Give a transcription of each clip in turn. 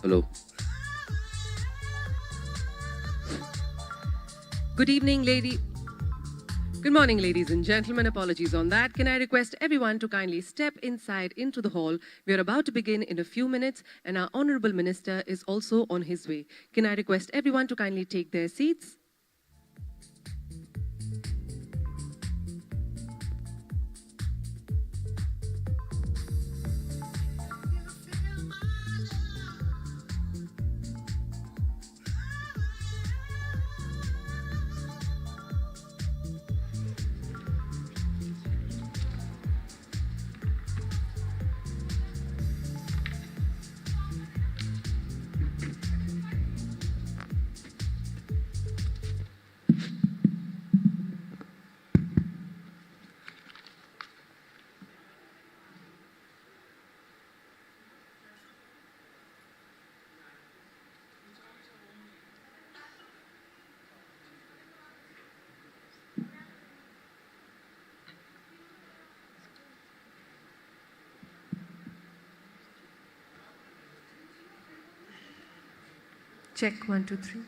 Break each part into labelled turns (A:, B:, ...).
A: Hello.
B: Good evening, lady. Good morning, ladies and gentlemen. Apologies on that. Can I request everyone to kindly step inside into the hall? We are about to begin in a few minutes, and our Honorable Minister is also on his way. Can I request everyone to kindly take their seats? Check 1, 2, 3.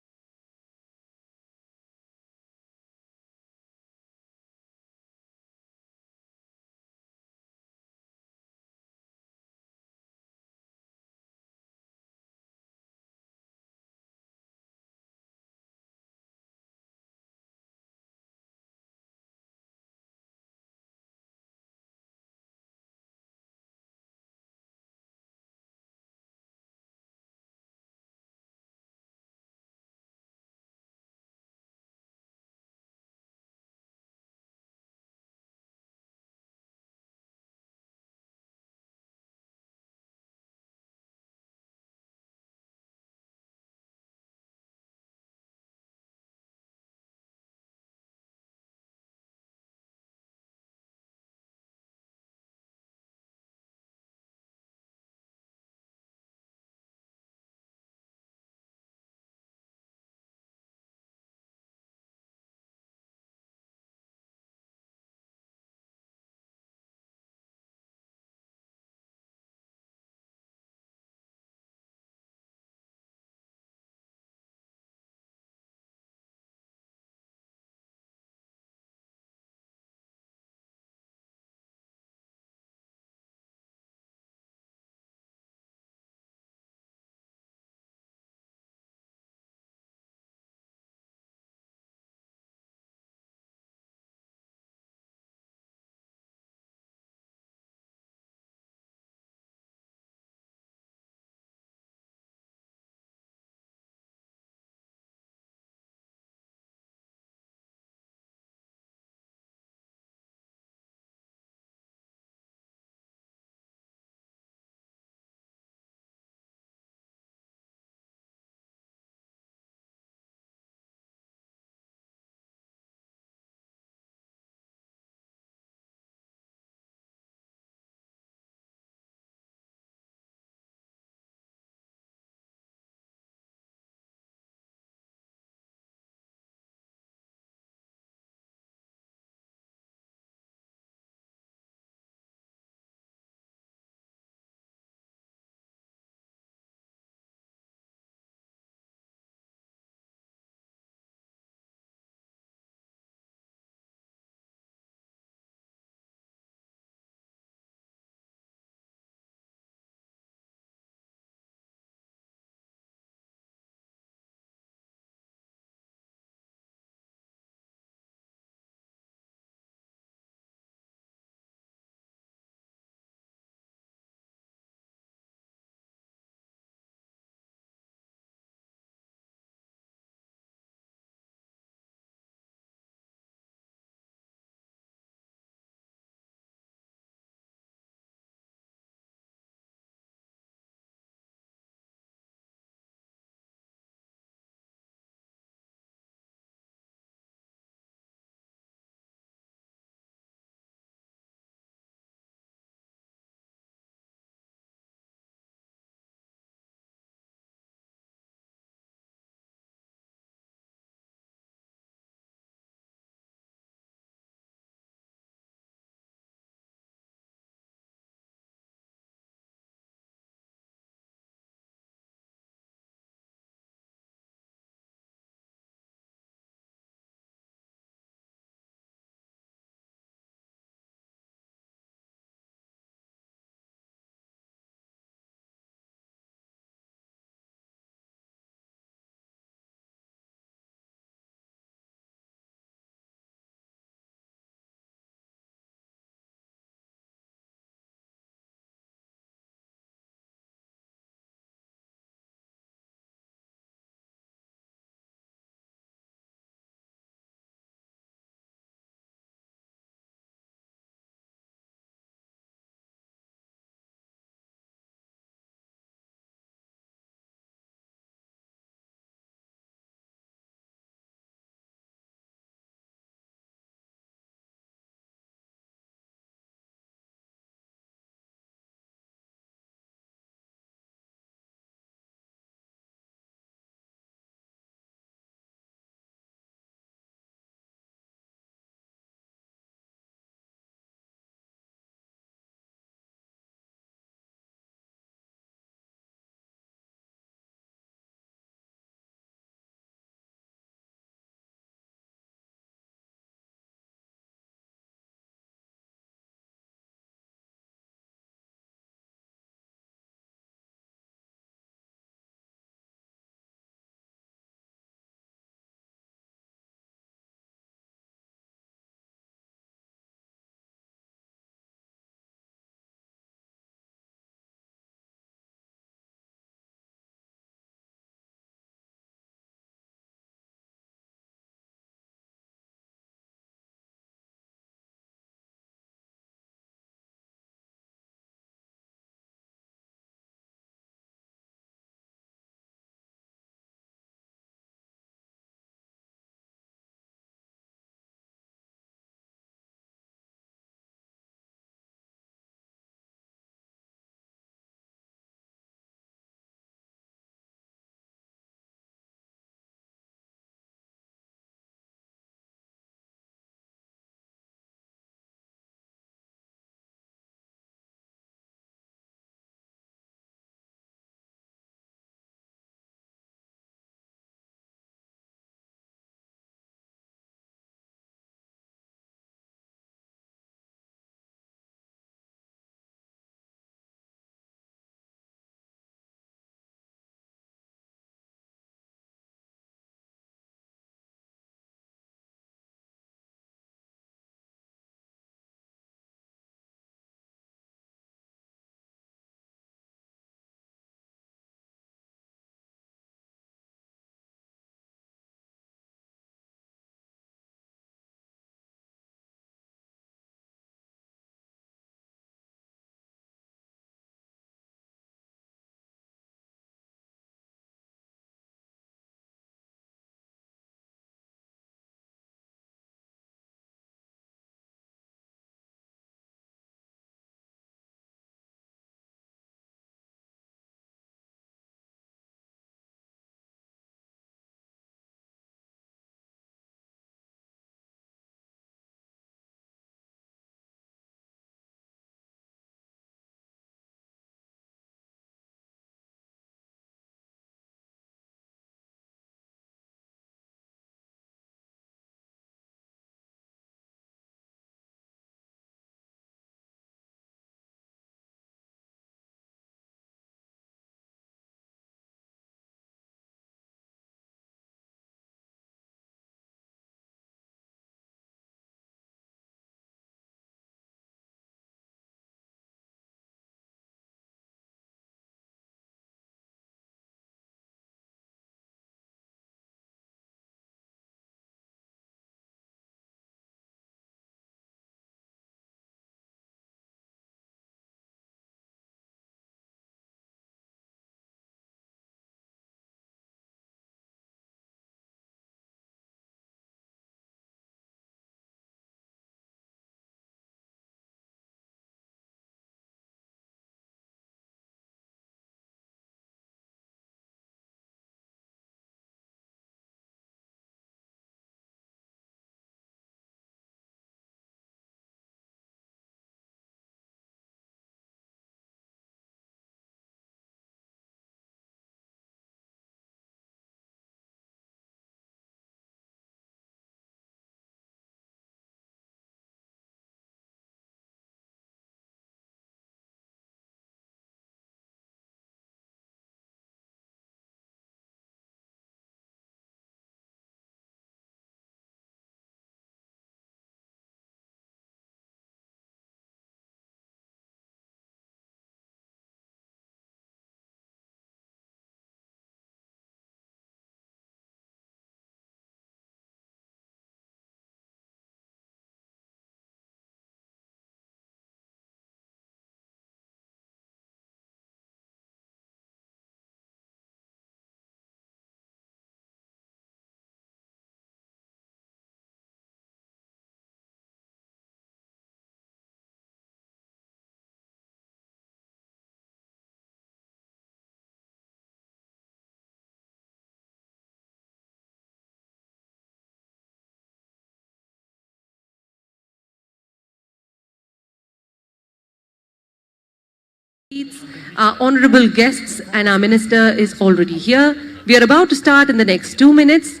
B: Our honorable guests and our minister is already here. We are about to start in the next 2 minutes.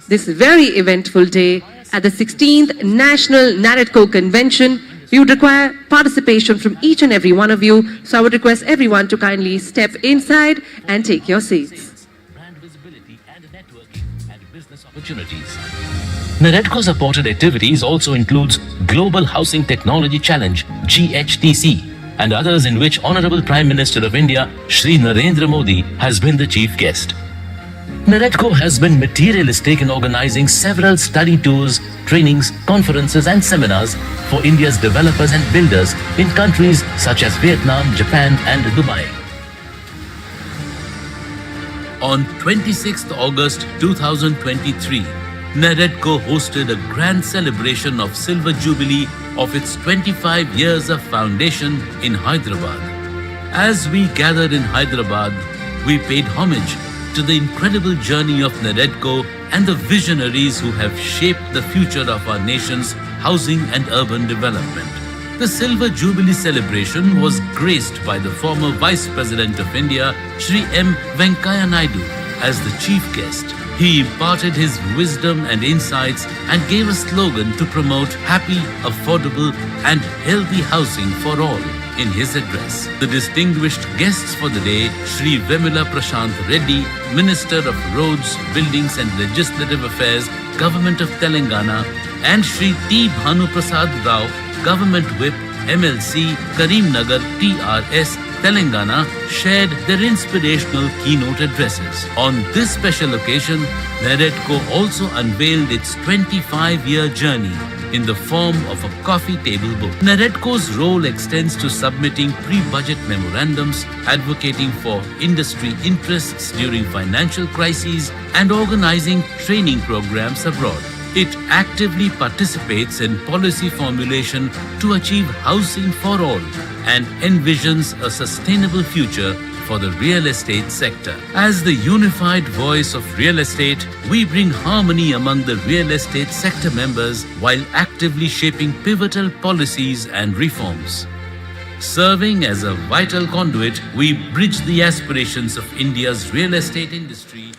B: This very eventful day at the 16th National NAREDCO Convention. We would require participation from each and every one of you. So I would request everyone to kindly step inside and take your seats.
A: Brand visibility and networking and business opportunities. NAREDCO supported activities also includes Global Housing Technology Challenge (GHTC) and others in which Honorable Prime Minister of India, Shri Narendra Modi, has been the chief guest. NAREDCO has been materialistic in organizing several study tours, trainings, conferences and seminars for India's developers and builders in countries such as Vietnam, Japan and Dubai. On 26th August 2023, NAREDCO hosted a grand celebration of Silver Jubilee of its 25 years of foundation in Hyderabad. As we gathered in Hyderabad, we paid homage to the incredible journey of NAREDCO and the visionaries who have shaped the future of our nation's housing and urban development. The Silver Jubilee celebration was graced by the former Vice President of India, Shri M. Venkaiah Naidu, as the chief guest. He imparted his wisdom and insights and gave a slogan to promote happy, affordable and healthy housing for all in his address. The distinguished guests for the day, Shri Vemula Prashant Reddy, Minister of Roads, Buildings and Legislative Affairs, Government of Telangana, and Shri T. Bhanu Prasad Rao, Government Whip, MLC, Karimnagar, TRS, Telangana, shared their inspirational keynote addresses. On this special occasion, NAREDCO also unveiled its 25-year journey in the form of a coffee table book. NAREDCO's role extends to submitting pre-budget memorandums, advocating for industry interests during financial crises, and organizing training programs abroad. It actively participates in policy formulation to achieve housing for all and envisions a sustainable future for the real estate sector. As the unified voice of real estate, we bring harmony among the real estate sector members while actively shaping pivotal policies and reforms. Serving as a vital conduit, we bridge the aspirations of India's real estate industry.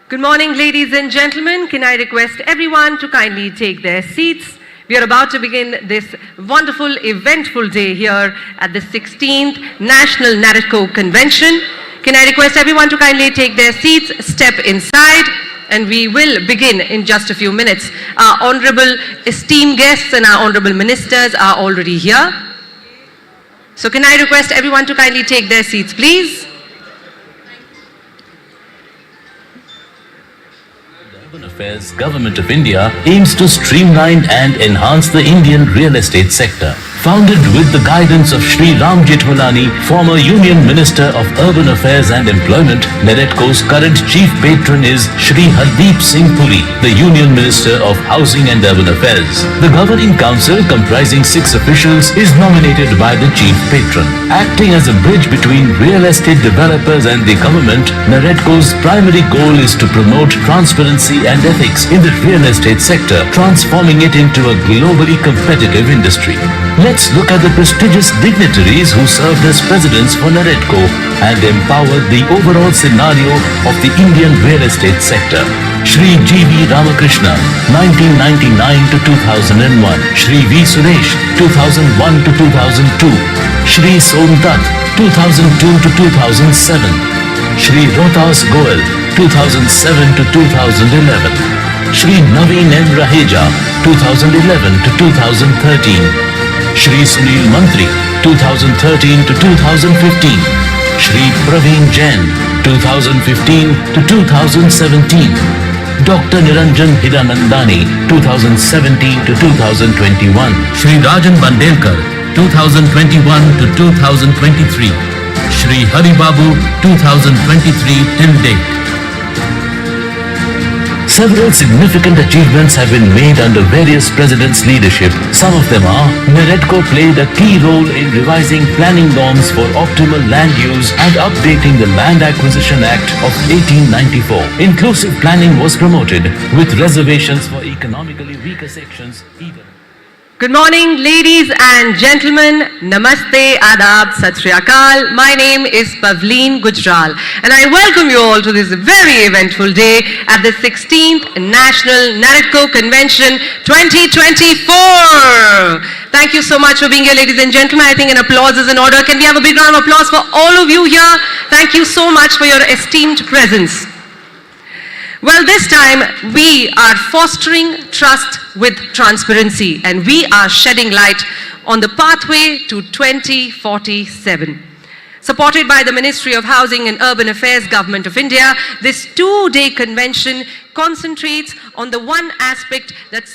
B: Good morning, ladies and gentlemen. Can I request everyone to kindly take their seats? We are about to begin this wonderful, eventful day here at the 16th National NAREDCO Convention. Can I request everyone to kindly take their seats, step inside, and we will begin in just a few minutes. Our honorable, esteemed guests and our honorable ministers are already here. So can I request everyone to kindly take their seats, please?
A: Urban Affairs Government of India aims to streamline and enhance the Indian real estate sector. Founded with the guidance of Shri Ram Jethmalani, former Union Minister of Urban Affairs and Employment, NAREDCO's current chief patron is Shri Hardeep Singh Puri, the Union Minister of Housing and Urban Affairs. The governing council, comprising 6 officials, is nominated by the chief patron. Acting as a bridge between real estate developers and the government, NAREDCO's primary goal is to promote transparency and ethics in the real estate sector, transforming it into a globally competitive industry. Let's look at the prestigious dignitaries who served as presidents for NAREDCO and empowered the overall scenario of the Indian real estate sector. Shri G.V. Ramakrishna, 1999 to 2001. Shri V. Suresh, 2001 to 2002. Shri Somdat, 2002 to 2007. Shri Rohtas Goel, 2007 to 2011. Shri Naveen M. Raheja, 2011 to 2013. Shri Sunil Mantri, 2013 to 2015. Shri Praveen Jain, 2015 to 2017. Dr. Niranjan Hiranandani, 2017 to 2021. Shri Rajan Bandelkar, 2021 to 2023. Shri Hari Babu, 2023 till date. Several significant achievements have been made under various presidents' leadership. Some of them are: NAREDCO played a key role in revising planning norms for optimal land use and updating the Land Acquisition Act of 1894. Inclusive planning was promoted, with reservations for economically weaker sections even.
B: Good morning, ladies and gentlemen. Namaste, Adab, Sat Shri Akal. My name is Pavleen Gujral, and I welcome you all to this very eventful day at the 16th National NAREDCO Convention 2024. Thank you so much for being here, ladies and gentlemen. I think an applause is in order. Can we have a big round of applause for all of you here? Thank you so much for your esteemed presence. Well, this time we are fostering trust with transparency, and we are shedding light on the pathway to 2047. Supported by the Ministry of Housing and Urban Affairs, Government of India, this two-day convention concentrates on the one aspect that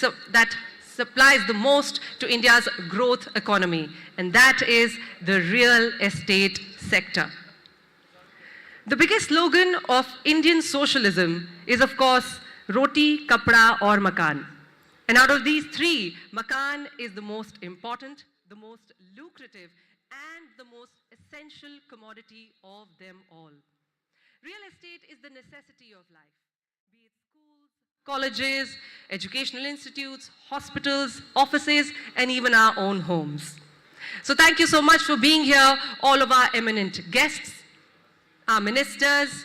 B: supplies the most to India's growth economy, and that is the real estate sector. The biggest slogan of Indian socialism is, of course, Roti, Kapda or Makan. And out of these three, Makan is the most important, the most lucrative, and the most essential commodity of them all. Real estate is the necessity of life, be it schools, colleges, educational institutes, hospitals, offices, and even our own homes. So thank you so much for being here, all of our eminent guests, our ministers,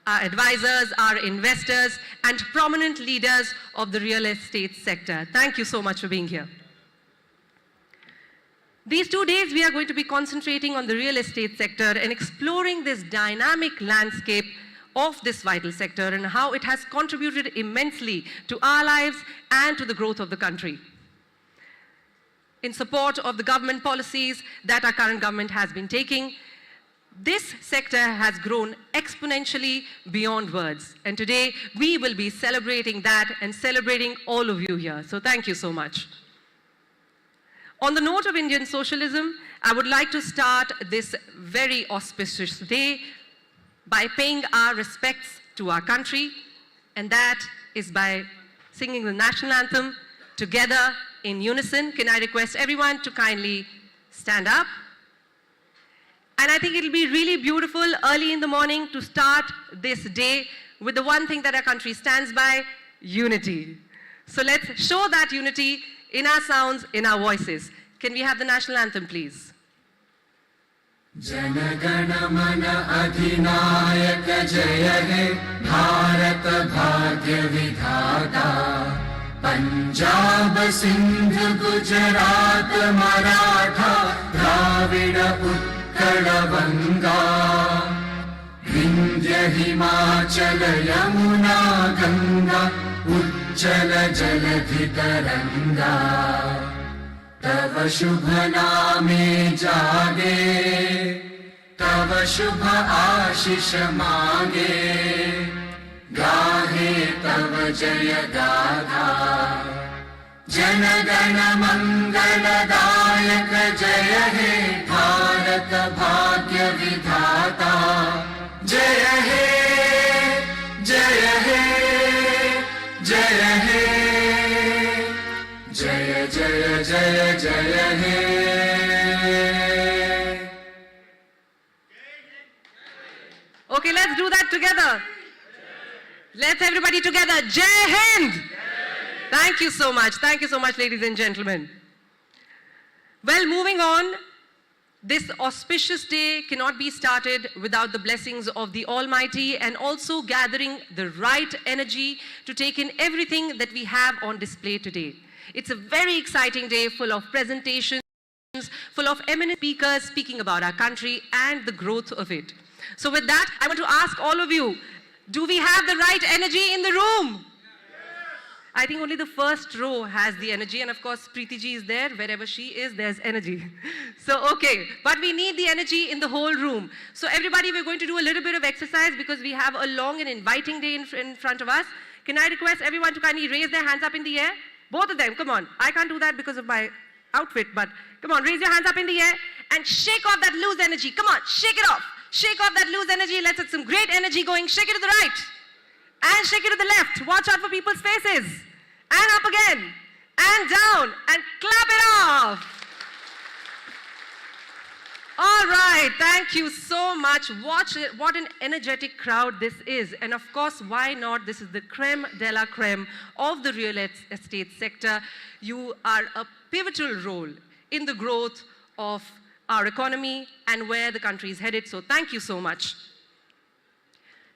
B: our advisors, our investors, and prominent leaders of the real estate sector. Thank you so much for being here. These 2 days, we are going to be concentrating on the real estate sector and exploring this dynamic landscape of this vital sector and how it has contributed immensely to our lives and to the growth of the country. In support of the government policies that our current government has been taking, this sector has grown exponentially beyond words. And today, we will be celebrating that and celebrating all of you here. So thank you so much. On the note of Indian socialism, I would like to start this very auspicious day by paying our respects to our country, and that is by singing the national anthem together in unison. Can I request everyone to kindly stand up? And I think it'll be really beautiful early in the morning to start this day with the one thing that our country stands by, unity. So let's show that unity in our sounds, in our voices. Can we have the national anthem, please?
C: Jana Gana Mana Adhinayaka Jaya He Bharat Bhagya Vidhata Punjab Sindh Gujarat Maratha Dravida Utkala Vindhya Himachala Yamuna Ganga Ujjala Jaladhi Taranga Tava Shubha Name Jage Tava Shubha Ashish Mange Gahe Tava Jaya Gadha Jana Gana Mangala Dayaka Jaya He Bharat Bhagya Vidhata Jaya He Jaya He Jaya He Jaya Jaya Jaya Jaya He.
B: Okay, let's do that together. Let's everybody together. Jai Hind! Thank you so much. Thank you so much, ladies and gentlemen. Well, moving on, this auspicious day cannot be started without the blessings of the Almighty and also gathering the right energy to take in everything that we have on display today. It's a very exciting day full of presentations, full of eminent speakers speaking about our country and the growth of it. So with that, I want to ask all of you, do we have the right energy in the room? I think only the first row has the energy, and of course, Preeti ji is there. Wherever she is, there's energy. So, okay, but we need the energy in the whole room. So everybody, we're going to do a little bit of exercise because we have a long and inviting day in front of us. Can I request everyone to kindly raise their hands up in the air? Both of them, come on. I can't do that because of my outfit, but come on, raise your hands up in the air and shake off that loose energy. Come on, shake it off. Shake off that loose energy. Let's get some great energy going. Shake it to the right. And shake it to the left. Watch out for people's faces. And up again. And down. And clap it off. All All right, thank you so much. Watch it, what an energetic crowd this is. And of course, why not? This is the creme de la creme of the real estate sector. You are a pivotal role in the growth of our economy and where the country is headed. So thank you so much.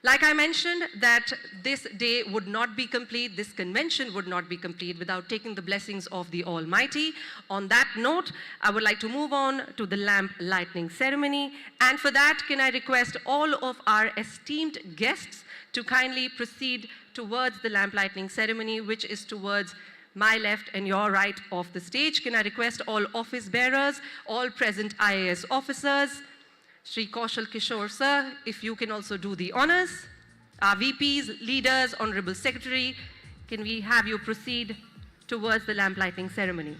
B: Like I mentioned, that this day would not be complete, this convention would not be complete without taking the blessings of the Almighty. On that note, I would like to move on to the lamp lighting ceremony. And for that, can I request all of our esteemed guests to kindly proceed towards the lamp lighting ceremony, which is towards my left and your right of the stage. Can I request all office bearers, all present IAS officers, Shri Kaushal Kishore sir, if you can also do the honors. Our VPs, leaders, Honorable Secretary, can we have you proceed towards the lamp lighting ceremony?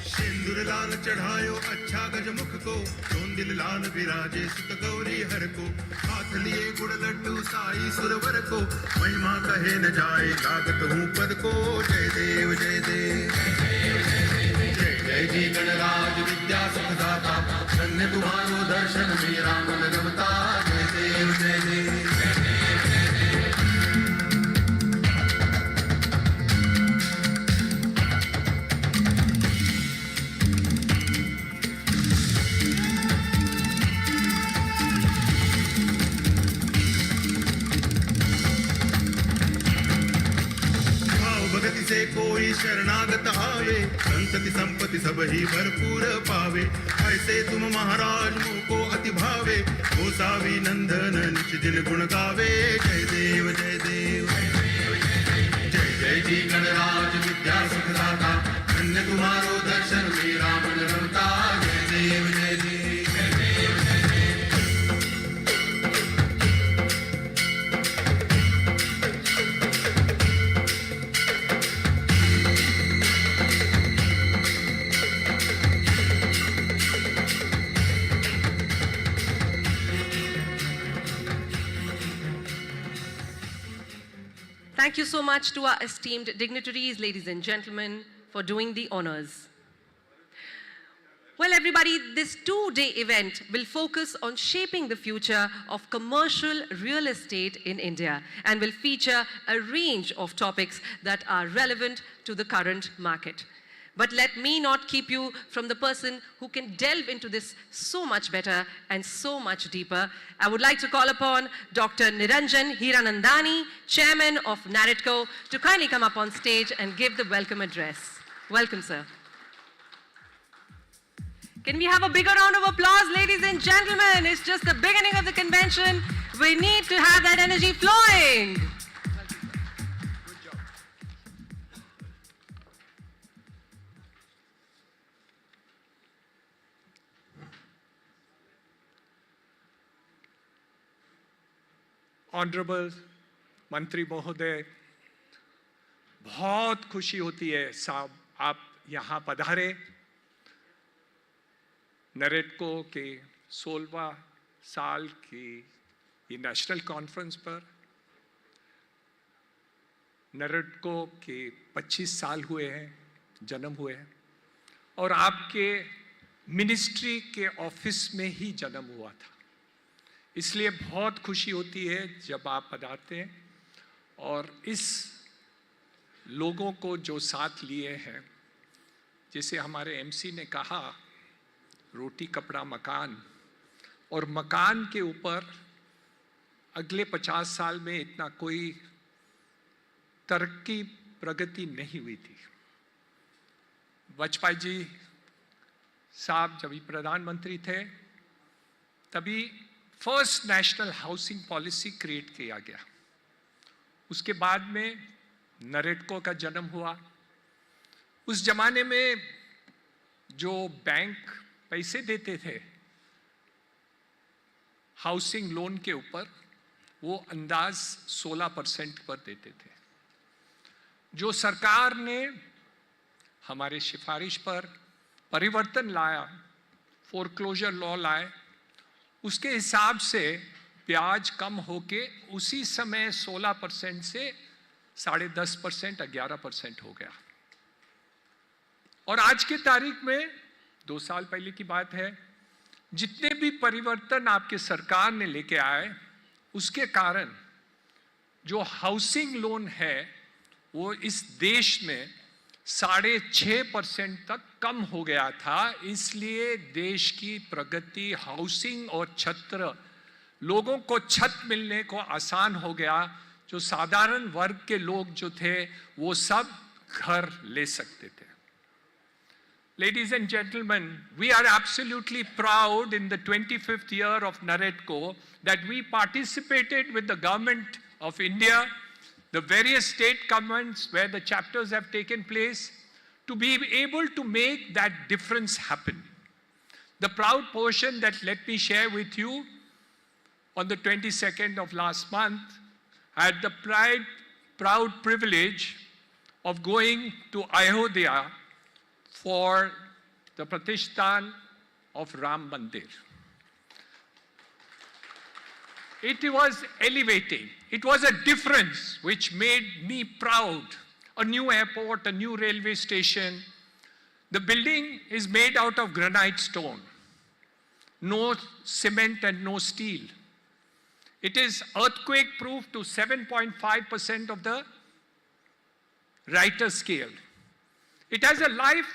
D: सिंदूर लाल चढ़ायो अच्छा गजमुख को चोंदिल लाल विराजे सुत गौरी हर को हाथ लिए गुड़ लड्डू साई सुरवर को महिमा कहे न जाए लागत हूँ पद को जय देव जय देव जय जय जी गणराज विद्या सुखदाता धन्य तुम्हारो दर्शन मेरा मन रमता जय देव जय देव से कोई शरणागत आवे संतति संपत्ति सब ही भरपूर पावे ऐसे तुम महाराज मुँह को अति भावे गोसावी नंदन निच दिन गुण गावे जय देव जय देव जय जय जी गणराज विद्या सुखदाता धन्य तुम्हारो दर्शन मेरा मन रमता जय देव जय देव
B: Thank you so much to our esteemed dignitaries, ladies and gentlemen, for doing the honors. Well, everybody, this two-day event will focus on shaping the future of commercial real estate in India and will feature a range of topics that are relevant to the current market. But let me not keep you from the person who can delve into this so much better and so much deeper. I would like to call upon Dr. Niranjan Hiranandani, Chairman of NAREDCO, to kindly come up on stage and give the welcome address. Welcome, sir. Can we have a bigger round of applause, ladies and gentlemen? It's just the beginning of the convention. We need to have that energy flowing.
E: Honourable मंत्री महोदय, बहुत खुशी होती है साहब आप यहाँ पधारे। नरेडको के 16वां साल की ये नेशनल कॉन्फ्रेंस पर नरेडको के 25 साल हुए हैं, जन्म हुए हैं और आपके मिनिस्ट्री के ऑफिस में ही जन्म हुआ था। इसलिए बहुत खुशी होती है जब आप पधारते हैं और इस लोगों को जो साथ लिए हैं, जैसे हमारे एमसी ने कहा, रोटी कपड़ा मकान, और मकान के ऊपर अगले 50 साल में इतना कोई तरक्की प्रगति नहीं हुई थी। वाजपेयी जी साहब जब प्रधानमंत्री थे तभी first national housing policy create किया गया। उसके बाद में नरेडको का जन्म हुआ। उस जमाने में जो बैंक पैसे देते थे हाउसिंग लोन के ऊपर, वो अंदाज 16% पर देते थे। जो सरकार ने हमारे सिफारिश पर परिवर्तन लाया, फोरक्लोजर लॉ लाए, उसके हिसाब से ब्याज कम होके उसी समय 16% से 10.5%, 11% हो गया। और आज की तारीख में 2 साल पहले की बात है, जितने भी परिवर्तन आपके सरकार ने लेके आए, उसके कारण जो हाउसिंग लोन है वो इस देश में 6.5% तक कम हो गया था। इसलिए देश की प्रगति, हाउसिंग और छत्र, लोगों को छत मिलने को आसान हो गया। जो साधारण वर्ग के लोग जो थे वो सब घर ले सकते थे। Ladies and gentlemen, we are absolutely proud in the 25th year of NAREDCO that we participated with the government of India, the various state governments where the chapters have taken place, to be able to make that difference happen. The proud portion that let me share with you, on the 22nd of last month, I had the proud privilege of going to Ayodhya for the Pratishtan of Ram Mandir. It was elevating. It was a difference which made me proud. A new airport, a new railway station. The building is made out of granite stone. No cement and no steel. It is earthquake proof to 7.5% of the Richter scale. It has a life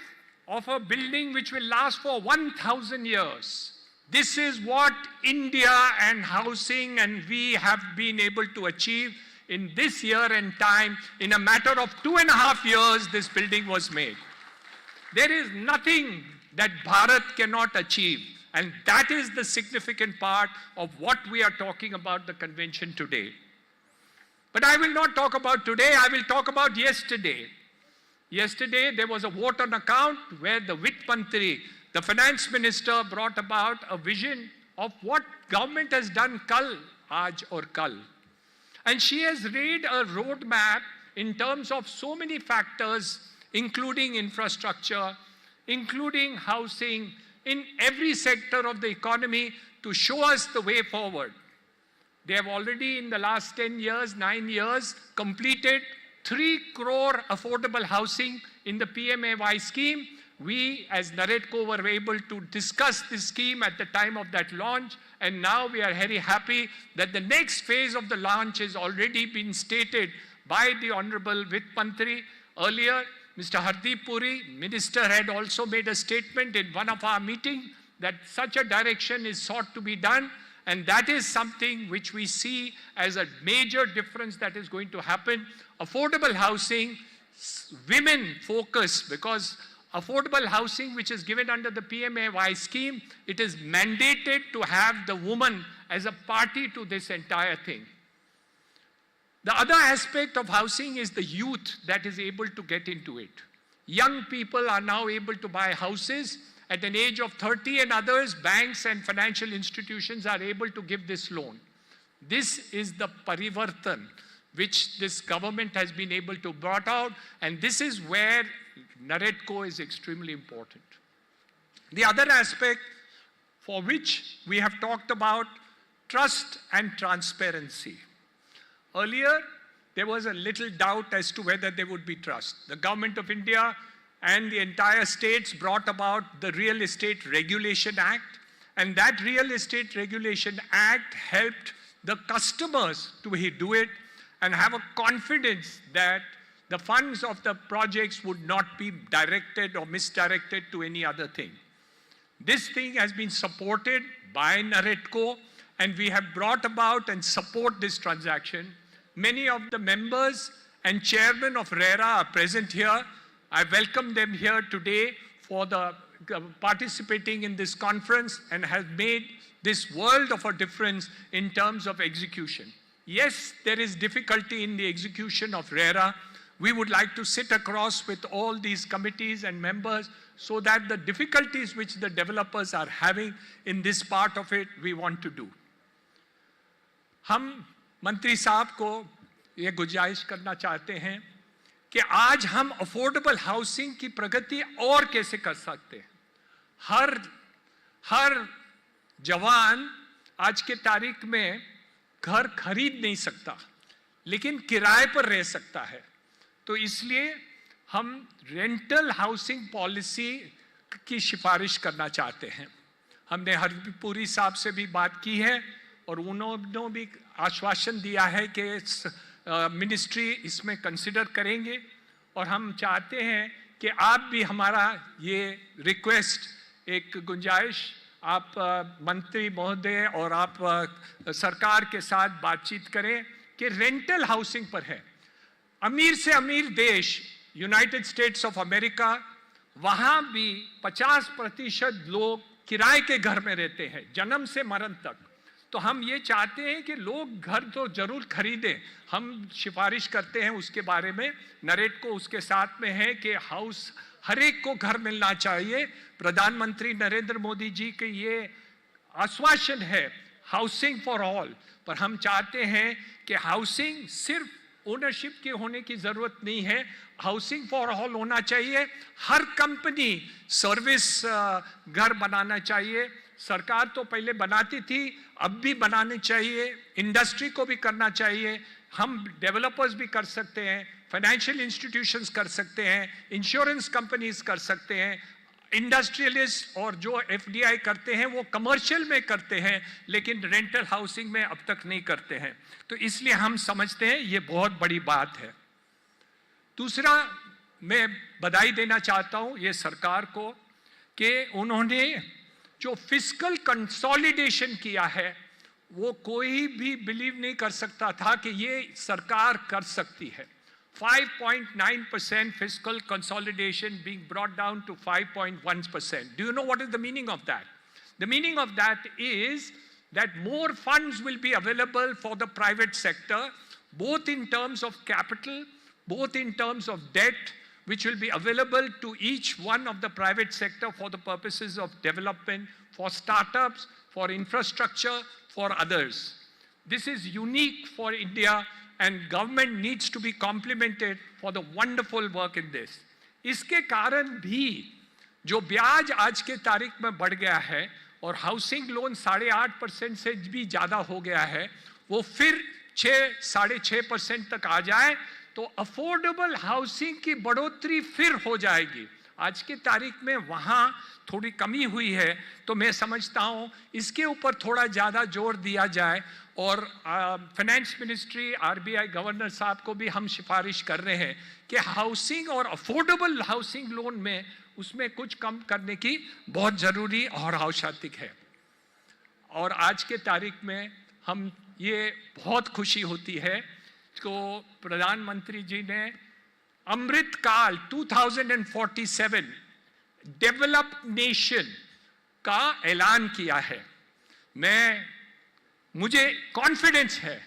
E: of a building which will last for 1,000 years. This is what India and housing and we have been able to achieve in this year and time. In a matter of 2.5 years, this building was made. There is nothing that Bharat cannot achieve. And that is the significant part of what we are talking about the convention today. But I will not talk about today, I will talk about yesterday. Yesterday, there was a vote on account where the Vitt Mantri, the finance minister, brought about a vision of what government has done kal, aaj or kal. And she has laid a roadmap in terms of so many factors, including infrastructure, including housing, in every sector of the economy to show us the way forward. They have already in the last 10 years, 9 years, completed 3 crore affordable housing in the PMAY scheme. We as NAREDCO were able to discuss this scheme at the time of that launch, and now we are very happy that the next phase of the launch has already been stated by the Honorable Vitt Mantri. Earlier, Mr. Hardeep Puri, Minister, had also made a statement in one of our meetings that such a direction is sought to be done, and that is something which we see as a major difference that is going to happen. Affordable housing, women focus, because affordable housing which is given under the PMAY scheme, it is mandated to have the woman as a party to this entire thing. The other aspect of housing is the youth that is able to get into it. Young people are now able to buy houses at an age of 30, and others, banks and financial institutions are able to give this loan. This is the parivartan which this government has been able to brought out, and this is where NAREDCO is extremely important. The other aspect for which we have talked about, trust and transparency. Earlier, there was a little doubt as to whether there would be trust. The government of India and the entire states brought about the Real Estate Regulation Act, and that Real Estate Regulation Act helped the customers to do it and have a confidence that the funds of the projects would not be directed or misdirected to any other thing. This thing has been supported by NAREDCO, and we have brought about and support this transaction. Many of the members and chairmen of RERA are present here. I welcome them here today for the participating in this conference and have made this world of a difference in terms of execution. Yes, there is difficulty in the execution of RERA. We would like to sit across with all these committees and members so that the difficulties which the developers are having in this part of it, we want to do. हम मंत्री साहब को ये गुजारिश करना चाहते हैं कि आज हम अफोर्डेबल हाउसिंग की प्रगति और कैसे कर सकते हैं। हर हर जवान आज के तारीख में घर खरीद नहीं सकता, लेकिन किराए पर रह सकता है। तो इसलिए हम रेंटल हाउसिंग पॉलिसी की सिफारिश करना चाहते हैं। हमने हरपुरी साहब से भी बात की है और उन्होंने भी आश्वासन दिया है कि मिनिस्ट्री इसमें कंसिडर करेंगे, और हम चाहते हैं कि आप भी हमारा ये रिक्वेस्ट, एक गुंजाइश आप मंत्री महोदय और आप सरकार के साथ बातचीत करें कि रेंटल हाउसिंग पर है। अमीर से अमीर देश यूनाइटेड स्टेट्स ऑफ अमेरिका, वहां भी 50% लोग किराए के घर में रहते हैं जन्म से मरण तक। तो हम ये चाहते हैं कि लोग घर तो जरूर खरीदें। हम सिफारिश करते हैं उसके बारे में, नरेट को उसके साथ में है कि हाउस हर एक को घर मिलना चाहिए। प्रधानमंत्री नरेंद्र मोदी जी के ये आश्वासन है हाउसिंग फॉर ऑल, पर हम चाहते हैं कि हाउसिंग सिर्फ ओनरशिप के होने की जरूरत नहीं है, हाउसिंग फॉर ऑल होना चाहिए। हर कंपनी सर्विस घर बनाना चाहिए। सरकार तो पहले बनाती थी, अब भी बनानी चाहिए, इंडस्ट्री को भी करना चाहिए। हम डेवलपर्स भी कर सकते हैं, फाइनेंशियल इंस्टीट्यूशंस कर सकते हैं, इंश्योरेंस कंपनीज कर सकते हैं, इंडस्ट्रियलिस्ट और जो एफडीआई करते हैं वो कमर्शियल में करते हैं, लेकिन रेंटल हाउसिंग में अब तक नहीं करते हैं। तो इसलिए हम समझते हैं ये बहुत बड़ी बात है। दूसरा, मैं बधाई देना चाहता हूं ये सरकार को कि उन्होंने जो फिस्कल कंसोलिडेशन किया है, वो कोई भी बिलीव नहीं कर सकता था कि ये सरकार कर सकती है। 5.9% fiscal consolidation being brought down to 5.1%. Do you know what is the meaning of that? The meaning of that is that more funds will be available for the private sector, both in terms of capital, both in terms of debt, which will be available to each one of the private sector for the purposes of development, for startups, for infrastructure, for others. This is unique for India, and government needs to be complimented for the wonderful work in this. इसके कारण भी जो ब्याज आज के तारीख में बढ़ गया है और हाउसिंग लोन 8.5% से भी ज़्यादा हो गया है, वो फिर 6-6.5% तक आ जाए तो अफोर्डेबल हाउसिंग की बढ़ोतरी फिर हो जाएगी। आज की तारीख में वहाँ थोड़ी कमी हुई है, तो मैं समझता हूँ इसके ऊपर थोड़ा ज़्यादा जोर दिया जाए। और फाइनेंस मिनिस्ट्री, आरबीआई गवर्नर साहब को भी हम सिफारिश कर रहे हैं कि हाउसिंग और अफोर्डेबल हाउसिंग लोन में उसमें कुछ कम करने की बहुत ज़रूरी और आवश्यक है। और आज के तारीख में हम ये बहुत खुशी होती है तो प्रधानमंत्री जी ने अमृत काल 2047 डेवलप्ड नेशन का ऐलान किया है। मुझे कॉन्फिडेंस है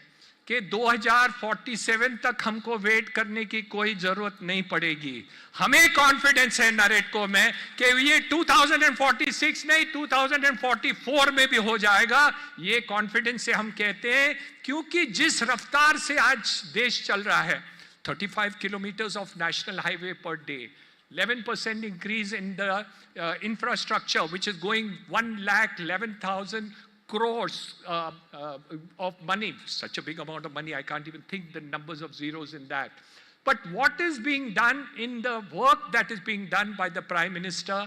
E: कि 2047 तक हमको वेट करने की कोई जरूरत नहीं पड़ेगी। हमें कॉन्फिडेंस है नरेटको में कि ये 2046 नहीं 2044 में भी हो जाएगा। ये कॉन्फिडेंस से हम कहते हैं क्योंकि जिस रफ्तार से आज देश चल रहा है, 35 kilometers of national highway per day, 11% increase in the infrastructure, which is going 1,11,000 crores of money. Such a big amount of money, I can't even think the numbers of zeros in that. But what is being done in the work that is being done by the Prime Minister,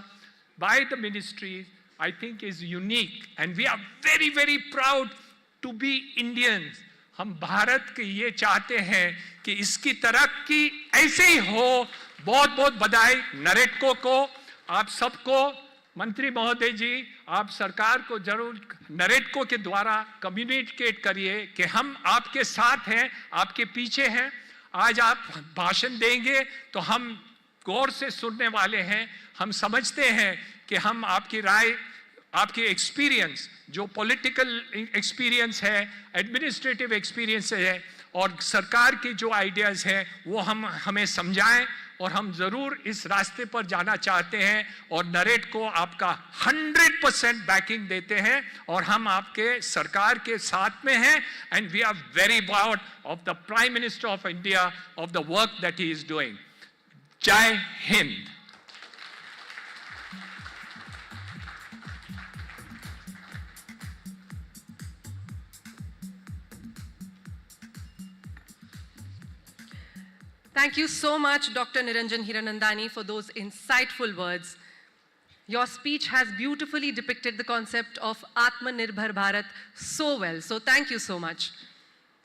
E: by the ministries, I think is unique. And we are very, very proud to be Indians. हम भारत के ये चाहते हैं कि इसकी तरक्की ऐसे ही हो। बहुत बहुत बधाई नरेटको को, आप सबको। मंत्री महोदय जी, आप सरकार को जरूर नरेटको के द्वारा कम्युनिकेट करिए कि हम आपके साथ हैं, आपके पीछे हैं। आज आप भाषण देंगे तो हम गौर से सुनने वाले हैं। हम समझते हैं कि हम आपकी राय, आपके एक्सपीरियंस, जो पॉलिटिकल एक्सपीरियंस है, एडमिनिस्ट्रेटिव एक्सपीरियंस है और सरकार की जो आइडियाज हैं वो हमें समझाएं। और हम जरूर इस रास्ते पर जाना चाहते हैं और नरेट को आपका 100% बैकिंग देते हैं और हम आपके सरकार के साथ में हैं। And we are very proud of the prime minister of India, of the work that he is doing. जय हिंद।
B: Thank you so much, Dr. Niranjan Hiranandani, for those insightful words. Your speech has beautifully depicted the concept of Atmanirbhar Bharat so well. So thank you so much.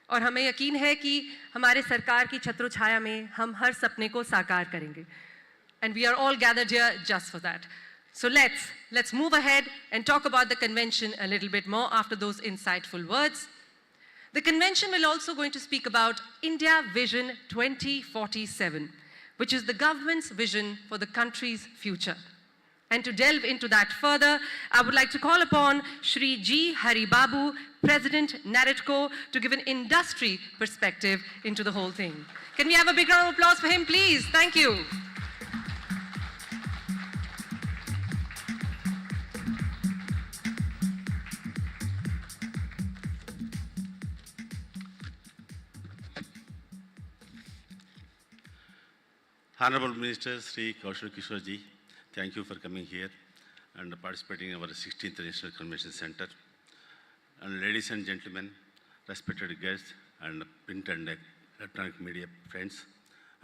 B: और हमें यकीन है कि हमारे सरकार की छत्र छाया में हम हर सपने को साकार करेंगे. And we are all gathered here just for that. So let's move ahead and talk about the convention a little bit more after those insightful words. The convention will also going to speak about India Vision 2047, which is the government's vision for the country's future. And to delve into that further, I would like to call upon Shri G. Hari Babu, President NAREDCO, to give an industry perspective into the whole thing. Can we have a big round of applause for him, please? Thank you.
F: Honorable Minister Sri Kaushal Kishore ji, thank you for coming here and participating in our 16th National Convention Center. And ladies and gentlemen, respected guests and print and electronic media friends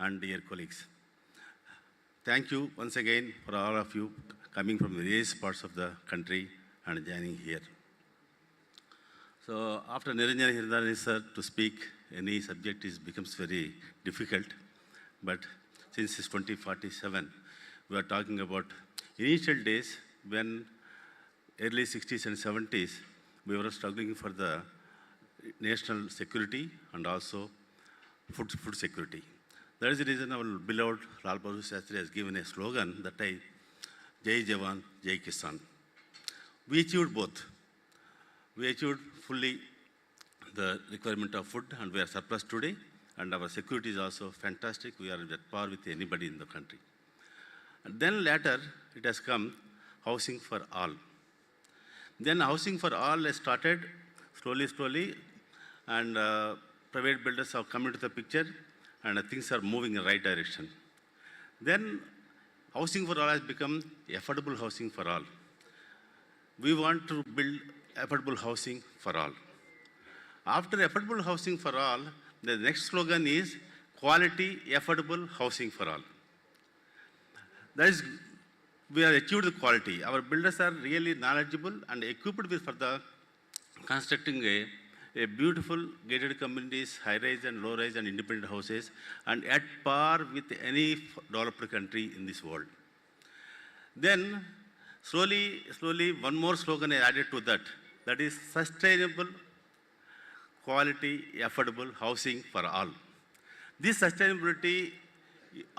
F: and dear colleagues. Thank you once again for all of you coming from various parts of the country and joining here. So after Niranjan Hiranandani sir to speak, any subject becomes very difficult, but since it's 2047, we are talking about initial days when early 60s and 70s, we were struggling for the national security and also food security. That is the reason our beloved Lal Bahadur Shastri has given a slogan that Jai Jawan, Jai Kisan. We achieved both. We achieved fully the requirement of food and we are surplus today. And our security is also fantastic. We are at par with anybody in the country. And then later, it has come housing for all. Then housing for all has started slowly, and private builders have come into the picture, and things are moving in the right direction. Then housing for all has become affordable housing for all. We want to build affordable housing for all. After affordable housing for all, the next slogan is quality, affordable housing for all. That is, we have achieved the quality. Our builders are really knowledgeable and equipped with for the constructing a beautiful gated communities, high-rise and low-rise and independent houses, and at par with any developed country in this world. Then, slowly, one more slogan is added to that. That is sustainable, quality, affordable housing for all. This sustainability,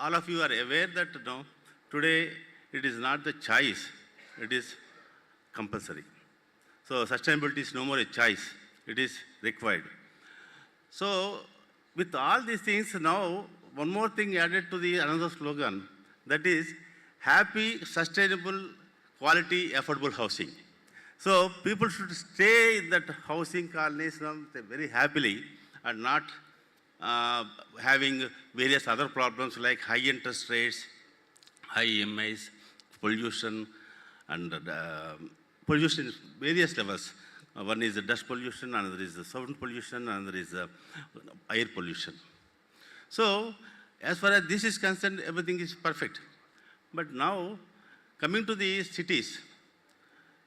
F: all of you are aware that today it is not the choice, it is compulsory. So sustainability is no more a choice, it is required. So with all these things now, one more thing added to the another slogan, that is happy, sustainable, quality, affordable housing. So people should stay in that housing colonies very happily and not having various other problems like high interest rates, high EMIs, pollution, and pollution in various levels. One is the dust pollution, another is the sound pollution, another is the air pollution. So as far as this is concerned, everything is perfect. But now, coming to the cities,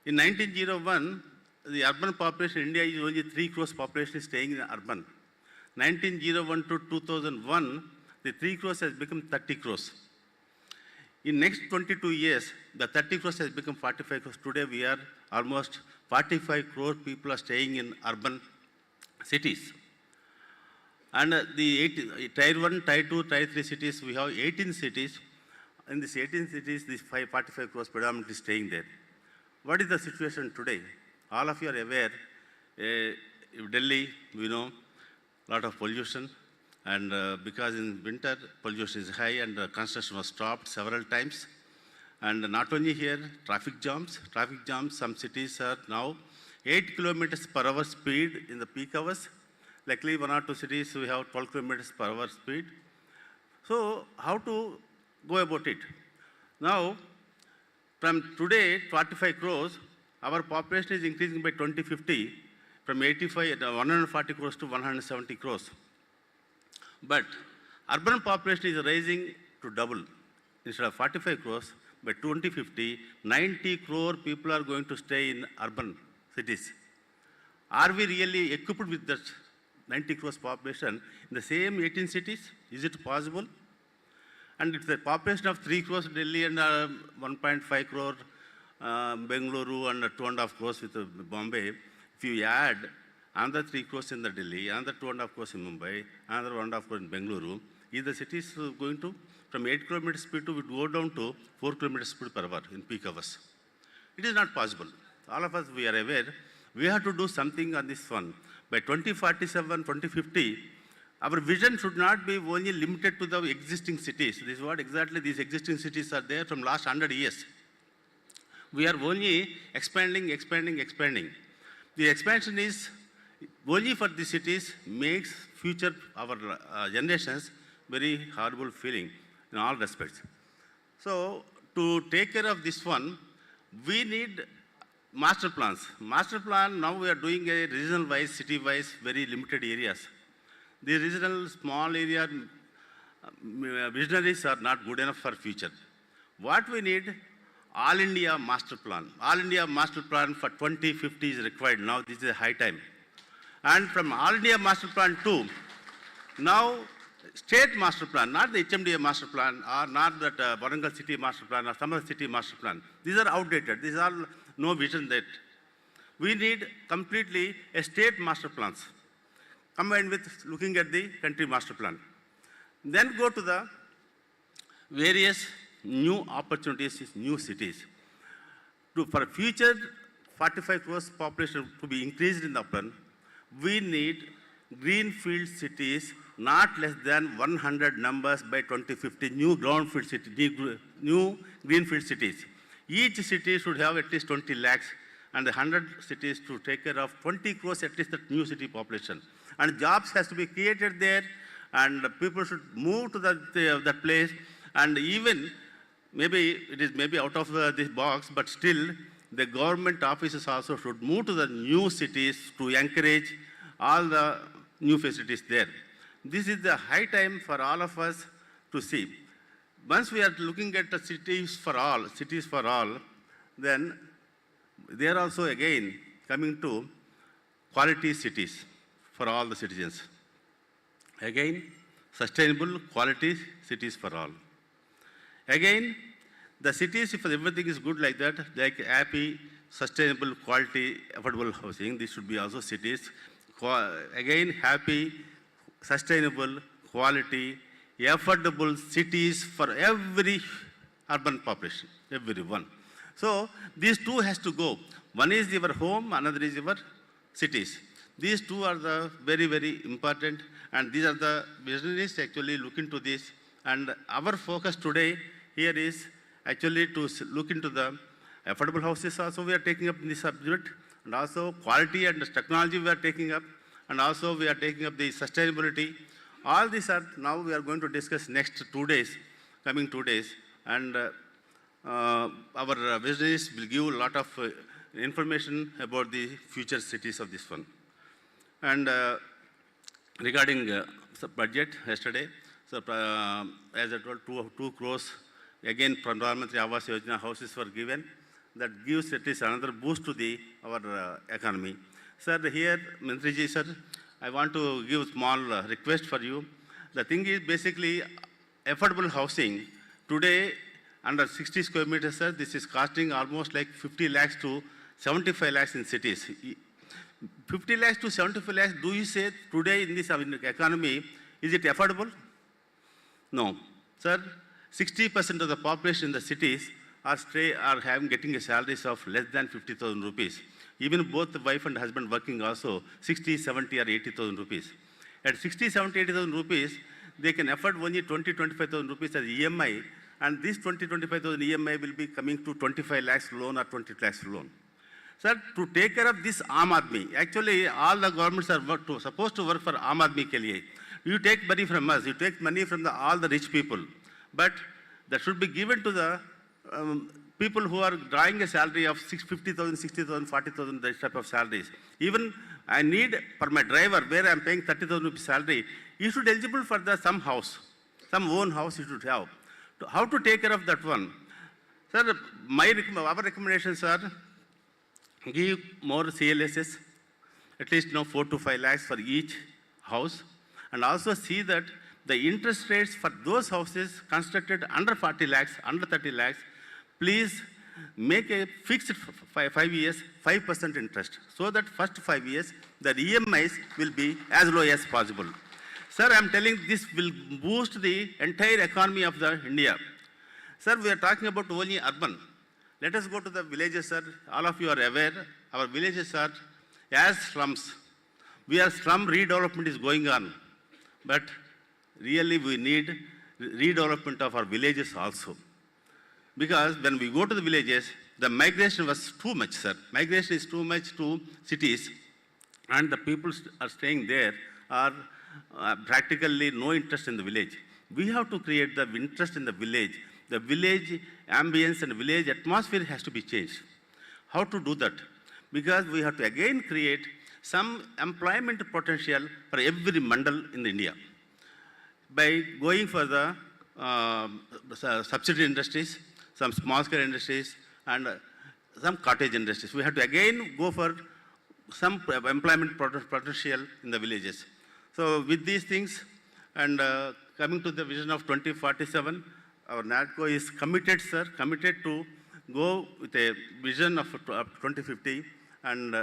F: in 1901, the urban population in India is only 3 crores population is staying in urban. 1901 to 2001, the 3 crores has become 30 crores. In next 22 years, the 30 crores has become 45 crores. Today we are almost 45 crore people are staying in urban cities. And the Tier 1, Tier 2, Tier 3 cities, we have 18 cities. In these 18 cities, these 45 crores predominantly staying there. What is the situation today? All of you are aware, Delhi, we know, lot of pollution, and because in winter, pollution is high and construction was stopped several times. And not only here, traffic jams, some cities are now 8 kilometers per hour speed in the peak hours. Luckily, 1 or 2 cities, we have 12 kilometers per hour speed. So how to go about it? Now, from today, 45 crores, our population is increasing by 2050 from 140 crores to 170 crores. But Urban population is rising to double. Instead of 45 crores, by 2050, 90 crore people are going to stay in urban cities. Are we really equipped with that 90 crores population in the same 18 cities? Is it possible? And it's a population of 3 crores Delhi and 1.5 crore Bengaluru and 2.5 crores with Bombay. If you add another 3 crores in the Delhi, another 2.5 crores in Mumbai, another 1.5 crores in Bengaluru, is the city is going to, from 8 kilometer speed to, it go down to 4 kilometer speed per hour in peak hours. It is not possible. All of us, we are aware, we have to do something on this one. By 2047, 2050, our vision should not be only limited to the existing cities. This is what exactly these existing cities are there from last 100 years. We are only expanding. The expansion is only for the cities makes future our generations very horrible feeling in all respects. So to take care of this one, we need master plans. Master plan, now we are doing a regional-wise, city-wise, very limited areas. The regional small area visionaries are not good enough for future. What we need, All India master plan. All India master plan for 2050 is required now. This is a high time. And from All India master plan 2, now state master plan, not the HMDA master plan or not that Warangal city master plan or some other city master plan. These are outdated. These are no vision that. We need completely a state master plans combined with looking at the country master plan. Then go to the various new opportunities, new cities. For future 45 crores population to be increased in the urban, we need greenfield cities, not less than 100 numbers by 2050, new brownfield cities, new greenfield cities. Each city should have at least 20 lakhs and 100 cities to take care of 20 crores at least the new city population. And jobs has to be created there and people should move to that place, and even maybe it is maybe out of this box, but still the government offices also should move to the new cities to encourage all the new facilities there. This is the high time for all of us to see. Once we are looking at the cities for all, then they are also again coming to quality cities for all the citizens. Again, sustainable quality cities for all. Again, the cities, if everything is good like that, like happy, sustainable, quality, affordable housing, these should be also cities. Again, happy, sustainable, quality, affordable cities for every urban population, everyone. So these two has to go. One is your home, another is your cities. These two are the very, very important, and these are the visionaries actually look into this. And our focus today here is actually to look into the affordable houses also we are taking up in this subject, and also quality and technology we are taking up, and also we are taking up the sustainability. All these are now we are going to discuss next 2 days, coming 2 days, and our visionaries will give a lot of information about the future cities of this one. And regarding budget yesterday, so as I told, 2 crores, again Pradhan Mantri Awas Yojana houses were given. That gives at least another boost to our economy. Sir, here, Mantriji sir, I want to give a small request for you. The thing is basically affordable housing. Today, under 60 square meters, sir, this is costing almost like 50 lakhs to 75 lakhs in cities. 50 lakhs to 75 lakhs, do you say today in this economy, is it affordable? No. Sir, 60% of the population in the cities are getting a salaries of less than 50,000 rupees. Even both the wife and husband working also 60, 70 or 80,000 rupees. At 60, 70, 80,000 rupees, they can afford only 20, 25,000 rupees as EMI, and this 20, 25,000 EMI will be coming to 25 lakhs loan or 20 lakhs loan. Sir, to take care of this Aam Aadmi, actually all the governments are supposed to work for Aam Aadmi ke liye. You take money from us, you take money from all the rich people, but that should be given to the people who are drawing a salary of 50,000, 60,000, 40,000, that type of salaries. Even I need for my driver, where I am paying 30,000 rupees salary, he should be eligible for some house. some own house you should have. How to take care of that one? Sir, our recommendations are give more CLSS, at least 4 to 5 lakhs for each house, and also see that the interest rates for those houses constructed under 40 lakhs, under 30 lakhs, please make a fixed 5 years, 5% interest, so that first 5 years, the EMIs will be as low as possible. Sir, I am telling this will boost the entire economy of India. Sir, we are talking about only urban. Let us go to the villages, sir. All of you are aware, our villages are as slums. Slum redevelopment is going on, but really we need redevelopment of our villages also. Because when we go to the villages, the migration was too much, sir. Migration is too much to cities, and the people are staying there are practically no interest in the village. We have to create the interest in the village. The village ambience and village atmosphere has to be changed. How to do that? Because we have to again create some employment potential for every mandal in India. By going for the subsidy industries, some small-scale industries, and some cottage industries. We have to again go for some employment potential in the villages. So with these things, and coming to the vision of 2047, our NAREDCO is committed, sir, committed to go with a vision of 2050. And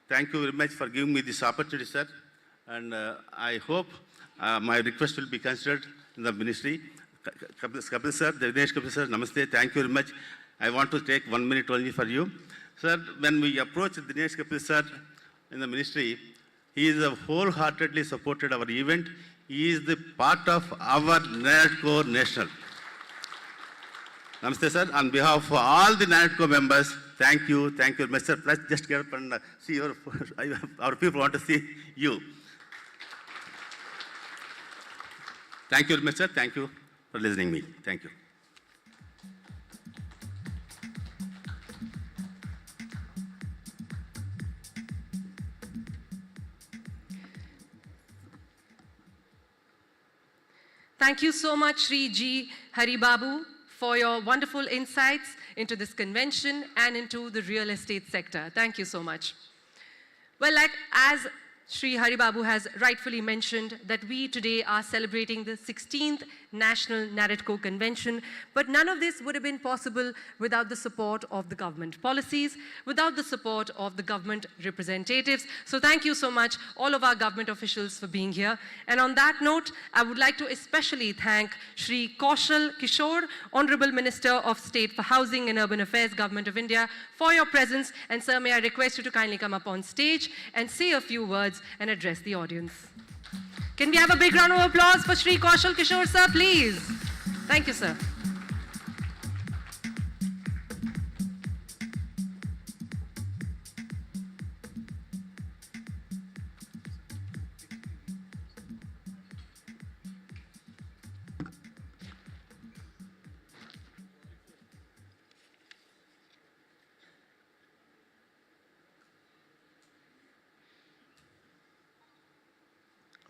F: thank you very much for giving me this opportunity, sir. And I hope my request will be considered in the ministry. Kapil sir, Dinesh Kapil sir, namaste, thank you very much. I want to take 1 minute only for you. Sir, when we approached Dinesh Kapil sir in the ministry, he is wholeheartedly supported our event. He is the part of our NAREDCO National. Namaste sir, on behalf of all the NAREDCO members, thank you very much sir. Let's just get up and see our people want to see you. Thank you very much sir, thank you for listening to me. Thank you.
B: Thank you so much, Sri G. Haribabu, for your wonderful insights into this convention and into the real estate sector. Thank you so much. Well, as Sri Haribabu has rightfully mentioned, that we today are celebrating the 16th National NAREDCO Convention, but none of this would have been possible without the support of the government policies, without the support of the government representatives. So thank you so much, all of our government officials, for being here. And on that note, I would like to especially thank Shri Kaushal Kishore, Honorable Minister of State for Housing and Urban Affairs, Government of India, for your presence. And sir, may I request you to kindly come up on stage and say a few words and address the audience. Can we have a big round of applause for Shri Kaushal Kishore, sir, please? Thank you, sir.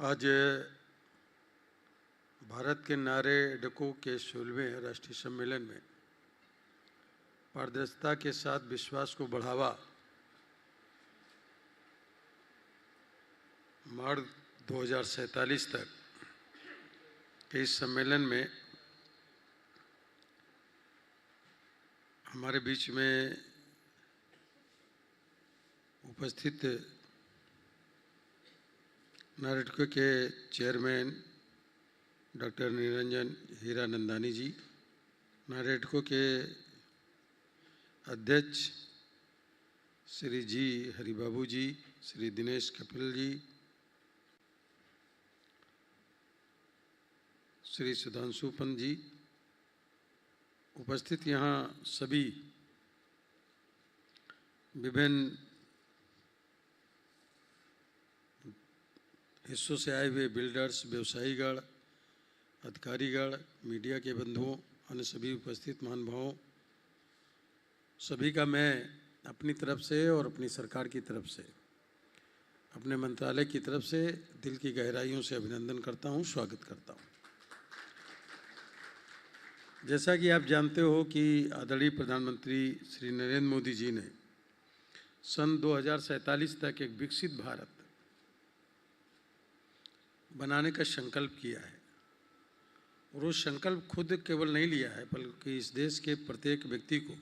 G: आज भारत के नारेडको के 16वें राष्ट्रीय सम्मेलन में पारदर्शिता के साथ विश्वास को बढ़ावा मार्च 2047 तक के इस सम्मेलन में हमारे बीच में उपस्थित नारेडको के चेयरमैन डॉक्टर निरंजन हीरानंदानी जी, नारेडको के अध्यक्ष श्री जी हरिबाबू जी, श्री दिनेश कपिल जी, श्री सुधांशु पंत जी, उपस्थित यहाँ सभी विभिन्न हिस्सों से आए हुए बिल्डर्स, व्यवसायीगण, अधिकारीगण, मीडिया के बंधुओं, अन्य सभी उपस्थित महानुभावों, सभी का मैं अपनी तरफ से और अपनी सरकार की तरफ से, अपने मंत्रालय की तरफ से दिल की गहराइयों से अभिनंदन करता हूं, स्वागत करता हूं। जैसा कि आप जानते हो कि आदरणीय प्रधानमंत्री श्री नरेंद्र मोदी जी ने सन 2047 तक एक विकसित भारत बनाने का संकल्प किया है। और वो संकल्प खुद केवल नहीं लिया है, बल्कि इस देश के प्रत्येक व्यक्ति को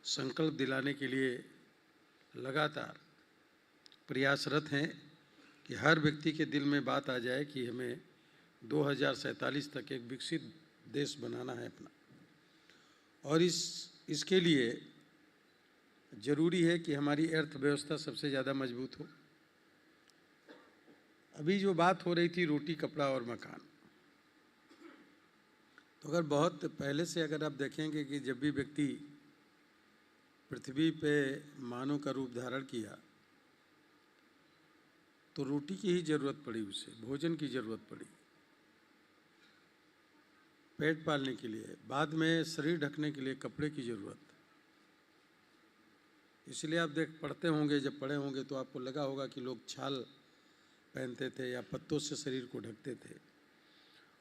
G: संकल्प दिलाने के लिए लगातार प्रयासरत हैं कि हर व्यक्ति के दिल में बात आ जाए कि हमें 2047 तक एक विकसित देश बनाना है अपना। और इसके लिए ज़रूरी है कि हमारी अर्थव्यवस्था सबसे ज़्यादा मजबूत हो। अभी जो बात हो रही थी रोटी, कपड़ा और मकान, तो अगर बहुत पहले से अगर आप देखेंगे कि जब भी व्यक्ति पृथ्वी पे मानव का रूप धारण किया तो रोटी की ही ज़रूरत पड़ी, उसे भोजन की ज़रूरत पड़ी पेट पालने के लिए, बाद में शरीर ढकने के लिए कपड़े की ज़रूरत। इसलिए आप पढ़ते होंगे, जब पढ़े होंगे तो आपको लगा होगा कि लोग छाल पहनते थे या पत्तों से शरीर को ढकते थे।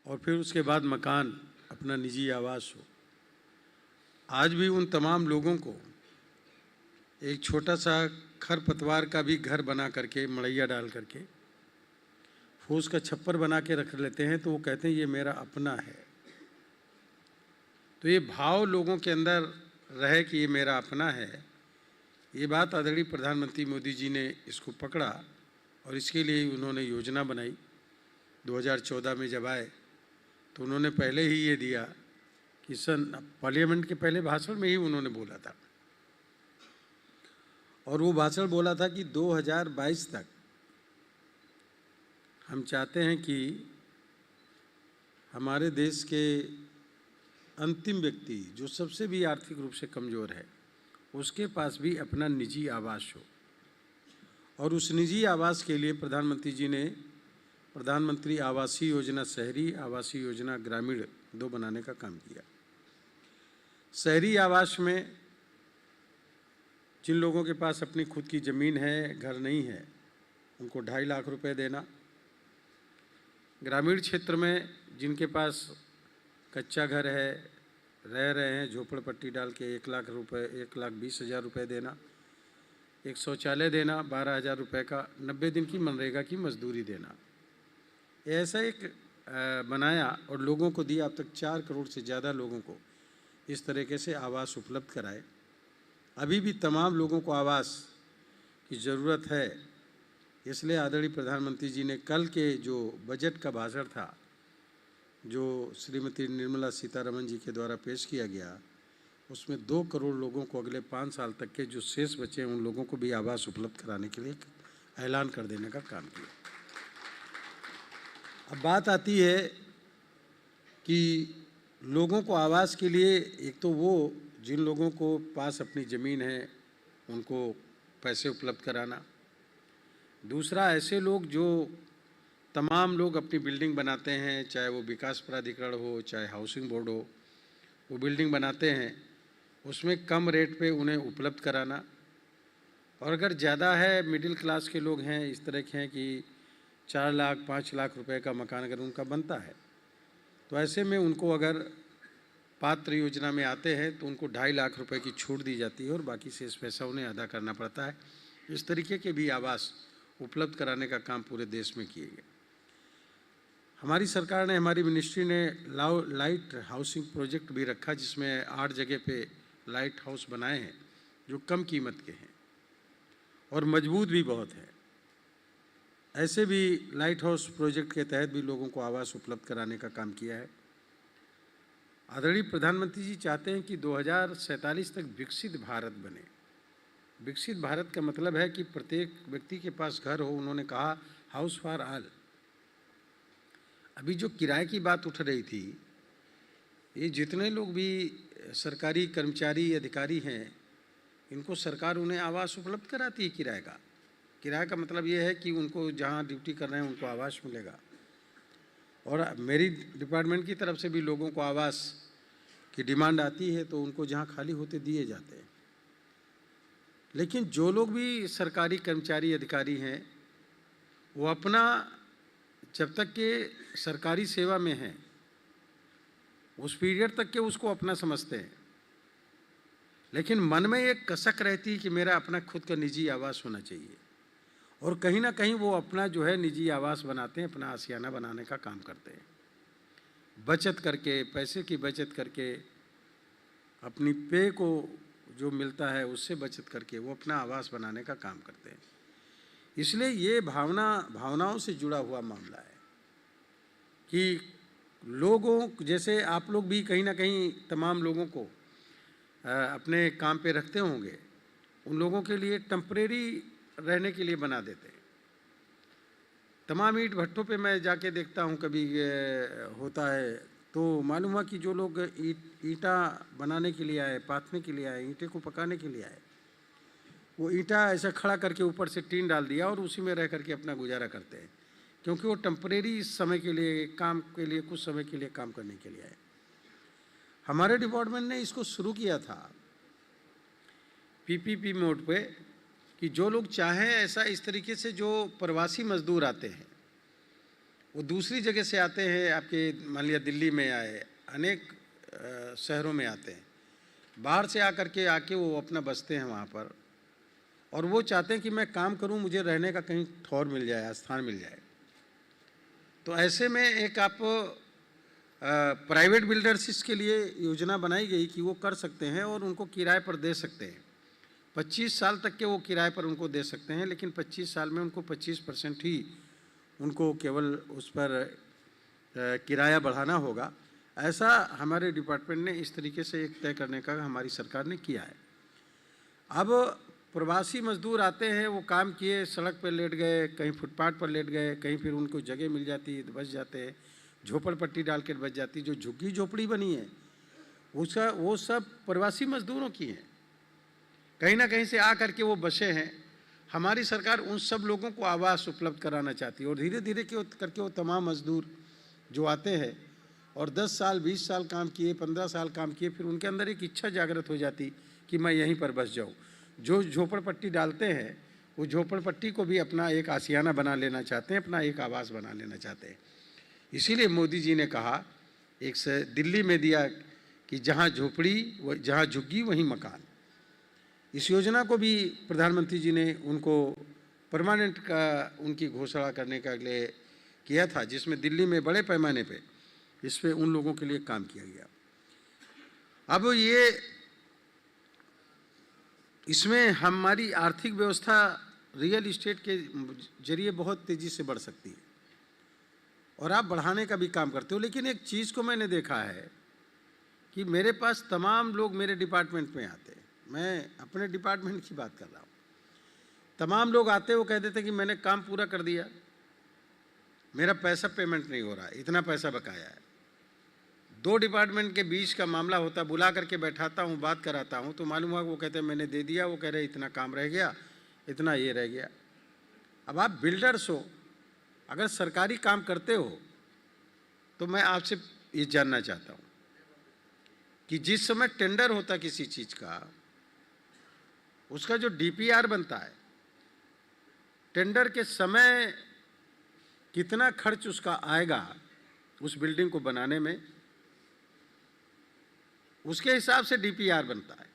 G: और फिर उसके बाद मकान, अपना निजी आवास हो। आज भी उन तमाम लोगों को एक छोटा सा खरपतवार का भी घर बना करके, मड़ैया डाल करके, फूस का छप्पर बना के रख लेते हैं, तो वो कहते हैं ये मेरा अपना है। तो ये भाव लोगों के अंदर रहे कि ये मेरा अपना है, ये बात आदरणीय प्रधानमंत्री मोदी जी ने इसको पकड़ा और इसके लिए उन्होंने योजना बनाई। 2014 में जब आए तो उन्होंने पहले ही ये दिया कि पार्लियामेंट के पहले भाषण में ही उन्होंने बोला था, और वो भाषण बोला था कि 2022 तक हम चाहते हैं कि हमारे देश के अंतिम व्यक्ति जो सबसे भी आर्थिक रूप से कमज़ोर है उसके पास भी अपना निजी आवास हो। और उस निजी आवास के लिए प्रधानमंत्री जी ने प्रधानमंत्री आवासीय योजना शहरी, आवासीय योजना ग्रामीण 2 बनाने का काम किया। शहरी आवास में जिन लोगों के पास अपनी खुद की ज़मीन है, घर नहीं है, उनको 2.5 लाख रुपए देना। ग्रामीण क्षेत्र में जिनके पास कच्चा घर है, रह रहे हैं झोपड़पट्टी डाल के, 1 लाख रुपए, 1,20,000 रुपये देना। एक शौचालय देना 12,000 रुपये का, 90 दिन की मनरेगा की मजदूरी देना। ऐसा एक बनाया और लोगों को दिया। अब तक 4 करोड़ से ज़्यादा लोगों को इस तरीके से आवास उपलब्ध कराए। अभी भी तमाम लोगों को आवास की ज़रूरत है। इसलिए आदरणीय प्रधानमंत्री जी ने कल के जो बजट का भाषण था, जो श्रीमती निर्मला सीतारमण जी के द्वारा पेश किया गया, उसमें 2 करोड़ लोगों को अगले 5 साल तक के जो शेष बचे हैं उन लोगों को भी आवास उपलब्ध कराने के लिए ऐलान कर देने का काम किया। अब बात आती है कि लोगों को आवास के लिए, एक तो वो जिन लोगों को पास अपनी ज़मीन है उनको पैसे उपलब्ध कराना, दूसरा ऐसे लोग जो तमाम लोग अपनी बिल्डिंग बनाते हैं, चाहे वो विकास प्राधिकरण हो, चाहे हाउसिंग बोर्ड हो, वो बिल्डिंग बनाते हैं, उसमें कम रेट पे उन्हें उपलब्ध कराना। और अगर ज़्यादा है, मिडिल क्लास के लोग हैं, इस तरह के हैं कि 4 लाख 5 लाख रुपए का मकान अगर उनका बनता है, तो ऐसे में उनको अगर पात्र योजना में आते हैं तो उनको 2.5 लाख रुपए की छूट दी जाती है और बाकी शेष पैसा उन्हें अदा करना पड़ता है। इस तरीके के भी आवास उपलब्ध कराने का काम पूरे देश में किए गए। हमारी सरकार ने, हमारी मिनिस्ट्री ने लाइट हाउसिंग प्रोजेक्ट भी रखा, जिसमें 8 जगह पे लाइट हाउस बनाए हैं जो कम कीमत के हैं और मजबूत भी बहुत है। ऐसे भी लाइट हाउस प्रोजेक्ट के तहत भी लोगों को आवास उपलब्ध कराने का काम किया है। आदरणीय प्रधानमंत्री जी चाहते हैं कि 2047 तक विकसित भारत बने। विकसित भारत का मतलब है कि प्रत्येक व्यक्ति के पास घर हो। उन्होंने कहा हाउस फॉर ऑल। अभी जो किराए की बात उठ रही थी, ये जितने लोग भी सरकारी कर्मचारी अधिकारी हैं, इनको सरकार उन्हें आवास उपलब्ध कराती है किराए का। किराए का मतलब ये है कि उनको जहाँ ड्यूटी कर रहे हैं उनको आवास मिलेगा। और मेरी डिपार्टमेंट की तरफ से भी लोगों को आवास की डिमांड आती है तो उनको जहाँ खाली होते दिए जाते हैं। लेकिन जो लोग भी सरकारी कर्मचारी अधिकारी हैं, वो अपना, जब तक के सरकारी सेवा में हैं, उस पीरियड तक के उसको अपना समझते हैं, लेकिन मन में एक कसक रहती है कि मेरा अपना खुद का निजी आवास होना चाहिए, और कहीं ना कहीं वो अपना जो है निजी आवास बनाते हैं, अपना आशियाना बनाने का काम करते हैं, बचत करके, पैसे की बचत करके, अपनी पे को जो मिलता है उससे बचत करके वो अपना आवास बनाने का काम करते हैं। इसलिए ये भावनाओं से जुड़ा हुआ मामला है कि लोगों, जैसे आप लोग भी कहीं ना कहीं तमाम लोगों को अपने काम पे रखते होंगे, उन लोगों के लिए टेम्परेरी रहने के लिए बना देते हैं। तमाम ईंट भट्टों पे मैं जाके देखता हूँ, कभी होता है तो मालूम हुआ कि जो लोग ईंटा बनाने के लिए आए, पाथने के लिए आए, ईंटे को पकाने के लिए आए, वो ईंटा ऐसा खड़ा करके ऊपर से टीन डाल दिया और उसी में रह करके अपना गुजारा करते हैं, क्योंकि वो टेम्परेरी समय के लिए, काम के लिए, कुछ समय के लिए काम करने के लिए आए। हमारे डिपार्टमेंट ने इसको शुरू किया था पीपीपी मोड पे कि जो लोग चाहें ऐसा, इस तरीके से जो प्रवासी मजदूर आते हैं, वो दूसरी जगह से आते हैं, आपके मान लिया दिल्ली में आए, अनेक शहरों में आते हैं, बाहर से आके वो अपना बसते हैं वहाँ पर, और वो चाहते हैं कि मैं काम करूँ, मुझे रहने का कहीं ठौर मिल जाए, स्थान मिल जाए। तो ऐसे में एक आप प्राइवेट बिल्डर्स के लिए योजना बनाई गई कि वो कर सकते हैं और उनको किराए पर दे सकते हैं। 25 साल तक के वो किराए पर उनको दे सकते हैं, लेकिन 25 साल में उनको 25% ही उनको केवल उस पर किराया बढ़ाना होगा। ऐसा हमारे डिपार्टमेंट ने इस तरीके से एक तय करने का हमारी सरकार ने किया है। अब प्रवासी मजदूर आते हैं, वो काम किए, सड़क पर लेट गए, कहीं फुटपाथ पर लेट गए, कहीं फिर उनको जगह मिल जाती है तो बच जाते हैं, झोपड़पट्टी डाल कर बच जाती, जो झुग्गी झोपड़ी बनी है उसका, वो सब प्रवासी मजदूरों की है, कहीं ना कहीं से आ करके वो बसे हैं। हमारी सरकार उन सब लोगों को आवास उपलब्ध कराना चाहती है, और धीरे धीरे करके वो तमाम मजदूर जो आते हैं और 10 साल 20 साल काम किए, 15 साल काम किए, फिर उनके अंदर एक इच्छा जागृत हो जाती कि मैं यहीं पर बस जाऊँ। जो झोपड़पट्टी डालते हैं वो झोपड़पट्टी को भी अपना एक आशियाना बना लेना चाहते हैं, अपना एक आवास बना लेना चाहते हैं। इसीलिए मोदी जी ने कहा, एक से दिल्ली में दिया कि जहाँ झोपड़ी, जहाँ झुग्गी वहीं मकान। इस योजना को भी प्रधानमंत्री जी ने उनको परमानेंट का उनकी घोषणा करने का लिए किया था, जिसमें दिल्ली में बड़े पैमाने पे इस पे उन लोगों के लिए काम किया गया। अब ये इसमें हमारी आर्थिक व्यवस्था रियल इस्टेट के जरिए बहुत तेज़ी से बढ़ सकती है, और आप बढ़ाने का भी काम करते हो। लेकिन एक चीज़ को मैंने देखा है कि मेरे पास तमाम लोग मेरे डिपार्टमेंट में आते हैं, मैं अपने डिपार्टमेंट की बात कर रहा हूँ, तमाम लोग आते, वो कह देते कि मैंने काम पूरा कर दिया, मेरा पैसा पेमेंट नहीं हो रहा, इतना पैसा बकाया है। 2 डिपार्टमेंट के बीच का मामला होता, बुला करके बैठाता हूँ, बात कराता हूँ, तो मालूम हुआ वो कहते हैं मैंने दे दिया, वो कह रहे इतना काम रह गया, इतना ये रह गया। अब आप बिल्डर्स हो, अगर सरकारी काम करते हो तो मैं आपसे ये जानना चाहता हूँ कि जिस समय टेंडर होता किसी चीज़ का, उसका जो डीपीआर बनता है, टेंडर के समय कितना खर्च उसका आएगा उस बिल्डिंग को बनाने में, उसके हिसाब से डीपीआर बनता है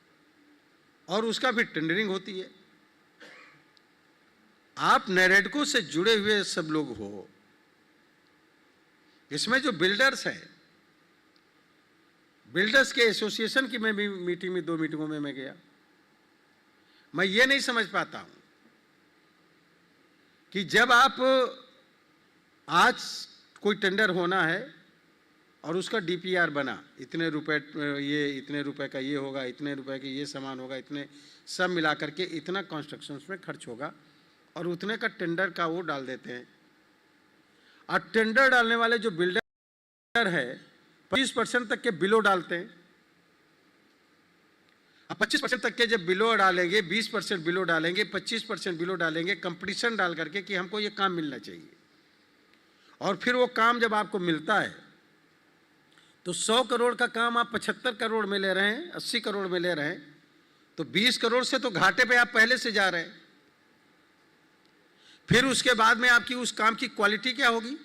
G: और उसका फिर टेंडरिंग होती है। आप नैरेडको से जुड़े हुए सब लोग हो, इसमें जो बिल्डर्स हैं, बिल्डर्स के एसोसिएशन की मैं भी मीटिंग में 2 मीटिंगों में मैं गया, मैं ये नहीं समझ पाता हूं कि जब आप आज कोई टेंडर होना है और उसका डीपीआर बना, इतने रुपए, ये इतने रुपए का ये होगा, इतने रुपए का ये सामान होगा, इतने सब मिला करके इतना कंस्ट्रक्शन में खर्च होगा, और उतने का टेंडर का वो डाल देते हैं। और टेंडर डालने वाले जो बिल्डर है 25% तक के बिलो डालते हैं। अब 25% तक के जब बिलो डालेंगे, 20% बिलो डालेंगे, 25% बिलो डालेंगे, कंपटीशन डाल करके कि हमको ये काम मिलना चाहिए, और फिर वो काम जब आपको मिलता है तो 100 करोड़ का काम आप 75 करोड़ में ले रहे हैं, 80 करोड़ में ले रहे हैं, तो 20 करोड़ से तो घाटे पे आप पहले से जा रहे हैं। फिर उसके बाद में आपकी उस काम की क्वालिटी क्या होगी?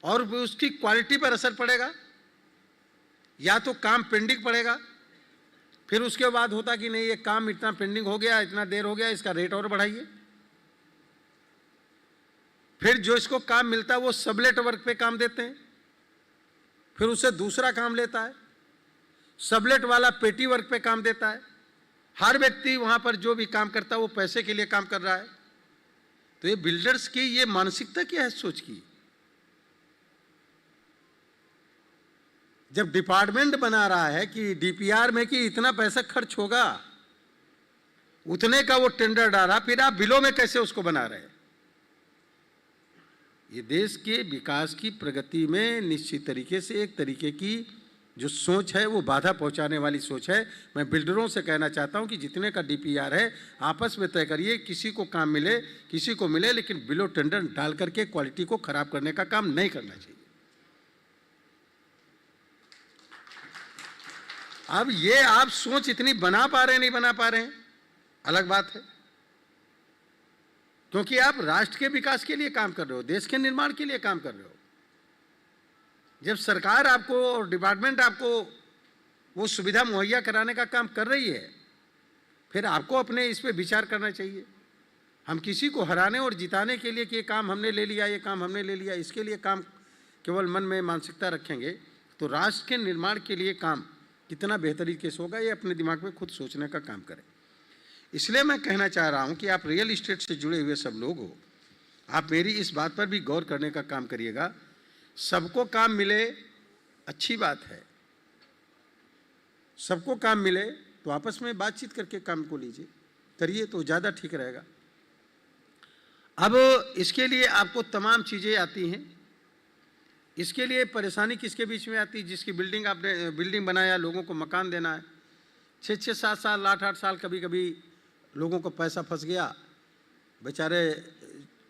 G: और उसकी क्वालिटी पर असर पड़ेगा, या तो काम पेंडिंग पड़ेगा, फिर उसके बाद होता कि नहीं ये काम इतना पेंडिंग हो गया, इतना देर हो गया, इसका रेट और बढ़ाइए। फिर जो इसको काम मिलता है वो सबलेट वर्क पे काम देते हैं, फिर उससे दूसरा काम लेता है, सबलेट वाला पेटी वर्क पे काम देता है। हर व्यक्ति वहां पर जो भी काम करता है वो पैसे के लिए काम कर रहा है। तो ये बिल्डर्स की ये मानसिकता क्या है सोच की? जब डिपार्टमेंट बना रहा है कि डीपीआर में कि इतना पैसा खर्च होगा, उतने का वो टेंडर डाला, फिर आप बिलों में कैसे उसको बना रहे हैं? ये देश के विकास की प्रगति में निश्चित तरीके से एक तरीके की जो सोच है वो बाधा पहुंचाने वाली सोच है। मैं बिल्डरों से कहना चाहता हूं कि जितने का डीपीआर है आपस में तय करिए, किसी को काम मिले किसी को मिले, लेकिन बिलो टेंडर डाल करके क्वालिटी को खराब करने का काम नहीं करना चाहिए। अब ये आप सोच इतनी बना पा रहे हैं नहीं बना पा रहे हैं अलग बात है, क्योंकि आप राष्ट्र के विकास के लिए काम कर रहे हो, देश के निर्माण के लिए काम कर रहे हो। जब सरकार आपको और डिपार्टमेंट आपको वो सुविधा मुहैया कराने का काम कर रही है, फिर आपको अपने इस पे विचार करना चाहिए। हम किसी को हराने और जिताने के लिए कि ये काम हमने ले लिया, ये काम हमने ले लिया, इसके लिए काम केवल मन में मानसिकता रखेंगे तो राष्ट्र के निर्माण के लिए काम कितना बेहतर तरीके से होगा, ये अपने दिमाग में खुद सोचने का काम करें। इसलिए मैं कहना चाह रहा हूं कि आप रियल इस्टेट से जुड़े हुए सब लोग हो, आप मेरी इस बात पर भी गौर करने का काम करिएगा। सबको काम मिले अच्छी बात है, सबको काम मिले तो आपस में बातचीत करके काम को लीजिए, करिए तो ज़्यादा ठीक रहेगा। अब इसके लिए आपको तमाम चीज़ें आती हैं। इसके लिए परेशानी किसके बीच में आती है? जिसकी बिल्डिंग आपने बिल्डिंग बनाया, लोगों को मकान देना है, 6-6, 7 साल 8-8 साल कभी कभी लोगों को पैसा फंस गया, बेचारे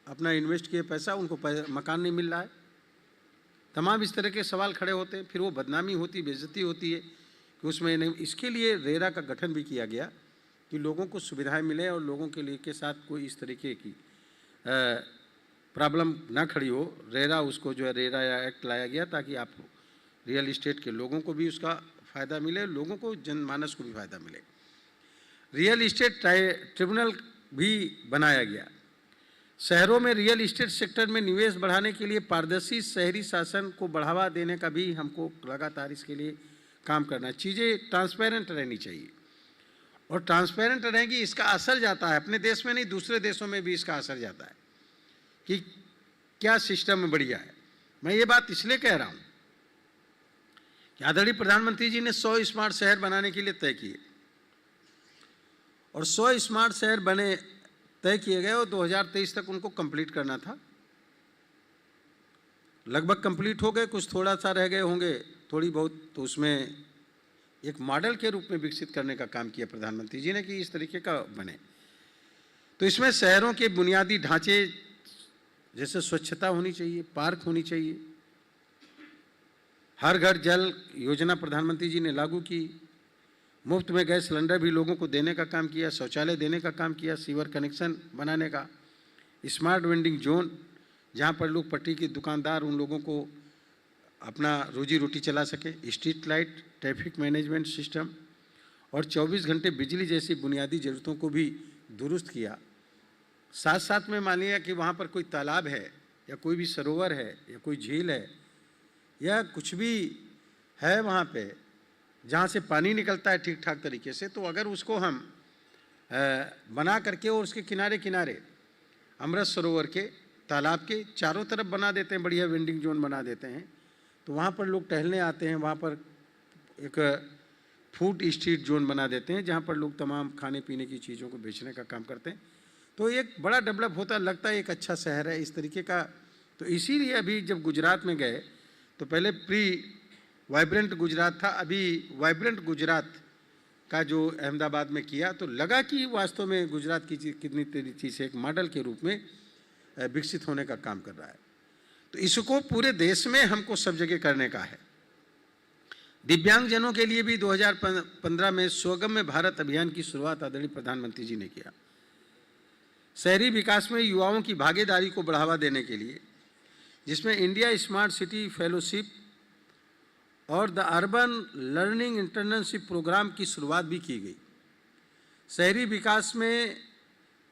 G: अपना इन्वेस्ट किए पैसा, उनको मकान नहीं मिल रहा है। तमाम इस तरह के सवाल खड़े होते हैं, फिर वो बदनामी होती, बेइज्जती होती है कि उसमें नहीं। इसके लिए रेरा का गठन भी किया गया कि लोगों को सुविधाएं मिले और लोगों के लिए के साथ कोई इस तरीके की प्रॉब्लम ना खड़ी हो। रेरा उसको जो है रेरा एक्ट लाया गया ताकि आप रियल इस्टेट के लोगों को भी उसका फ़ायदा मिले, लोगों को जनमानस को भी फ़ायदा मिले। रियल इस्टेट ट्रिब्यूनल भी बनाया गया। शहरों में रियल इस्टेट सेक्टर में निवेश बढ़ाने के लिए पारदर्शी शहरी शासन को बढ़ावा देने का भी हमको लगातार इसके लिए काम करना है। चीज़ें ट्रांसपेरेंट रहनी चाहिए और ट्रांसपेरेंट रहेंगी, इसका असर जाता है अपने देश में नहीं, दूसरे देशों में भी इसका असर जाता है कि क्या सिस्टम बढ़िया है। मैं ये बात इसलिए कह रहा हूँ कि आदरणीय प्रधानमंत्री जी ने 100 स्मार्ट शहर बनाने के लिए तय किए और 100 स्मार्ट शहर बने तय किए गए और 2023 तक उनको कंप्लीट करना था। लगभग कंप्लीट हो गए, कुछ थोड़ा सा रह गए होंगे थोड़ी बहुत, तो उसमें एक मॉडल के रूप में विकसित करने का काम किया प्रधानमंत्री जी ने कि इस तरीके का बने। तो इसमें शहरों के बुनियादी ढांचे जैसे स्वच्छता होनी चाहिए, पार्क होनी चाहिए, हर घर जल योजना प्रधानमंत्री जी ने लागू की, मुफ्त में गैस सिलेंडर भी लोगों को देने का काम किया, शौचालय देने का काम किया, सीवर कनेक्शन बनाने का, स्मार्ट वेंडिंग जोन जहाँ पर लोग पट्टी के दुकानदार उन लोगों को अपना रोजी रोटी चला सके, street light, traffic management system और 24 घंटे बिजली जैसी बुनियादी ज़रूरतों को भी दुरुस्त किया। साथ साथ में मान लिया कि वहाँ पर कोई तालाब है या कोई भी सरोवर है या कोई झील है या कुछ भी है वहाँ पे जहाँ से पानी निकलता है ठीक ठाक तरीके से, तो अगर उसको हम बना करके और उसके किनारे किनारे अमृत सरोवर के तालाब के चारों तरफ बना देते हैं, बढ़िया वेंडिंग जोन बना देते हैं, तो वहाँ पर लोग टहलने आते हैं। वहाँ पर एक फूड स्ट्रीट जोन बना देते हैं जहाँ पर लोग तमाम खाने पीने की चीज़ों को बेचने का काम करते हैं। तो एक बड़ा डेवलप होता लगता है, एक अच्छा शहर है इस तरीके का। तो इसीलिए अभी जब गुजरात में गए तो पहले प्री वाइब्रेंट गुजरात था, अभी वाइब्रेंट गुजरात का जो अहमदाबाद में किया तो लगा कि वास्तव में गुजरात की कितनी तेरी चीज़ एक मॉडल के रूप में विकसित होने का काम कर रहा है। तो इसको पूरे देश में हमको सब जगह करने का है। दिव्यांगजनों के लिए भी 2015 में स्वगम्य भारत अभियान की शुरुआत आदरणीय प्रधानमंत्री जी ने किया। शहरी विकास में युवाओं की भागीदारी को बढ़ावा देने के लिए जिसमें इंडिया स्मार्ट सिटी फेलोशिप और the urban learning internship program की शुरुआत भी की गई। शहरी विकास में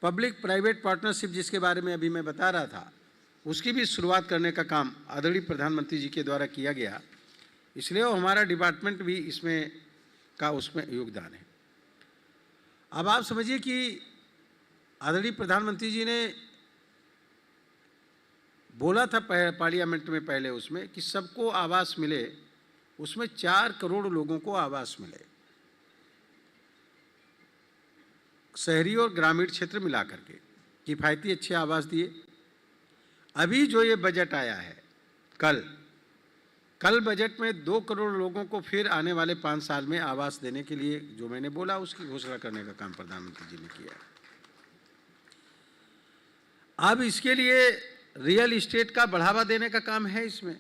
G: पब्लिक प्राइवेट पार्टनरशिप, जिसके बारे में अभी मैं बता रहा था, उसकी भी शुरुआत करने का काम आदरणीय प्रधानमंत्री जी के द्वारा किया गया, इसलिए वो हमारा डिपार्टमेंट भी उसमें योगदान है। अब आप समझिए कि आदरणीय प्रधानमंत्री जी ने बोला था पार्लियामेंट में पहले उसमें कि सबको आवास मिले, उसमें 4 करोड़ लोगों को आवास मिले, शहरी और ग्रामीण क्षेत्र मिलाकर के किफ़ायती अच्छे आवास दिए। अभी जो ये बजट आया है कल बजट में 2 करोड़ लोगों को फिर आने वाले 5 साल में आवास देने के लिए, जो मैंने बोला, उसकी घोषणा करने का काम प्रधानमंत्री जी ने किया। अब इसके लिए रियल इस्टेट का बढ़ावा देने का काम है। इसमें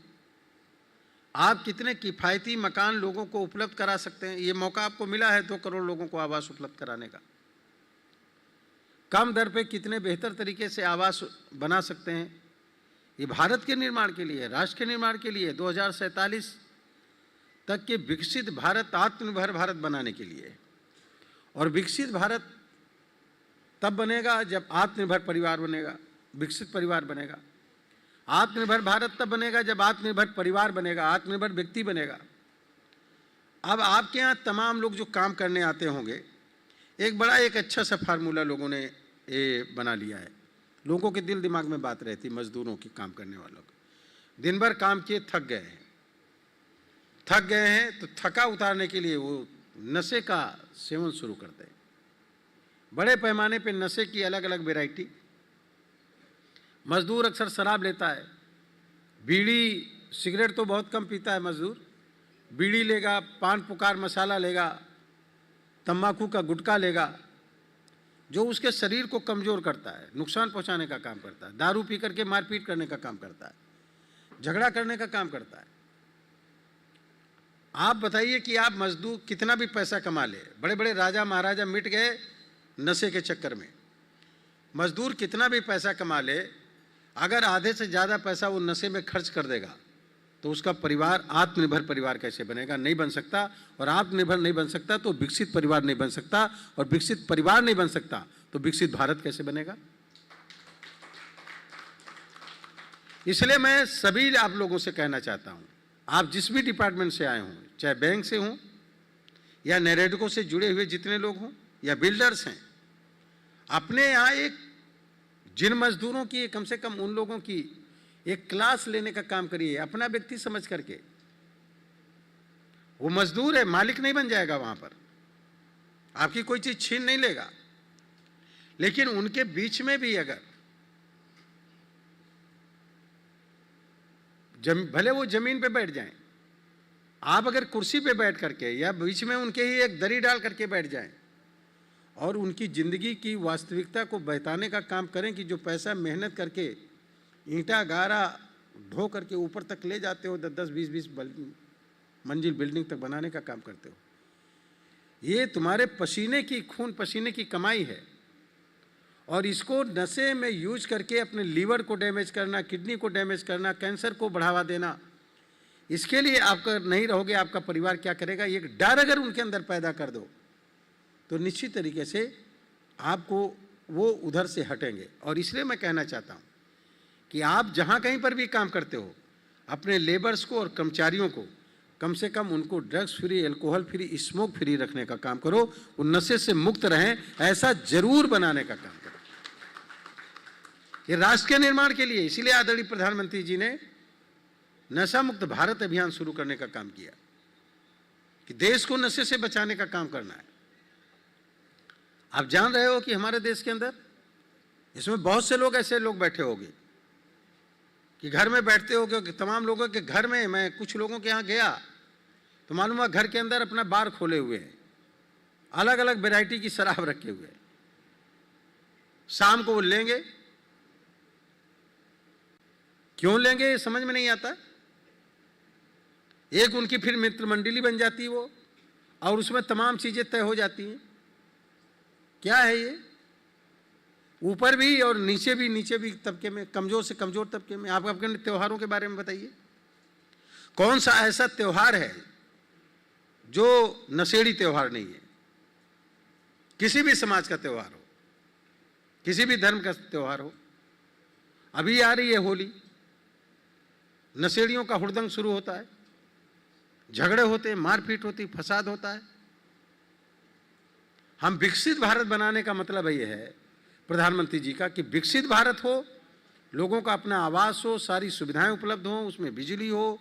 G: आप कितने किफ़ायती मकान लोगों को उपलब्ध करा सकते हैं, ये मौका आपको मिला है 2 करोड़ लोगों को आवास उपलब्ध कराने का। कम दर पे कितने बेहतर तरीके से आवास बना सकते हैं, ये भारत के निर्माण के लिए, राष्ट्र के निर्माण के लिए, 2047 तक के विकसित भारत, आत्मनिर्भर भारत बनाने के लिए। और विकसित भारत तब बनेगा जब आत्मनिर्भर परिवार बनेगा, विकसित परिवार बनेगा। आत्मनिर्भर भारत तब बनेगा जब आत्मनिर्भर परिवार बनेगा, आत्मनिर्भर व्यक्ति बनेगा। अब आपके यहाँ तमाम लोग जो काम करने आते होंगे, एक अच्छा सा फार्मूला लोगों ने ये बना लिया है। लोगों के दिल दिमाग में बात रहती, मजदूरों की, काम करने वालों की, दिन भर काम किए थक गए हैं तो थका उतारने के लिए वो नशे का सेवन शुरू करते हैं। बड़े पैमाने पे नशे की अलग अलग वैरायटी। मजदूर अक्सर शराब लेता है, बीड़ी सिगरेट तो बहुत कम पीता है मजदूर, बीड़ी लेगा, पान पुकार मसाला लेगा, तंबाकू का गुटखा लेगा, जो उसके शरीर को कमज़ोर करता है, नुकसान पहुंचाने का काम करता है। दारू पी करके मारपीट करने का काम करता है, झगड़ा करने का काम करता है। आप बताइए कि आप मजदूर कितना भी पैसा कमा ले, बड़े बड़े राजा महाराजा मिट गए नशे के चक्कर में। मजदूर कितना भी पैसा कमा ले, अगर आधे से ज़्यादा पैसा वो नशे में खर्च कर देगा तो उसका परिवार आत्मनिर्भर परिवार कैसे बनेगा? नहीं बन सकता। और आत्मनिर्भर नहीं बन सकता तो विकसित परिवार नहीं बन सकता, और विकसित परिवार नहीं बन सकता तो विकसित भारत कैसे बनेगा? इसलिए मैं सभी आप लोगों से कहना चाहता हूं, आप जिस भी डिपार्टमेंट से आए हों, चाहे बैंक से हों या नरेडको से जुड़े हुए जितने लोग हों या बिल्डर्स हैं, अपने यहाँ एक जिन मजदूरों की, कम से कम उन लोगों की एक क्लास लेने का काम करिए, अपना व्यक्ति समझ करके। वो मजदूर है, मालिक नहीं बन जाएगा वहां पर, आपकी कोई चीज छीन नहीं लेगा, लेकिन उनके बीच में भी अगर भले वो जमीन पे बैठ जाएं, आप अगर कुर्सी पे बैठ करके या बीच में उनके ही एक दरी डाल करके बैठ जाएं और उनकी ज़िंदगी की वास्तविकता को बताने का काम करें कि जो पैसा मेहनत करके ईंटा गारा ढो करके ऊपर तक ले जाते हो, 10-10, 20-20 मंजिल बिल्डिंग तक बनाने का काम करते हो, ये तुम्हारे पसीने की, खून पसीने की कमाई है। और इसको नशे में यूज करके अपने लीवर को डैमेज करना, किडनी को डैमेज करना, कैंसर को बढ़ावा देना, इसके लिए आपका नहीं रहोगे, आपका परिवार क्या करेगा? ये डर अगर उनके अंदर पैदा कर दो तो निश्चित तरीके से आपको वो उधर से हटेंगे। और इसलिए मैं कहना चाहता हूँ कि आप जहाँ कहीं पर भी काम करते हो, अपने लेबर्स को और कर्मचारियों को कम से कम उनको drugs free, alcohol free, smoke free रखने का काम करो, वो नशे से मुक्त रहें, ऐसा जरूर बनाने का काम करो। ये राष्ट्र के निर्माण के लिए, इसीलिए आदरणीय प्रधानमंत्री जी ने नशा मुक्त भारत अभियान शुरू करने का काम किया कि देश को नशे से बचाने का काम करना है। आप जान रहे हो कि हमारे देश के अंदर इसमें बहुत से लोग ऐसे लोग बैठे होंगे कि घर में बैठते होंगे, कि तमाम लोगों के घर में, मैं कुछ लोगों के यहाँ गया तो मालूम हुआ घर के अंदर अपना बार खोले हुए हैं, अलग अलग वैरायटी की शराब रखे हुए हैं। शाम को वो लेंगे, क्यों लेंगे समझ में नहीं आता। एक उनकी फिर मित्र मंडली बन जाती है वो, और उसमें तमाम चीजें तय हो जाती हैं। क्या है ये? ऊपर भी और नीचे भी तबके में, कमजोर से कमजोर तबके में। आप अपने त्योहारों के बारे में बताइए, कौन सा ऐसा त्योहार है जो नशेड़ी त्योहार नहीं है? किसी भी समाज का त्योहार हो, किसी भी धर्म का त्योहार हो। अभी आ रही है होली, नशेड़ियों का हुड़दंग शुरू होता है, झगड़े होते हैं, मारपीट होती, फसाद होता है। हम विकसित भारत बनाने का मतलब ये है प्रधानमंत्री जी का कि विकसित भारत हो, लोगों का अपना आवास हो, सारी सुविधाएं उपलब्ध हो, उसमें बिजली हो,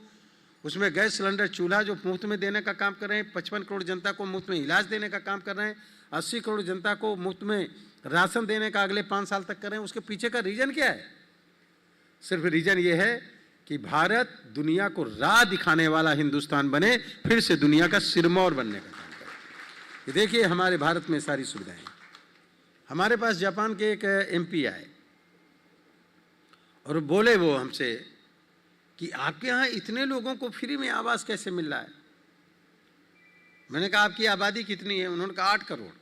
G: उसमें गैस सिलेंडर चूल्हा जो मुफ्त में देने का काम कर रहे हैं, 55 करोड़ जनता को मुफ्त में इलाज देने का काम कर रहे हैं, 80 करोड़ जनता को मुफ्त में राशन देने का अगले 5 साल तक कर रहे हैं। उसके पीछे का रीजन क्या है? सिर्फ रीजन ये है कि भारत दुनिया को राह दिखाने वाला हिंदुस्तान बने, फिर से दुनिया का सिरमौर बनने का काम करे। ये देखिए हमारे भारत में सारी सुविधाएं। हमारे पास जापान के एक MP आए और बोले वो हमसे कि आपके यहाँ इतने लोगों को फ्री में आवास कैसे मिल रहा है? मैंने कहा आपकी आबादी कितनी है? उन्होंने कहा 8 करोड़।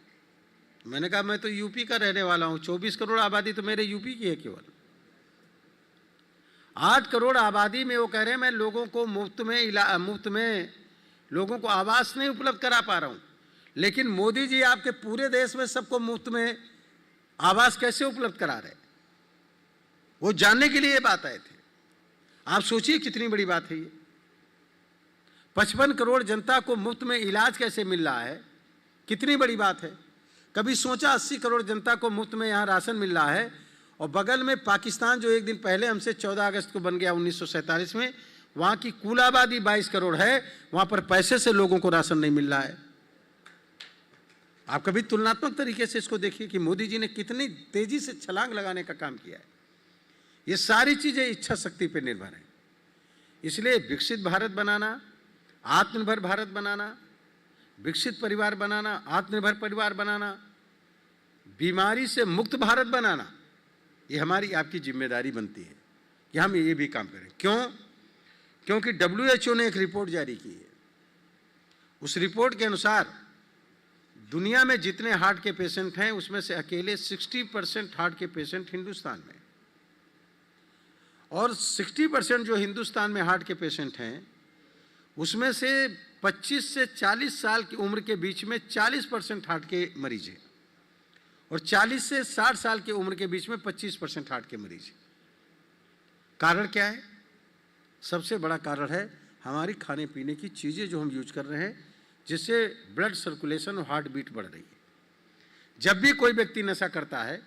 G: मैंने कहा मैं तो यूपी का रहने वाला हूँ, 24 करोड़ आबादी तो मेरे यूपी की है केवल। 8 करोड़ आबादी में वो कह रहे हैं मैं लोगों को मुफ्त में लोगों को आवास नहीं उपलब्ध करा पा रहा हूँ। लेकिन मोदी जी आपके पूरे देश में सबको मुफ्त में आवास कैसे उपलब्ध करा रहे? वो जानने के लिए ये बात आए थे। आप सोचिए कितनी बड़ी बात है ये। 55 करोड़ जनता को मुफ्त में इलाज कैसे मिल रहा है, कितनी बड़ी बात है। कभी सोचा 80 करोड़ जनता को मुफ्त में यहाँ राशन मिल रहा है, और बगल में पाकिस्तान जो एक दिन पहले हमसे 14 अगस्त को बन गया 1947 में, वहाँ की कुल आबादी 22 करोड़ है, वहाँ पर पैसे से लोगों को राशन नहीं मिल रहा है। आप कभी तुलनात्मक तरीके से इसको देखिए कि मोदी जी ने कितनी तेजी से छलांग लगाने का काम किया है। ये सारी चीजें इच्छा शक्ति पर निर्भर है। इसलिए विकसित भारत बनाना, आत्मनिर्भर भारत बनाना, विकसित परिवार बनाना, आत्मनिर्भर परिवार बनाना, बीमारी से मुक्त भारत बनाना, ये हमारी आपकी जिम्मेदारी बनती है कि हम ये भी काम करें। क्यों? क्योंकि WHO ने एक रिपोर्ट जारी की है। उस रिपोर्ट के अनुसार दुनिया में जितने हार्ट के पेशेंट हैं उसमें से अकेले 60% हार्ट के पेशेंट हिंदुस्तान में, और 60% जो हिंदुस्तान में हार्ट के पेशेंट हैं उसमें से 25 से 40 साल की उम्र के बीच में 40% हार्ट के मरीज हैं, और 40 से 60 साल की उम्र के बीच में 25% हार्ट के मरीज हैं। कारण क्या है? सबसे बड़ा कारण है हमारी खाने पीने की चीज़ें जो हम यूज कर रहे हैं, जिससे ब्लड सर्कुलेशन और हार्ट बीट बढ़ रही है। जब भी कोई व्यक्ति नशा करता है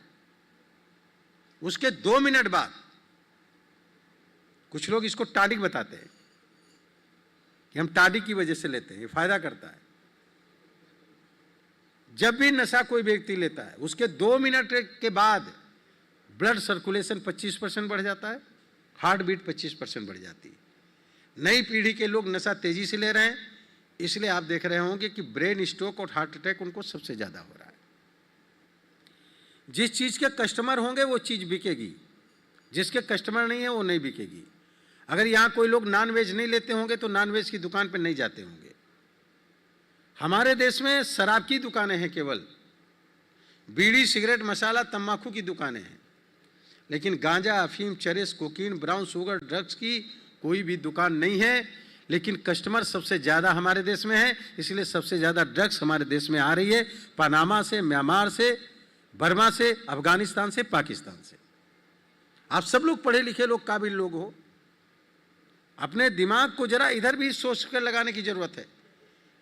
G: उसके 2 मिनट बाद, कुछ लोग इसको टाडिक बताते हैं कि हम टाडिक की वजह से लेते हैं, ये फायदा करता है। जब भी नशा कोई व्यक्ति लेता है उसके 2 मिनट के बाद ब्लड सर्कुलेशन 25% बढ़ जाता है, हार्ट बीट 25% बढ़ जाती है। नई पीढ़ी के लोग नशा तेजी से ले रहे हैं, इसलिए आप देख रहे होंगे कि ब्रेन स्ट्रोक और हार्ट अटैक उनको सबसे ज्यादा हो रहा है। जिस चीज के कस्टमर होंगे वो चीज बिकेगी, जिसके कस्टमर नहीं है वो नहीं बिकेगी। अगर यहाँ कोई लोग नॉनवेज नहीं लेते होंगे तो नॉनवेज की दुकान पर नहीं जाते होंगे। हमारे देश में शराब की दुकानें हैं केवल, बीड़ी सिगरेट मसाला तंबाकू की दुकानें हैं, लेकिन गांजा अफीम चरस कोकीन ब्राउन शुगर ड्रग्स की कोई भी दुकान नहीं है। लेकिन कस्टमर सबसे ज़्यादा हमारे देश में है, इसलिए सबसे ज़्यादा ड्रग्स हमारे देश में आ रही है, पनामा से, म्यांमार से, बर्मा से, अफगानिस्तान से, पाकिस्तान से। आप सब लोग पढ़े लिखे लोग, काबिल लोग हो, अपने दिमाग को जरा इधर भी सोच कर लगाने की जरूरत है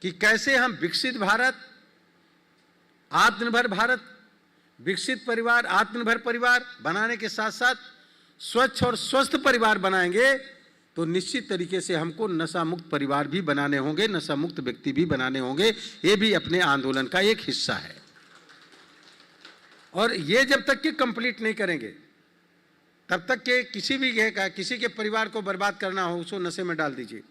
G: कि कैसे हम विकसित भारत, आत्मनिर्भर भारत, विकसित परिवार, आत्मनिर्भर परिवार बनाने के साथ साथ स्वच्छ और स्वस्थ परिवार बनाएंगे तो निश्चित तरीके से हमको नशा मुक्त परिवार भी बनाने होंगे, नशा मुक्त व्यक्ति भी बनाने होंगे। ये भी अपने आंदोलन का एक हिस्सा है। और ये जब तक कि कंप्लीट नहीं करेंगे तब तक के किसी के परिवार को बर्बाद करना हो उसको नशे में डाल दीजिए।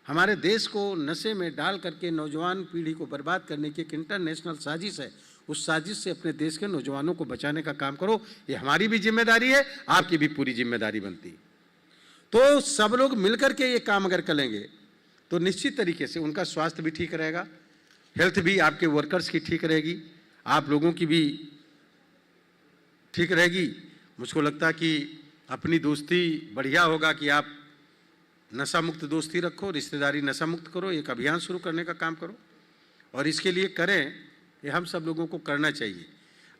G: हमारे देश को नशे में डाल करके नौजवान पीढ़ी को बर्बाद करने की एक इंटरनेशनल साजिश है। उस साजिश से अपने देश के नौजवानों को बचाने का काम करो। ये हमारी भी जिम्मेदारी है, आपकी भी पूरी जिम्मेदारी बनती है। तो सब लोग मिलकर के ये काम अगर करेंगे तो निश्चित तरीके से उनका स्वास्थ्य भी ठीक रहेगा, हेल्थ भी आपके वर्कर्स की ठीक रहेगी, आप लोगों की भी ठीक रहेगी। मुझको लगता कि अपनी दोस्ती बढ़िया होगा कि आप नशा मुक्त दोस्ती रखो, रिश्तेदारी नशा मुक्त करो, एक अभियान शुरू करने का काम करो और इसके लिए करें, ये हम सब लोगों को करना चाहिए।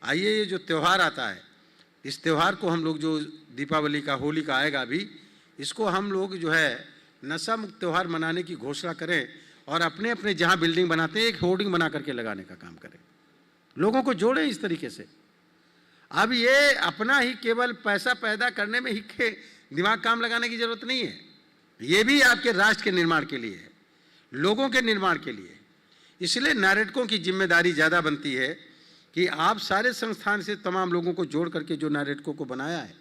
G: आइए, ये जो त्यौहार आता है, इस त्यौहार को हम लोग जो दीपावली का, होली का आएगा अभी, इसको हम लोग जो है नशा मुक्त त्यौहार मनाने की घोषणा करें और अपने अपने जहाँ बिल्डिंग बनाते हैं एक होर्डिंग बना करके लगाने का काम करें, लोगों को जोड़ें इस तरीके से। अब ये अपना ही केवल पैसा पैदा करने में ही दिमाग काम लगाने की जरूरत नहीं है, ये भी आपके राष्ट्र के निर्माण के लिए है, लोगों के निर्माण के लिए। इसलिए नारेडको की जिम्मेदारी ज़्यादा बनती है कि आप सारे संस्थान से तमाम लोगों को जोड़ करके जो नारेडको को बनाया है,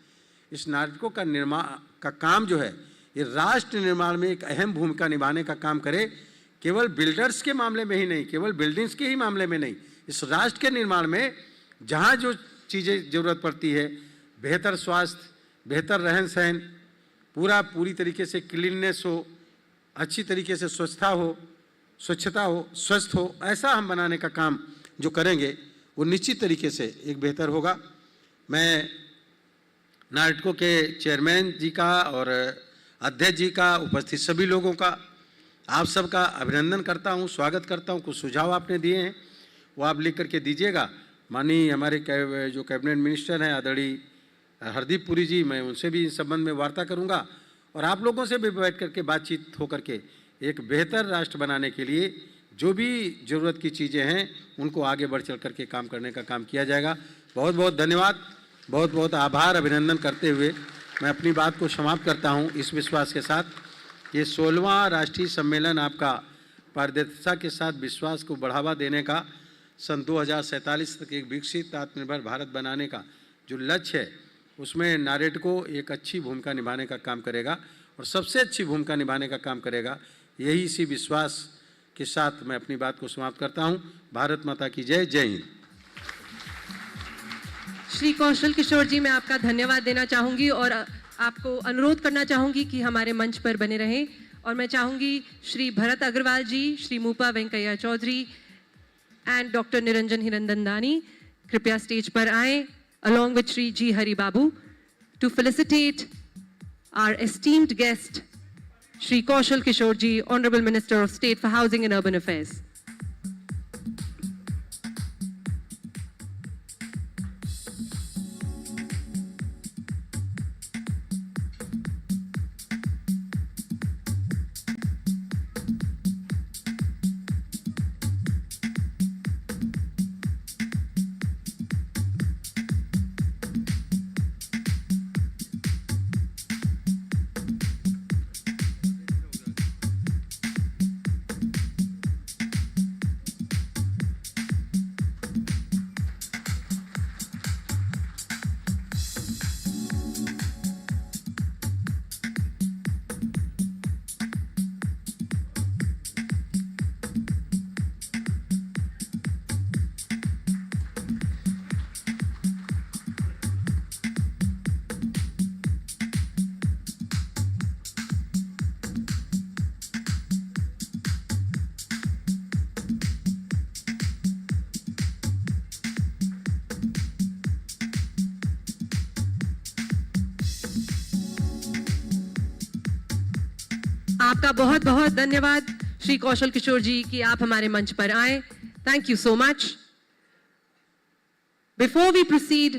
G: इस नारेडको का निर्माण का काम जो है ये राष्ट्र निर्माण में एक अहम भूमिका निभाने का काम करे, केवल बिल्डर्स के मामले में ही नहीं, केवल बिल्डिंग्स के ही मामले में नहीं, इस राष्ट्र के निर्माण में जहाँ जो चीज़ें ज़रूरत पड़ती है, बेहतर स्वास्थ्य, बेहतर रहन सहन, पूरी तरीके से क्लीननेस हो, अच्छी तरीके से स्वच्छता हो, स्वस्थ हो, ऐसा हम बनाने का काम जो करेंगे वो निश्चित तरीके से एक बेहतर होगा। मैं नारेडको के चेयरमैन जी का और अध्यक्ष जी का, उपस्थित सभी लोगों का, आप सबका अभिनंदन करता हूं, स्वागत करता हूं। कुछ सुझाव आपने दिए हैं वो आप लिख करके दीजिएगा। माननीय हमारे जो कैबिनेट मिनिस्टर हैं आदरणीय हरदीप पुरी जी, मैं उनसे भी इस संबंध में वार्ता करूंगा और आप लोगों से भी बैठ करके बातचीत हो करके एक बेहतर राष्ट्र बनाने के लिए जो भी ज़रूरत की चीज़ें हैं उनको आगे बढ़ चल करके काम करने का काम किया जाएगा। बहुत बहुत धन्यवाद, बहुत बहुत आभार, अभिनंदन करते हुए मैं अपनी बात को समाप्त करता हूं इस विश्वास के साथ कि 16वां राष्ट्रीय सम्मेलन आपका पारदर्शिता के साथ विश्वास को बढ़ावा देने का, सन 2047 तक एक विकसित आत्मनिर्भर भारत बनाने का जो लक्ष्य है उसमें नारेडको एक अच्छी भूमिका निभाने का काम करेगा और सबसे अच्छी भूमिका निभाने का काम करेगा। यही इसी विश्वास के साथ मैं अपनी बात को समाप्त करता हूं। भारत माता की जय, जय हिंद।
B: श्री कौशल किशोर जी, मैं आपका धन्यवाद देना चाहूंगी और आपको अनुरोध करना चाहूंगी कि हमारे मंच पर बने रहें और मैं चाहूंगी श्री भरत अग्रवाल जी, श्री मूपा वेंकैया चौधरी एंड डॉक्टर निरंजन हिरंदंदानी कृपया स्टेज पर आए along with Shri G. Hari Babu to felicitate our esteemed guest Shri Kaushal Kishore ji, Honorable Minister of State for Housing and Urban Affairs. आपका बहुत बहुत धन्यवाद श्री कौशल किशोर जी कि आप हमारे मंच पर आए। Thank you so much. Before we proceed,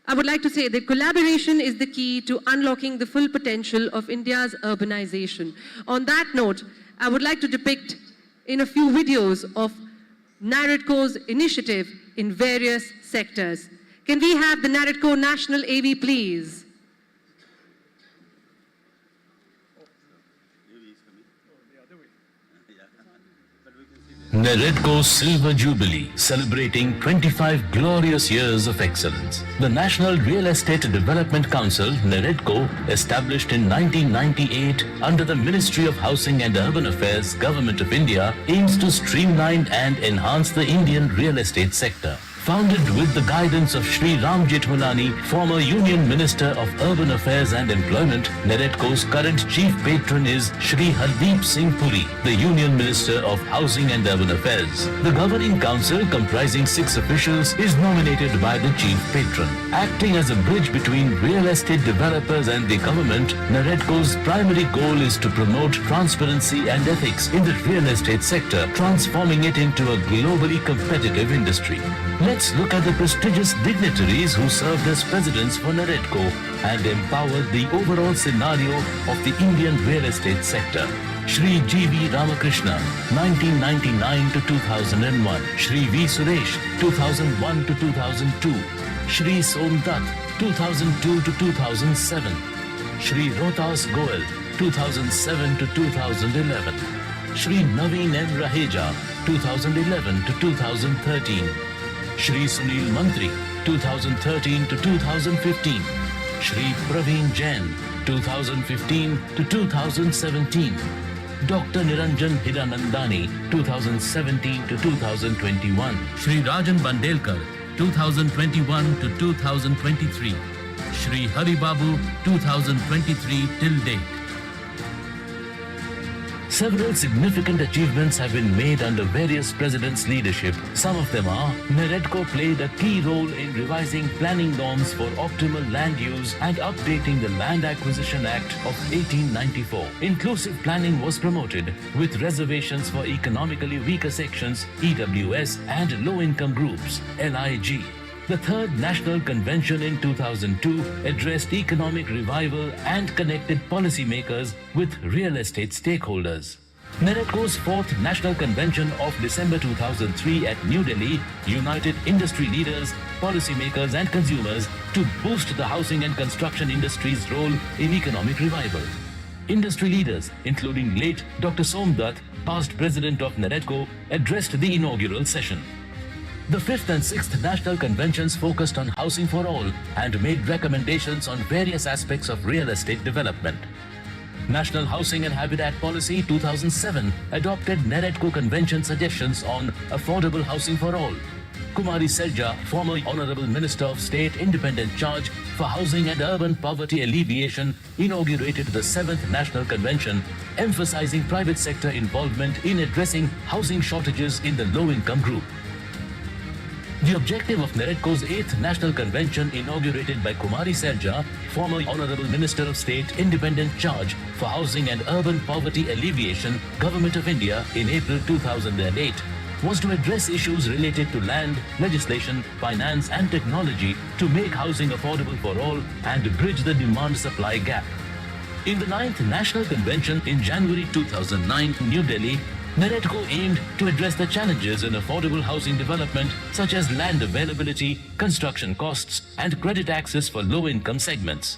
B: I would like to say that collaboration is the key to unlocking the full potential of India's urbanization. On that note, I would like to depict in a few videos of NAREDCO's initiative in various sectors. Can we have the NAREDCO National AV, please?
A: NAREDCO Silver Jubilee, celebrating 25 glorious years of excellence. The National Real Estate Development Council, NAREDCO, established in 1998 under the Ministry of Housing and Urban Affairs, Government of India, aims to streamline and enhance the Indian real estate sector. Founded with the guidance of Shri Ram Jethmalani, former Union Minister of Urban Affairs and Employment, NAREDCO's current chief patron is Shri Hardeep Singh Puri, the Union Minister of Housing and Urban Affairs. The governing council, comprising 6 officials, is nominated by the chief patron. Acting as a bridge between real estate developers and the government, NAREDCO's primary goal is to promote transparency and ethics in the real estate sector, transforming it into a globally competitive industry. Let's look at the prestigious dignitaries who served as presidents for NAREDCO and empowered the overall scenario of the Indian real estate sector. Shri G.V. Ramakrishna, 1999 to 2001. Shri V. Suresh, 2001 to 2002. Shri Som Dutt, 2002 to 2007. Shri Rohtas Goel, 2007 to 2011. Shri Naveen M. Raheja, 2011 to 2013. Shri Sunil Mantri, 2013 to 2015. Shri Praveen Jain, 2015 to 2017. Dr. Niranjan Hiranandani, 2017 to 2021. Shri Rajan Bandelkar, 2021 to 2023. Shri Hari Babu, 2023 till date. Several significant achievements have been made under various presidents' leadership. Some of them are: NAREDCO played a key role in revising planning norms for optimal land use and updating the Land Acquisition Act of 1894. Inclusive planning was promoted, with reservations for economically weaker sections, EWS, and low-income groups, LIG. The Third National Convention in 2002 addressed economic revival and connected policymakers with real estate stakeholders. NAREDCO's 4th National Convention of December 2003 at New Delhi united industry leaders, policymakers and consumers to boost the housing and construction industry's role in economic revival. Industry leaders, including late Dr. Som Dutt, past president of NAREDCO, addressed the inaugural session. The 5th and 6th National Conventions focused on housing for all and made recommendations on various aspects of real estate development. National Housing and Habitat Policy 2007 adopted NAREDCO Convention suggestions on affordable housing for all. Kumari Selja, former Honorable Minister of State, Independent Charge for Housing and Urban Poverty Alleviation, inaugurated the 7th National Convention, emphasizing private sector involvement in addressing housing shortages in the low-income group. The objective of NAREDCO's 8th National Convention, inaugurated by Kumari Selja, former Honorable Minister of State, Independent Charge for Housing and Urban Poverty Alleviation, Government of India, in April 2008, was to address issues related to land, legislation, finance and technology to make housing affordable for all and bridge the demand-supply gap. In the 9th National Convention in January 2009 in New Delhi, NAREDCO aimed to address the challenges in affordable housing development, such as land availability, construction costs, and credit access for low-income segments.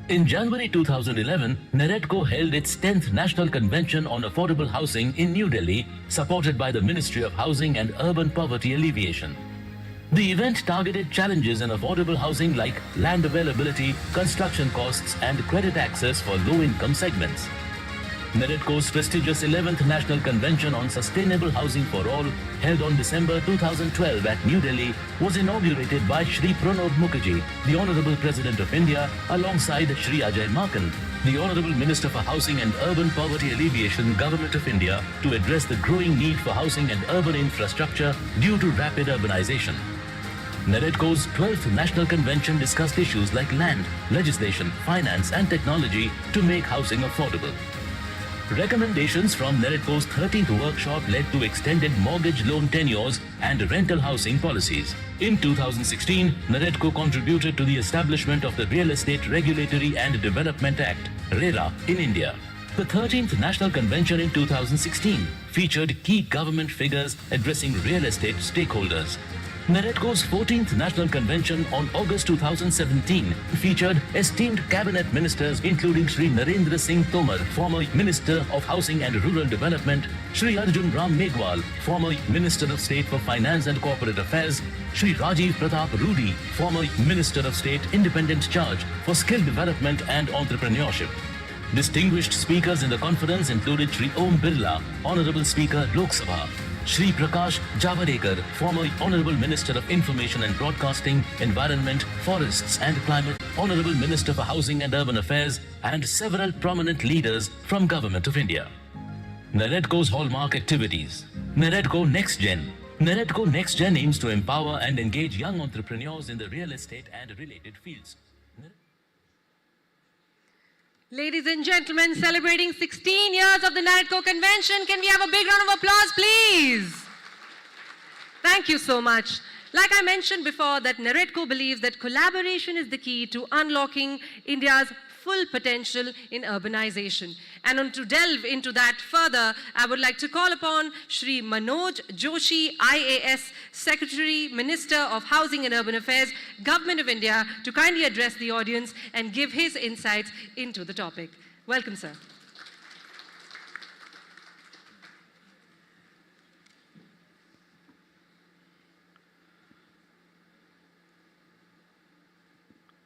A: In January 2011, NAREDCO held its 10th National Convention on Affordable Housing in New Delhi, supported by the Ministry of Housing and Urban Poverty Alleviation. The event targeted challenges in affordable housing like land availability, construction costs, and credit access for low-income segments. NAREDCO's prestigious 11th National Convention on Sustainable Housing for All, held on December 2012 at New Delhi, was inaugurated by Shri Pranab Mukherjee, the Honorable President of India, alongside Shri Ajay Maken, the Honorable Minister for Housing and Urban Poverty Alleviation, Government of India, to address the growing need for housing and urban infrastructure due to rapid urbanization. NAREDCO's 12th National Convention discussed issues like land, legislation, finance and technology to make housing affordable. Recommendations from NAREDCO's 13th workshop led to extended mortgage loan tenures and rental housing policies. In 2016, NAREDCO contributed to the establishment of the Real Estate Regulatory and Development Act, RERA, in India. The 13th National Convention in 2016 featured key government figures addressing real estate stakeholders. NAREDCO's 14th National Convention on August 2017 featured esteemed cabinet ministers including Shri Narendra Singh Tomar, former Minister of Housing and Rural Development, Shri Arjun Ram Meghwal, former Minister of State for Finance and Corporate Affairs, Shri Rajiv Pratap Rudy, former Minister of State, Independent Charge for Skill Development and Entrepreneurship. Distinguished speakers in the conference included Shri Om Birla, Honorable Speaker, Lok Sabha, Shri Prakash Javadekar, former Honorable Minister of Information and Broadcasting, Environment, Forests and Climate, Honorable Minister for Housing and Urban Affairs, and several prominent leaders from Government of India. NAREDCO's hallmark activities. NAREDCO Next Gen. NAREDCO Next Gen aims to empower and engage young entrepreneurs in the real estate and related fields.
B: Ladies and gentlemen, celebrating 16 years of the NAREDCO convention, can we have a big round of applause, please? Thank you so much. Like I mentioned before, that NAREDCO believes that collaboration is the key to unlocking India's full potential in urbanization. And to delve into that further, I would like to call upon Shri Manoj Joshi, IAS Secretary, Minister of Housing and Urban Affairs, Government of India, to kindly address the audience and give his insights into the topic. Welcome, sir.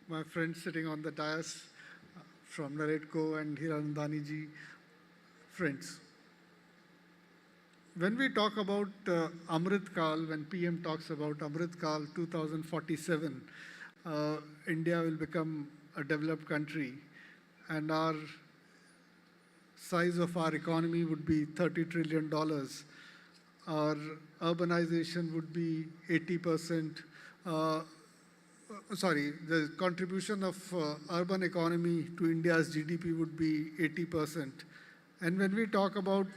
H: My friends sitting on the dais from NAREDCO and Hiranandani ji, friends. When we talk about Amrit Kal, when PM talks about Amrit Kal 2047, India will become a developed country and our size of our economy would be $30 trillion. Our urbanization would be 80%. The contribution of urban economy to India's GDP would be 80%. And when we talk about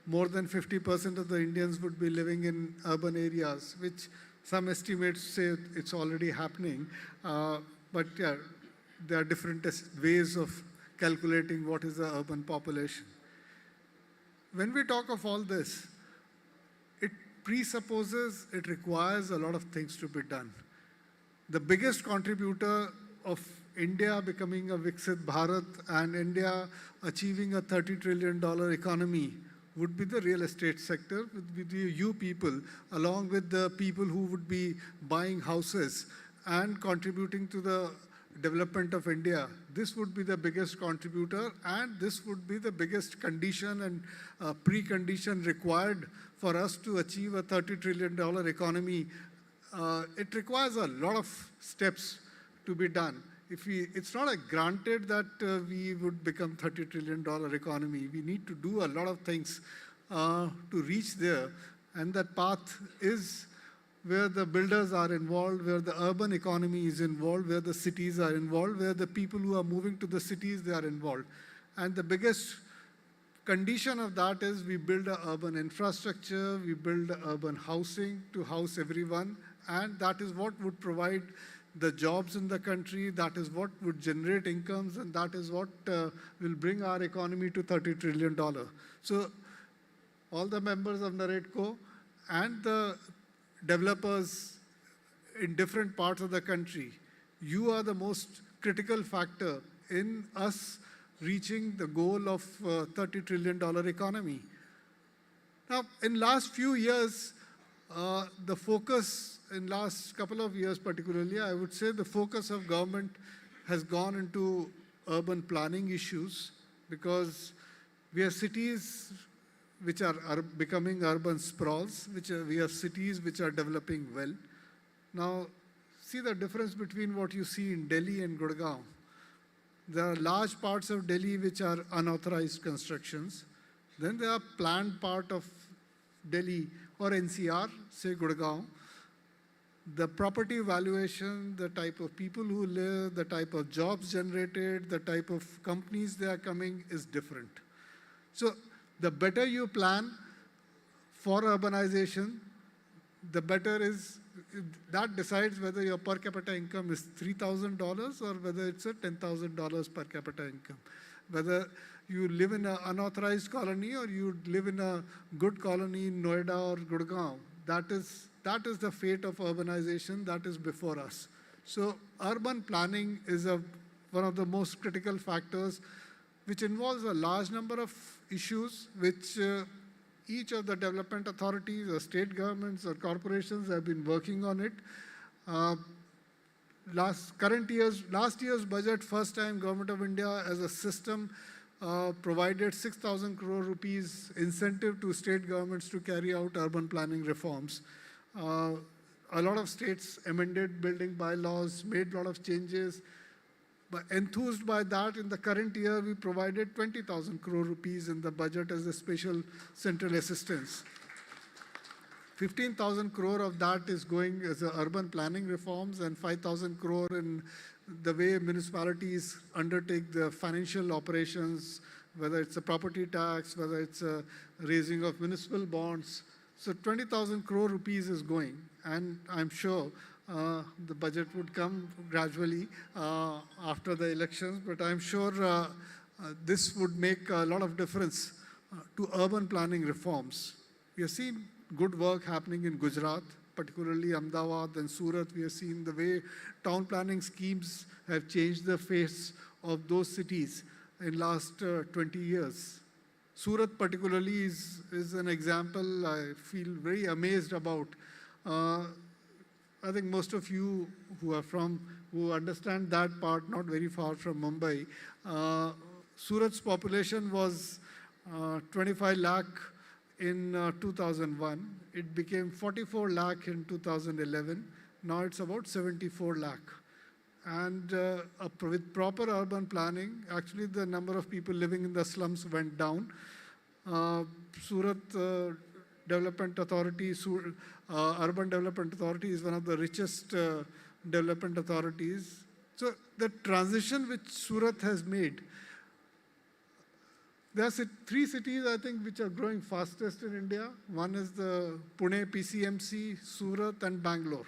H: more than 50% of the Indians would be living in urban areas, which some estimates say it's already happening. But yeah, there are different ways of calculating what is the urban population. When we talk of all this, it presupposes, it requires a lot of things to be done. The biggest contributor of India becoming a Viksit Bharat and India achieving a $30 trillion economy would be the real estate sector, with you people, along with the people who would be buying houses and contributing to the development of India. This would be the biggest contributor, and this would be the biggest condition and precondition required for us to achieve a $30 trillion economy. It requires a lot of steps to be done. It's not granted that we would become $30 trillion economy. We need to do a lot of things to reach there. And that path is where the builders are involved, where the urban economy is involved, where the cities are involved, where the people who are moving to the cities, they are involved. And the biggest condition of that is we build an urban infrastructure, we build urban housing to house everyone, and that is what would provide the jobs in the country, that is what would generate incomes, and that is what will bring our economy to $30 trillion. So all the members of NAREDCO and the developers in different parts of the country, you are the most critical factor in us reaching the goal of $30 trillion economy. Now, in last few years, the focus in last couple of years particularly, I would say the focus of government has gone into urban planning issues, because we have cities which are becoming urban sprawls, we have cities which are developing well. Now, see the difference between what you see in Delhi and Gurgaon. There are large parts of Delhi which are unauthorized constructions. Then there are planned part of Delhi or NCR, say Gurgaon. The property valuation, the type of people who live, the type of jobs generated, the type of companies they are coming is different. So the better you plan for urbanization, the better is, that decides whether your per capita income is $3,000 or whether it's a $10,000 per capita income. Whether you live in an unauthorized colony or you live in a good colony in Noida or Gurgaon, that is the fate of urbanization that is before us. So urban planning is one of the most critical factors, which involves a large number of issues which each of the development authorities or state governments or corporations have been working on it. Last year's budget, first time Government of India as a system provided 6,000 crore rupees incentive to state governments to carry out urban planning reforms. A lot of states amended building bylaws, made a lot of changes. But enthused by that, in the current year, we provided 20,000 crore rupees in the budget as a special central assistance. 15,000 crore of that is going as urban planning reforms, and 5,000 crore in the way municipalities undertake the financial operations, whether it's a property tax, whether it's a raising of municipal bonds. So 20,000 crore rupees is going, and I'm sure the budget would come gradually after the elections, but I'm sure this would make a lot of difference to urban planning reforms. We have seen good work happening in Gujarat, particularly Ahmedabad and Surat. We have seen the way town planning schemes have changed the face of those cities in last 20 years. Surat particularly is an example I feel very amazed about. I think most of you who understand that part, not very far from Mumbai, Surat's population was 25 lakh in 2001. It became 44 lakh in 2011. Now it's about 74 lakh. And with proper urban planning, actually the number of people living in the slums went down. Surat Development Authority, Urban Development Authority is one of the richest development authorities. So the transition which Surat has made, there are three cities, I think, which are growing fastest in India. One is the Pune PCMC, Surat, and Bangalore.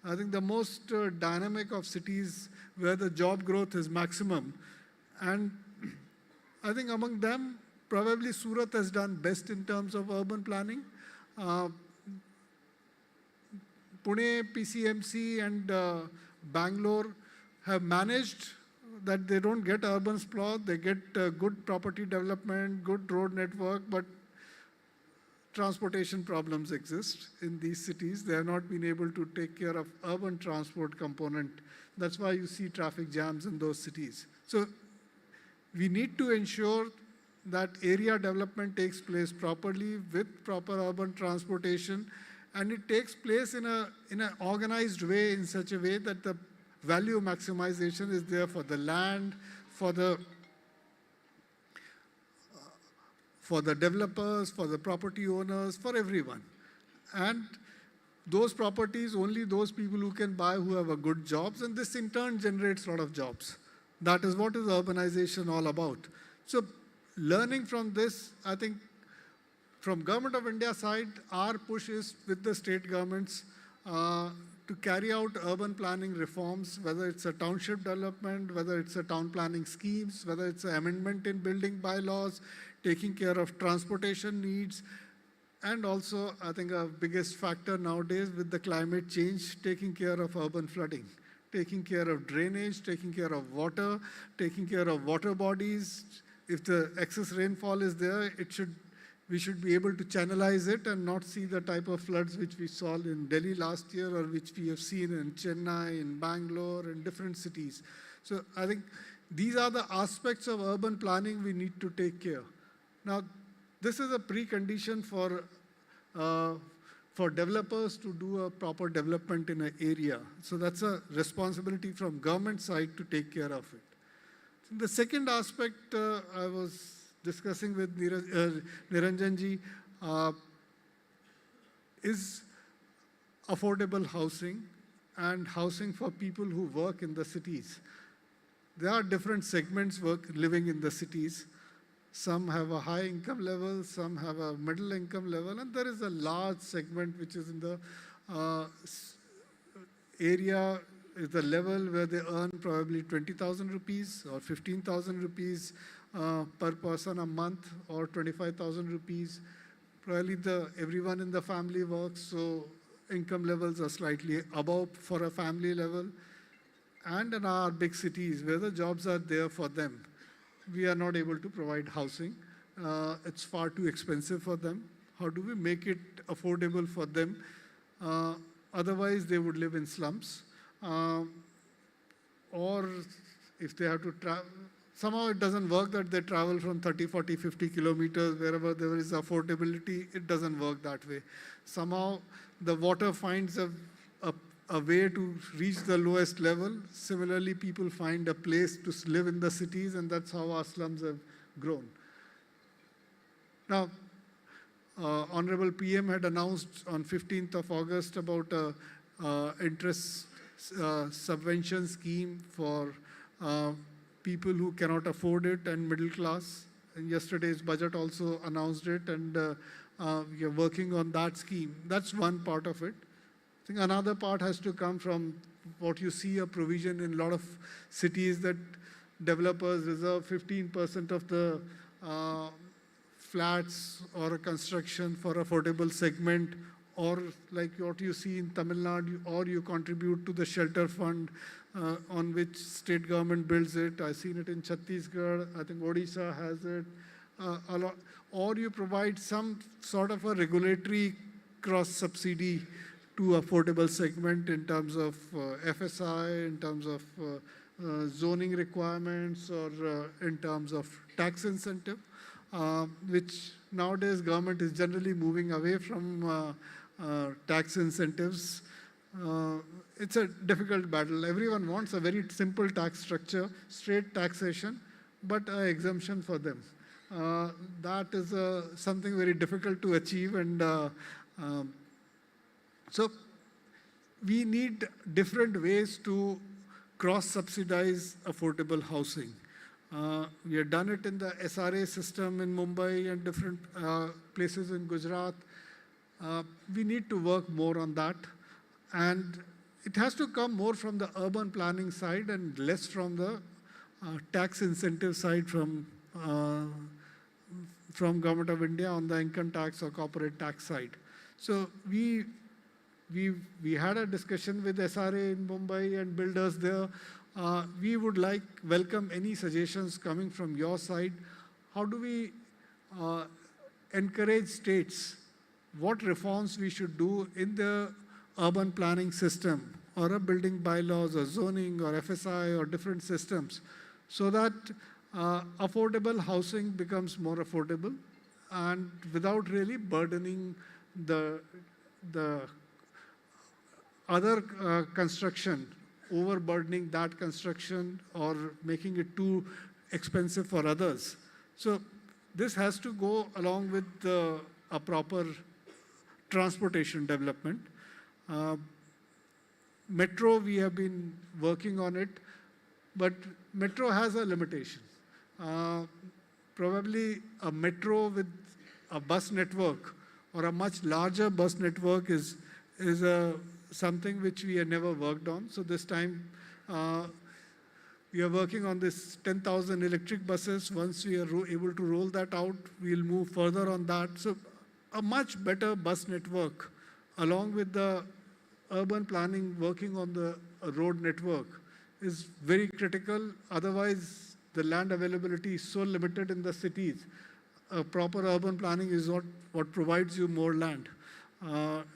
H: I think the most dynamic of cities where the job growth is maximum. And I think among them, probably Surat has done best in terms of urban planning. Pune PCMC and Bangalore have managed that they don't get urban sprawl, they get good property development, good road network, but transportation problems exist in these cities. They have not been able to take care of urban transport component. That's why you see traffic jams in those cities. So we need to ensure that area development takes place properly with proper urban transportation, and it takes place in an organized way, in such a way that the value maximization is there for the land, for the developers, for the property owners, for everyone. And those properties, only those people who can buy who have a good jobs, and this in turn generates a lot of jobs. That is what is urbanization all about. So learning from this, I think from Government of India side, our push is with the state governments to carry out urban planning reforms, whether it's a township development, whether it's a town planning schemes, whether it's an amendment in building bylaws, taking care of transportation needs, and also, I think our biggest factor nowadays with the climate change, taking care of urban flooding, taking care of drainage, taking care of water, taking care of water bodies. If the excess rainfall is there, we should be able to channelize it and not see the type of floods which we saw in Delhi last year, or which we have seen in Chennai, in Bangalore, and different cities. So I think these are the aspects of urban planning we need to take care. Now, this is a precondition for developers to do a proper development in an area. So that's a responsibility from government side to take care of it. The second aspect I was discussing with Niranjanji is affordable housing and housing for people who work in the cities. There are different segments living in the cities. Some have a high income level, some have a middle income level, and there is a large segment which is in the area, is the level where they earn probably 20,000 rupees or 15,000 rupees per person a month, or 25,000 rupees. Probably everyone in the family works, so income levels are slightly above for a family level. And in our big cities where the jobs are there for them, we are not able to provide housing. It's far too expensive for them. How do we make it affordable for them? Otherwise, they would live in slums. Or if they have to somehow it doesn't work that they travel from 30, 40, 50 kilometers wherever there is affordability. It doesn't work that way. Somehow the water finds a way to reach the lowest level. Similarly, people find a place to live in the cities, and that's how our slums have grown. Now, Honorable PM had announced on 15th of August about interest subvention scheme for people who cannot afford it and middle class. And yesterday's budget also announced it, and we are working on that scheme. That's one part of it. I think another part has to come from what you see a provision in a lot of cities that developers reserve 15% of the flats or a construction for affordable segment, or like what you see in Tamil Nadu, or you contribute to the shelter fund on which state government builds it. I've seen it in Chhattisgarh, I think Odisha has it a lot. Or you provide some sort of a regulatory cross-subsidy to affordable segment in terms of FSI, in terms of zoning requirements, or in terms of tax incentive, which nowadays government is generally moving away from tax incentives. It's a difficult battle. Everyone wants a very simple tax structure, straight taxation, but an exemption for them. That is something very difficult to achieve, and so we need different ways to cross-subsidize affordable housing. We have done it in the SRA system in Mumbai and different places in Gujarat. We need to work more on that, and it has to come more from the urban planning side and less from the tax incentive side from Government of India on the income tax or corporate tax side. So we had a discussion with SRA in Mumbai and builders there. We would welcome any suggestions coming from your side. How do we encourage states? What reforms we should do in the urban planning system, or a building bylaws, or zoning, or FSI, or different systems, so that affordable housing becomes more affordable and without really burdening the other construction, overburdening that construction or making it too expensive for others. So this has to go along with a proper transportation development. Metro, we have been working on it, but metro has a limitation. Probably a metro with a bus network or a much larger bus network is something which we have never worked on. So this time we are working on this 10,000 electric buses. Once we are able to roll that out, we'll move further on that. So a much better bus network along with the urban planning, working on the road network is very critical. Otherwise, the land availability is so limited in the cities. Proper urban planning is what provides you more land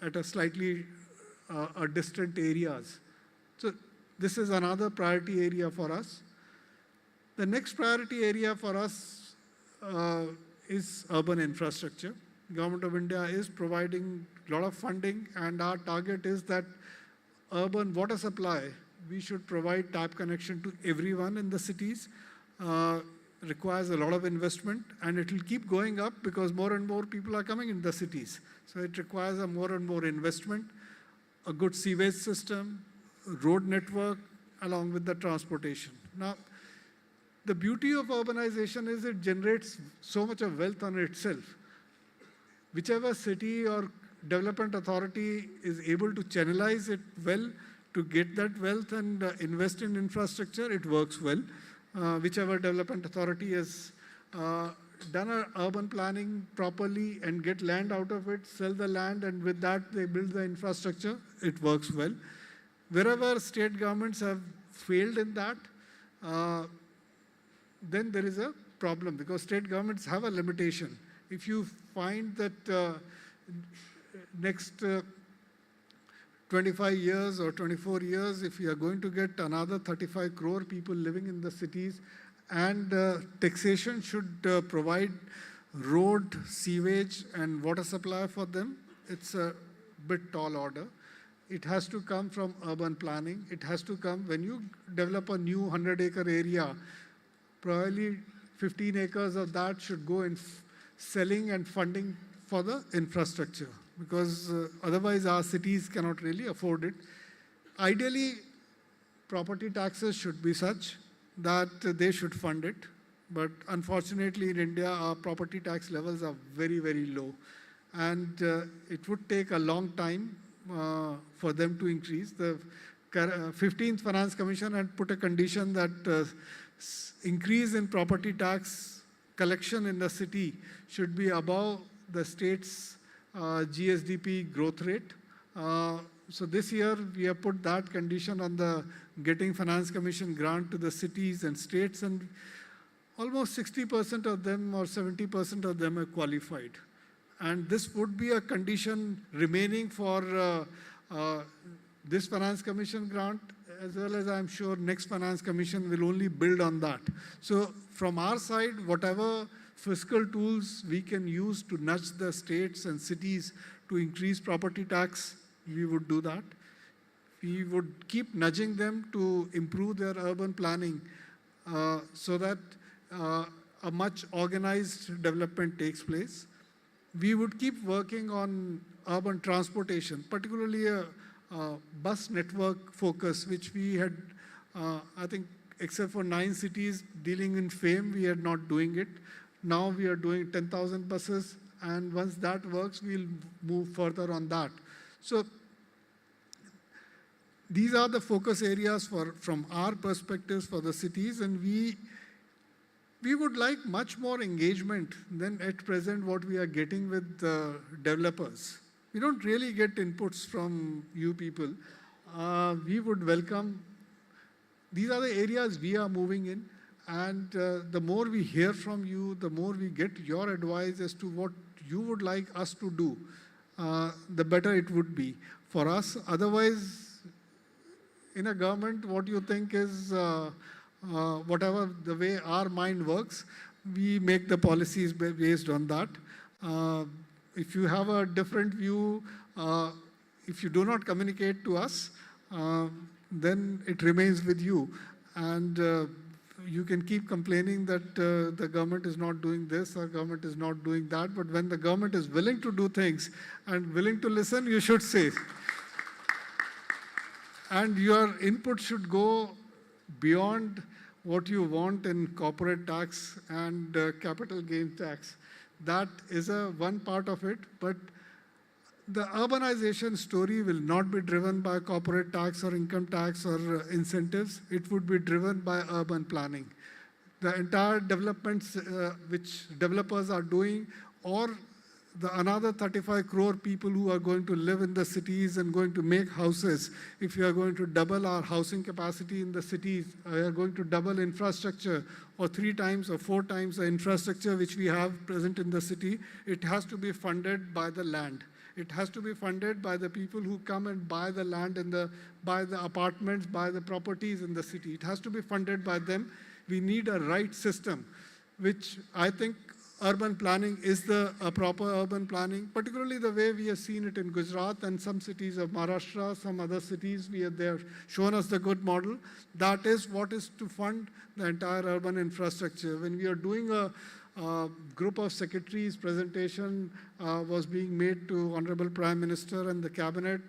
H: at a slightly distant areas. So this is another priority area for us. The next priority area for us is urban infrastructure. Government of India is providing a lot of funding, and our target is that urban water supply, we should provide tap connection to everyone in the cities. Requires a lot of investment, and it will keep going up because more and more people are coming in the cities. So it requires a more and more investment, a good sewage system, road network, along with the transportation. Now, the beauty of urbanization is it generates so much of wealth on itself. Whichever city or development authority is able to channelize it well to get that wealth and invest in infrastructure, it works well. Whichever development authority has done an urban planning properly and get land out of it, sell the land, and with that they build the infrastructure, it works well. Wherever state governments have failed in that, then there is a problem because state governments have a limitation. If you find that next 25 years or 24 years, if you are going to get another 35 crore people living in the cities And taxation should provide road, sewage, and water supply for them. It's a bit tall order. It has to come from urban planning. It has to come when you develop a new 100-acre area, probably 15 acres of that should go in selling and funding for the infrastructure, because otherwise our cities cannot really afford it. Ideally, property taxes should be such that they should fund it. But unfortunately, in India, our property tax levels are very, very low. And it would take a long time for them to increase. The 15th Finance Commission had put a condition that increase in property tax collection in the city should be above the state's GSDP growth rate. So this year, we have put that condition on the getting Finance Commission grant to the cities and states, and almost 60% of them or 70% of them are qualified. And this would be a condition remaining for this Finance Commission grant, as well as I'm sure next Finance Commission will only build on that. So from our side, whatever fiscal tools we can use to nudge the states and cities to increase property tax, we would do that. We would keep nudging them to improve their urban planning so that a much organized development takes place. We would keep working on urban transportation, particularly a bus network focus, which we had, I think, except for 9 cities dealing in FAME, we are not doing it. Now we are doing 10,000 buses, and once that works, we'll move further on that. So these are the focus areas from our perspectives for the cities, and we would like much more engagement than at present what we are getting with developers. We don't really get inputs from you people. We would welcome, these are the areas we are moving in, and the more we hear from you, the more we get your advice as to what you would like us to do, the better it would be for us. Otherwise, in a government, what you think is whatever the way our mind works, we make the policies based on that. If you have a different view, if you do not communicate to us, then it remains with you. And you can keep complaining that the government is not doing this or government is not doing that. But when the government is willing to do things and willing to listen, you should say. And your input should go beyond what you want in corporate tax and capital gain tax. That is one part of it, but the urbanization story will not be driven by corporate tax or income tax or incentives. It would be driven by urban planning. The entire developments which developers are doing, or another 35 crore people who are going to live in the cities and going to make houses. If you are going to double our housing capacity in the cities, you are going to double infrastructure, or 3 times or 4 times the infrastructure which we have present in the city, it has to be funded by the land. It has to be funded by the people who come and buy the land and buy the apartments, buy the properties in the city. It has to be funded by them. We need a right system, which I think urban planning is a proper urban planning, particularly the way we have seen it in Gujarat and some cities of Maharashtra, some other cities, they have shown us the good model. That is what is to fund the entire urban infrastructure. When we are doing a group of secretaries presentation was being made to Honorable Prime Minister and the Cabinet,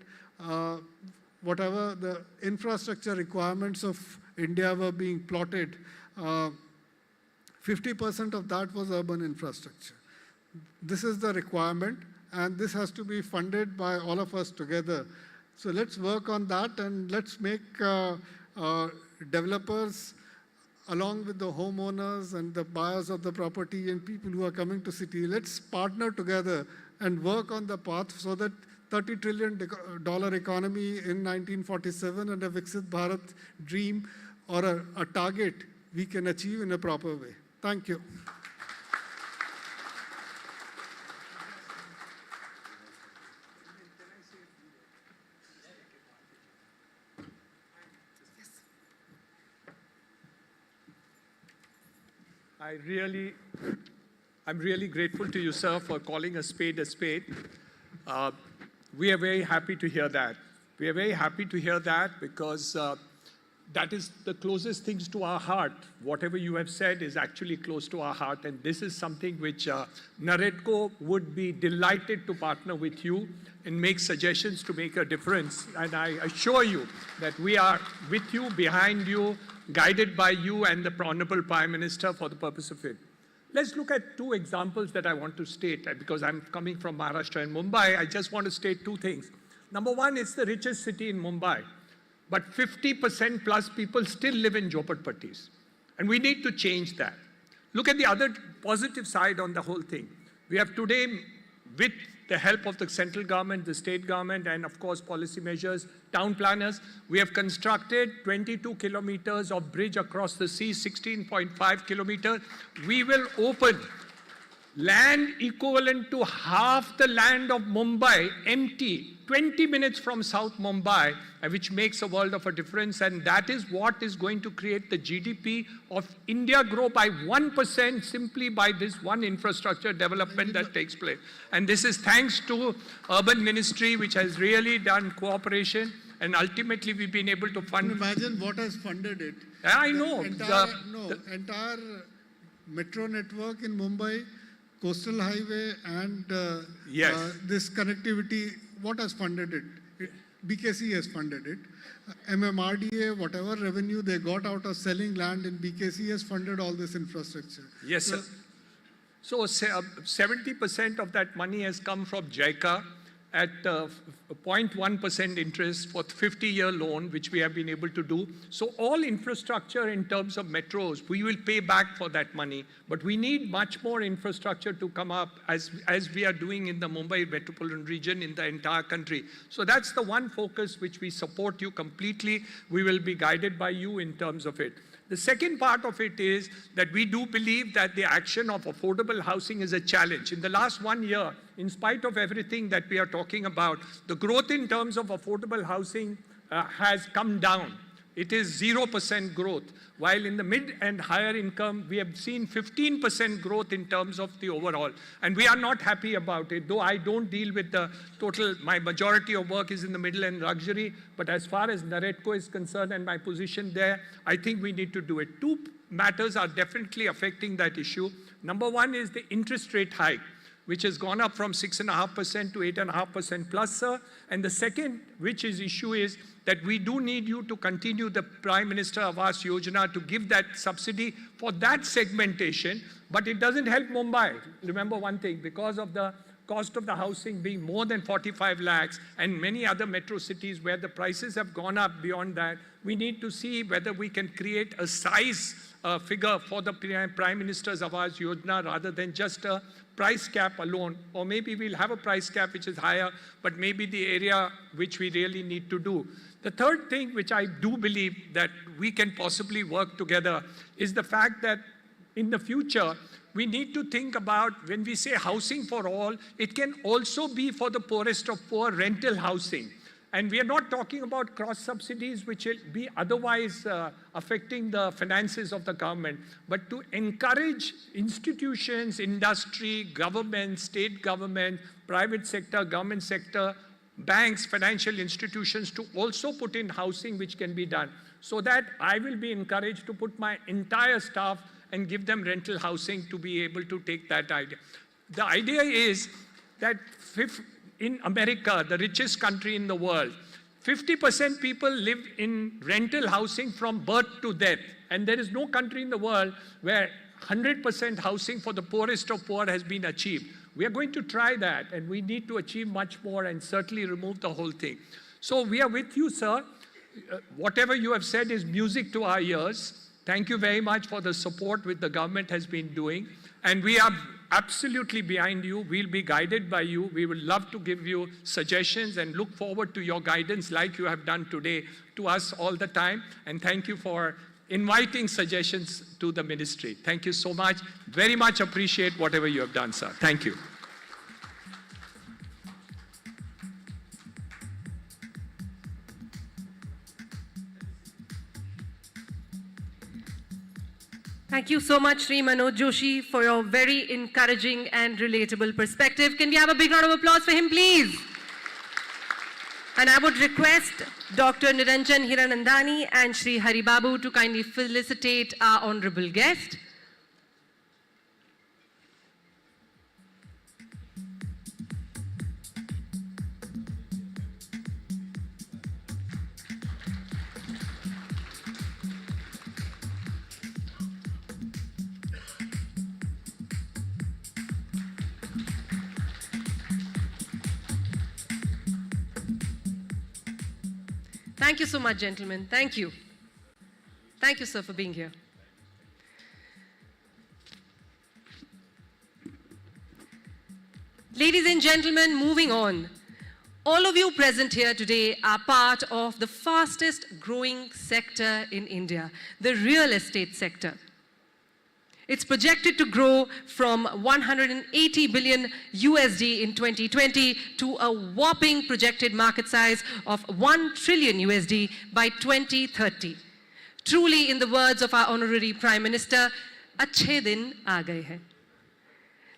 H: whatever the infrastructure requirements of India were being plotted, 50% of that was urban infrastructure. This is the requirement, and this has to be funded by all of us together. So let's work on that, and let's make developers, along with the homeowners and the buyers of the property and people who are coming to city, let's partner together and work on the path so that $30 trillion economy in 1947 and a Viksit Bharat dream or a target we can achieve in a proper way. Thank you.
E: I'm really grateful to you, sir, for calling a spade a spade. We are very happy to hear that. We are very happy to hear that because that is the closest things to our heart. Whatever you have said is actually close to our heart, and this is something which NAREDCO would be delighted to partner with you and make suggestions to make a difference. And I assure you that we are with you, behind you, guided by you and the Honorable Prime Minister for the purpose of it. Let's look at two examples that I want to state, because I'm coming from Maharashtra and Mumbai. I just want to state two things. Number one, it's the richest city in Mumbai, but 50% plus people still live in jhopatpattis, and we need to change that. Look at the other positive side on the whole thing. We have today, with the help of the central government, the state government, and of course policy measures, town planners, we have constructed 22 kilometers of bridge across the sea, 16.5 kilometers. We will open land equivalent to half the land of Mumbai, empty, 20 minutes from South Mumbai, which makes a world of a difference. And that is what is going to create the GDP of India grow by 1% simply by this one infrastructure development that takes place. And this is thanks to Urban Ministry, which has really done cooperation. And ultimately, we've been able to fund.
H: Imagine what has funded it.
E: I know.
H: Entire metro network in Mumbai, coastal highway, and
E: Yes.
H: this connectivity, what has funded it? BKC has funded it. MMRDA, whatever revenue they got out of selling land in BKC has funded all this infrastructure.
E: Yes, sir. So 70% of that money has come from JICA at 0.1% interest for 50-year loan, which we have been able to do. So all infrastructure in terms of metros, we will pay back for that money. But we need much more infrastructure to come up as we are doing in the Mumbai metropolitan region in the entire country. So that's the one focus which we support you completely. We will be guided by you in terms of it. The second part of it is that we do believe that the action of affordable housing is a challenge. In the last 1 year, in spite of everything that we are talking about, the growth in terms of affordable housing has come down. It is 0% growth, while in the mid and higher income, we have seen 15% growth in terms of the overall. And we are not happy about it, though I don't deal with the total, my majority of work is in the middle and luxury, but as far as NAREDCO is concerned and my position there, I think we need to do it. Two matters are definitely affecting that issue. Number one is the interest rate hike, which has gone up from 6.5% to 8.5% plus, sir. And the second, which is issue is that we do need you to continue the Prime Minister Awas Yojana to give that subsidy for that segmentation, but it doesn't help Mumbai. Remember one thing, because of the cost of the housing being more than 45 lakhs and many other metro cities where the prices have gone up beyond that, we need to see whether we can create a size figure for the Prime Minister's Awas Yojana rather than just a price cap alone, or maybe we'll have a price cap which is higher, but maybe the area which we really need to do. The third thing which I do believe that we can possibly work together is the fact that in the future, we need to think about when we say housing for all, it can also be for the poorest of poor rental housing. And we are not talking about cross subsidies which will be otherwise affecting the finances of the government, but to encourage institutions, industry, government, state government, private sector, government sector, banks, financial institutions to also put in housing which can be done. So that I will be encouraged to put my entire staff and give them rental housing to be able to take that idea. The idea is that in America, the richest country in the world, 50% people live in rental housing from birth to death. And there is no country in the world where 100% housing for the poorest of poor has been achieved. We are going to try that, and we need to achieve much more and certainly remove the whole thing. So we are with you, sir. Whatever you have said is music to our ears. Thank you very much for the support which the government has been doing. And we are absolutely behind you. We'll be guided by you. We would love to give you suggestions and look forward to your guidance like you have done today to us all the time. And thank you for inviting suggestions to the ministry. Thank you so much. Very much appreciate whatever you have done, sir. Thank you.
B: Thank you so much, Sri Manoj Joshi, for your very encouraging and relatable perspective. Can we have a big round of applause for him, please? And I would request Dr. Niranjan Hiranandani and Sri Hari Babu to kindly felicitate our honorable guest. Thank you so much, gentlemen. Thank you. Thank you, sir, for being here. Ladies and gentlemen, moving on. All of you present here today are part of the fastest growing sector in India, the real estate sector. It's projected to grow from 180 billion USD in 2020 to a whopping projected market size of 1 trillion USD by 2030. Truly, in the words of our honorary Prime Minister, "Achhe din aa gaye hain."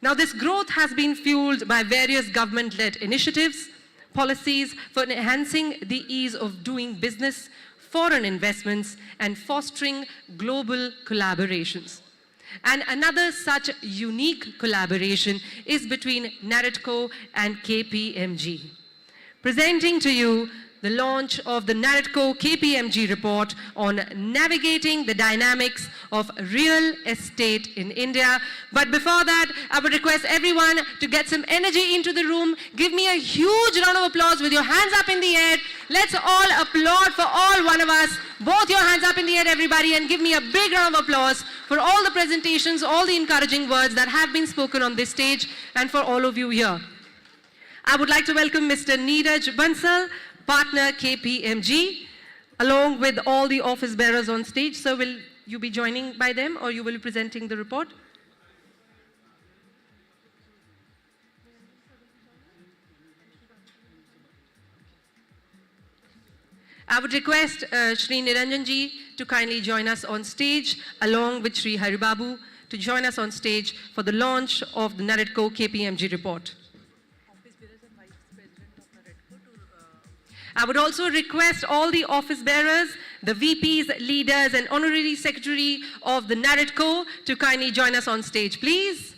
B: Now, this growth has been fueled by various government-led initiatives, policies for enhancing the ease of doing business, foreign investments, and fostering global collaborations. And another such unique collaboration is between NAREDCO and KPMG. Presenting to you the launch of the NAREDCO KPMG report on navigating the dynamics of real estate in India. But before that, I would request everyone to get some energy into the room. Give me a huge round of applause with your hands up in the air. Let's all applaud for all one of us. Both your hands up in the air, everybody, and give me a big round of applause for all the presentations, all the encouraging words that have been spoken on this stage, and for all of you here. I would like to welcome Mr. Neeraj Bansal, partner KPMG, along with all the office bearers on stage. So will you be joining by them, or you will be presenting the report? I would request Sri Niranjan ji to kindly join us on stage, along with Sri Hari Babu, to join us on stage for the launch of the NAREDCO KPMG report. I would also request all the office bearers, the VPs, leaders, and honorary secretary of the NAREDCO to kindly join us on stage, please.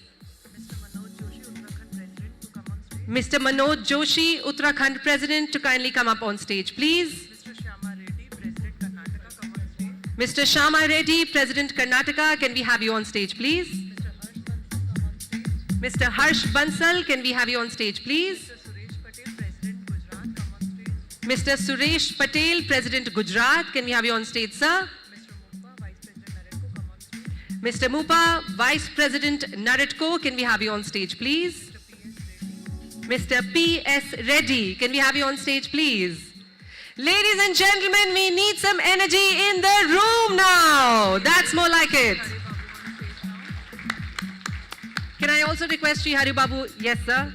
B: Mr. Manoj Joshi, Uttarakhand President, to kindly come up on stage, please. Mr. Shama Reddy, President Karnataka, can we have you on stage, please? Mr. Harsh Bansal, can we have you on stage, please? Mr. Suresh Patel, President Gujarat, can we have you on stage, sir? Mr. Mupa, Vice President NAREDCO, can we have you on stage, please? Mr. P.S. Reddy, can we have you on stage, please? Ladies and gentlemen, we need some energy in the room now. That's more like it. Can I also request Sri Hari Babu? Yes, sir.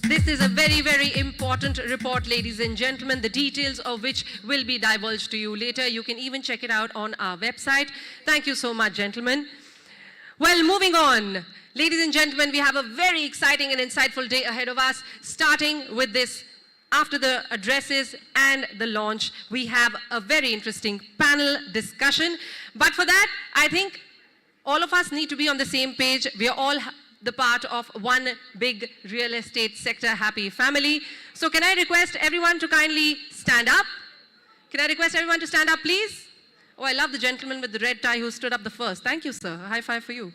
B: This is a very, very important report, ladies and gentlemen, the details of which will be divulged to you later. You can even check it out on our website. Thank you so much, gentlemen. Well, moving on. Ladies and gentlemen, we have a very exciting and insightful day ahead of us, starting with this. After the addresses and the launch, we have a very interesting panel discussion. But for that, I think all of us need to be on the same page. We are all the part of one big real estate sector happy family. So can I request everyone to kindly stand up? Can I request everyone to stand up, please? Oh, I love the gentleman with the red tie who stood up the first. Thank you, sir. A high five for you.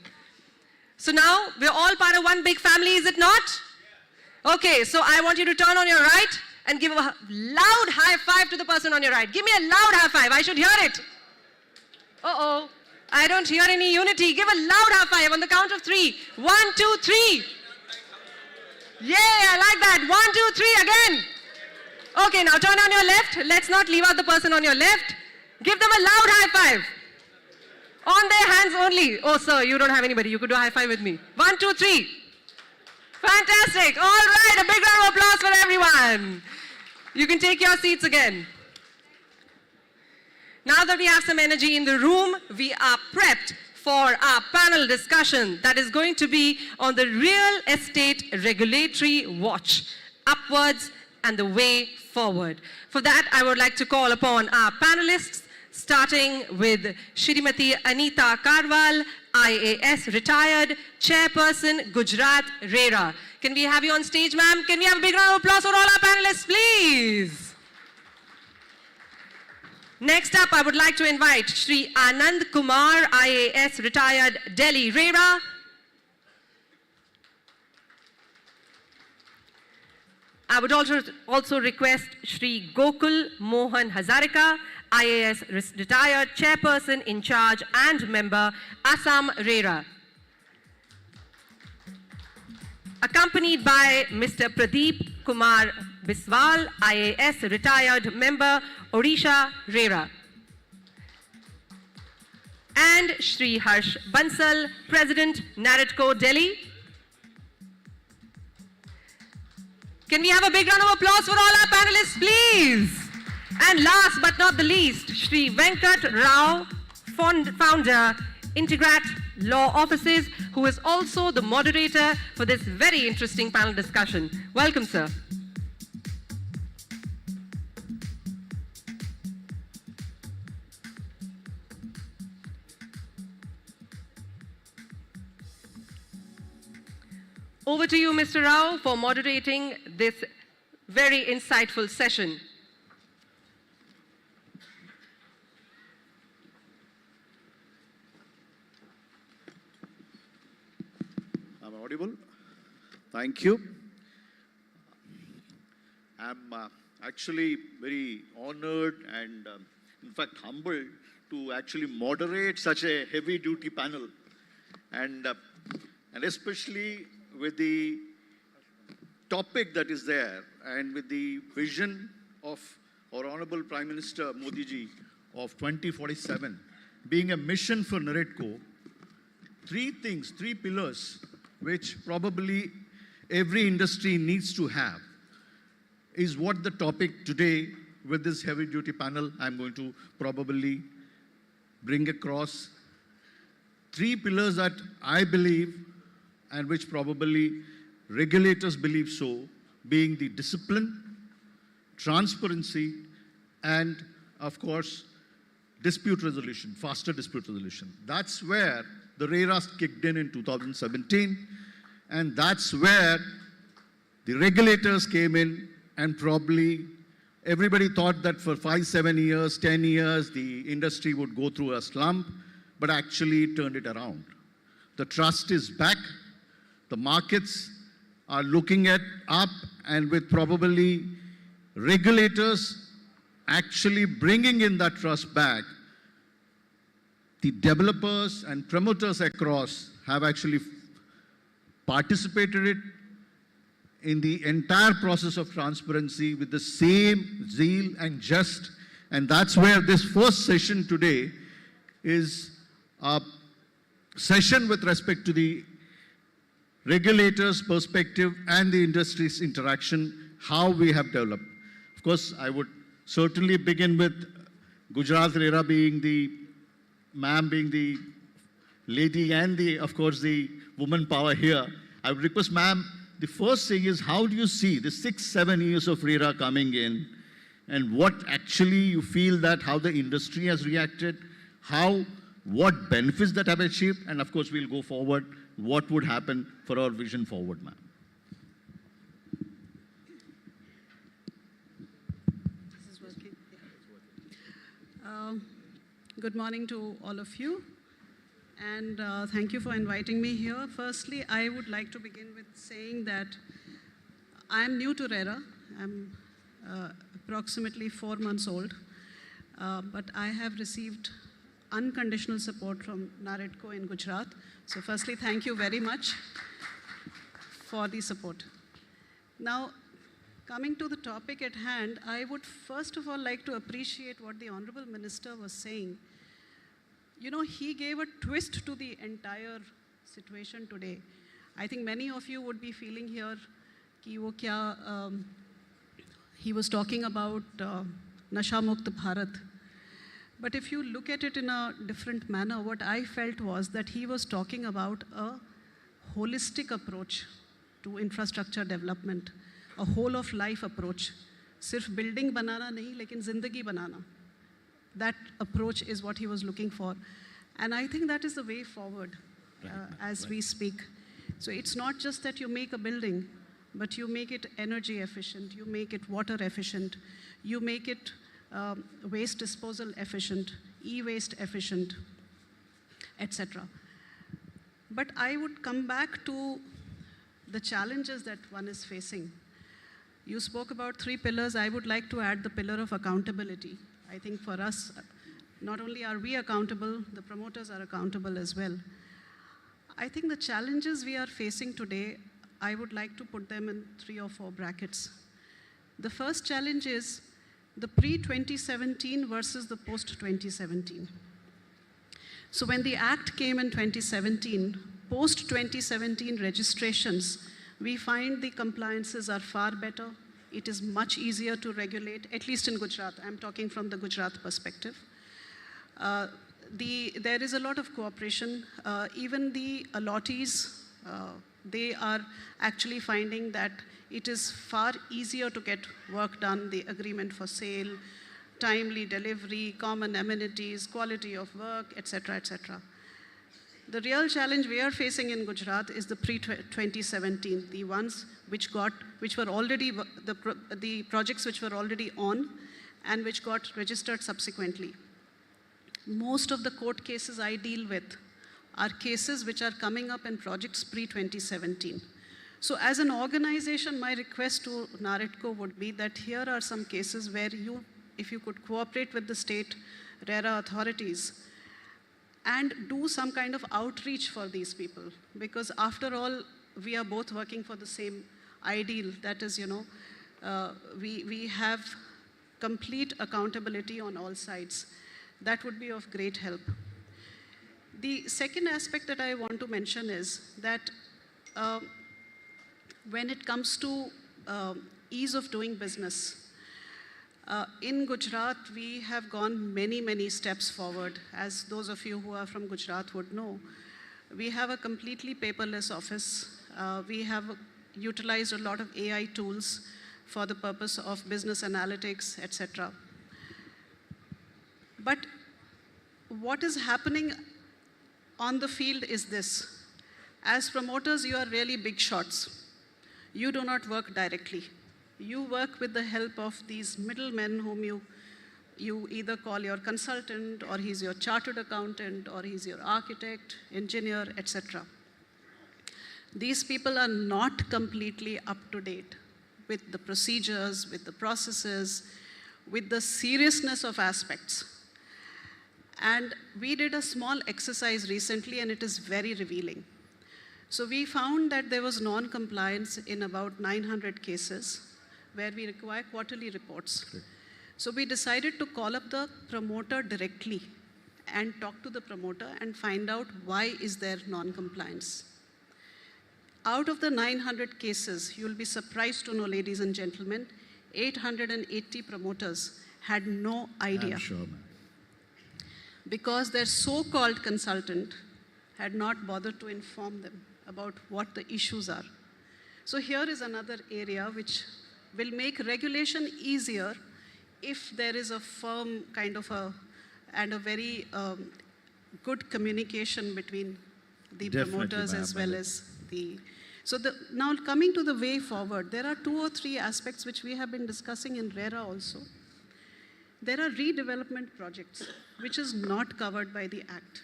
B: So now we're all part of one big family, is it not? Okay, so I want you to turn on your right and give a loud high five to the person on your right. Give me a loud high five. I should hear it. Uh-oh. I don't hear any unity. Give a loud high five on the count of 3. 1, 2, 3. Yeah, I like that. 1, 2, 3 again. Okay, now turn on your left. Let's not leave out the person on your left. Give them a loud high five. On their hands only. Oh, sir, you don't have anybody. You could do a high five with me. 1, 2, 3. Fantastic. All right, a big round of applause for everyone. You can take your seats again. Now that we have some energy in the room, we are prepped for our panel discussion that is going to be on the real estate regulatory watch, upwards and the way forward. For that, I would like to call upon our panelists, starting with Shrimati Anita Karwal, IAS retired, Chairperson, Gujarat RERA. Can we have you on stage, ma'am? Can we have a big round of applause for all our panelists, please? Next up, I would like to invite Shri Anand Kumar, IAS retired, Delhi RERA. I would also request Shri Gokul Mohan Hazarika, IAS retired, Chairperson in charge and member, Assam RERA. Accompanied by Mr. Pradeep Kumar Biswal, IAS retired, member, Odisha RERA. And Shri Harsh Bansal, President, NAREDCO Delhi. Can we have a big round of applause for all our panelists, please? And last but not the least, Shri Venkat Rao, founder, Integrat Law Offices, who is also the moderator for this very interesting panel discussion. Welcome, sir. Over to you, Mr. Rao, for moderating this very insightful session.
I: I'm audible. Thank you. I'm actually very honored and in fact humbled to actually moderate such a heavy-duty panel, and especially with the topic that is there and with the vision of our Honorable Prime Minister Modi ji of 2047 being a mission for NAREDCO. Three pillars which probably every industry needs to have is what the topic today with this heavy duty panel I'm going to probably bring across. 3 pillars that I believe and which probably regulators believe so, being the discipline, transparency, and of course, dispute resolution, faster dispute resolution. That's where the RERA kicked in 2017, and that's where the regulators came in, and probably everybody thought that for 5, 7 years, 10 years, the industry would go through a slump, but actually it turned it around. The trust is back. The markets are looking at up, and with probably regulators actually bringing in that trust back, the developers and promoters across have actually participated in the entire process of transparency with the same zeal and just, and that's where this first session today is a session with respect to the regulators' perspective and the industry's interaction, how we have developed. Of course, I would certainly begin with Gujarat RERA being the ma'am, being the lady, and of course the woman power here. I would request ma'am, the first thing is, how do you see the 6, 7 years of RERA coming in, and what actually you feel that how the industry has reacted, what benefits that have achieved, and of course we'll go forward, what would happen for our vision forward, ma'am.
J: This is working. Good morning to all of you, and thank you for inviting me here. Firstly, I would like to begin with saying that I am new to RERA. I'm approximately 4 months old, but I have received unconditional support from NAREDCO in Gujarat. So firstly, thank you very much for the support. Now, coming to the topic at hand, I would first of all like to appreciate what the Honorable Minister was saying. You know, he gave a twist to the entire situation today. I think many of you would be feeling here, ki wo kya, he was talking about Nasha Mukt Bharat. But if you look at it in a different manner, what I felt was that he was talking about a holistic approach to infrastructure development, a whole of life approach. Sirf building banana nahi, lekin zindagi banana. That approach is what he was looking for. And I think that is the way forward as we speak. So it's not just that you make a building, but you make it energy efficient, you make it water efficient, you make it waste disposal efficient, e-waste efficient, etc. But I would come back to the challenges that one is facing. You spoke about 3 pillars. I would like to add the pillar of accountability. I think for us, not only are we accountable, the promoters are accountable as well. I think the challenges we are facing today, I would like to put them in 3 or 4 brackets. The first challenge is the pre-2017 versus the post-2017. So when the Act came in 2017, post-2017 registrations, we find the compliances are far better. It is much easier to regulate, at least in Gujarat. I'm talking from the Gujarat perspective. There is a lot of cooperation. Even the allottees, they are actually finding that it is far easier to get work done, the agreement for sale, timely delivery, common amenities, quality of work, etc., etc. The real challenge we are facing in Gujarat is the pre-2017, the ones which were already, the projects which were already on and which got registered subsequently. Most of the court cases I deal with are cases which are coming up in projects pre-2017. So as an organization, my request to NAREDCO would be that here are some cases where you, if you could cooperate with the state RERA authorities and do some kind of outreach for these people. Because after all, we are both working for the same ideal. That is, you know, we have complete accountability on all sides. That would be of great help. The second aspect that I want to mention is that when it comes to ease of doing business, in Gujarat, we have gone many, many steps forward. As those of you who are from Gujarat would know, we have a completely paperless office. We have utilized a lot of AI tools for the purpose of business analytics, etc. But what is happening on the field is this. As promoters, you are really big shots. You do not work directly. You work with the help of these middlemen whom you either call your consultant, or he's your chartered accountant, or he's your architect, engineer, etc. These people are not completely up to date with the procedures, with the processes, with the seriousness of aspects. And we did a small exercise recently, and it is very revealing. So we found that there was non-compliance in about 900 cases where we require quarterly reports. Okay. So we decided to call up the promoter directly and talk to the promoter and find out why is there non-compliance. Out of the 900 cases, you'll be surprised to know, ladies and gentlemen, 880 promoters had no idea. I'm sure, man. Because their so-called consultant had not bothered to inform them about what the issues are. So here is another area which will make regulation easier if there is a firm kind of and a very good communication between the promoters as well as the... So now coming to the way forward, there are 2 or 3 aspects which we have been discussing in RERA also. There are redevelopment projects which is not covered by the Act.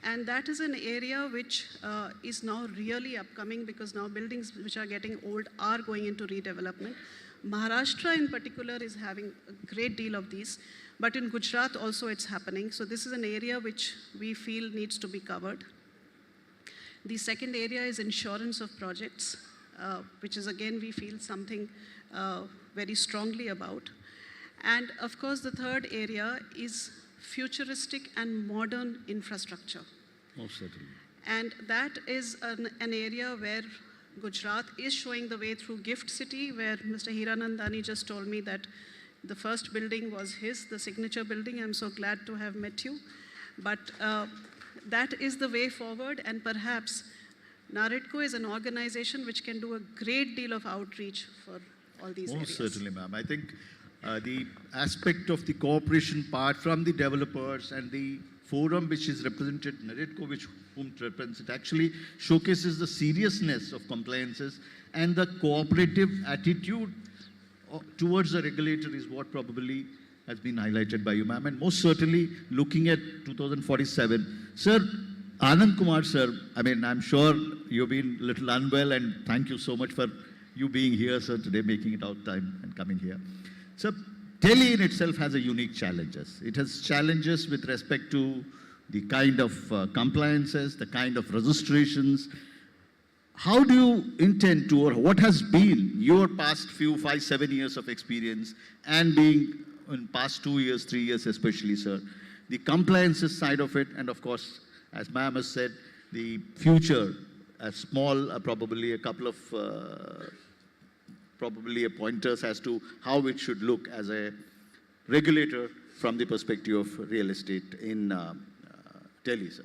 J: And that is an area which is now really upcoming, because now buildings which are getting old are going into redevelopment. Maharashtra in particular is having a great deal of these, but in Gujarat also it's happening. So this is an area which we feel needs to be covered. The second area is insurance of projects, which is again we feel something very strongly about. And of course the third area is futuristic and modern infrastructure.
I: Most certainly.
J: And that is an area where Gujarat is showing the way through Gift City, where Mr. Hiranandani just told me that the first building was his, the signature building. I'm so glad to have met you. But that is the way forward, and perhaps NAREDCO is an organization which can do a great deal of outreach for all these areas.
I: Most certainly, ma'am. I think the aspect of the cooperation part from the developers and the forum which is represented, NAREDCO, whom represents it, actually showcases the seriousness of compliances, and the cooperative attitude towards the regulator is what probably has been highlighted by you, ma'am. And most certainly, looking at 2047, sir, Anand Kumar, sir, I mean, I'm sure you've been a little unwell, and thank you so much for you being here, sir, today, making it out time and coming here. Sir, Delhi in itself has a unique challenges. It has challenges with respect to the kind of compliances, the kind of registrations. How do you intend to, or what has been your past 5, 7 years of experience, and being in past 2 years, 3 years especially, sir, the compliances side of it, and of course, as ma'am has said, the future, a small, probably a couple of probably a pointers as to how it should look as a regulator from the perspective of real estate in Delhi, sir.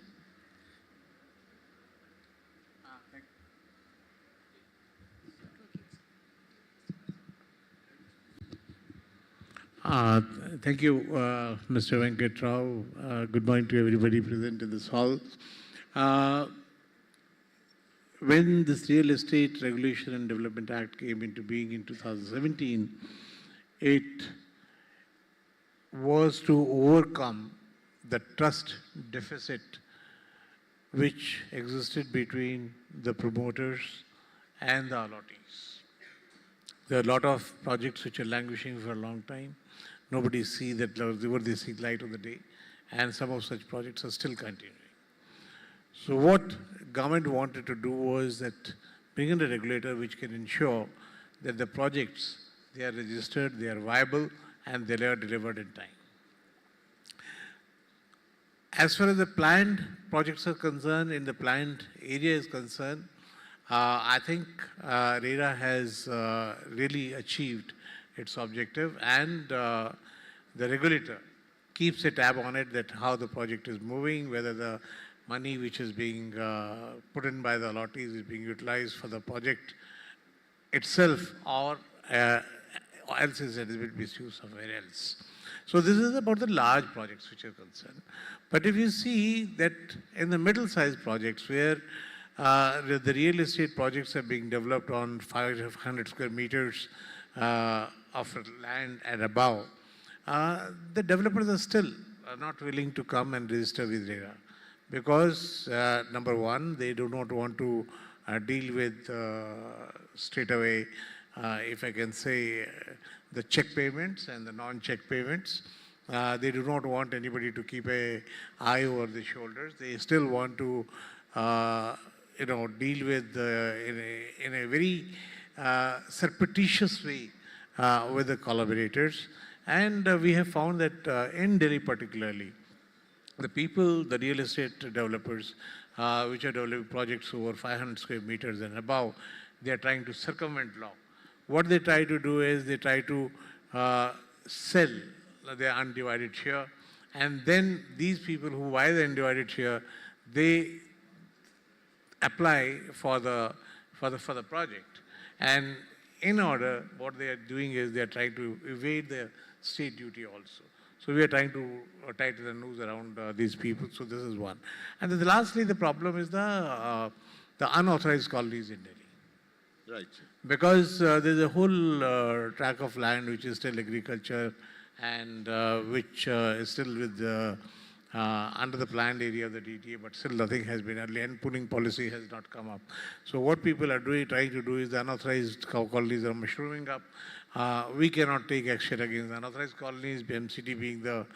K: Thank you, Mr. Venkat Rao. Good morning to everybody present in this hall. When this Real Estate Regulation and Development Act came into being in 2017, it was to overcome the trust deficit which existed between the promoters and the allottees. There are a lot of projects which are languishing for a long time. Nobody sees that they see light of the day, and some of such projects are still continuing. So what government wanted to do was that bring in a regulator which can ensure that the projects, they are registered, they are viable, and they are delivered in time. As far as the planned projects are concerned, in the planned area is concerned, I think RERA has really achieved its objective, and the regulator keeps a tab on it, that how the project is moving, whether the money which is being put in by the allottees is being utilized for the project itself, or else is a bit misuse somewhere else. So this is about the large projects which are concerned. But if you see that in the middle-sized projects, where the real estate projects are being developed on 500 square meters of land and above, the developers are still not willing to come and register with RERA, because number one, they do not want to deal with straight away, if I can say, the check payments and the non-check payments. They do not want anybody to keep an eye over the shoulders. They still want to deal with in a very surreptitious way with the collaborators. And we have found that in Delhi particularly, the people, the real estate developers, which are developing projects over 500 square meters and above, they are trying to circumvent law. What they try to do is they try to sell their undivided share, and then these people who buy the undivided share, they apply for the project. And in order, what they are doing is they are trying to evade the state duty also. So we are trying to tighten the noose around these people. So this is one. And then lastly, the problem is the unauthorized colonies in Delhi.
I: Right.
K: Because there's a whole tract of land which is still agriculture, and which is still with under the planned area of the DTA, but still nothing has been, land pooling policy has not come up. So what people are trying to do is the unauthorized colonies are mushrooming up. we cannot take action against unauthorized colonies, MCT being the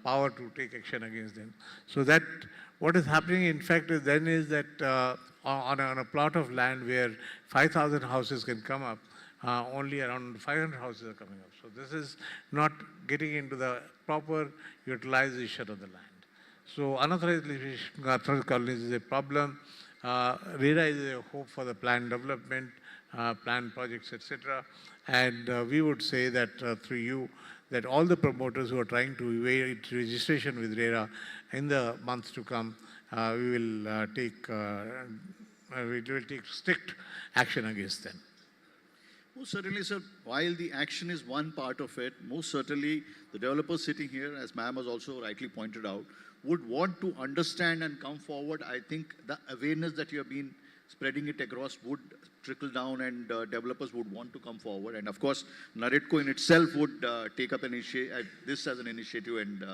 K: power to take action against them. So that what is happening in fact is then is that on a plot of land where 5,000 houses can come up, only around 500 houses are coming up. So this is not getting into the proper utilization of the land. So unauthorized colonies is a problem. RERA is a hope for the planned development, planned projects, etc. And we would say that through you, that all the promoters who are trying to evade registration with RERA in the months to come, we will take strict action against them.
I: Most certainly, sir, while the action is one part of it, most certainly the developers sitting here, as ma'am has also rightly pointed out, would want to understand and come forward. I think the awareness that you have been spreading it across would trickle down, and developers would want to come forward. And of course, NAREDCO in itself would take up this as an initiative, and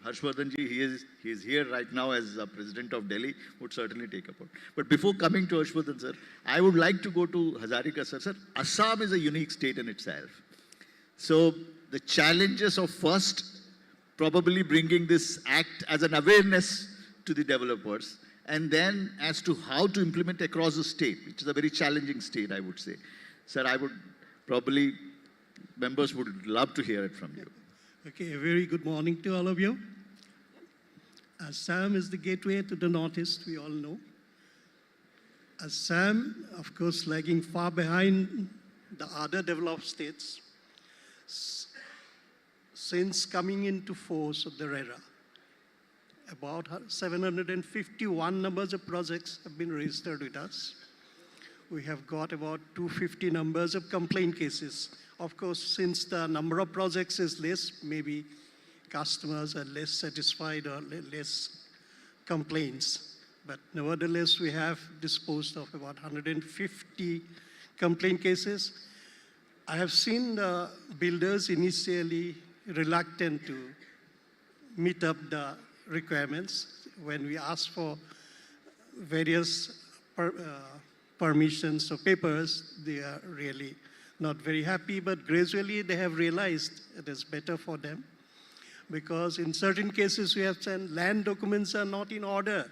I: Harshvardhan ji, he is here right now as President of Delhi, would certainly take up. But before coming to Harshvardhan sir, I would like to go to Hazarika sir. Sir, Assam is a unique state in itself. So the challenges of first probably bringing this act as an awareness to the developers, and then as to how to implement across the state, which is a very challenging state, I would say. Sir, I would probably, members would love to hear it from you.
L: Okay, a very good morning to all of you. Assam is the gateway to the Northeast, we all know. Assam, of course, lagging far behind the other developed states since coming into force of the RERA. About 751 numbers of projects have been registered with us. We have got about 250 numbers of complaint cases. Of course, since the number of projects is less, maybe customers are less satisfied or less complaints. But nevertheless, we have disposed of about 150 complaint cases. I have seen the builders initially reluctant to meet up the requirements. When we ask for various permissions or papers, they are really not very happy, but gradually they have realized it is better for them, because in certain cases we have seen land documents are not in order.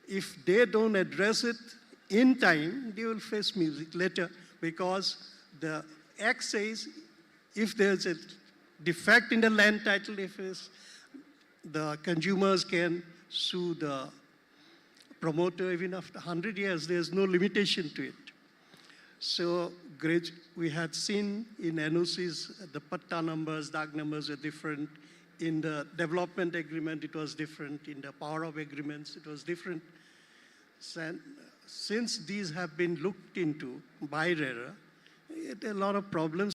L: If they don't address it in time, they will face music later, because the Act says if there's a defect in the land title, the consumers can sue the promoter even after 100 years. There's no limitation to it. So we had seen in NOCs, the patta numbers, DAG numbers are different. In the development agreement, it was different. In the power of agreements, it was different. Since these have been looked into by RERA, a lot of problems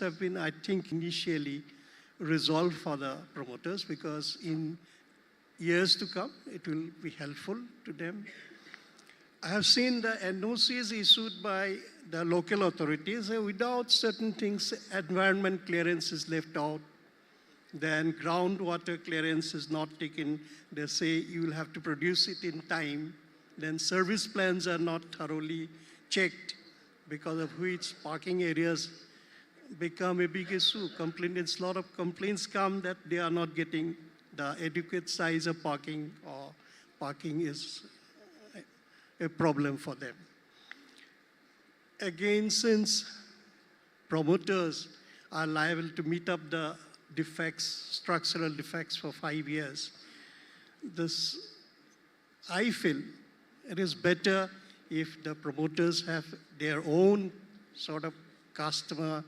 L: have been, I think, initially resolved for the promoters, because in years to come, it will be helpful to them. I have seen the NOCs issued by the local authorities without certain things. Environment clearance is left out, then groundwater clearance is not taken. They say you will have to produce it in time. Then service plans are not thoroughly checked, because of which parking areas become a big issue. A lot of complaints come that they are not getting the adequate size of parking, or parking is a problem for them. Again, since promoters are liable to meet up the defects, structural defects for 5 years, I feel it is better if the promoters have their own sort of customer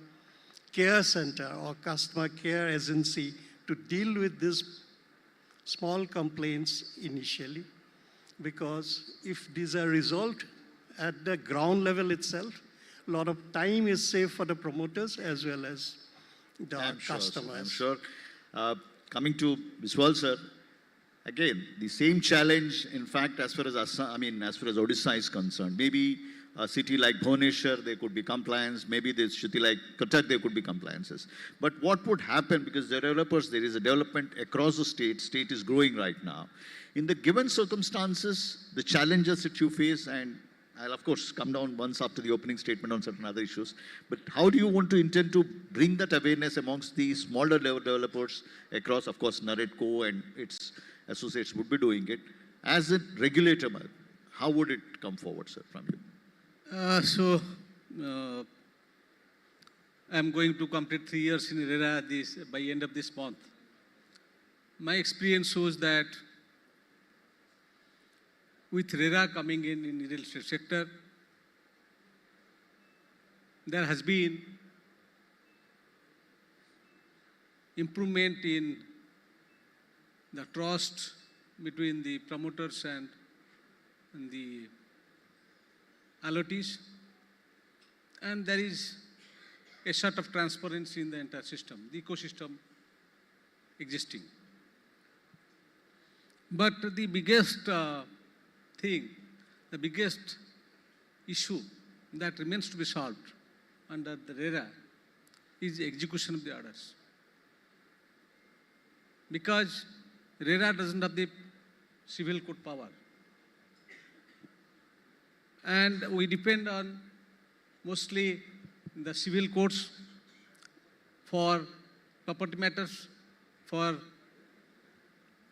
L: care center or customer care agency to deal with these small complaints initially. Because if these are resolved at the ground level itself, a lot of time is saved for the promoters as well as the customers.
I: I'm sure. Coming to Biswal sir, again, the same challenge, in fact, as far as Odisha is concerned. Maybe a city like Bhubaneswar, there could be compliance. Maybe this city like Cuttack, there could be compliances. But what would happen, because the developers, there is a development across the state is growing right now. In the given circumstances, the challenges that you face, and I'll of course come down once after the opening statement on certain other issues. But how do you want to intend to bring that awareness amongst the smaller developers across, of course, NAREDCO and its associates would be doing it. As a regulator, how would it come forward, sir, from you?
M: I'm going to complete 3 years in RERA by end of this month. My experience shows that with RERA coming in the real estate sector, there has been improvement in the trust between the promoters and the allottees, and there is a sort of transparency in the entire system, the ecosystem existing. But the biggest thing, the biggest issue that remains to be solved under the RERA is the execution of the orders. Because RERA doesn't have the civil court power. And we depend on mostly the civil courts for property matters, for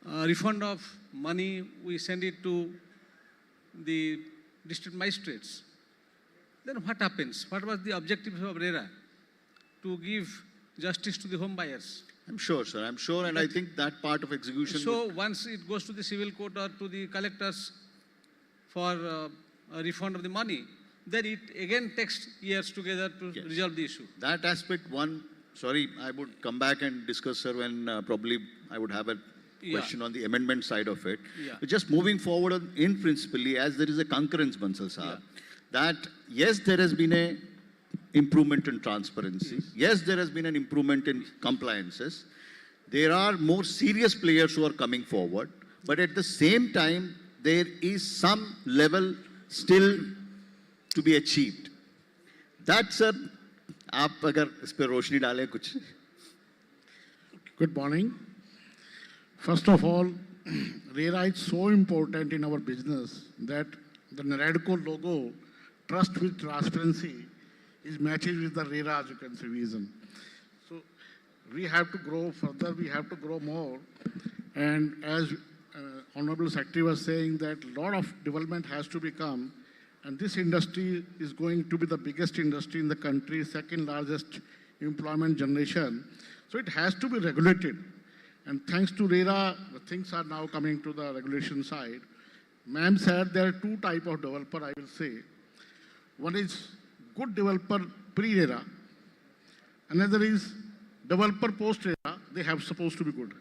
M: refund of money, we send it to the district magistrates. Then what happens? What was the objective of RERA? To give justice to the home buyers.
I: I'm sure, sir. I'm sure, and I think that part of execution.
M: So once it goes to the civil court or to the collectors for a refund of the money, then it again takes years together to resolve the issue.
I: That aspect, sorry, I would come back and discuss, sir, when probably I would have a question on the amendment side of it. But just moving forward in principally, as there is a concurrence, Bansal Saab, that yes, there has been a improvement in transparency. Yes, there has been an improvement in compliances. There are more serious players who are coming forward. But at the same time, there is some level still to be achieved. That, sir, आप अगर इस पे रोशनी डालें कुछ.
N: Good morning. First of all, RERA is so important in our business that the NAREDCO logo, trust with transparency, is matches with the RERA, as you can see, vision. So we have to grow further, we have to grow more. And as Honorable Secretary was saying, that a lot of development has to become, and this industry is going to be the biggest industry in the country, second largest employment generation. So it has to be regulated. And thanks to RERA, the things are now coming to the regulation side. Ma'am said there are two types of developer, I will say. One is good developer pre-RERA. Another is developer post-RERA. They have supposed to be good.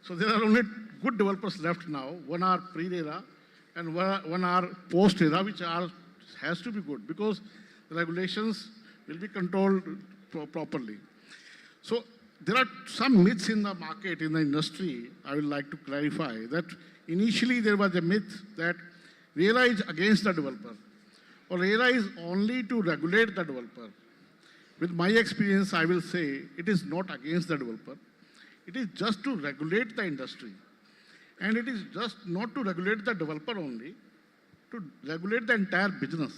N: So there are only good developers left now. One are pre-RERA and one are post-RERA, which has to be good because the regulations will be controlled properly. So there are some myths in the market, in the industry, I would like to clarify that initially there was a myth that RERA is against the developer or RERA is only to regulate the developer. With my experience, I will say it is not against the developer. It is just to regulate the industry. And it is just not to regulate the developer only, to regulate the entire business.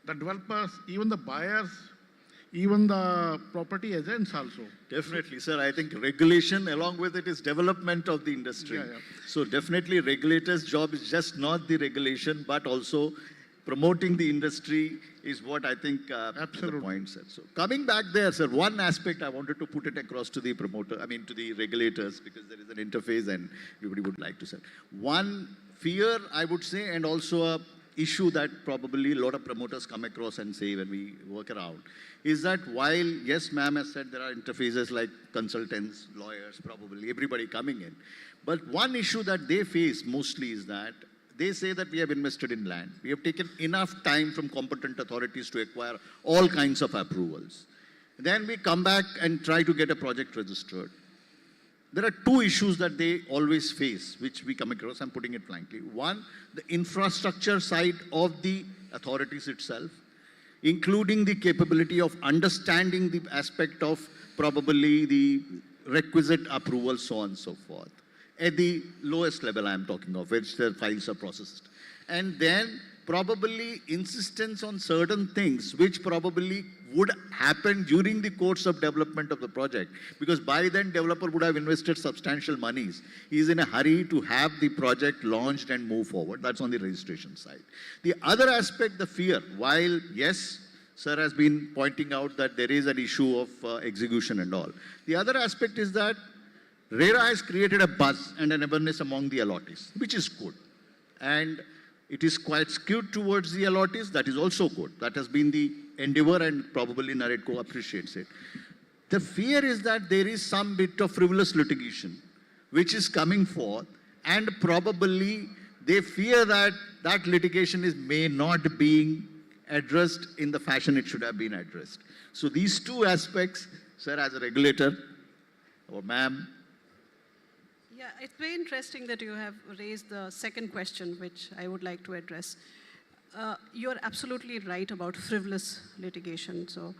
N: The developers, even the buyers, even the property agents also.
I: Definitely, sir. I think regulation along with it is development of the industry. So definitely regulators' job is just not the regulation, but also promoting the industry is what I think the point, sir. So coming back there, sir, one aspect I wanted to put it across to the to the regulators, because there is an interface and everybody would like to say. One fear, I would say, and also a issue that probably a lot of promoters come across and say when we work around, is that while, yes, ma'am has said there are interfaces like consultants, lawyers, probably everybody coming in, but one issue that they face mostly is that they say that we have invested in land. We have taken enough time from competent authorities to acquire all kinds of approvals. Then we come back and try to get a project registered. There are two issues that they always face, which we come across, I'm putting it frankly. One, the infrastructure side of the authorities itself, including the capability of understanding the aspect of probably the requisite approval, so on and so forth. At the lowest level I'm talking of, which the files are processed. And then probably insistence on certain things which probably would happen during the course of development of the project, because by then developer would have invested substantial monies. He is in a hurry to have the project launched and move forward. That's on the registration side. The other aspect, the fear, while yes, sir has been pointing out that there is an issue of execution and all. The other aspect is that RERA has created a buzz and an awareness among the allottees, which is good. And it is quite skewed towards the allottees. That is also good. That has been the endeavor, and probably NAREDCO appreciates it. The fear is that there is some bit of frivolous litigation which is coming forth, and probably they fear that that litigation may not be addressed in the fashion it should have been addressed. So these two aspects, sir, as a regulator, or ma'am.
J: Yeah, it's very interesting that you have raised the second question, which I would like to address. You're absolutely right about frivolous litigation. So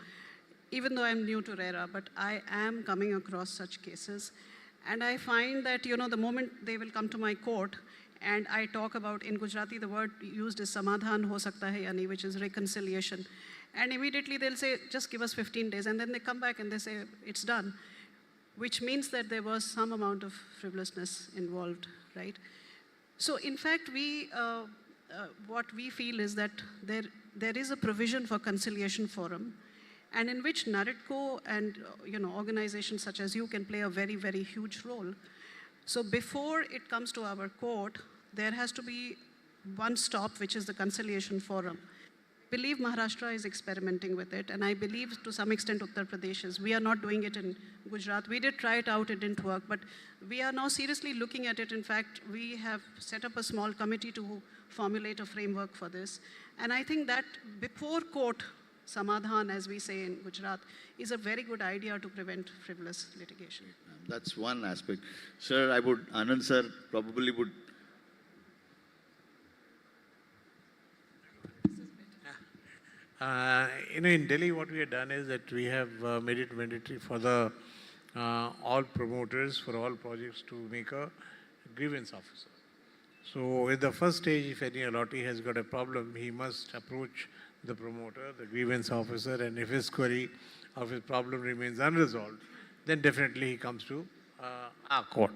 J: even though I'm new to RERA, but I am coming across such cases. And I find that, the moment they will come to my court, and I talk about, in Gujarati, the word used is samadhan ho sakta hai yani, which is reconciliation. And immediately they'll say, just give us 15 days. And then they come back and they say, it's done. Which means that there was some amount of frivolousness involved, right? So in fact, what we feel is that there is a provision for conciliation forum, and in which NAREDCO and organizations such as you can play a very, very huge role. So before it comes to our court, there has to be one stop, which is the conciliation forum. I believe Maharashtra is experimenting with it, and I believe to some extent Uttar Pradesh is. We are not doing it in Gujarat. We did try it out, it didn't work, but we are now seriously looking at it. In fact, we have set up a small committee to formulate a framework for this. And I think that before court, samadhan, as we say in Gujarat, is a very good idea to prevent frivolous litigation.
I: That's one aspect. Sir, Anand sir probably would.
K: In Delhi, what we have done is that we have made it mandatory for the all promoters for all projects to make a grievance officer. So in the first stage, if any allottee has got a problem, he must approach the promoter, the grievance officer, and if his query or his problem remains unresolved, then definitely he comes to our court.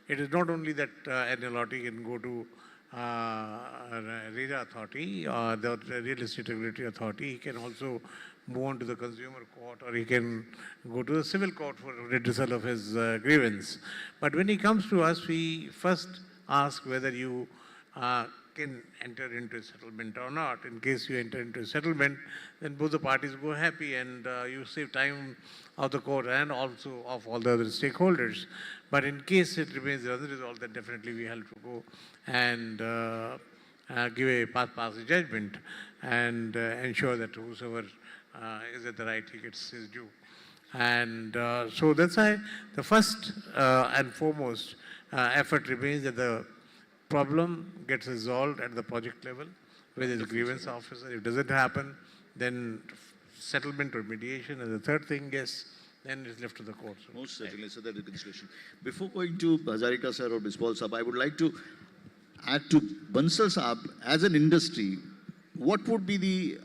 K: It is not only that an allottee can go to RERA authority or the real estate regulatory authority. He can also move on to the consumer court, or he can go to the civil court for redressal of his grievance. But when he comes to us, we first ask whether you can enter into a settlement or not. In case you enter into a settlement, then both the parties go happy, and you save time of the court and also of all the other stakeholders. But in case it remains unresolved, then definitely we have to go and give a pass judgment and ensure that whosoever is at the right, he gets his due. And so that's why the first and foremost effort remains that the problem gets resolved at the project level, whether the grievance officer. If it doesn't happen, then settlement or mediation. And the third thing, yes, then it's left to the court. So,
I: most certainly, so that reconciliation. Before going to Hazarika sir or Biswal sir, I would like to add to Bansal sir, as an industry, what would be the,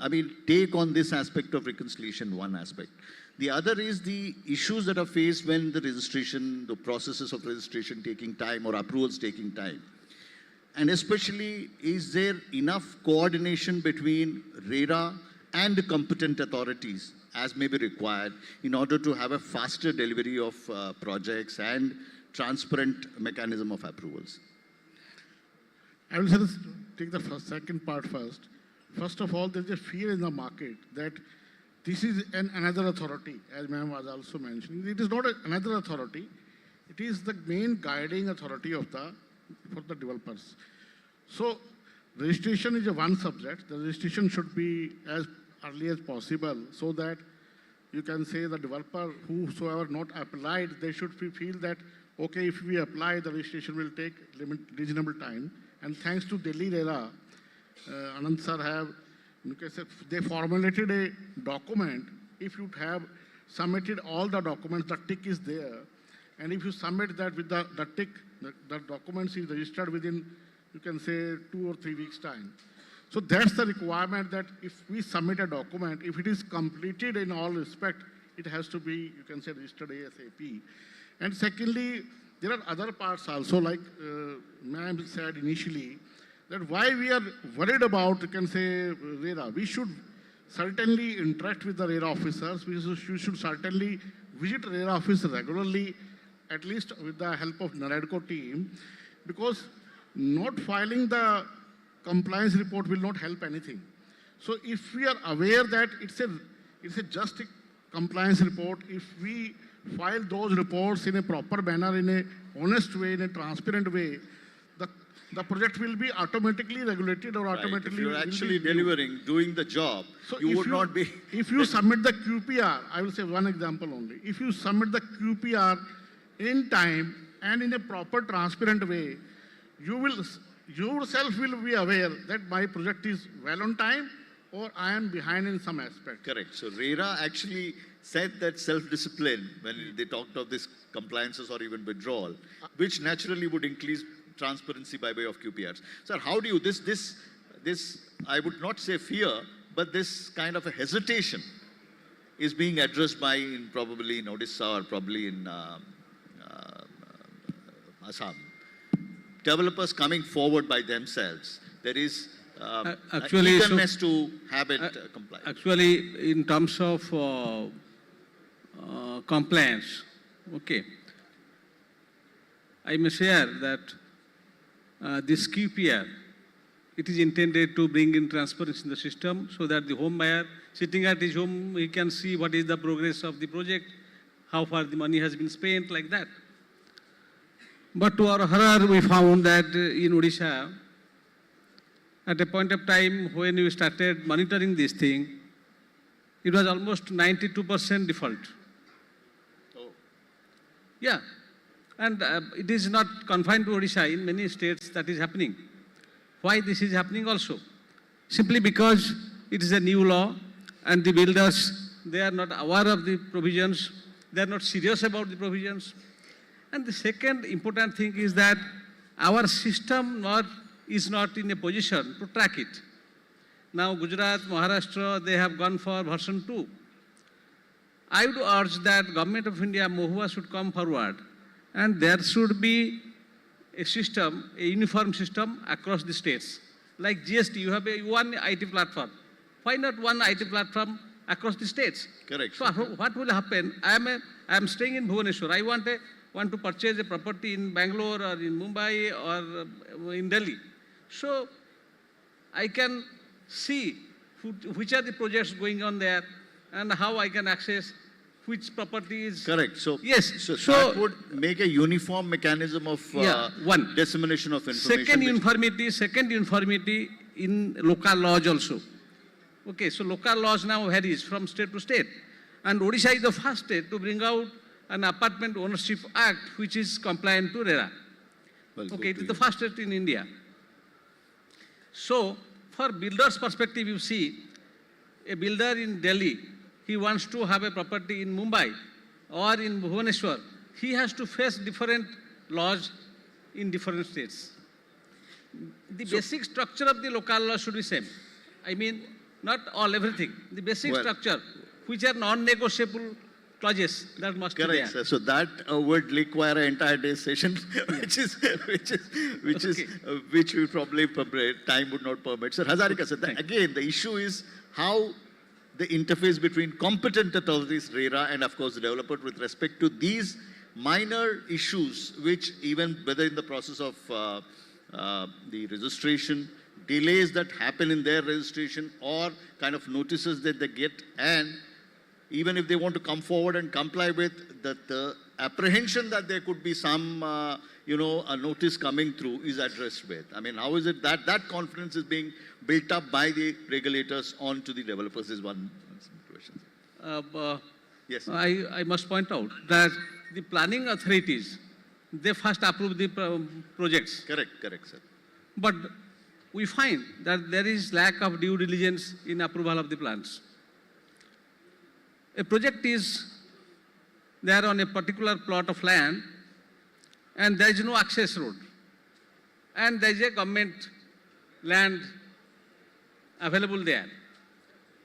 I: take on this aspect of reconciliation, one aspect. The other is the issues that are faced when the registration, the processes of registration taking time or approvals taking time. And especially, is there enough coordination between RERA and the competent authorities as may be required in order to have a faster delivery of projects and transparent mechanism of approvals?
N: I will take the second part first. First of all, there's a fear in the market that this is another authority, as ma'am was also mentioning. It is not another authority. It is the main guiding authority for the developers. So registration is one subject. The registration should be as early as possible, so that you can say the developer, whosoever not applied, they should feel that, okay, if we apply, the registration will take reasonable time. And thanks to Delhi RERA, Anand sir they formulated a document. If you have submitted all the documents, the tick is there. And if you submit that with the tick, the documents is registered within, you can say, 2 or 3 weeks' time. So that's the requirement, that if we submit a document, if it is completed in all respect, it has to be, you can say, registered ASAP. And secondly, there are other parts also, like ma'am said initially, that why we are worried about, you can say, RERA. We should certainly interact with the RERA officers. We should certainly visit RERA office regularly, at least with the help of NAREDCO team, because not filing the compliance report will not help anything. So if we are aware that it's a just a compliance report, if we file those reports in a proper manner, in a honest way, in a transparent way, the project will be automatically regulated or automatically.
I: If you're actually delivering, doing the job,
N: so
I: you would not be.
N: If you submit the QPR, I will say one example only. If you submit the QPR in time and in a proper, transparent way, you yourself will be aware that my project is well on time or I am behind in some aspect.
I: Correct. So RERA actually said that self-discipline when they talked of this compliances or even withdrawal, which naturally would increase transparency by way of QPRs. Sir, how do you, this, I would not say fear, but this kind of a hesitation is being addressed by probably in Odisha or probably in Assam. Developers coming forward by themselves. There is
M: actually
I: eagerness to have it comply.
M: Actually, in terms of compliance, okay, I may share that this QPR, it is intended to bring in transparency in the system so that the home buyer sitting at his home, he can see what is the progress of the project, how far the money has been spent, like that. But to our horror, we found that in Odisha, at a point of time when we started monitoring this thing, it was almost 92% default.
I: Oh.
M: Yeah. And it is not confined to Odisha. In many states that is happening. Why this is happening also? Simply because it is a new law and the builders, they are not aware of the provisions. They are not serious about the provisions. And the second important thing is that our system is not in a position to track it. Now Gujarat, Maharashtra, they have gone for version 2. I would urge that Government of India, MOHUA, should come forward and there should be a system, a uniform system across the states. Like GST, you have one IT platform. Why not one IT platform across the states?
I: Correct.
M: So what will happen? I am staying in Bhubaneswar. I want to purchase a property in Bangalore or in Mumbai or in Delhi. So I can see which are the projects going on there and how I can access which property is.
I: Correct. So,
M: yes.
I: So that would make a uniform mechanism of
M: one
I: dissemination of information.
M: Second uniformity in local laws also. Okay, so local laws now varies from state to state. And Odisha is the first state to bring out an Apartment Ownership Act which is compliant to RERA.
I: Well,
M: okay, it is the first state in India. So, for builder's perspective, you see, a builder in Delhi, he wants to have a property in Mumbai or in Bhubaneswar, he has to face different laws in different states. The basic structure of the local law should be same. I mean, not everything. The basic structure, which are non-negotiable clauses, that must be there.
I: Sir. So that would require an entire day session, which will probably time would not permit. Sir, Hazarika sir, again, the issue is how the interface between competent authorities, RERA, and of course the developer with respect to these minor issues, which even whether in the process of the registration, delays that happen in their registration or kind of notices that they get, and even if they want to come forward and comply with the apprehension that there could be some, a notice coming through is addressed with. I mean, how is it that that confidence is being built up by the regulators onto the developers is one question. Yes.
M: I must point out that the planning authorities, they first approve the projects.
I: Correct, sir.
M: But we find that there is lack of due diligence in approval of the plans. A project is there on a particular plot of land and there is no access road. And there is a government land available there.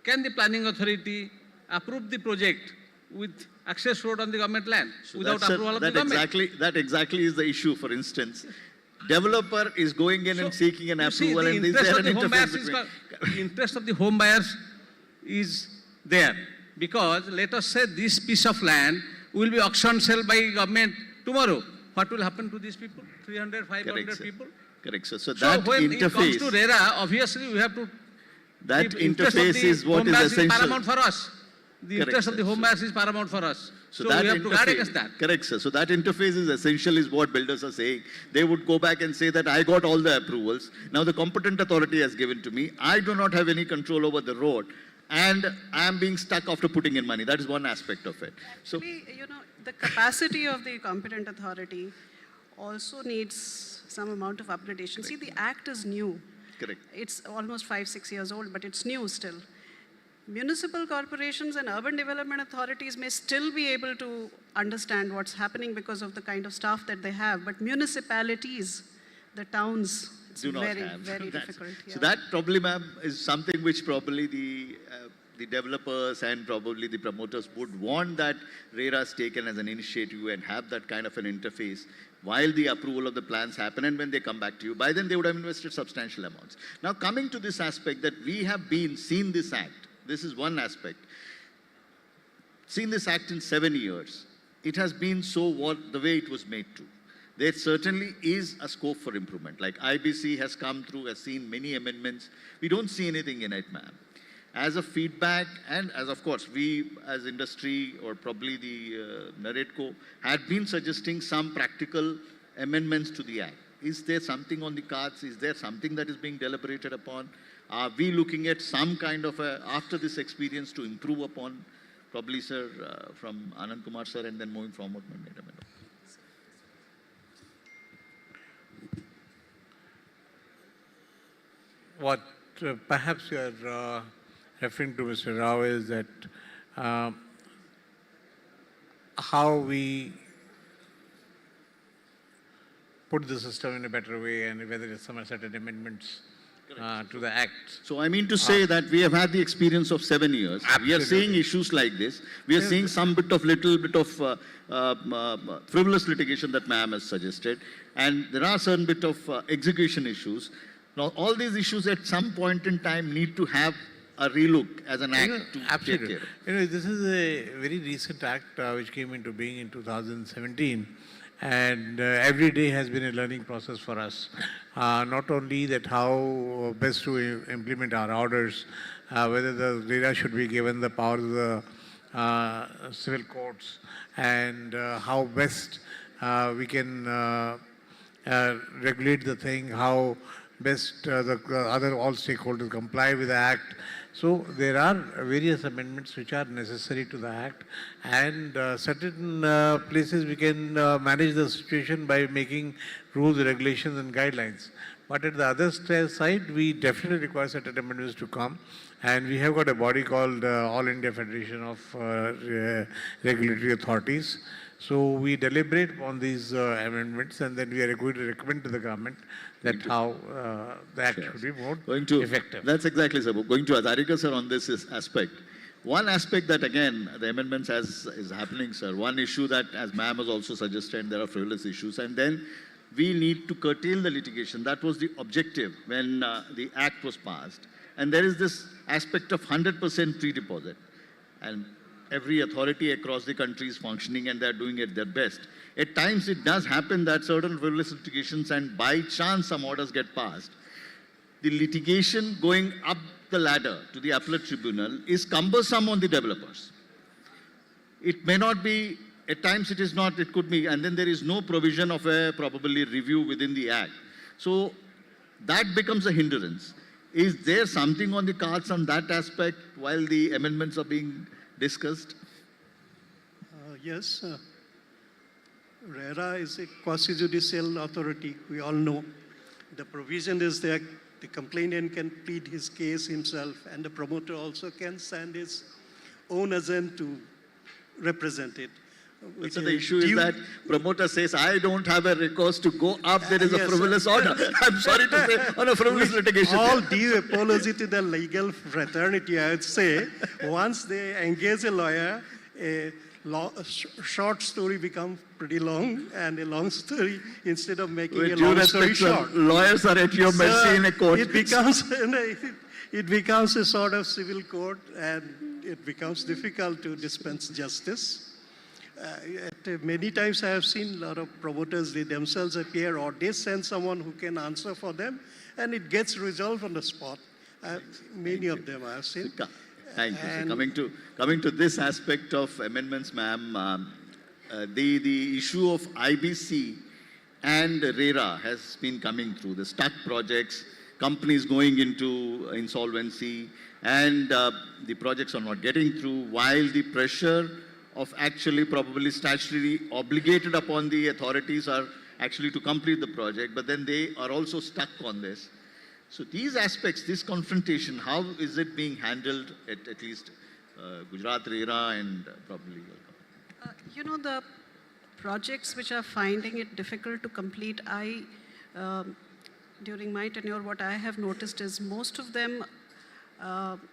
M: Can the planning authority approve the project with access road on the government land without approval of the government?
I: That exactly is the issue. For instance, developer is going in and seeking an
M: You see,
I: approval,
M: the
I: and is
M: interest
I: there
M: of
I: an
M: the home buyers
I: interface between?
M: the interest of the home buyers is there, because let us say this piece of land will be auction sale by government tomorrow. What will happen to these people? 300, 500
I: Correct, sir.
M: people?
I: Correct, sir. So
M: So
I: that
M: when it comes to
I: interface,
M: RERA, obviously we have to
I: that
M: the interest of
I: interface
M: the
I: is what
M: home
I: is
M: buyers
I: essential.
M: paramount for us. The
I: Correct,
M: interest of the
I: sir.
M: home buyers is paramount for us. So
I: that
M: we have to guard against that.
I: Correct, sir. So that interface is essential, is what builders are saying. They would go back and say that I got all the approvals. Now the competent authority has given to me. I do not have any control over the road, and I am being stuck after putting in money. That is one aspect of it. So
J: Actually, you know, the capacity of the competent authority also needs some amount of upgradation. See, the Act is new.
I: correct.
J: It's almost 5-6 years old, but it's new still. Municipal corporations and urban development authorities may still be able to understand what's happening because of the kind of staff that they have, but municipalities, the towns, it's
I: Do not
J: very,
I: have.
J: very
I: That's-
J: difficult.
I: So
J: yeah.
I: that probably, ma'am, is something which probably the developers and probably the promoters would want that RERA is taken as an initiative and have that kind of an interface while the approval of the plans happen, and when they come back to you. By then they would have invested substantial amounts. Now coming to this aspect that we have seen this act, this is one aspect. Seen this act in 7 years. It has been the way it was made to. There certainly is a scope for improvement. Like IBC has come through, has seen many amendments. We don't see anything in it, ma'am. As a feedback, and as of course, we as industry or probably the NAREDCO had been suggesting some practical amendments to the act. Is there something on the cards? Is there something that is being deliberated upon? Are we looking at some kind of after this experience to improve upon? Probably, sir, from Anand Kumar, sir, and then moving forward, Madam.
K: What perhaps you are referring to, Mr. Rao, is that how we put the system in a better way, and whether there's some certain amendments to the Act.
I: So I mean to say that we have had the experience of 7 years. We are seeing
K: Absolutely.
I: issues like this. We are seeing some little bit of frivolous litigation that ma'am has suggested. And there are certain bit of execution issues. Now, all these issues at some point in time need to have a relook as an act to
K: Absolutely.
I: take care of.
K: You know, this is a very recent act which came into being in 2017. And every day has been a learning process for us. Not only that how best to implement our orders, whether the RERA should be given the power of the civil courts, and how best we can regulate the thing, how best the other all stakeholders comply with the Act. So there are various amendments which are necessary to the Act, and certain places we can manage the situation by making rules, regulations and guidelines. But at the other side, we definitely require certain amendments to come, and we have got a body called All India Federation of Regulatory Authorities. So we deliberate on these amendments, and then we are going to recommend to the government that how the Act should be more effective.
I: That's exactly, sir. Going to Adharika, sir, on this aspect. One aspect that, again, the amendments is happening, sir. One issue that, as ma'am has also suggested, there are frivolous issues. And then we need to curtail the litigation. That was the objective when the Act was passed. And there is this aspect of 100% pre-deposit. And every authority across the country is functioning and they're doing it their best. At times it does happen that certain frivolous litigations, and by chance some orders get passed. The litigation going up the ladder to the appellate tribunal is cumbersome on the developers. It may not be, at times it is not, it could be, and then there is no provision of a probably review within the Act. So that becomes a hindrance. Is there something on the cards on that aspect while the amendments are being discussed?
L: Yes. RERA is a quasi-judicial authority, we all know. The provision is that the complainant can plead his case himself, and the promoter also can send his own agent to represent it. which
I: So the issue
L: due-
I: is that promoter says, I don't have a recourse to go up, there is a
L: Yes,
I: frivolous order. I'm sorry to say, on a frivolous litigation.
L: all due apology to the legal fraternity, I would say, once they engage a lawyer, a short story becomes pretty long, and a long story, instead of making
I: With
L: a
I: due
L: long story
I: respect, sir,
L: short.
I: lawyers are at your mercy in a court.
L: It becomes, it becomes a sort of civil court, and it becomes difficult to dispense justice. Many times I have seen a lot of promoters, they themselves appear, or they send someone who can answer for them, and it gets resolved on the spot. Many of them I have seen.
I: Thank you.
L: And-
I: So coming to this aspect of amendments, ma'am, the issue of IBC and RERA has been coming through. The stuck projects, companies going into insolvency, and the projects are not getting through, while the pressure of actually probably statutorily obligated upon the authorities are actually to complete the project, but then they are also stuck on this. So these aspects, this confrontation, how is it being handled at least Gujarat, RERA, and probably
J: You know, the projects which are finding it difficult to complete, during my tenure, what I have noticed is most of them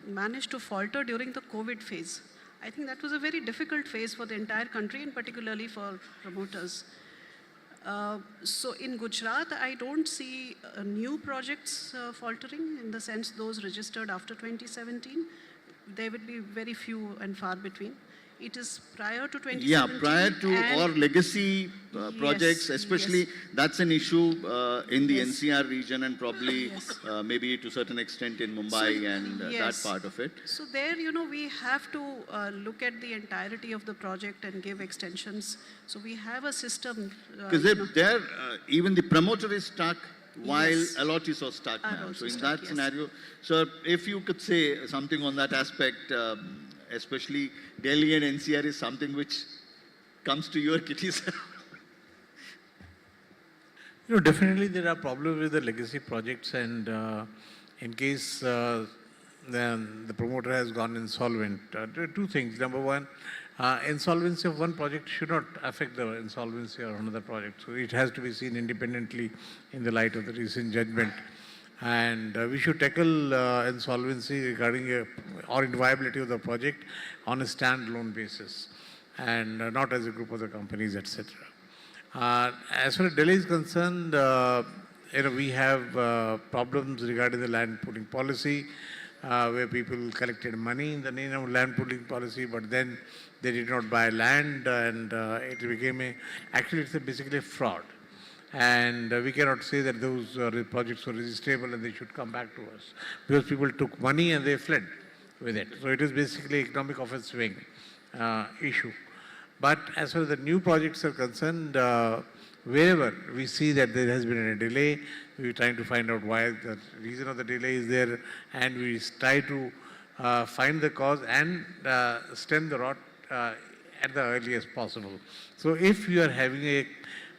J: managed to falter during the COVID phase. I think that was a very difficult phase for the entire country, and particularly for promoters. So in Gujarat, I don't see new projects faltering, in the sense those registered after 2017. There would be very few and far between. It is prior to 2017.
I: Yeah, prior to
J: and-
I: or legacy projects,
J: Yes,
I: especially
J: yes.
I: that's an issue in the
J: Yes.
I: NCR region, and probably
J: Yes.
I: maybe to a certain extent in Mumbai and that
J: yes.
I: part of it.
J: So there, you know, we have to look at the entirety of the project and give extensions. So we have a system.
I: Because even the promoter is stuck while
J: Yes.
I: allottees are stuck
J: Are
I: now.
J: also
I: So in
J: stuck,
I: that
J: yes.
I: scenario, sir, if you could say something on that aspect, especially Delhi and NCR is something which comes to your kitty, sir.
K: Definitely there are problems with the legacy projects, and in case the promoter has gone insolvent, there are two things. Number one, insolvency of one project should not affect the insolvency of another project. So it has to be seen independently in the light of the recent judgment. And we should tackle insolvency regarding or inviability of the project on a standalone basis, and not as a group of the companies, etc. As far as Delhi is concerned, we have problems regarding the land pooling policy, where people collected money in the name of land pooling policy, but then they did not buy land, and it became it's basically a fraud. And we cannot say that those projects were registrable and they should come back to us, because people took money and they fled with it. So it is basically economic offense swing issue. But as far as the new projects are concerned, wherever we see that there has been a delay, we are trying to find out why the reason of the delay is there, and we try to find the cause and stem the rot at the earliest possible. So if you are having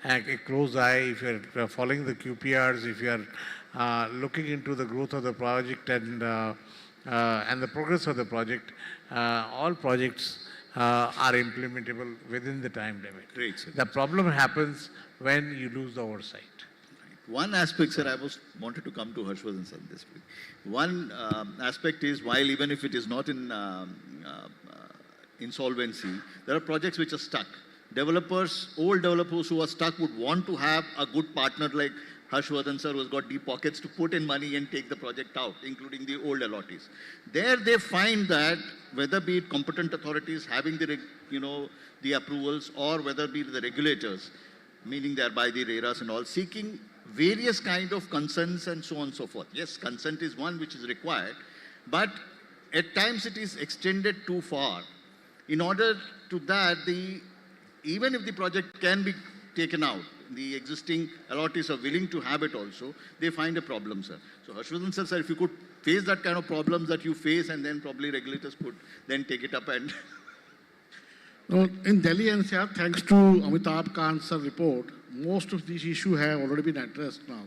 K: a close eye, if you are following the QPRs, if you are looking into the growth of the project and the progress of the project, all projects are implementable within the time limit.
I: Great, sir.
K: The problem happens when you lose the oversight.
I: One aspect, sir, I wanted to come to Harshvardhan sir this week. One aspect is, while even if it is not in insolvency, there are projects which are stuck. Developers, old developers who are stuck would want to have a good partner like Harshvardhan sir, who has got deep pockets to put in money and take the project out, including the old allottees. There they find that whether be it competent authorities having the approvals, or whether be the regulators, meaning thereby the RERAs and all, seeking various kind of consents and so on and so forth. Yes, consent is one which is required, but at times it is extended too far. In order to that, even if the project can be taken out, the existing allottees are willing to have it also, they find a problem, sir. So Harshvardhan sir, if you could face that kind of problems that you face, and then probably regulators could then take it up and...
N: No, in Delhi NCR, thanks to Amitabh Kant's report, most of these issues have already been addressed now.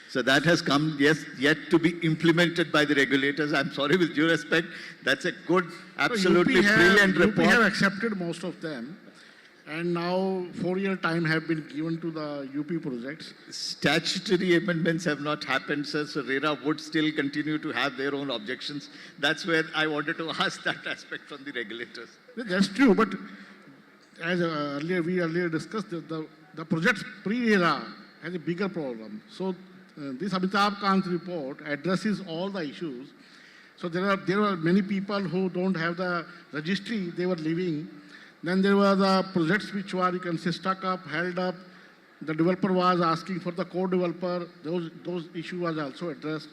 I: So that has come, yes, yet to be implemented by the regulators. I'm sorry, with due respect, that's a good, absolutely brilliant report.
N: UP have accepted most of them. and now 4-year time have been given to the UP projects.
I: Statutory amendments have not happened, sir, so RERA would still continue to have their own objections. That's where I wanted to ask that aspect from the regulators.
N: That's true, but as we earlier discussed, the projects pre-RERA has a bigger problem. So this Amitabh Kant's report addresses all the issues. So there were many people who don't have the registry they were living. Then there were the projects which were, you can say, stuck up, held up. The developer was asking for the co-developer. Those issues was also addressed.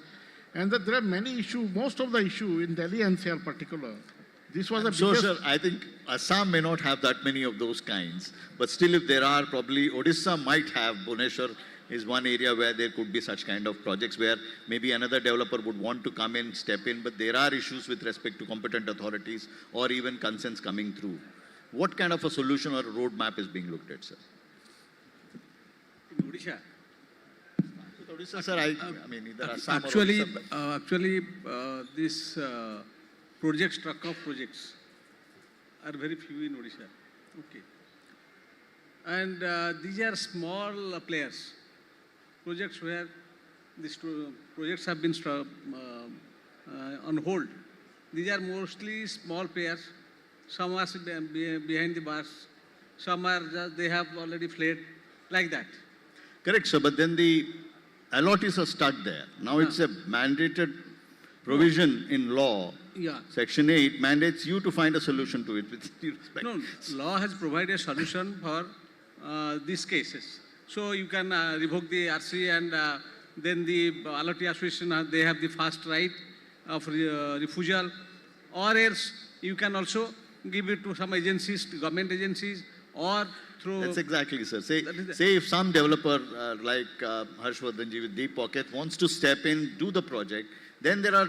N: And there are many issues, most of the issue in Delhi NCR particular. This was
I: So, sir, I think Assam may not have that many of those kinds. But still, if there are, probably Odisha might have. Bhubaneswar is one area where there could be such kind of projects where maybe another developer would want to come in, step in, but there are issues with respect to competent authorities or even consents coming through. What kind of a solution or a roadmap is being looked at, sir?
M: In Odisha?
I: Odisha, sir, I mean, either Assam
M: Actually,
I: or Odisha,
M: actually, these projects, truck of projects, are very few in Odisha. Okay. And these are small players. Projects where these projects have been on hold. These are mostly small players. Some are behind the bars. Some are just, they have already fled, like that.
I: Correct, sir, but then the allottees are stuck there. Now it's a mandated provision in law.
M: Yeah.
I: Section 8 mandates you to find a solution to it with due respect.
M: No, law has provided a solution for these cases. So you can revoke the RC and then the allottee association, they have the fast right of refusal, or else you can also give it to some agencies, government agencies, or through...
I: That's exactly, sir. Say if some developer like Harshvardhanji with deep pocket wants to step in, do the project, then there are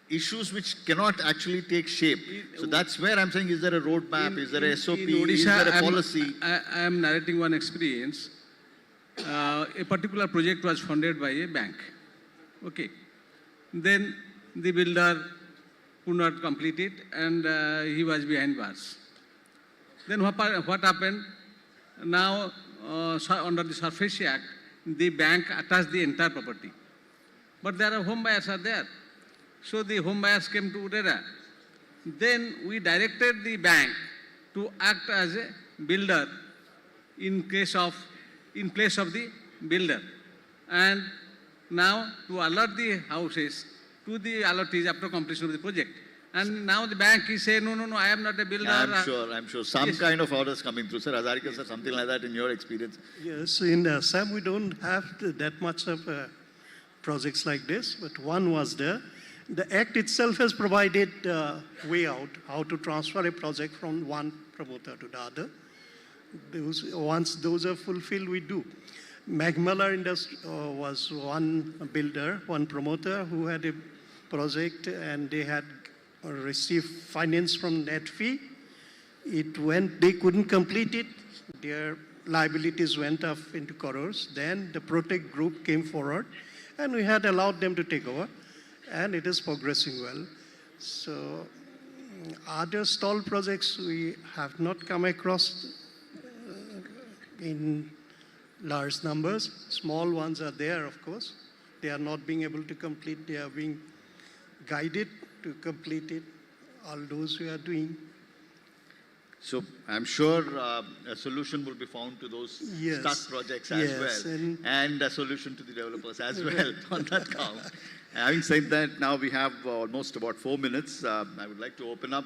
I: issues which cannot actually take shape. So that's where I'm saying, is there a roadmap, is there a SOP,
M: Odisha,
I: is there a policy?
M: I am narrating one experience. A particular project was funded by a bank. Okay. Then the builder could not complete it and he was behind bars. Then what happened? Now, under the Surface Act, the bank attached the entire property. But there are home buyers are there. So the home buyers came to RERA. Then we directed the bank to act as a builder in place of the builder. And now to alert the houses to the allottees after completion of the project. And now the bank is saying, no, I am not a builder.
I: I'm sure. Some kind of orders coming through. Sir, Hazarika, sir, something like that in your experience?
L: Yes, in Assam we don't have that much of projects like this, but one was there. The Act itself has provided way out, how to transfer a project from one promoter to the other. Once those are fulfilled, we do. Magmala was one builder, one promoter who had a project and they had received finance from net fee. They couldn't complete it. Their liabilities went up into crores. Then the Protect group came forward and we had allowed them to take over. And it is progressing well. So other stall projects we have not come across in large numbers. Small ones are there, of course. They are not being able to complete. They are being guided to complete it. All those we are doing.
I: So I'm sure a solution will be found to those stuck projects as well. And a solution to the developers as well on that count. Having said that, now we have almost about 4 minutes. I would like to open up.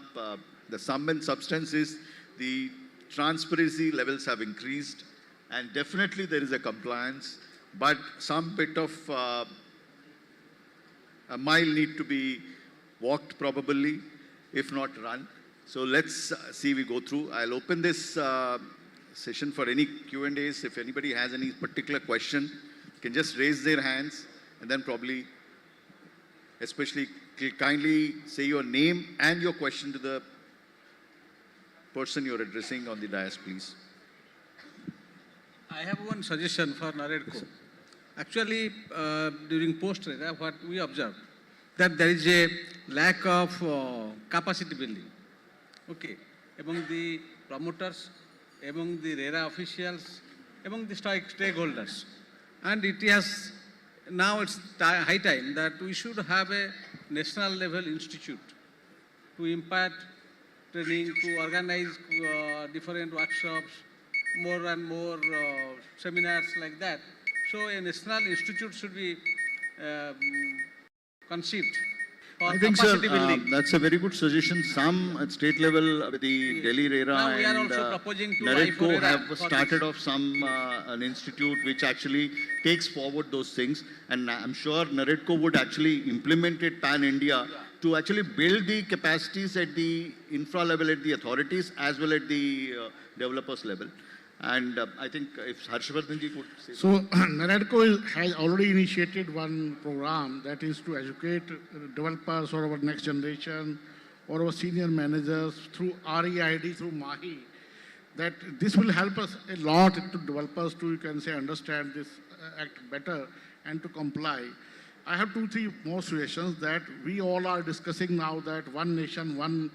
I: The sum and substance is the transparency levels have increased and definitely there is a compliance, but some bit of a mile need to be walked probably, if not run. So let's see we go through. I'll open this session for any Q&As. If anybody has any particular question, can just raise their hands and then probably, especially kindly say your name and your question to the person you're addressing on the dais, please.
M: I have one suggestion for NAREDCO. Actually, during post-RERA, what we observed, that there is a lack of capacity building. Okay, among the promoters among the RERA officials, among the stakeholders. And it has, now it's high time that we should have a national level institute to impart training, to organize different workshops, more and more seminars like that. So a national institute should be conceived for
I: I think, sir,
M: capacity building.
I: that's a very good suggestion. Some at state level, the Delhi RERA
M: Now we are
I: and
M: also proposing to
I: NAREDCO
M: RERA
I: have
M: for
I: started
M: this.
I: off some an institute which actually takes forward those things, and I'm sure NAREDCO would actually implement it pan-India to actually build the capacities at the infra level, at the authorities, as well at the developers level. And I think if Harshvardhan ji could say.
N: So NAREDCO has already initiated one program that is to educate developers or our next generation or our senior managers through REID, through MAHI, that this will help us a lot to developers to, you can say, understand this act better and to comply. I have 2-3 more suggestions that we all are discussing now, that one nation, one,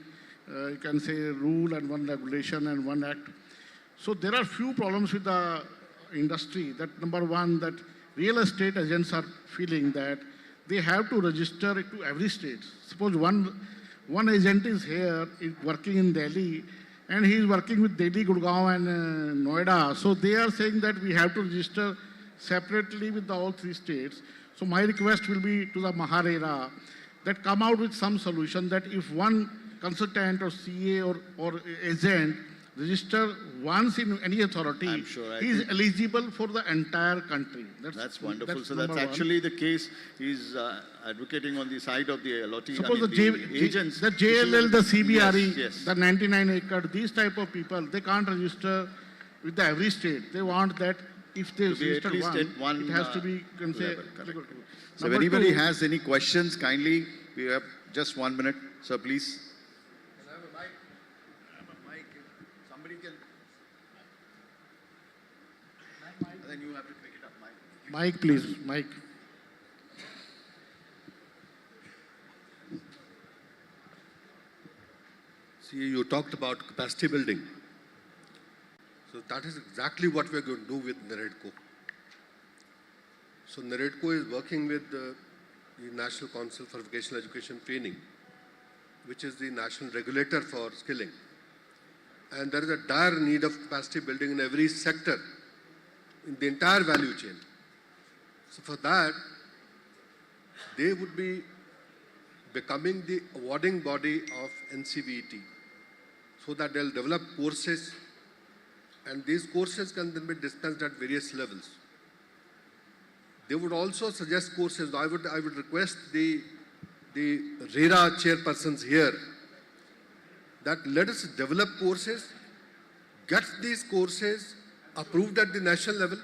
N: you can say, rule and one regulation and one act. So there are few problems with the industry. That number one, that real estate agents are feeling that they have to register it to every state. Suppose one agent is here, is working in Delhi, and he is working with Delhi, Gurgaon and Noida. So they are saying that we have to register separately with all 3 states. So my request will be to the MahaRERA that come out with some solution that if one consultant or CA or agent register once in any authority,
I: I'm sure,
N: he is eligible for the entire country.
I: That's wonderful.
N: That's
I: So that's
N: number
I: actually the case. He's advocating on the side of the allotee.
N: Suppose
I: the agents.
N: the JLL, the CBRE,
I: Yes.
N: the 99-acre, these type of people, they can't register with every state. They want that if they
I: To be at
N: register
I: least
N: one,
I: at one,
N: it has to be, you can say,
I: level, correct.
N: equal to.
I: So if
N: Number
I: anybody
N: 2,
I: has any questions, kindly, we have just 1 minute. Sir, please. Can I have a mic? Somebody can. Then you have to pick it up, mic.
N: Mike, please, Mike.
O: See, you talked about capacity building. So that is exactly what we're going to do with NAREDCO. So NAREDCO is working with the National Council for Vocational Education Training, which is the national regulator for skilling. And there is a dire need of capacity building in every sector, in the entire value chain. So for that, they would be becoming the awarding body of NCVT, so that they'll develop courses, and these courses can then be dispensed at various levels. They would also suggest courses. I would request the RERA chairpersons here that let us develop courses, get these courses approved at the national level.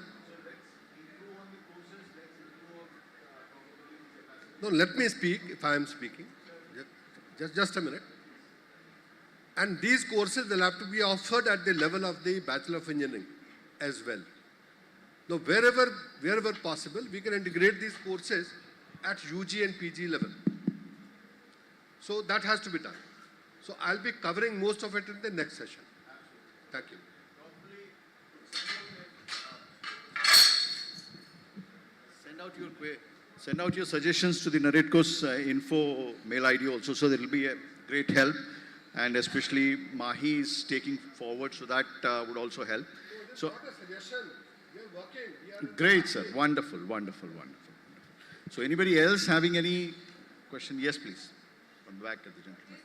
O: No, let me speak if I am speaking. Just a minute. And these courses will have to be offered at the level of the Bachelor of Engineering as well. Now, wherever possible, we can integrate these courses at UG and PG level. So that has to be done. So I'll be covering most of it in the next session. Thank you.
I: Send out your suggestions to the NAREDCO's info mail ID also, so there will be a great help, and especially Mahi is taking forward, so that would also help. So, great, sir. Wonderful, wonderful, wonderful. So, anybody else having any question? Yes, please. From the back of the gentleman.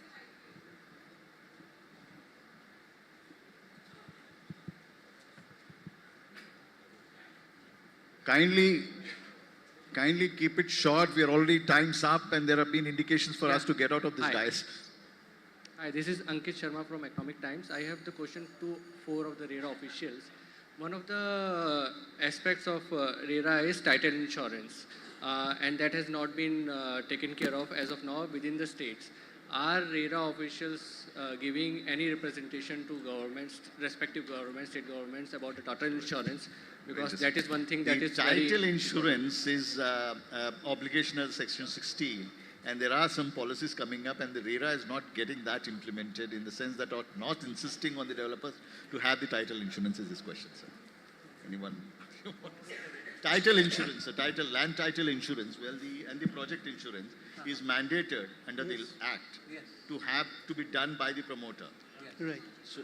I: Kindly keep it short. We are already time's up, and there have been indications for us to get out of this dais.
P: Hi, this is Ankit Sharma from Economic Times. I have the question to 4 of the RERA officials. One of the aspects of RERA is title insurance, and that has not been taken care of as of now within the states. Are RERA officials giving any representation to governments, respective governments, state governments, about the title insurance? Because that is one thing that is
I: title insurance is obligation under Section 16. And there are some policies coming up, and the RERA is not getting that implemented in the sense that are not insisting on the developers to have the title insurance is this question, sir. Anyone? Title insurance, land title insurance, and the project insurance is mandated under the Act to be done by the promoter.
L: Right.
I: So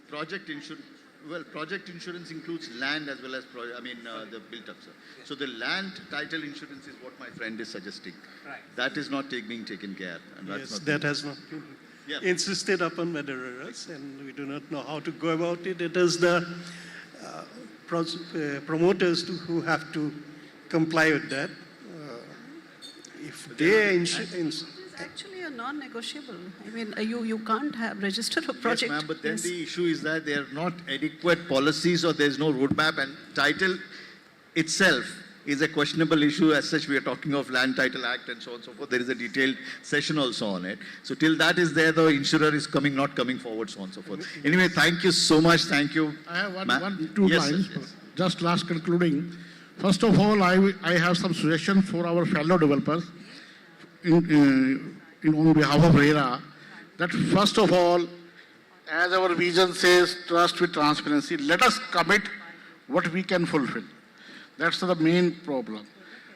I: project insurance includes land as well as, the built-up, sir. So the land title insurance is what my friend is suggesting.
L: Right.
I: That is not being taken care. And that's
L: Yes,
I: not
L: that has not been insisted upon by the RERAs, and we do not know how to go about it. It is the promoters who have to comply with that. If they
J: It's actually a non-negotiable. I mean, you can't register a project.
I: Yes, ma'am, but then the issue is that there are not adequate policies or there's no roadmap, and title itself is a questionable issue. As such, we are talking of Land Title Act and so on and so forth. There is a detailed session also on it. So till that is there, the insurer is not coming forward, so on and so forth. Anyway, thank you so much. Thank you.
N: I have two
I: Yes,
N: lines.
I: sir, yes.
N: Just last concluding. First of all, I have some suggestions for our fellow developers on behalf of RERA. That first of all, as our vision says, trust with transparency. Let us commit what we can fulfill. That's the main problem.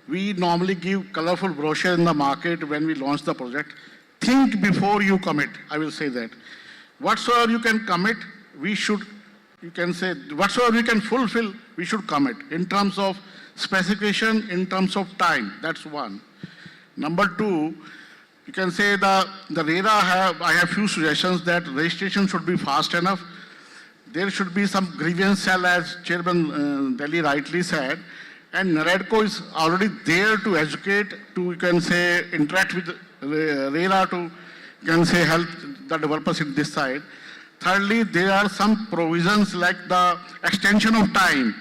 N: We normally give colorful brochure in the market when we launch the project. Think before you commit, I will say that. Whatsoever you can commit, you can say, whatsoever we can fulfill, we should commit in terms of specification, in terms of time. That's one. Number two, you can say I have few suggestions that registration should be fast enough. There should be some grievance cell, as Chairman Delhi rightly said, and NAREDCO is already there to educate, to, you can say, interact with RERA to, you can say, help the developers in this side. Thirdly, there are some provisions like the extension of time.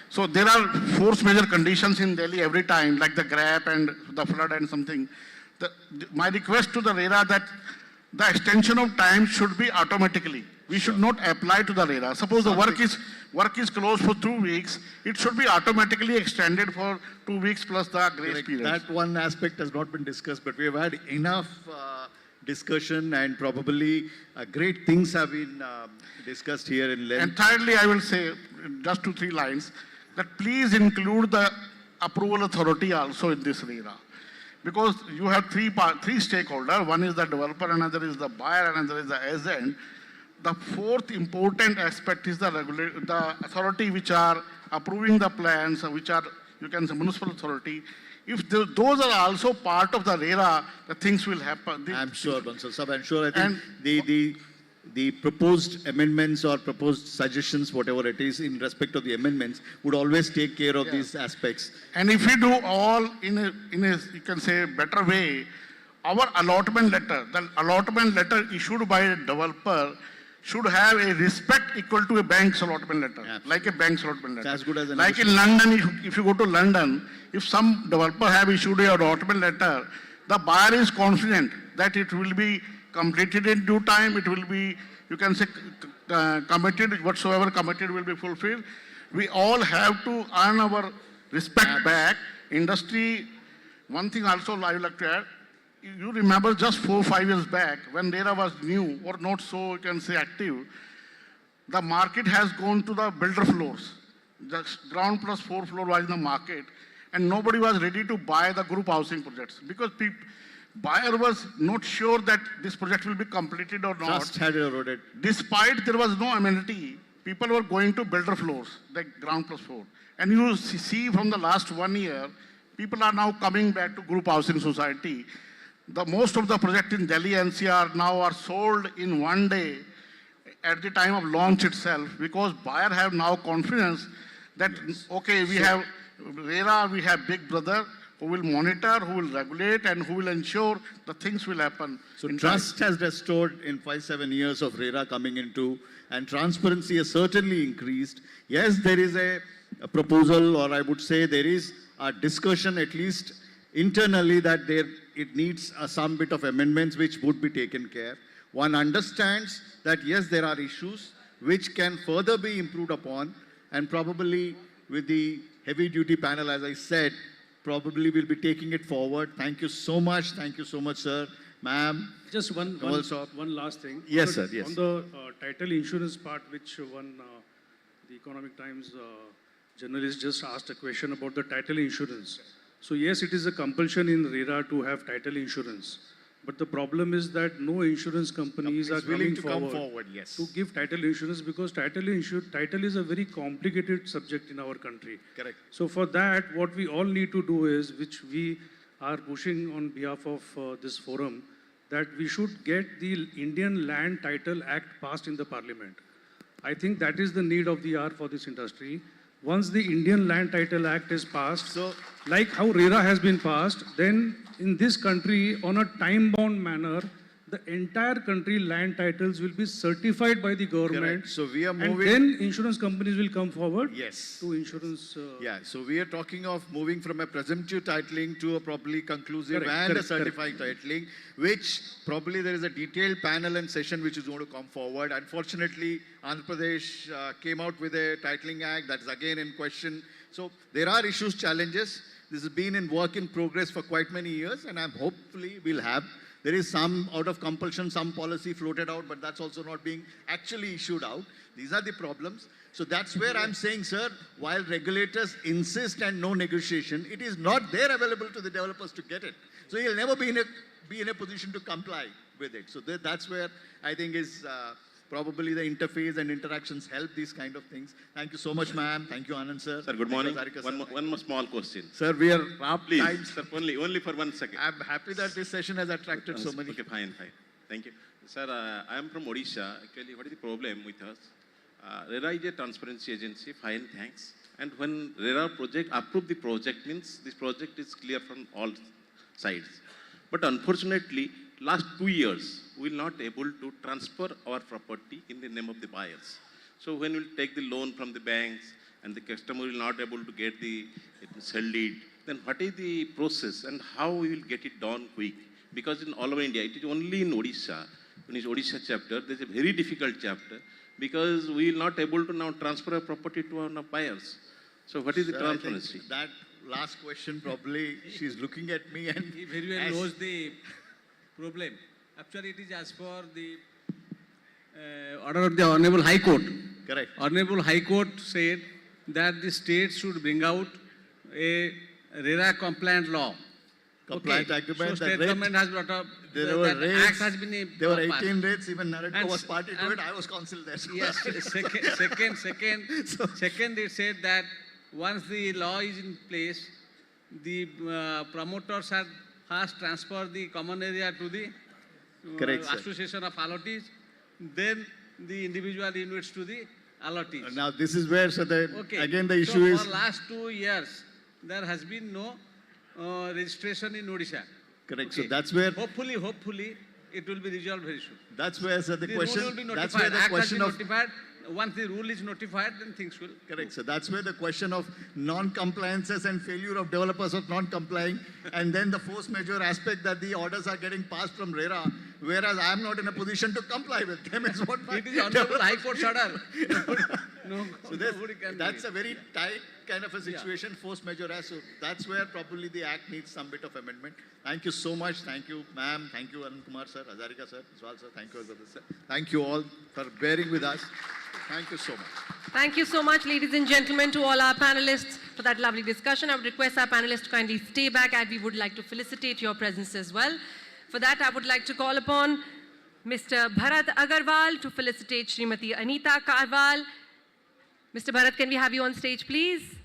N: So there are force major conditions in Delhi every time, like the GRAP and the flood and something. My request to the RERA that the extension of time should be automatically. We should not apply to the RERA. Suppose the work is closed for 2 weeks, it should be automatically extended for 2 weeks plus the grace period.
I: That one aspect has not been discussed, but we have had enough discussion, and probably great things have been discussed here in length.
N: And thirdly, I will say, just 2-3 lines, that please include the approval authority also in this RERA. Because you have three stakeholders. One is the developer, another is the buyer, another is the agent. The fourth important aspect is the authority which are approving the plans, which are, you can say, municipal authority. If those are also part of the RERA, the things will happen.
I: I'm sure, Bansal Sahab, I'm sure. I think the proposed amendments or proposed suggestions, whatever it is, in respect of the amendments, would always take care of these aspects.
N: And if we do all in a, you can say, better way, our allotment letter, the allotment letter issued by a developer should have a respect equal to a bank's allotment letter.
I: Absolutely.
N: Like a bank's allotment letter.
I: As good as
N: like in London, if you go to London, if some developer have issued a allotment letter, the buyer is confident that it will be completed in due time, it will be, you can say, committed, whatsoever committed will be fulfilled. We all have to earn our respect back. Industry, one thing also I would like to add, you remember just 4 or 5 years back, when RERA was new or not so, you can say, active, the market has gone to the builder floors. The ground plus 4th floor was in the market, and nobody was ready to buy the group housing projects because buyer was not sure that this project will be completed or not.
I: Trust had eroded.
N: Despite there was no amenity, people were going to builder floors, like ground plus 4. And you see from the last 1 year, people are now coming back to group housing society. Most of the projects in Delhi NCR now are sold in 1 day at the time of launch itself, because buyers have now confidence that, okay, we have RERA, we have Big Brother, who will monitor, who will regulate, and who will ensure the things will happen.
I: So trust has restored in 5-7 years of RERA coming into, and transparency has certainly increased. Yes, there is a proposal, or I would say there is a discussion, at least internally, that it needs some bit of amendments which would be taken care. One understands that yes, there are issues which can further be improved upon, and probably with the heavy duty panel, as I said, probably will be taking it forward. Thank you so much. Thank you so much, sir. Ma'am.
Q: Just one last thing.
I: Yes, sir. Yes.
Q: On the title insurance part, which the Economic Times journalist just asked a question about the title insurance. So yes, it is a compulsion in RERA to have title insurance. But the problem is that no insurance companies are
I: willing
Q: coming
I: to come forward, yes.
Q: to give title insurance, because title is a very complicated subject in our country.
I: Correct.
Q: So for that, what we all need to do is, which we are pushing on behalf of this forum, that we should get the Indian Land Title Act passed in the Parliament. I think that is the need of the hour for this industry. Once the Indian Land Title Act is passed, so like how RERA has been passed, then in this country, on a time-bound manner, the entire country land titles will be certified by the government.
I: Correct. So we are moving.
Q: And then insurance companies will come forward.
I: Yes.
Q: To insurance.
I: Yeah. So we are talking of moving from a presumptive titling to a properly conclusive and a certified titling, which probably there is a detailed panel and session which is going to come forward. Unfortunately, Andhra Pradesh came out with a titling act that is again in question. So there are issues, challenges. This has been in work in progress for quite many years, and I'm hopefully we'll have. There is some out of compulsion, some policy floated out, but that's also not being actually issued out. These are the problems. So that's where I'm saying, sir, while regulators insist and no negotiation, it is not there available to the developers to get it. So you'll never be in a position to comply with it. So that's where I think is probably the interface and interactions help these kind of things. Thank you so much, ma'am. Thank you, Anand, sir.
F: Sir, good morning.
I: Sarika,
F: One more small question.
I: Sir, we are
F: Please,
I: time.
F: sir, only for 1 second.
I: I'm happy that this session has attracted so many.
F: Okay, fine. Thank you. Sir, I am from Odisha. Actually, what is the problem with us? RERA is a transparency agency, fine, thanks. And when RERA project approve the project, means this project is clear from all sides. But unfortunately, last 2 years, we will not able to transfer our property in the name of the buyers. So when we take the loan from the banks and the customer will not able to get the sell deed, then what is the process and how we will get it done quick? Because in all over India, it is only in Odisha, in its Odisha chapter, there is a very difficult chapter because we will not able to now transfer a property to our buyers. So what is the transparency?
I: That last question probably she's looking at me and
M: He very well knows the problem. Actually, it is as per the order of the Honorable High Court.
I: Correct.
M: Honorable High Court said that the state should bring out a RERA compliant law.
I: Compliant agreement.
M: So state government has brought up.
I: There were rates.
M: Act has been
I: There were
M: passed.
I: 18 rates. Even NAREDCO
M: And
I: was party to it. I was counsel there. So
M: Yes, second, it said that once the law is in place, the promoters has transferred the common area to the
I: Correct, sir.
M: association of allottees, then the individual units to the allottees.
I: Now this is where, so again the issue
M: so
I: is.
M: for last 2 years, there has been no registration in Odisha.
I: Correct. So that's where.
M: Hopefully, it will be resolved very soon.
I: That's where, sir, the question.
M: Rule will be notified.
I: That's where the
M: Act
I: question
M: has
I: of.
M: been notified. Once the rule is notified, then things will.
I: Correct. So that's where the question of non-compliances and failure of developers of non-complying, and then the force majeure aspect that the orders are getting passed from RERA, whereas I am not in a position to comply with them. Is what
M: It is Honorable High Court's order.
I: So that's a very tight kind of a situation, force majeure. So that's where probably the act needs some bit of amendment. Thank you so much. Thank you, ma'am. Thank you, Anand Kumar, sir. Hazarika, sir. As well, sir. Thank you, sir. Thank you all for bearing with us. Thank you so much.
B: Thank you so much, ladies and gentlemen, to all our panelists for that lovely discussion. I would request our panelists to kindly stay back, and we would like to felicitate your presence as well. For that, I would like to call upon Mr. Bharat Agarwal to felicitate Srimati Anita Karwal. Mr. Bharat, can we have you on stage, please?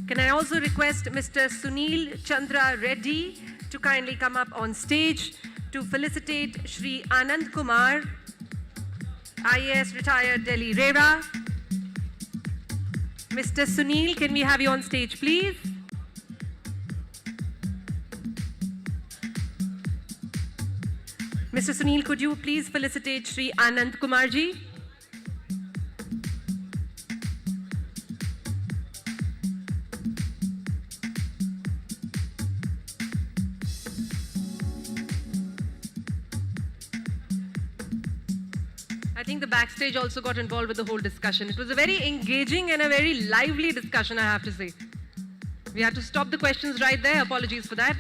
B: Can I also request Mr. Sunil Chandra Reddy to kindly come up on stage to felicitate Shri Anand Kumar, IAS retired Delhi RERA. Mr. Sunil, can we have you on stage, please? Mr. Sunil, could you please felicitate Shri Anand Kumar ji? I think the backstage also got involved with the whole discussion. It was a very engaging and a very lively discussion, I have to say. We had to stop the questions right there. Apologies for that.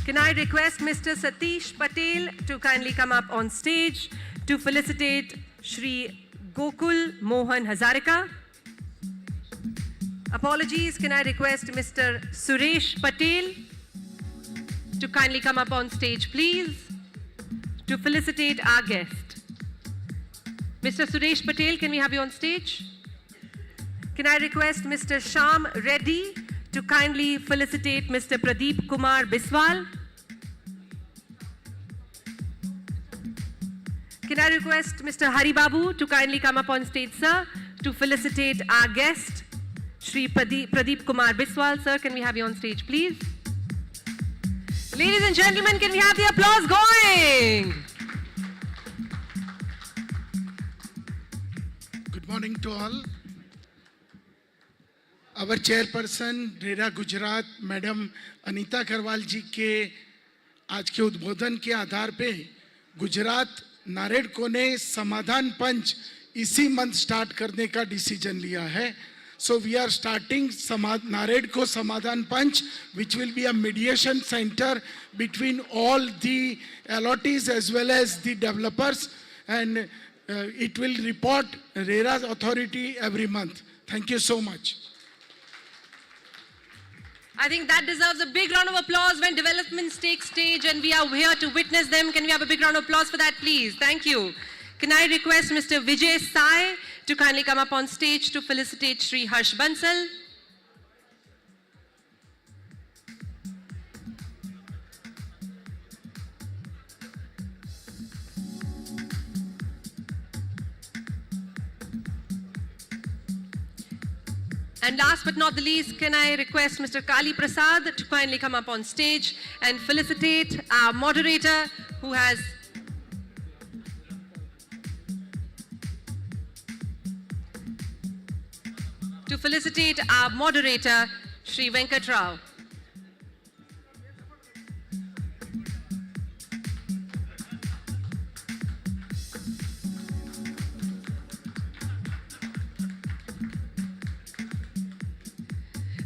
B: Can I request Mr. Satish Patel to kindly come up on stage to felicitate Shri Gokul Mohan Hazarika? Apologies, can I request Mr. Suresh Patel to kindly come up on stage, please, to felicitate our guest. Mr. Suresh Patel, can we have you on stage? Can I request Mr. Shyam Reddy to kindly felicitate Mr. Pradeep Kumar Biswal? Can I request Mr. Hari Babu to kindly come up on stage, sir, to felicitate our guest, Shri Pradeep Kumar Biswal? Sir, can we have you on stage, please? Ladies and gentlemen, can we have the applause going?
R: Good morning to all. Our chairperson, RERA Gujarat, madam Anita Karwal ji के आज के उद्बोधन के आधार पे गुजरात नारेडको ने समाधान पंच इसी month start करने का डिसीजन लिया है. So we are starting NAREDCO Samadhan Panch, which will be a mediation center between all the allottees as well as the developers, and it will report RERA's authority every month. Thank you so much.
B: I think that deserves a big round of applause when developments take stage and we are here to witness them. Can we have a big round of applause for that, please? Thank you. Can I request Mr. Vijay Sai to kindly come up on stage to felicitate Shri Harsh Bansal? And last but not the least, can I request Mr. Kali Prasad to kindly come up on stage and felicitate our moderator who has Shri Venkat Rao.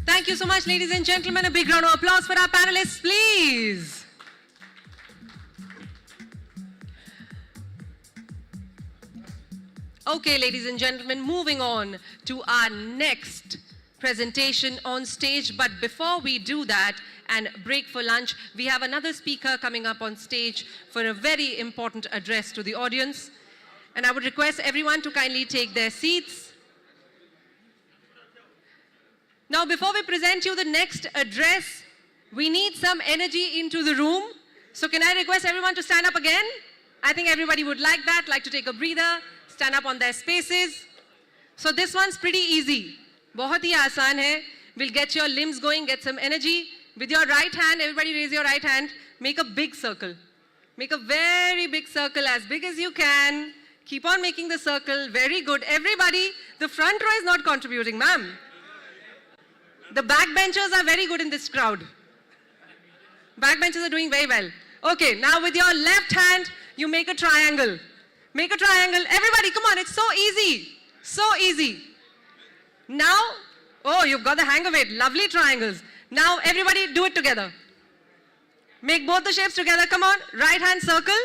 B: Thank you so much, ladies and gentlemen. A big round of applause for our panelists, please. Okay, ladies and gentlemen, moving on to our next presentation on stage. But before we do that and break for lunch, we have another speaker coming up on stage for a very important address to the audience. And I would request everyone to kindly take their seats. Now, before we present you the next address, we need some energy into the room. So can I request everyone to stand up again? I think everybody would like that, like to take a breather, stand up on their spaces. So this one's pretty easy. बहुत ही आसान है. We'll get your limbs going, get some energy. With your right hand, everybody raise your right hand. Make a big circle. Make a very big circle, as big as you can. Keep on making the circle. Very good. Everybody, the front row is not contributing, ma'am. The backbenchers are very good in this crowd. Backbenchers are doing very well. Okay, now with your left hand, you make a triangle. Make a triangle. Everybody, come on, it's so easy. So easy. Now, oh, you've got the hang of it. Lovely triangles. Now, everybody do it together. Make both the shapes together. Come on. Right hand circle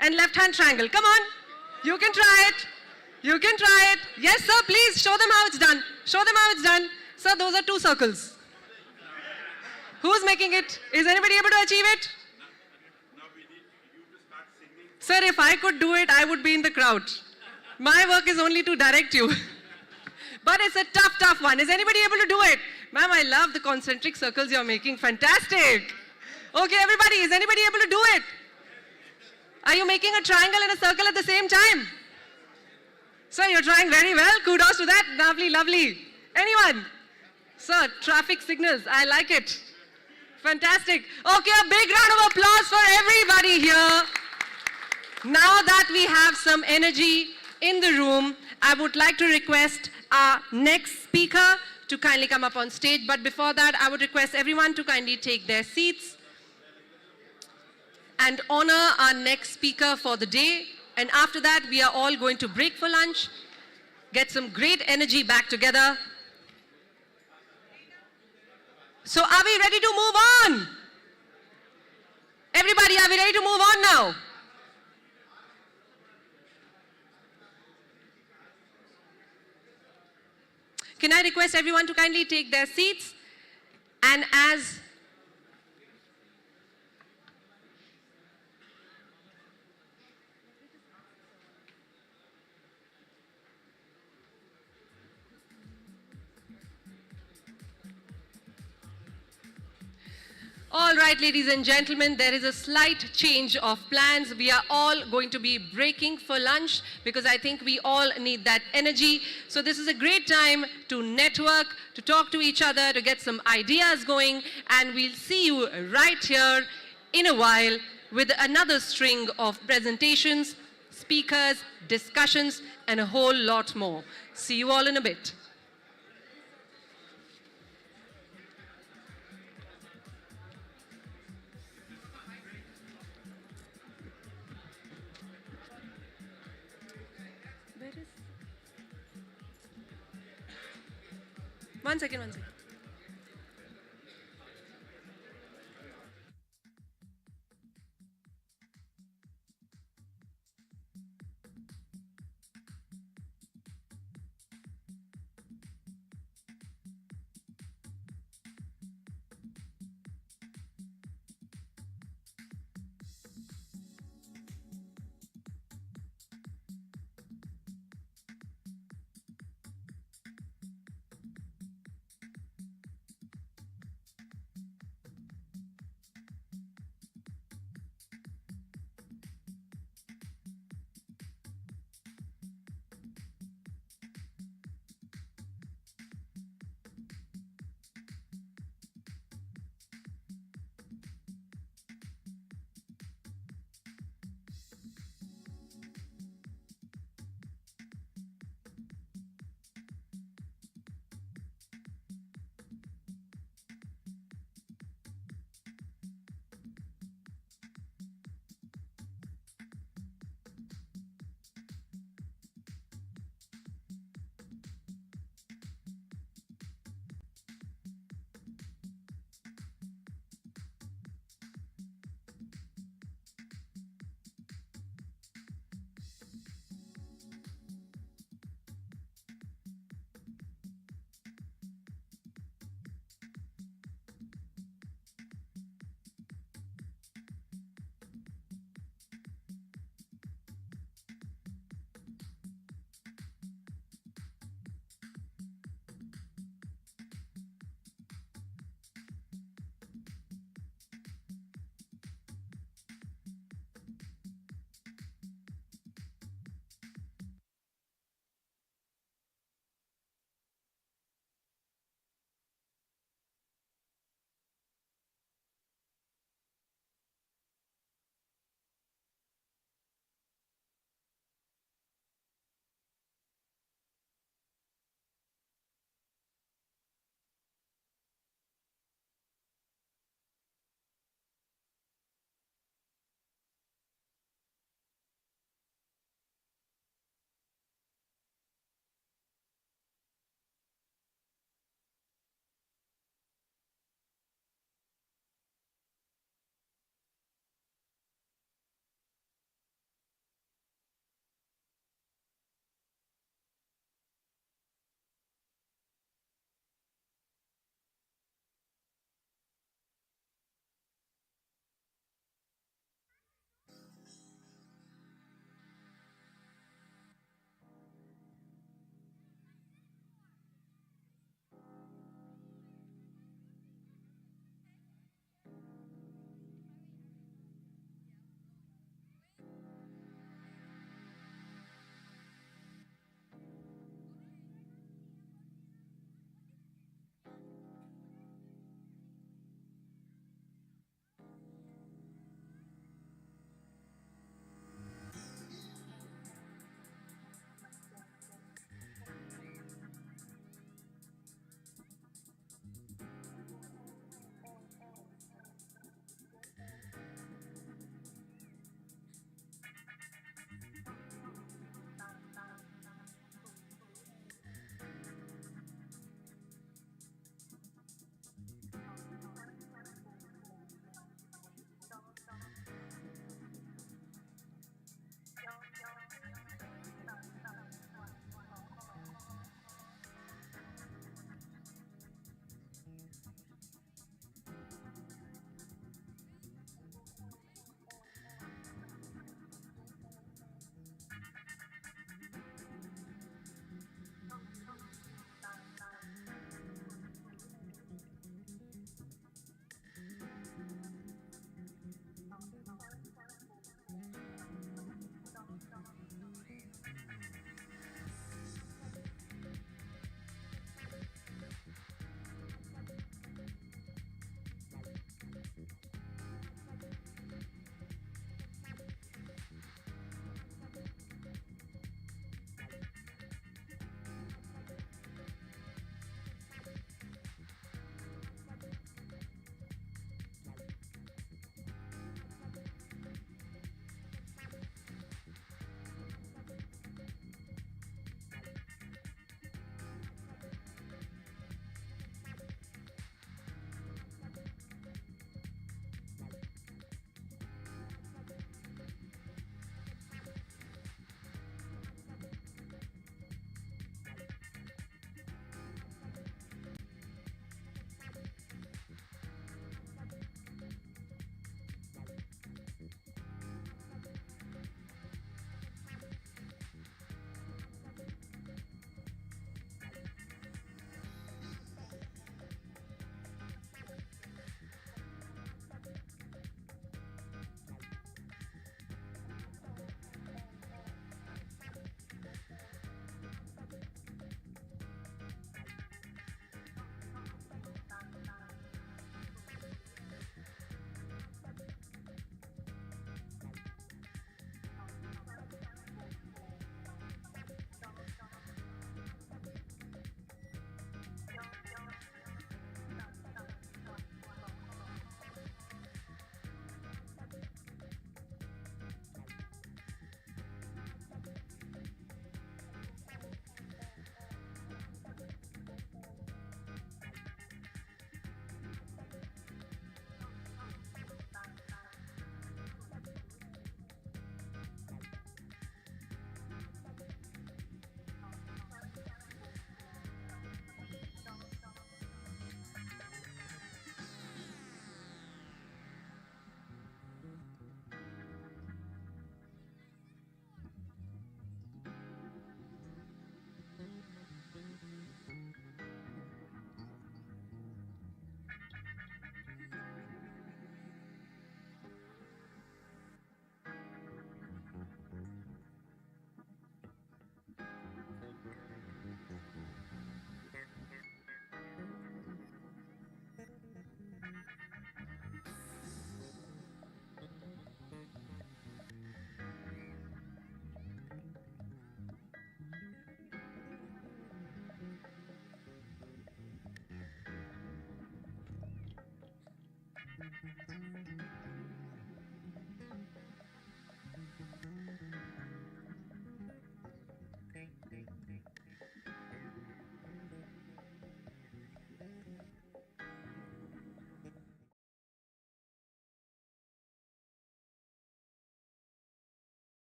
B: and left hand triangle. Come on. You can try it. You can try it. Yes, sir, please show them how it's done. Show them how it's done. Sir, those are two circles. Who's making it? Is anybody able to achieve it? Sir, if I could do it, I would be in the crowd. My work is only to direct you. But it's a tough, tough one. Is anybody able to do it? Ma'am, I love the concentric circles you're making. Fantastic. Okay, everybody, is anybody able to do it? Are you making a triangle and a circle at the same time? Sir, you're trying very well. Kudos to that. Lovely, lovely. Anyone? Sir, traffic signals. I like it. Fantastic. Okay, a big round of applause for everybody here. Now that we have some energy in the room, I would like to request our next speaker to kindly come up on stage. But before that, I would request everyone to kindly take their seats. and honor our next speaker for the day. And after that, we are all going to break for lunch, get some great energy back together. So are we ready to move on? Everybody, are we ready to move on now? Can I request everyone to kindly take their seats? And as all right, ladies and gentlemen, there is a slight change of plans. We are all going to be breaking for lunch because I think we all need that energy. So this is a great time to network, to talk to each other, to get some ideas going, and we'll see you right here in a while with another string of presentations, speakers, discussions, and a whole lot more. See you all in a bit. One second, one second.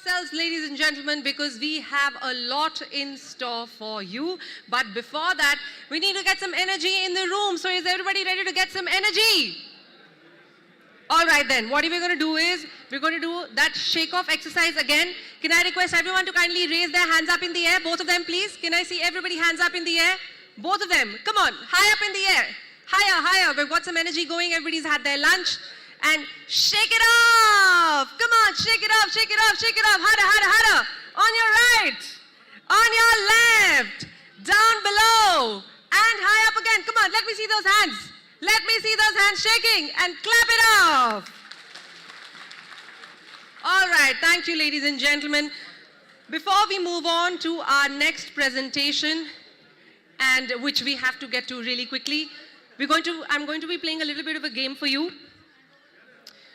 B: yourselves, ladies and gentlemen, because we have a lot in store for you. But before that, we need to get some energy in the room. So is everybody ready to get some energy? All right then, what we're going to do is, we're going to do that shake-off exercise again. Can I request everyone to kindly raise their hands up in the air? Both of them, please. Can I see everybody hands up in the air? Both of them. Come on, high up in the air. Higher, higher. We've got some energy going. Everybody's had their lunch. And shake it off. Come on, shake it off, shake it off, shake it off. Harder, harder, harder. On your right. On your left. Down below. And high up again. Come on, let me see those hands. Let me see those hands shaking and clap it off. All right, thank you, ladies and gentlemen. Before we move on to our next presentation, and which we have to get to really quickly, I'm going to be playing a little bit of a game for you.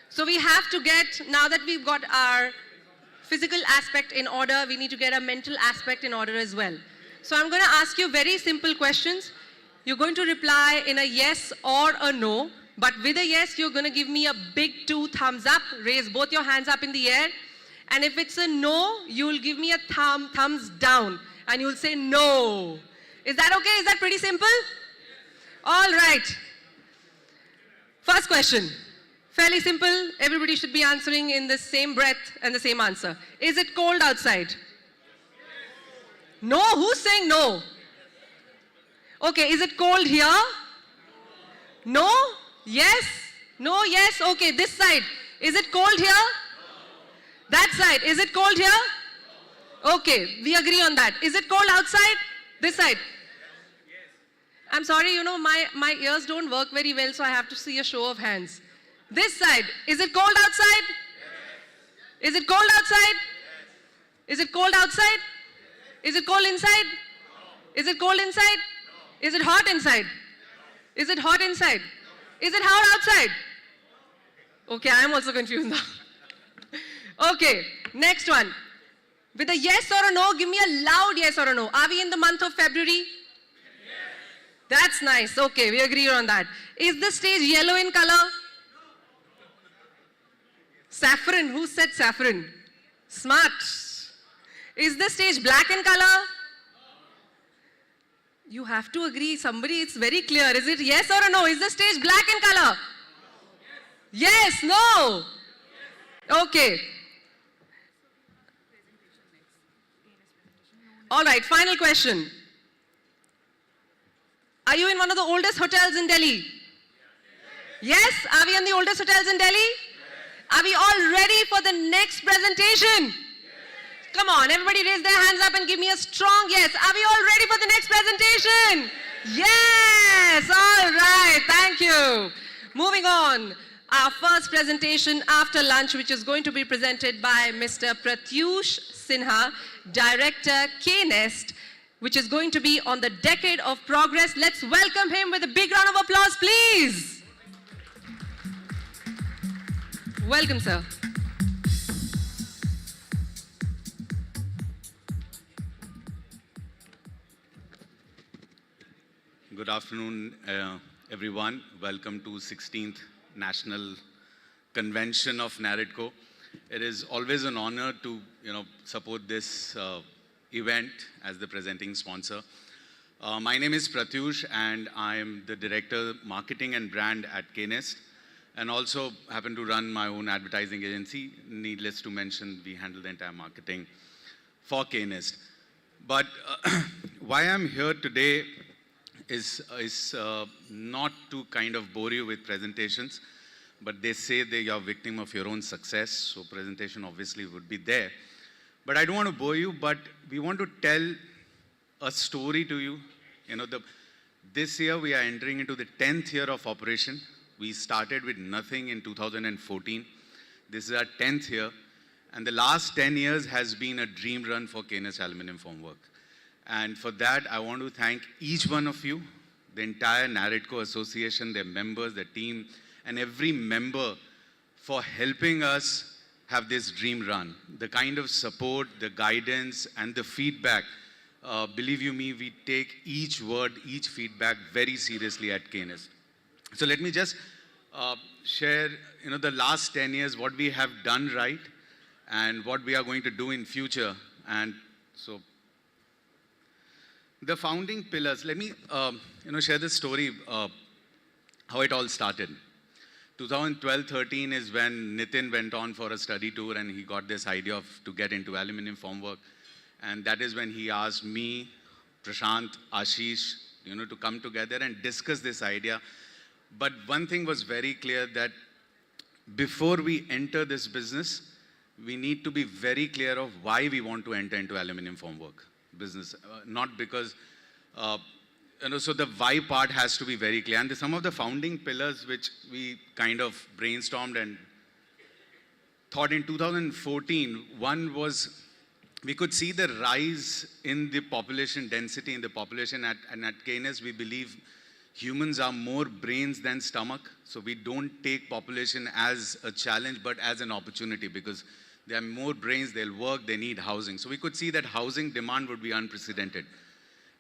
B: So we have to get, now that we've got our physical aspect in order, we need to get our mental aspect in order as well. So I'm going to ask you very simple questions. You're going to reply in a yes or a no, but with a yes, you're going to give me a big 2 thumbs up, raise both your hands up in the air. And if it's a no, you'll give me a thumbs down, and you'll say no. Is that okay? Is that pretty simple? All right. First question. Fairly simple. Everybody should be answering in the same breath and the same answer. Is it cold outside? No? Who's saying no? Okay, is it cold here? No? Yes? No? Yes? Okay, this side. Is it cold here? That side. Is it cold here? Okay, we agree on that. Is it cold outside? This side. I'm sorry, you know, my ears don't work very well, so I have to see a show of hands. This side. Is it cold outside? Is it cold outside? Is it cold outside? Is it cold inside? Is it cold inside? Is it hot inside? Is it hot inside? Is it hot outside? Okay, I am also confused now. Okay, next one. With a yes or a no, give me a loud yes or a no. Are we in the month of February? Yes. That's nice. Okay, we agree on that. Is the stage yellow in color? Saffron. Who said saffron? Smart. Is the stage black in color? You have to agree. Somebody, it's very clear. Is it yes or a no? Is the stage black in color? Yes, no. Okay. All right, final question. Are you in one of the oldest hotels in Delhi? Yes? Are we in the oldest hotels in Delhi? Are we all ready for the next presentation? Come on, everybody raise their hands up and give me a strong yes. Are we all ready for the next presentation? Yes! All right, thank you. Moving on, our first presentation after lunch, which is going to be presented by Mr. Pratyush Sinha, Director, Keynote, which is going to be on the Decade of Progress. Let's welcome him with a big round of applause, please. Welcome, sir.
S: Good afternoon, everyone. Welcome to 16th National Convention of NAREDCO. It is always an honor to, support this event as the presenting sponsor. My name is Pratyush, and I am the Director, Marketing and Brand at Keynote, and also happen to run my own advertising agency. Needless to mention, we handle the entire marketing for Keynote. But why I'm here today is not to kind of bore you with presentations, but they say that you're a victim of your own success, so presentation obviously would be there. But I don't want to bore you, but we want to tell a story to you. This year we are entering into the 10th year of operation. We started with nothing in 2014. This is our 10th year, and the last 10 years has been a dream run for Keynote Aluminium Formwork. And for that, I want to thank each one of you, the entire NAREDCO Association, their members, their team, and every member for helping us have this dream run. The kind of support, the guidance, and the feedback, believe you me, we take each word, each feedback very seriously at Keynote. So let me just share, the last 10 years, what we have done right, and what we are going to do in future. And so the founding pillars, let me share this story, how it all started. 2012-13 is when Nitin went on for a study tour and he got this idea to get into aluminum formwork. And that is when he asked me, Prashant, Ashish, to come together and discuss this idea. But one thing was very clear, that before we enter this business, we need to be very clear of why we want to enter into aluminum formwork business. Not because, so the why part has to be very clear. And some of the founding pillars which we kind of brainstormed and thought in 2014, one was, we could see the rise in the population density in the population. And at KNS, we believe humans are more brains than stomach. So we don't take population as a challenge, but as an opportunity, because they are more brains, they'll work, they need housing. So we could see that housing demand would be unprecedented.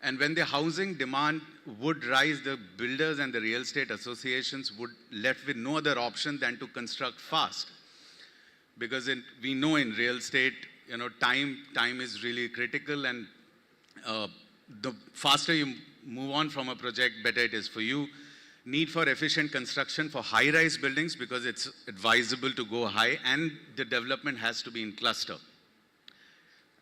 S: And when the housing demand would rise, the builders and the real estate associations would left with no other option than to construct fast. Because we know in real estate, time is really critical, and the faster you move on from a project, better it is for you. Need for efficient construction for high-rise buildings, because it's advisable to go high, and the development has to be in cluster.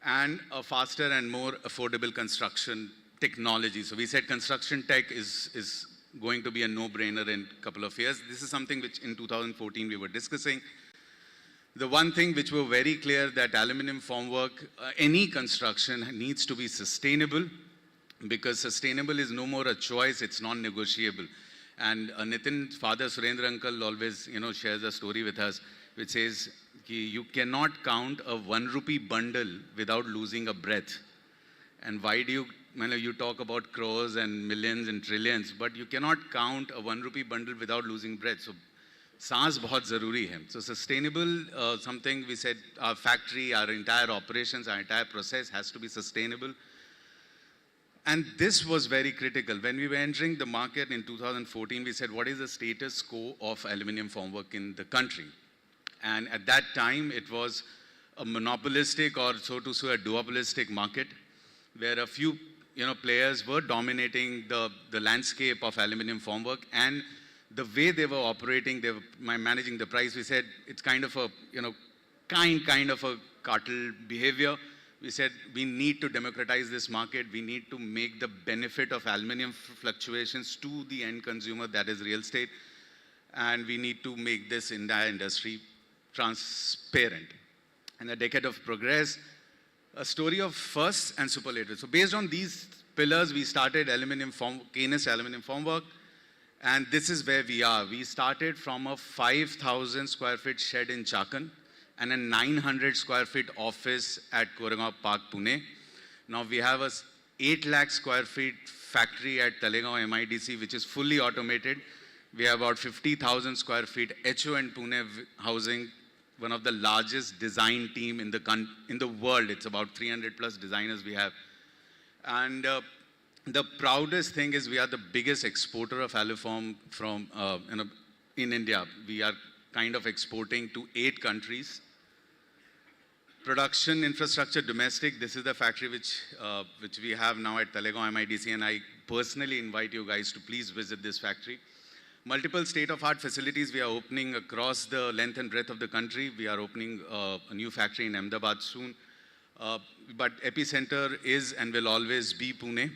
S: And a faster and more affordable construction technology. So we said construction tech is going to be a no-brainer in a couple of years. This is something which in 2014 we were discussing. The one thing which were very clear, that aluminum formwork, any construction needs to be sustainable, because sustainable is no more a choice, it's non-negotiable. And Nitin's father, Surendra uncle, always shares a story with us, which says, you cannot count a 1 rupee bundle without losing a breath. And why do you talk about crores and millions and trillions, but you cannot count a 1 rupee bundle without losing breath. So, saans bahut zaruri hai. So sustainable, something we said, our factory, our entire operations, our entire process has to be sustainable. And this was very critical. When we were entering the market in 2014, we said, what is the status quo of aluminum formwork in the country? And at that time, it was a monopolistic, or so to say, a duopolistic market, where a few players were dominating the landscape of aluminum formwork. And the way they were operating, they were managing the price, we said, it's kind of a, kind of a cartel behavior. We said, we need to democratize this market. We need to make the benefit of aluminum fluctuations to the end consumer, that is real estate. And we need to make this entire industry transparent. And a decade of progress, a story of firsts and superlatives. So based on these pillars, we started KNS Aluminum Formwork. And this is where we are. We started from a 5,000 square feet shed in Chakan and a 900 square feet office at Koregaon Park, Pune. Now we have a 8 lakh square feet factory at Talegaon MIDC, which is fully automated. We have about 50,000 square feet HO and Pune housing one of the largest design team in the world. It's about 300 plus designers we have. And the proudest thing is we are the biggest exporter of aluform from in India. We are kind of exporting to 8 countries. Production infrastructure domestic. This is the factory which we have now at Talegaon MIDC, and I personally invite you guys to please visit this factory. Multiple state-of-art facilities we are opening across the length and breadth of the country. We are opening a new factory in Ahmedabad soon. But epicenter is and will always be Pune.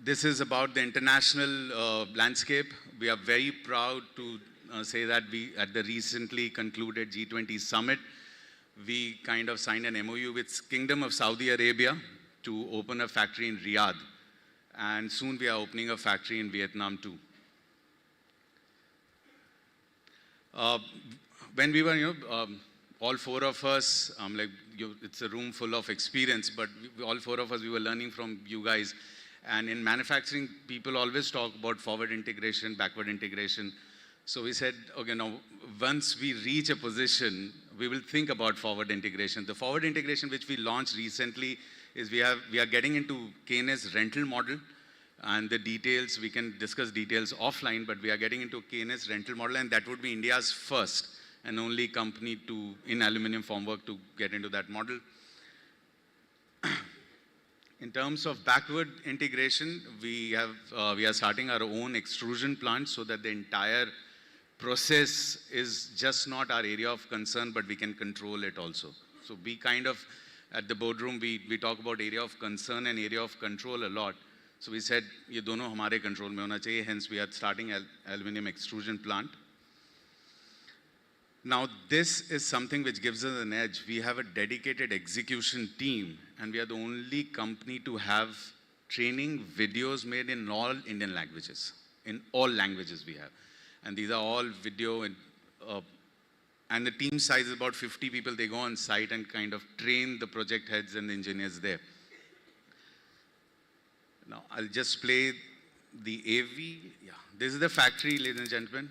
S: This is about the international landscape. We are very proud to say that we, at the recently concluded G20 summit, we kind of signed an MOU with Kingdom of Saudi Arabia to open a factory in Riyadh. And soon we are opening a factory in Vietnam too. When we were, all 4 of us, it's a room full of experience, but all 4 of us, we were learning from you guys. And in manufacturing, people always talk about forward integration, backward integration. So we said, okay, now once we reach a position, we will think about forward integration. The forward integration which we launched recently is we are getting into KNS rental model, and the details, we can discuss details offline, but we are getting into KNS rental model, and that would be India's first. and only company in aluminum formwork to get into that model. In terms of backward integration, we are starting our own extrusion plant so that the entire process is just not our area of concern, but we can control it also. So we kind of, at the boardroom, we talk about area of concern and area of control a lot. So we said, ye dono hamare control mein hona chahiye, hence we are starting aluminum extrusion plant. Now, this is something which gives us an edge. We have a dedicated execution team, and we are the only company to have training videos made in all Indian languages. In all languages we have. And these are all video, and the team size is about 50 people. They go on site and kind of train the project heads and the engineers there. Now, I'll just play the AV. Yeah, this is the factory, ladies and gentlemen.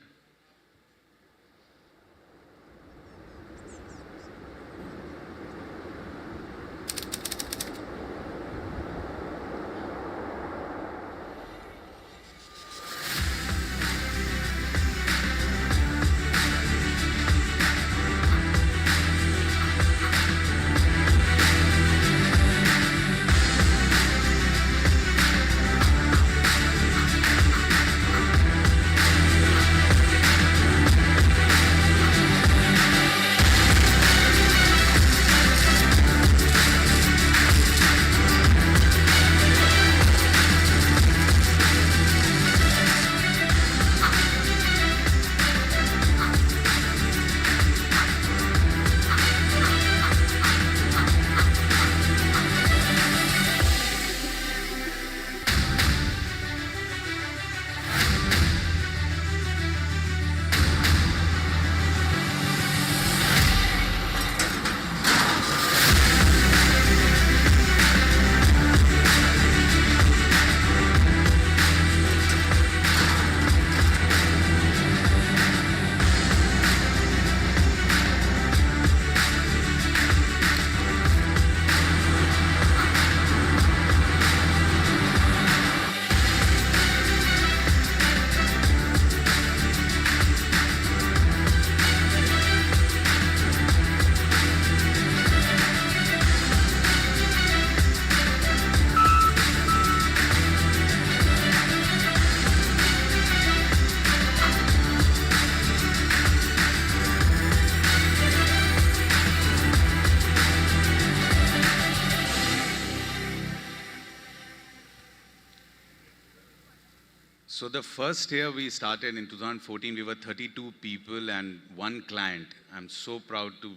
S: So the first year we started in 2014, we were 32 people and one client. I'm so proud to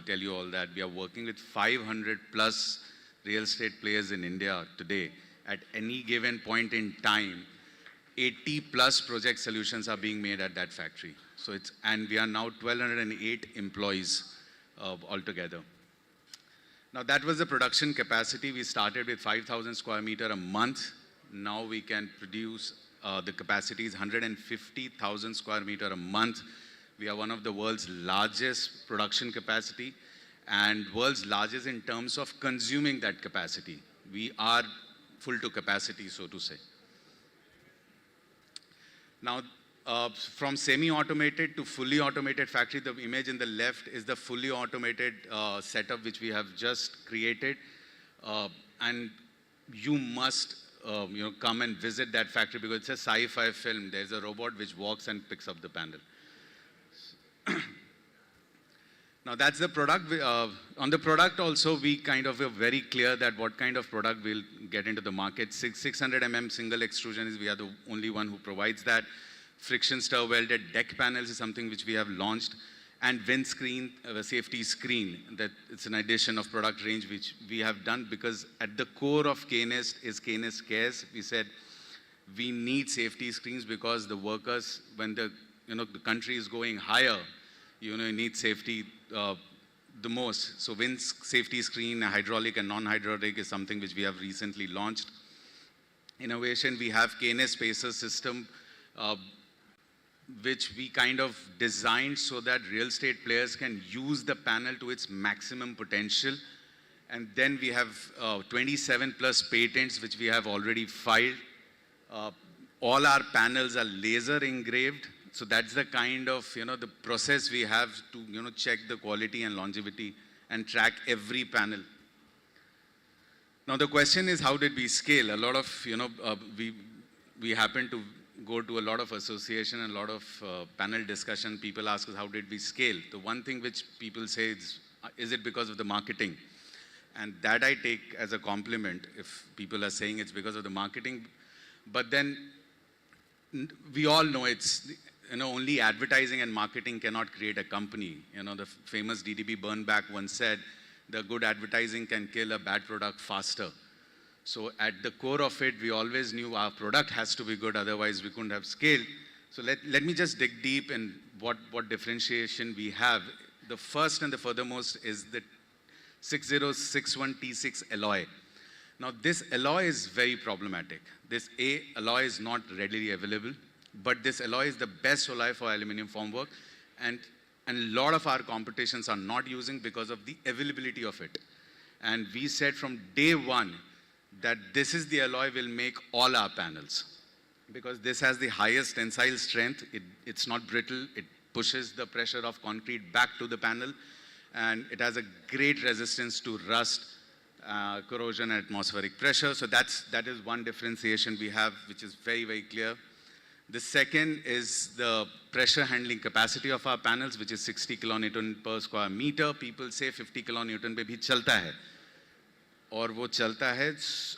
S: tell you all that. We are working with 500 plus real estate players in India today. At any given point in time, 80 plus project solutions are being made at that factory. So and we are now 1,208 employees altogether. Now that was the production capacity. We started with 5,000 square meter a month. Now we can produce, the capacity is 150,000 square meter a month. We are one of the world's largest production capacity and world's largest in terms of consuming that capacity. We are full to capacity, so to say. Now, from semi-automated to fully automated factory, the image in the left is the fully automated setup which we have just created. And you must come and visit that factory because it's a sci-fi film. There's a robot which walks and picks up the panel. Now that's the product. On the product also, we kind of were very clear that what kind of product we'll get into the market. 600 mm single extrusion is, we are the only one who provides that. Friction stir welded deck panels is something which we have launched. And windscreen, safety screen, that it's an addition of product range which we have done because at the core of Keynote is Keynote Cares. We said we need safety screens because the workers, when the country is going higher, you need safety the most. So wind safety screen, hydraulic and non-hydraulic is something which we have recently launched. Innovation, we have Keynote Spacer system, which we kind of designed so that real estate players can use the panel to its maximum potential. And then we have 27 plus patents which we have already filed. All our panels are laser engraved, So that's the kind of, the process we have to, check the quality and longevity and track every panel. Now the question is, how did we scale? A lot of, we happen to go to a lot of association and a lot of panel discussion. People ask us, how did we scale? The one thing which people say is it because of the marketing? And that I take as a compliment if people are saying it's because of the marketing. But then we all know it's, only advertising and marketing cannot create a company. The famous DDB Burnback once said, the good advertising can kill a bad product faster. So at the core of it, we always knew our product has to be good, otherwise we couldn't have scaled. So let me just dig deep in what differentiation we have. The first and the furthermost is the 6061T6 alloy. Now this alloy is very problematic. This alloy is not readily available, but this alloy is the best alloy for aluminum formwork, and a lot of our competitions are not using because of the availability of it. And we said from day one that this is the alloy will make all our panels, because this has the highest tensile strength. It's not brittle. It pushes the pressure of concrete back to the panel, and it has a great resistance to rust, corrosion, and atmospheric pressure. So that is one differentiation we have, which is very, very clear. The second is the pressure handling capacity of our panels, which is 60 kilonewton per square meter. People say 50 kilonewton पे भी चलता है, और वो चलता है,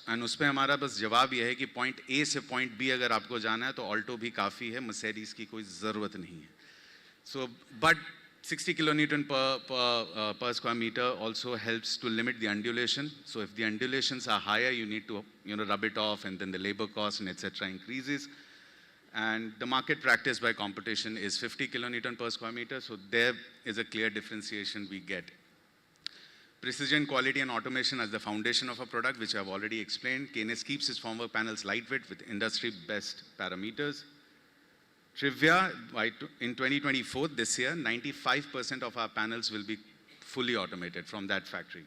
S: and उस पे हमारा बस जवाब ये है कि point A से point B अगर आपको जाना है तो ऑल्टो भी काफ़ी है, मर्सिडीज की कोई ज़रूरत नहीं है. So, but 60 kilonewton per square meter also helps to limit the undulation. So if the undulations are higher, you need to rub it off, and then the labor cost and etc. increases. And the market practice by competition is 50 kilonewton per square meter. So there is a clear differentiation we get. Precision, quality, and automation as the foundation of a product, which I've already explained. KNS keeps its formwork panels lightweight with industry best parameters. Trivia, in 2024, this year, 95% of our panels will be fully automated from that factory.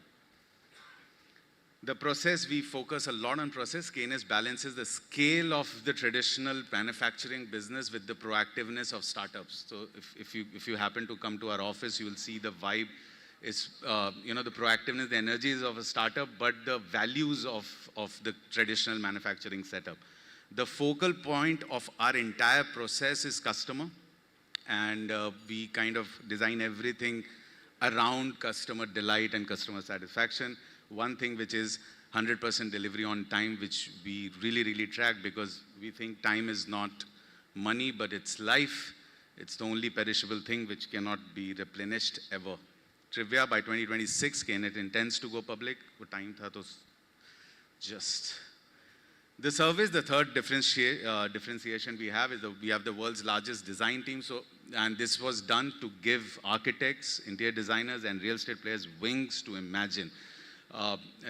S: The process, we focus a lot on process. KNS balances the scale of the traditional manufacturing business with the proactiveness of startups. So if you happen to come to our office, you will see the vibe is, the proactiveness, the energies of a startup, but the values of the traditional manufacturing setup. The focal point of our entire process is customer, and we kind of design everything around customer delight and customer satisfaction. One thing which is 100% delivery on time, which we really, really track, because we think time is not money, but it's life. It's the only perishable thing which cannot be replenished ever. Trivia, by 2026, Keynote intends to go public. वो time था तो just. The service, the third differentiation we have is we have the world's largest design team. So, and this was done to give architects, interior designers, and real estate players wings to imagine.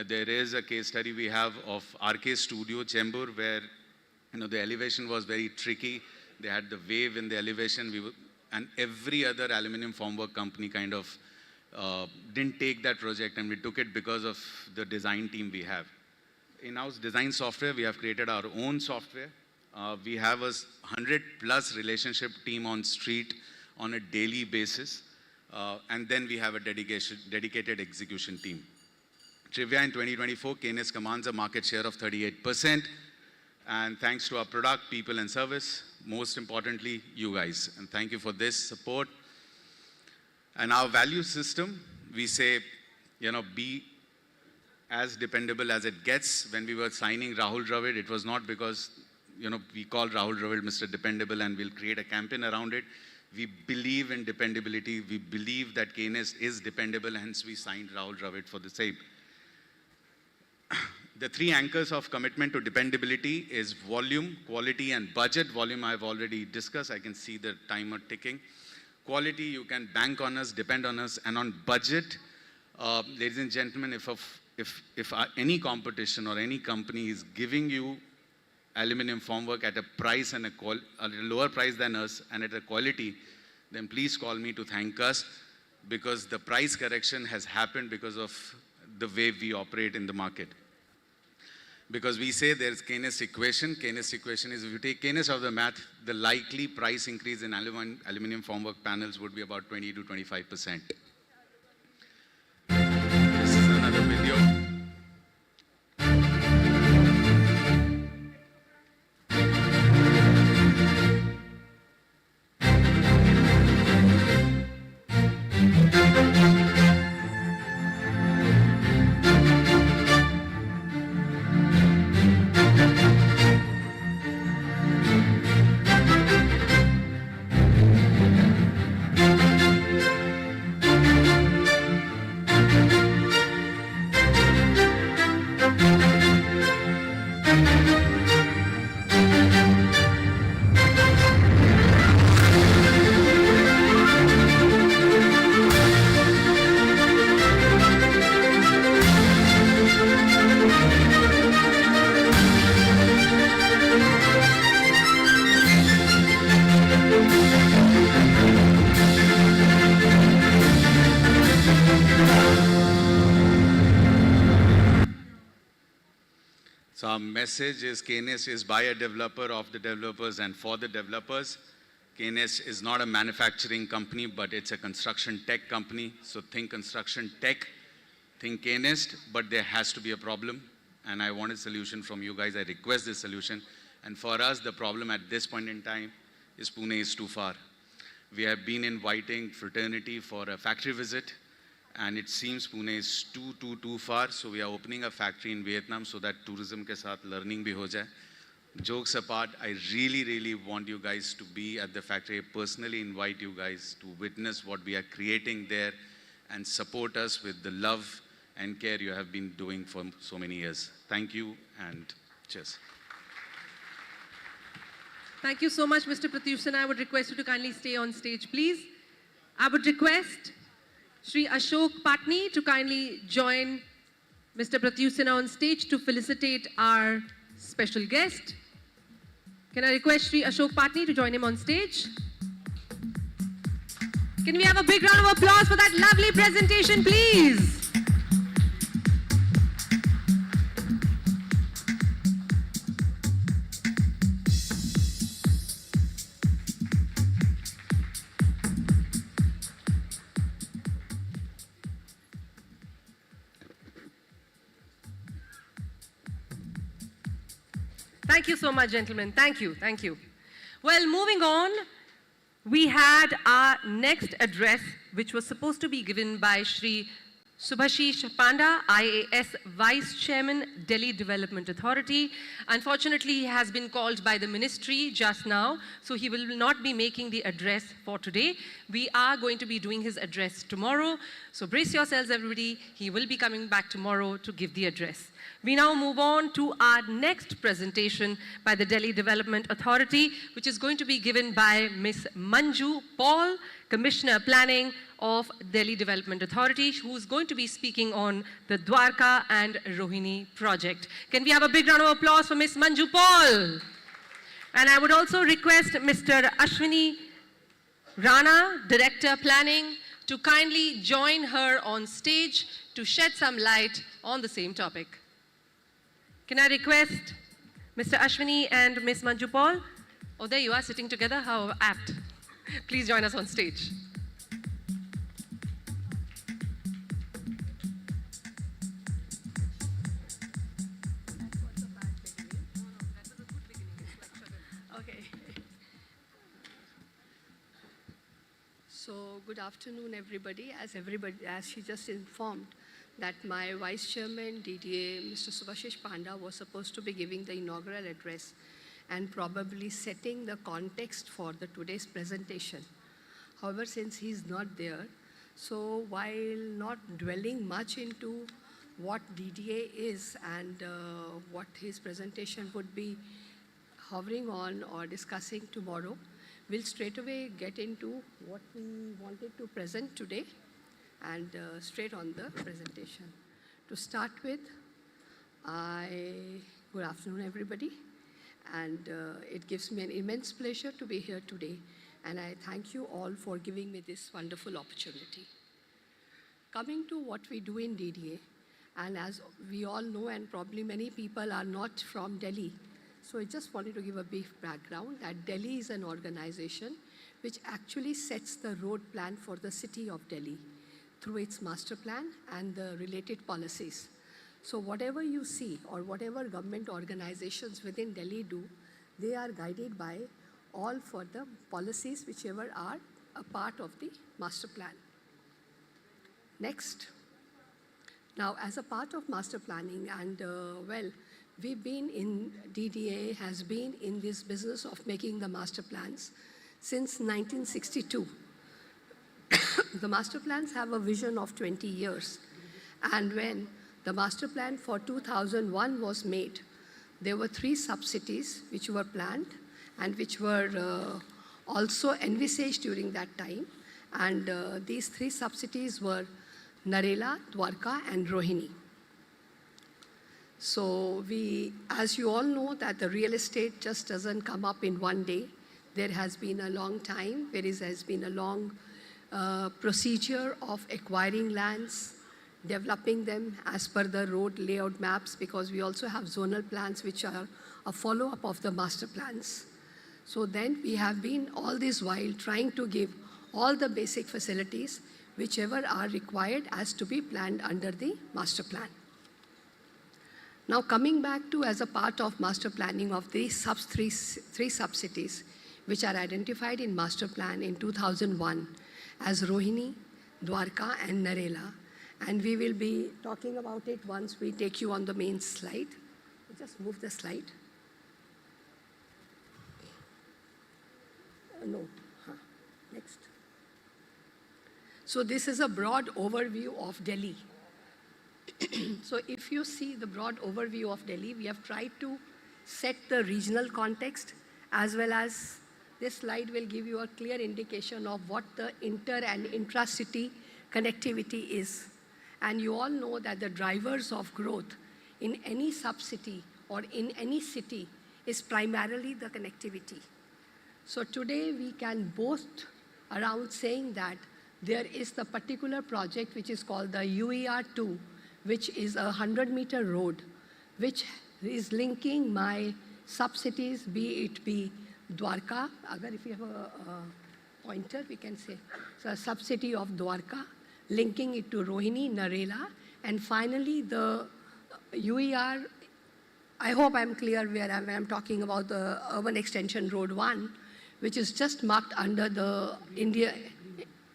S: There is a case study we have of RK Studio, Chembur, where the elevation was very tricky. They had the wave in the elevation, and every other aluminum formwork company kind of didn't take that project, and we took it because of the design team we have. In-house design software, we have created our own software. We have a 100+ relationship team on street on a daily basis, and then we have a dedicated execution team. Trivia, in 2024, KNS commands a market share of 38%, and thanks to our product, people, and service, most importantly, you guys. And thank you for this support. And our value system, we say, be as dependable as it gets. When we were signing Rahul Dravid, it was not because, we called Rahul Dravid Mr. Dependable and we'll create a campaign around it. We believe in dependability. We believe that KNS is dependable, hence we signed Rahul Dravid for the same. The three anchors of commitment to dependability is volume, quality, and budget. Volume I've already discussed. I can see the timer ticking. Quality, you can bank on us, depend on us. And on budget, ladies and gentlemen, if any competition or any company is giving you aluminum formwork at a price and a lower price than us and at a quality, then please call me to thank us, because the price correction has happened because of the way we operate in the market. Because we say there's Keynes equation. Keynes equation is if you take Keynes out of the math, the likely price increase in aluminum formwork panels would be about 20 to 25%. This is another video. So our message is Keynes is by a developer, of the developers, and for the developers. Keynes is not a manufacturing company, but it's a construction tech company. So think construction tech, think Keynes, but there has to be a problem. And I want a solution from you guys. I request this solution. And for us, the problem at this point in time is Pune is too far. We have been inviting fraternity for a factory visit, and it seems Pune is too far. So we are opening a factory in Vietnam so that tourism ke saath learning bhi ho jaye. Jokes apart, I really want you guys to be at the factory. I personally invite you guys to witness what we are creating there and support us with the love and care you have been doing for so many years. Thank you and cheers.
B: Thank you so much, Mr. Pratyushan. I would request you to kindly stay on stage, please. I would request Shri Ashok Patni to kindly join Mr. Pratyushan on stage to felicitate our special guest. Can I request Shri Ashok Patni to join him on stage? Can we have a big round of applause for that lovely presentation, please? Thank you so much, gentlemen. Thank you. Thank you. Well, moving on, we had our next address, which was supposed to be given by Shri Subhashish Panda, IAS Vice Chairman, Delhi Development Authority. Unfortunately, he has been called by the ministry just now, so he will not be making the address for today. We are going to be doing his address tomorrow. So brace yourselves, everybody. He will be coming back tomorrow to give the address. We now move on to our next presentation by the Delhi Development Authority, which is going to be given by Ms. Manju Paul, Commissioner Planning of Delhi Development Authority, who is going to be speaking on the Dwarka and Rohini project. Can we have a big round of applause for Ms. Manju Paul? And I would also request Mr. Ashwini Rana, Director Planning, to kindly join her on stage to shed some light on the same topic. Can I request Mr. Ashwini and Ms. Manju Paul? Oh, there you are, sitting together. How apt. Please join us on stage.
T: Okay. So, good afternoon, everybody. As she just informed, that my Vice Chairman, DDA, Mr. Subhashish Panda, was supposed to be giving the inaugural address and probably setting the context for today's presentation. However, since he's not there, so while not dwelling much into what DDA is and what his presentation would be hovering on or discussing tomorrow, we'll straight away get into what we wanted to present today and straight on the presentation. To start with, good afternoon, everybody. And it gives me an immense pleasure to be here today. And I thank you all for giving me this wonderful opportunity. Coming to what we do in DDA, And as we all know, and probably many people are not from Delhi, so I just wanted to give a brief background that Delhi is an organization which actually sets the road plan for the city of Delhi through its master plan and the related policies. So whatever you see or whatever government organizations within Delhi do, they are guided by all for the policies whichever are a part of the master plan. Next. Now, as a part of master planning, and we've been in, DDA has been in this business of making the master plans since 1962. The master plans have a vision of 20 years. And when the master plan for 2001 was made, there were 3 sub-cities which were planned and which were also envisaged during that time. And these 3 sub-cities were Narela, Dwarka, and Rohini. So as you all know, that the real estate just doesn't come up in one day. There has been a long time. Has been a long procedure of acquiring lands, developing them as per the road layout maps, because we also have zonal plans which are a follow-up of the master plans. So then we have been all this while trying to give all the basic facilities whichever are required as to be planned under the master plan. Now coming back to as a part of master planning of these three sub-cities which are identified in master plan in 2001 as Rohini, Dwarka, and Narela. And we will be talking about it once we take you on the main slide. Just move the slide. No. Next. So this is a broad overview of Delhi. So if you see the broad overview of Delhi, we have tried to set the regional context, as well as this slide will give you a clear indication of what the inter and intra-city connectivity is. And you all know that the drivers of growth in any sub-city or in any city is primarily the connectivity. So today we can boast around saying that there is the particular project which is called the UER2, which is a 100-meter road, which is linking my sub-cities, be Dwarka, if you have a pointer, we can say, so a sub-city of Dwarka, linking it to Rohini, Narela, and finally the UER, I hope I'm clear where I'm talking about the Urban Extension Road 1, which is just marked under the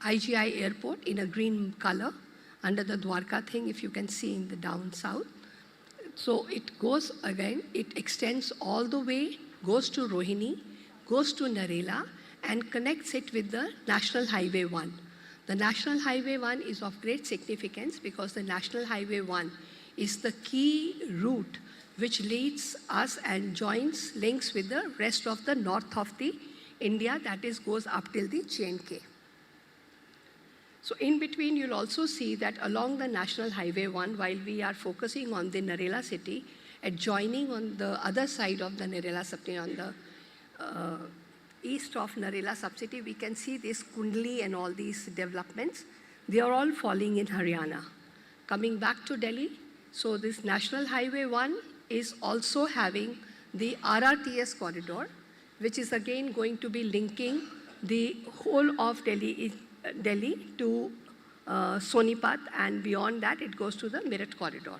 T: IGI airport in a green color, under the Dwarka thing, if you can see in the down south. So it goes again, it extends all the way, goes to Rohini, goes to Narela, and connects it with the National Highway 1. The National Highway 1 is of great significance because the National Highway 1 is the key route which leads us and links with the rest of the north of the India, that is goes up till the J&K. So in between, you'll also see that along the National Highway 1, while we are focusing on the Narela city, adjoining on the other side of the Narela city, on the east of Narela subcity, we can see this Kundli and all these developments. They are all falling in Haryana. Coming back to Delhi, so this National Highway 1 is also having the RRTS corridor, which is again going to be linking the whole of Delhi to Sonipat, and beyond that it goes to the Meerut corridor.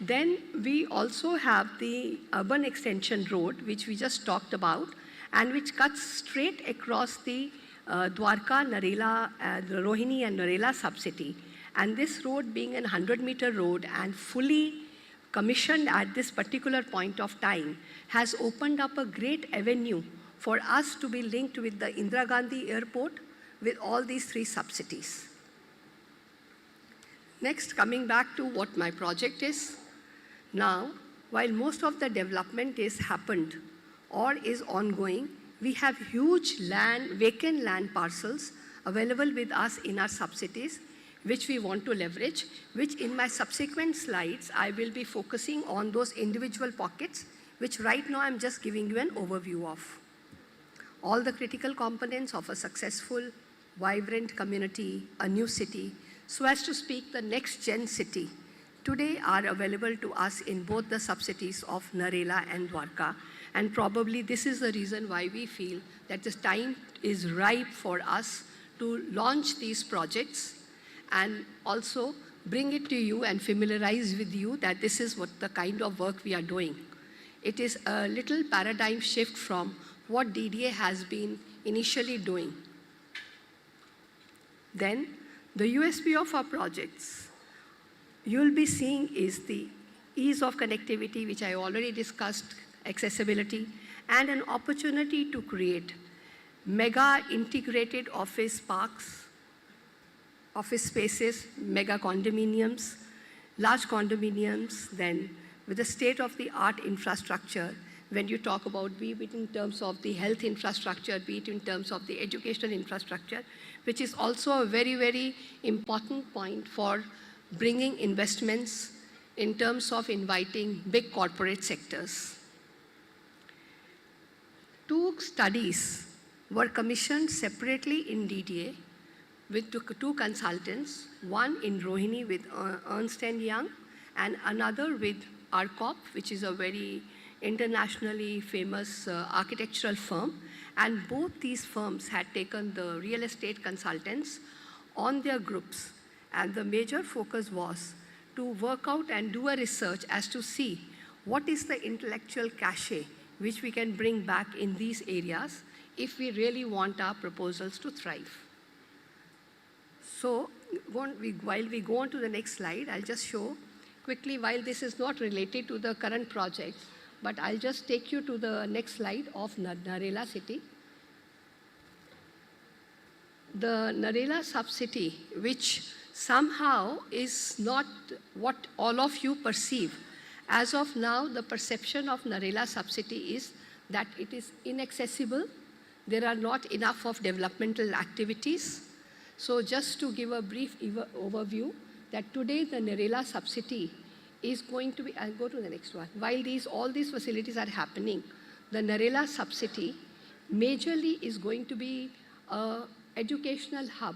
T: Then we also have the Urban Extension Road, which we just talked about, and which cuts straight across the Dwarka, Narela, Rohini and Narela subcity. And this road being a 100-meter road and fully commissioned at this particular point of time has opened up a great avenue for us to be linked with the Indira Gandhi Airport with all these 3 subcities. Next, coming back to what my project is. Now, while most of the development is happened or is ongoing, we have huge vacant land parcels available with us in our subcities, which we want to leverage, which in my subsequent slides, I will be focusing on those individual pockets, which right now I'm just giving you an overview of. All the critical components of a successful, vibrant community, a new city. so as to speak the next gen city, today are available to us in both the subcities of Narela and Dwarka. And probably this is the reason why we feel that the time is ripe for us to launch these projects and also bring it to you and familiarize with you that this is what the kind of work we are doing. It is a little paradigm shift from what DDA has been initially doing. Then, the USP of our projects, you'll be seeing is the ease of connectivity, which I already discussed, accessibility, and an opportunity to create mega integrated office parks, office spaces, mega condominiums, large condominiums, then with the state-of-the-art infrastructure, when you talk about, be it in terms of the health infrastructure, be it in terms of the educational infrastructure, which is also a very, very important point for bringing investments in terms of inviting big corporate sectors. 2 studies were commissioned separately in DDA with 2 consultants, one in Rohini with Ernst & Young and another with ARCOP, which is a very internationally famous architectural firm. And both these firms had taken the real estate consultants on their groups. And the major focus was to work out and do a research as to see what is the intellectual cachet which we can bring back in these areas if we really want our proposals to thrive. So while we go on to the next slide, I'll just show quickly, while this is not related to the current project, but I'll just take you to the next slide of Narela city. The Narela sub-city, which somehow is not what all of you perceive. As of now, the perception of Narela sub-city is that it is inaccessible. There are not enough of developmental activities. So just to give a brief overview, that today the Narela sub-city is going to be, I'll go to the next one. While all these facilities are happening, the Narela sub-city majorly is going to be an educational hub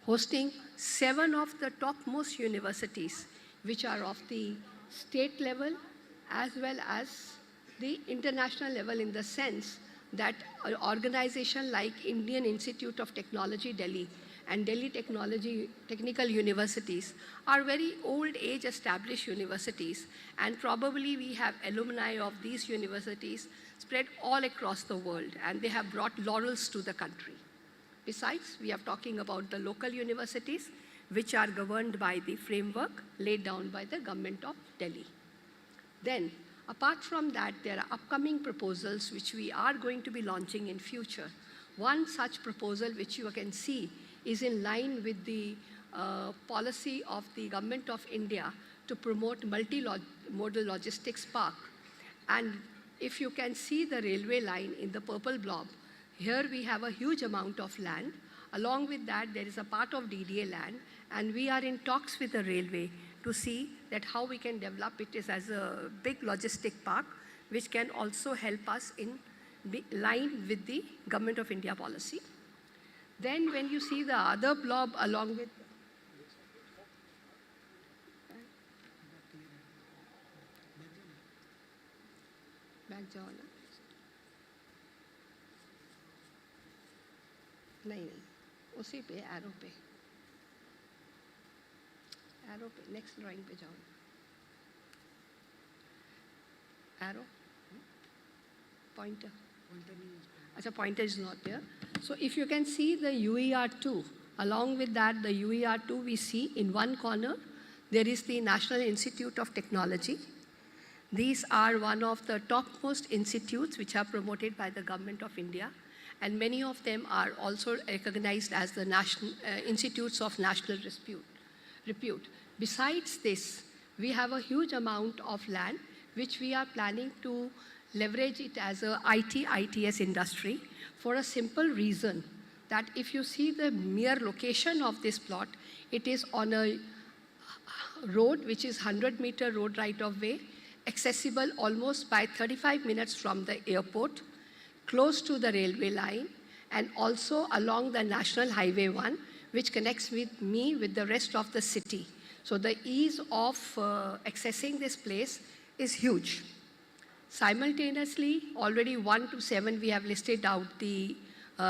T: hosting 7 of the topmost universities, which are of the state level as well as the international level, in the sense that an organization like Indian Institute of Technology, Delhi, and Delhi Technical Universities are very old age established universities, and probably we have alumni of these universities spread all across the world, and they have brought laurels to the country. Besides, we are talking about the local universities, which are governed by the framework laid down by the government of Delhi. Then, apart from that, there are upcoming proposals which we are going to be launching in future. One such proposal which you can see is in line with the policy of the Government of India to promote multi-modal logistics park. And if you can see the railway line in the purple blob, here we have a huge amount of land. Along with that, there is a part of DDA land, and we are in talks with the railway to see that how we can develop it as a big logistic park, which can also help us in line with the Government of India policy. Then when you see the other blob along with, back जाओ ना, नहीं उसी पे arrow पे next drawing पे जाओ, arrow pointer. Achha, pointer is not there. So if you can see the UER2, along with that, the UER2 we see in one corner, there is the National Institute of Technology. These are one of the topmost institutes which are promoted by the Government of India, and many of them are also recognized as the national institutes of national repute. Besides this, we have a huge amount of land which we are planning to leverage it as a ITS industry, for a simple reason that if you see the mere location of this plot, it is on a road which is 100-meter road right of way, accessible almost by 35 minutes from the airport, close to the railway line, and also along the National Highway 1, which connects me with the rest of the city. So the ease of accessing this place is huge. Simultaneously, already 1 to 7, we have listed out the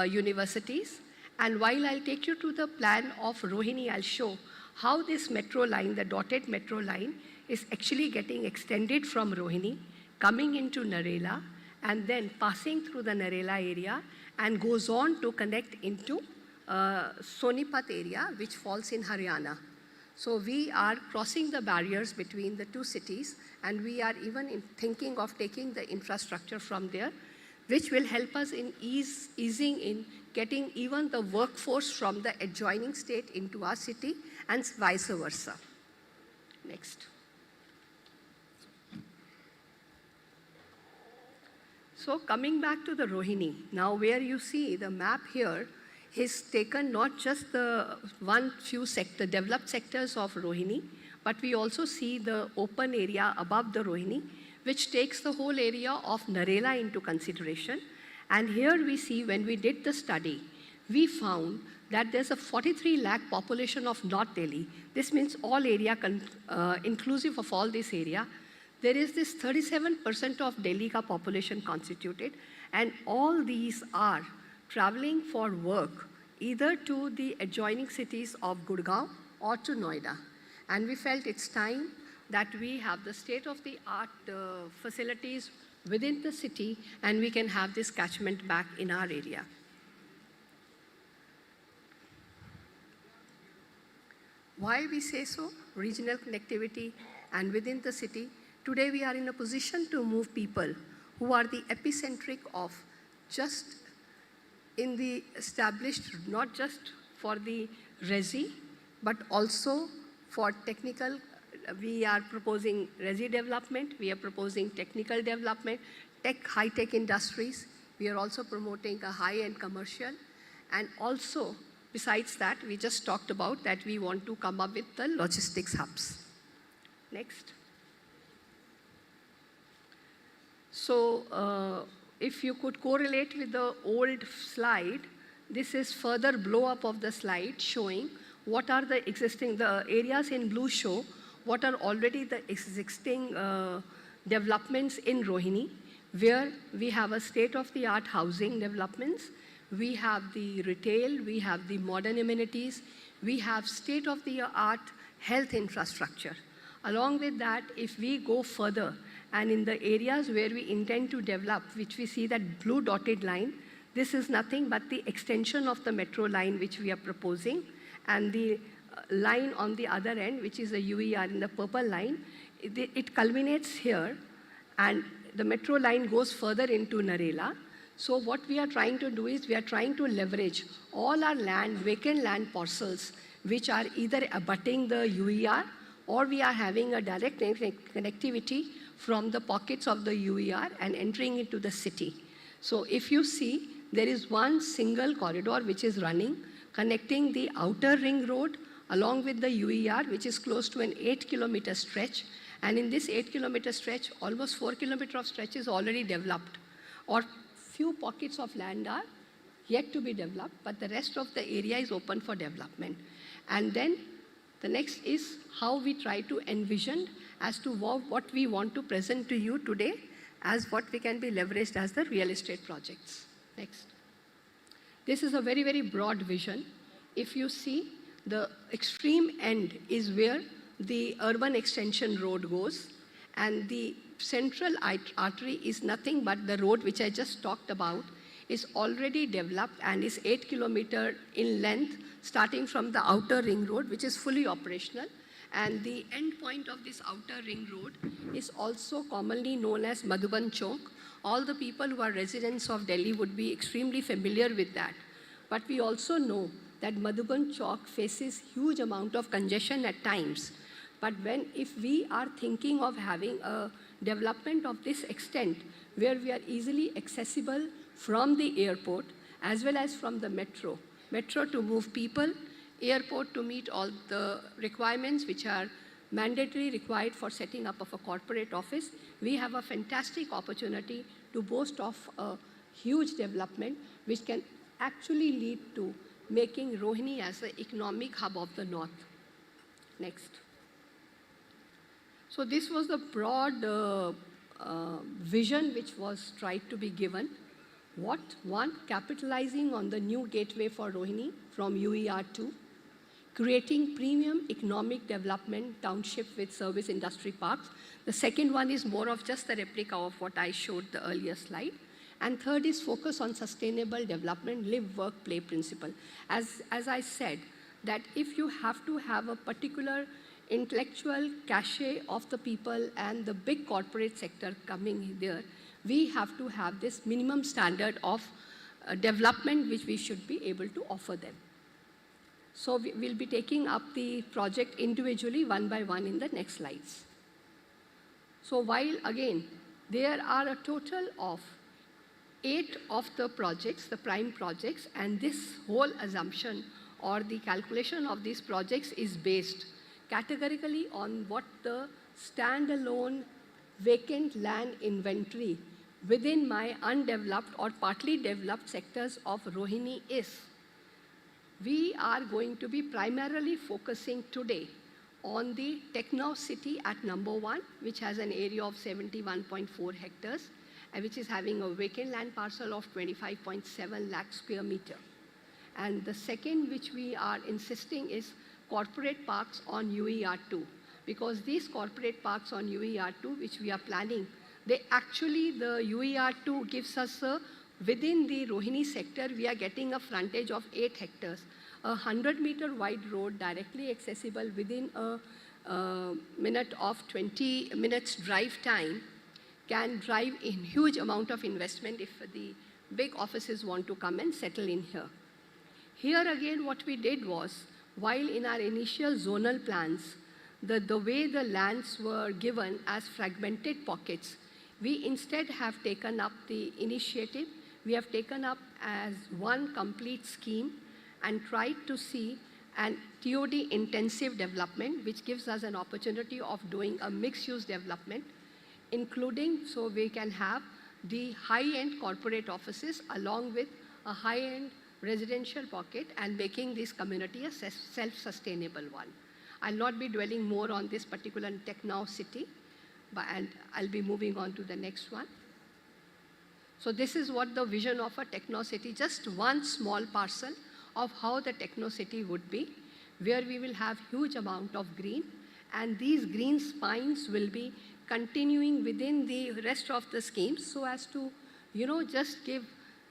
T: universities. And while I'll take you to the plan of Rohini, I'll show how this metro line, the dotted metro line, is actually getting extended from Rohini, coming into Narela, and then passing through the Narela area and goes on to connect into Sonipat area, which falls in Haryana. So we are crossing the barriers between the two cities, and we are even thinking of taking the infrastructure from there, which will help us in easing in getting even the workforce from the adjoining state into our city and vice versa. Next. So coming back to the Rohini, now where you see the map here is taken not just the few developed sectors of Rohini, but we also see the open area above the Rohini, which takes the whole area of Narela into consideration. And here we see when we did the study, we found that there's a 43 lakh population of North Delhi. This means all area, inclusive of all this area. There is this 37% of Delhi ka population constituted, and all these are traveling for work either to the adjoining cities of Gurgaon or to Noida. And we felt it's time that we have the state-of-the-art facilities within the city, and we can have this catchment back in our area. Why we say so? Regional connectivity and within the city. Today we are in a position to move people who are the epicentric of just in the established, not just for the resi, but also for technical. We are proposing resi development, we are proposing technical development, high-tech industries. We are also promoting a high-end commercial. And also, besides that, we just talked about that we want to come up with the logistics hubs. Next. So, if you could correlate with the old slide, this is further blow up of the slide showing what are the areas in blue show what are already the existing developments in Rohini, where we have a state-of-the-art housing developments, we have the retail, we have the modern amenities, we have state-of-the-art health infrastructure. Along with that, if we go further, and in the areas where we intend to develop, which we see that blue dotted line, this is nothing but the extension of the metro line which we are proposing, and the line on the other end, which is the UER in the purple line, it culminates here, and the metro line goes further into Narela. So what we are trying to do is we are trying to leverage all our land, vacant land parcels, which are either abutting the UER or we are having a direct connectivity from the pockets of the UER and entering into the city. So if you see, there is one single corridor which is running, connecting the outer ring road along with the UER, which is close to an 8-kilometer stretch. And in this 8-kilometer stretch, almost 4 kilometers of stretch is already developed, or few pockets of land are yet to be developed, but the rest of the area is open for development. And then the next is how we try to envision as to what we want to present to you today as what we can be leveraged as the real estate projects. Next. This is a very, very broad vision. If you see, the extreme end is where the urban extension road goes, and the central artery is nothing but the road which I just talked about, is already developed and is 8 kilometers in length, starting from the outer ring road, which is fully operational. And the end point of this outer ring road is also commonly known as Madhuban Chowk. All the people who are residents of Delhi would be extremely familiar with that. But we also know that Madhuban Chowk faces huge amount of congestion at times. But if we are thinking of having a development of this extent, where we are easily accessible from the airport as well as from the metro to move people, airport to meet all the requirements which are mandatory required for setting up of a corporate office, we have a fantastic opportunity to boast of a huge development which can actually lead to making Rohini as the economic hub of the north. Next. So this was the broad vision which was tried to be given. What? One, capitalizing on the new gateway for Rohini from UER2, creating premium economic development township with service industry parks. The second one is more of just a replica of what I showed the earlier slide. And third is focus on sustainable development, live, work, play principle. As I said, that if you have to have a particular intellectual cachet of the people and the big corporate sector coming there, we have to have this minimum standard of development which we should be able to offer them. So we'll be taking up the project individually one by one in the next slides. So while again, there are a total of 8 of the projects, the prime projects, and this whole assumption or the calculation of these projects is based categorically on what the standalone vacant land inventory within my undeveloped or partly developed sectors of Rohini is. We are going to be primarily focusing today on the Techno City at number 1, which has an area of 71.4 hectares, and which is having a vacant land parcel of 25.7 lakh square meter. And the second which we are insisting is corporate parks on UER2, because these corporate parks on UER2, which we are planning, the UER2 gives us within the Rohini sector, we are getting a frontage of 8 hectares, a 100-meter wide road directly accessible within a minute of 20 minutes drive time, can drive in huge amount of investment if the big offices want to come and settle in here. Here again, what we did was, while in our initial zonal plans, the way the lands were given as fragmented pockets, we instead have taken up the initiative. We have taken up as one complete scheme and tried to see an TOD intensive development, which gives us an opportunity of doing a mixed-use development, including so we can have the high-end corporate offices along with a high-end residential pocket and making this community a self-sustainable one. I'll not be dwelling more on this particular Techno City, and I'll be moving on to the next one. So this is what the vision of a Techno City, just one small parcel of how the Techno City would be, where we will have huge amount of green, and these green spines will be continuing within the rest of the schemes so as to, just give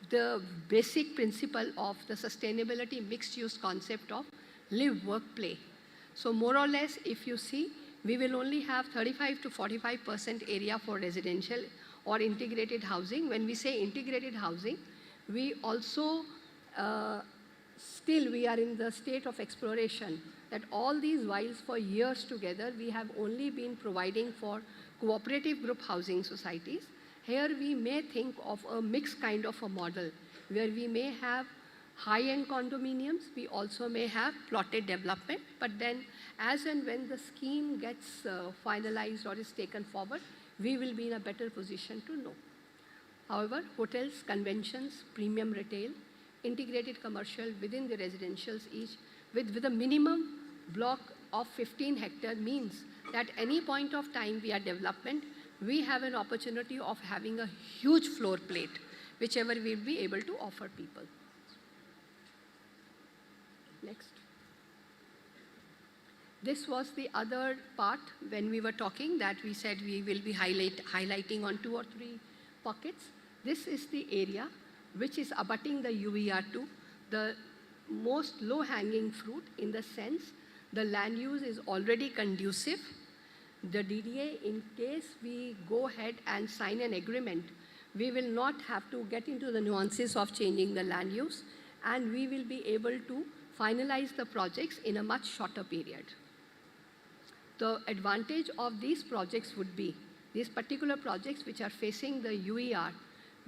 T: the basic principle of the sustainability mixed-use concept of live, work, play. So more or less, if you see, we will only have 35 to 45% area for residential or integrated housing. When we say integrated housing, we also still we are in the state of exploration that all these whiles for years together, we have only been providing for cooperative group housing societies. Here we may think of a mixed kind of a model where we may have high-end condominiums, we also may have plotted development, but then as and when the scheme gets finalized or is taken forward, we will be in a better position to know. However, hotels, conventions, premium retail, integrated commercial within the residentials each with a minimum block of 15 hectares means that any point of time we are development, we have an opportunity of having a huge floor plate, whichever we'll be able to offer people. Next. This was the other part when we were talking that we said we will be highlighting on 2 or 3 pockets. This is the area which is abutting the UER2, the most low-hanging fruit in the sense the land use is already conducive. The DDA, in case we go ahead and sign an agreement, we will not have to get into the nuances of changing the land use, and we will be able to finalize the projects in a much shorter period. The advantage of these projects would be, these particular projects which are facing the UER,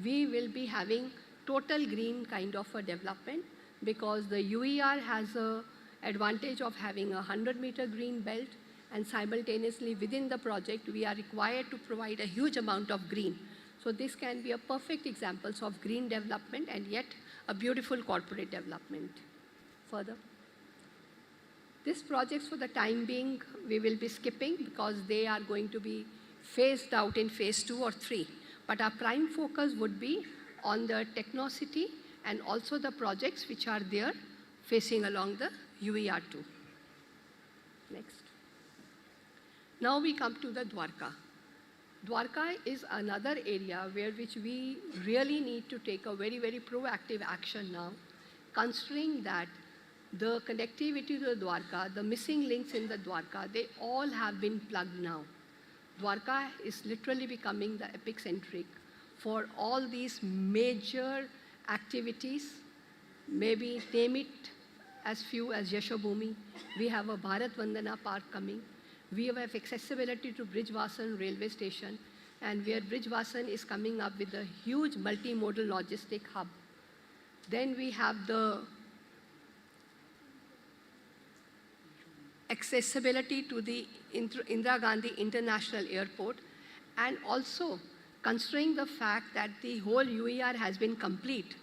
T: we will be having total green kind of a development because the UER has an advantage of having a 100-meter green belt, and simultaneously within the project we are required to provide a huge amount of green. So this can be a perfect example of green development and yet a beautiful corporate development. further. These projects for the time being, we will be skipping because they are going to be phased out in phase 2 or 3. But our prime focus would be on the Technocity and also the projects which are there facing along the UER2. Next. Now we come to the Dwarka. Dwarka is another area which we really need to take a very, very proactive action now, considering that the connectivity to the Dwarka, the missing links in the Dwarka, they all have been plugged now. Dwarka is literally becoming the epicentric for all these major activities. Maybe name it as few as Yashobhumi. We have a Bharat Vandana Park coming. We have accessibility to Brijvasan railway station, and where Brijvasan is coming up with a huge multimodal logistic hub. Then we have the accessibility to the Indira Gandhi International Airport, and also considering the fact that the whole UER has been complete,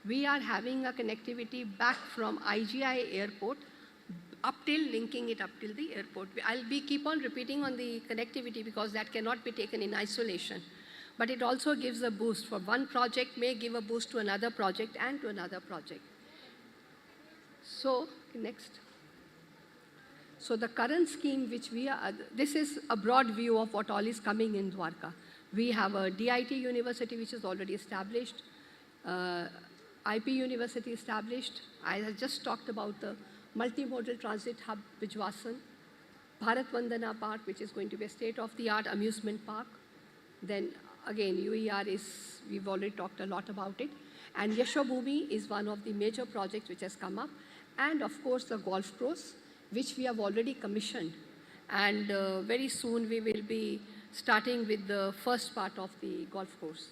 T: we are having a connectivity back from IGI Airport up till linking it up till the airport. I'll keep on repeating on the connectivity because that cannot be taken in isolation. But it also gives a boost. For one project may give a boost to another project and to another project. So, next. So the current scheme which we are, this is a broad view of what all is coming in Dwarka. We have a DIT university which is already established, IP university established. I have just talked about the multimodal transit hub Brijvasan, Bharat Vandana Park, which is going to be a state-of-the-art amusement park. Then again, UER is, we've already talked a lot about it. And Yashobhumi is one of the major projects which has come up. And of course, the golf course, which we have already commissioned. And very soon we will be starting with the first part of the golf course.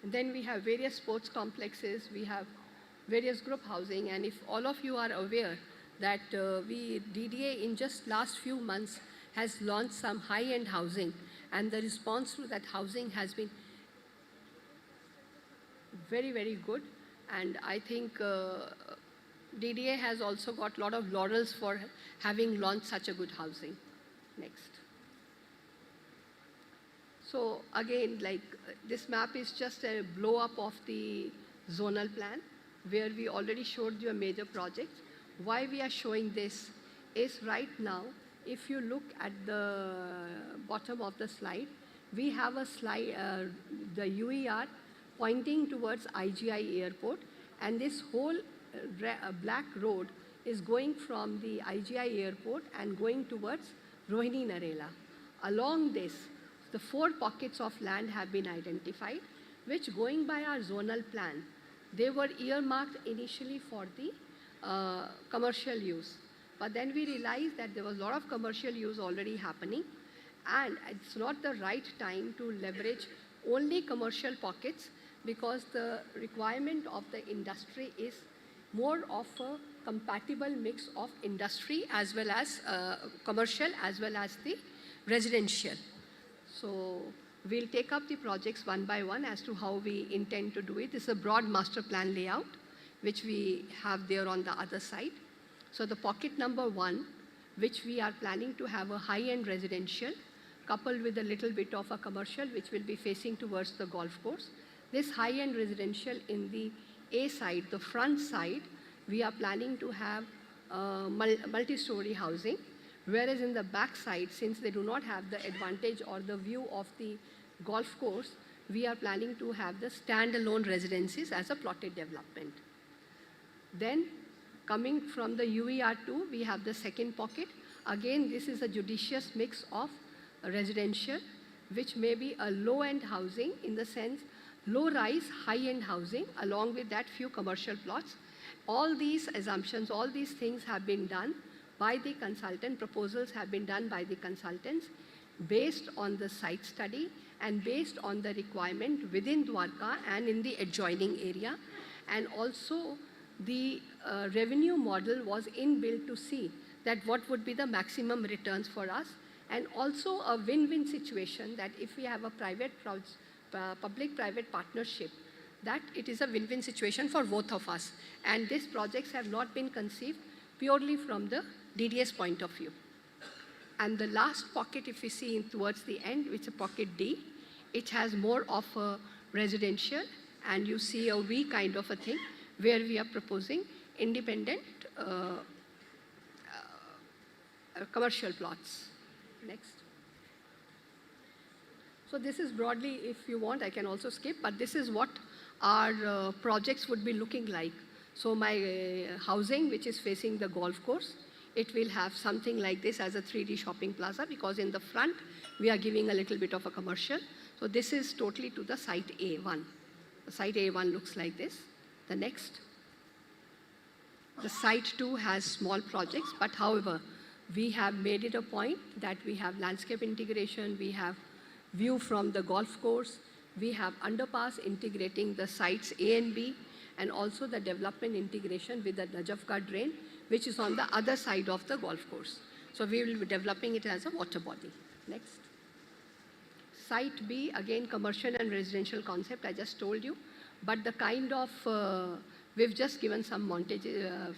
T: And then we have various sports complexes, we have various group housing, and if all of you are aware that DDA in just last few months has launched some high-end housing, and the response to that housing has been very, very good. And I think DDA has also got a lot of laurels for having launched such a good housing. Next. So again, like this map is just a blow-up of the zonal plan, where we already showed you a major project. Why we are showing this is right now, if you look at the bottom of the slide, we have a slide, the UER pointing towards IGI airport, and this whole black road is going from the IGI airport and going towards Rohini Narela. Along this, the 4 pockets of land have been identified, which going by our zonal plan, they were earmarked initially for the commercial use. But then we realized that there was a lot of commercial use already happening, and it's not the right time to leverage only commercial pockets, because the requirement of the industry is more of a compatible mix of industry as well as commercial as well as the residential. So we'll take up the projects one by one as to how we intend to do it. This is a broad master plan layout, which we have there on the other side. So the pocket number 1, which we are planning to have a high-end residential, coupled with a little bit of a commercial, which will be facing towards the golf course. This high-end residential in the A side, the front side, we are planning to have multi-story housing, whereas in the back side, since they do not have the advantage or the view of the golf course, we are planning to have the standalone residencies as a plotted development. Then, coming from the UER2, we have the second pocket. Again, this is a judicious mix of residential, which may be a low-end housing in the sense low-rise, high-end housing, along with that few commercial plots. All these assumptions, all these things have been done by the consultant, proposals have been done by the consultants based on the site study and based on the requirement within Dwarka and in the adjoining area. And also the revenue model was inbuilt to see that what would be the maximum returns for us, and also a win-win situation that if we have a public-private partnership, that it is a win-win situation for both of us. And these projects have not been conceived purely from the DDA's point of view. And the last pocket, if we see towards the end, which is pocket D, it has more of a residential, and you see a V kind of a thing, where we are proposing independent commercial plots. Next. So this is broadly, if you want, I can also skip, but this is what our projects would be looking like. So my housing, which is facing the golf course, it will have something like this as a 3D shopping plaza, because in the front, we are giving a little bit of a commercial. So this is totally to the site A1. The site A1 looks like this. The next. The site 2 has small projects, but however, we have made it a point that we have landscape integration, we have view from the golf course, we have underpass integrating the sites A and B, and also the development integration with the Najafka drain, which is on the other side of the golf course. So we will be developing it as a water body. Next. Site B, again, commercial and residential concept, I just told you. But the kind of, we've just given some montage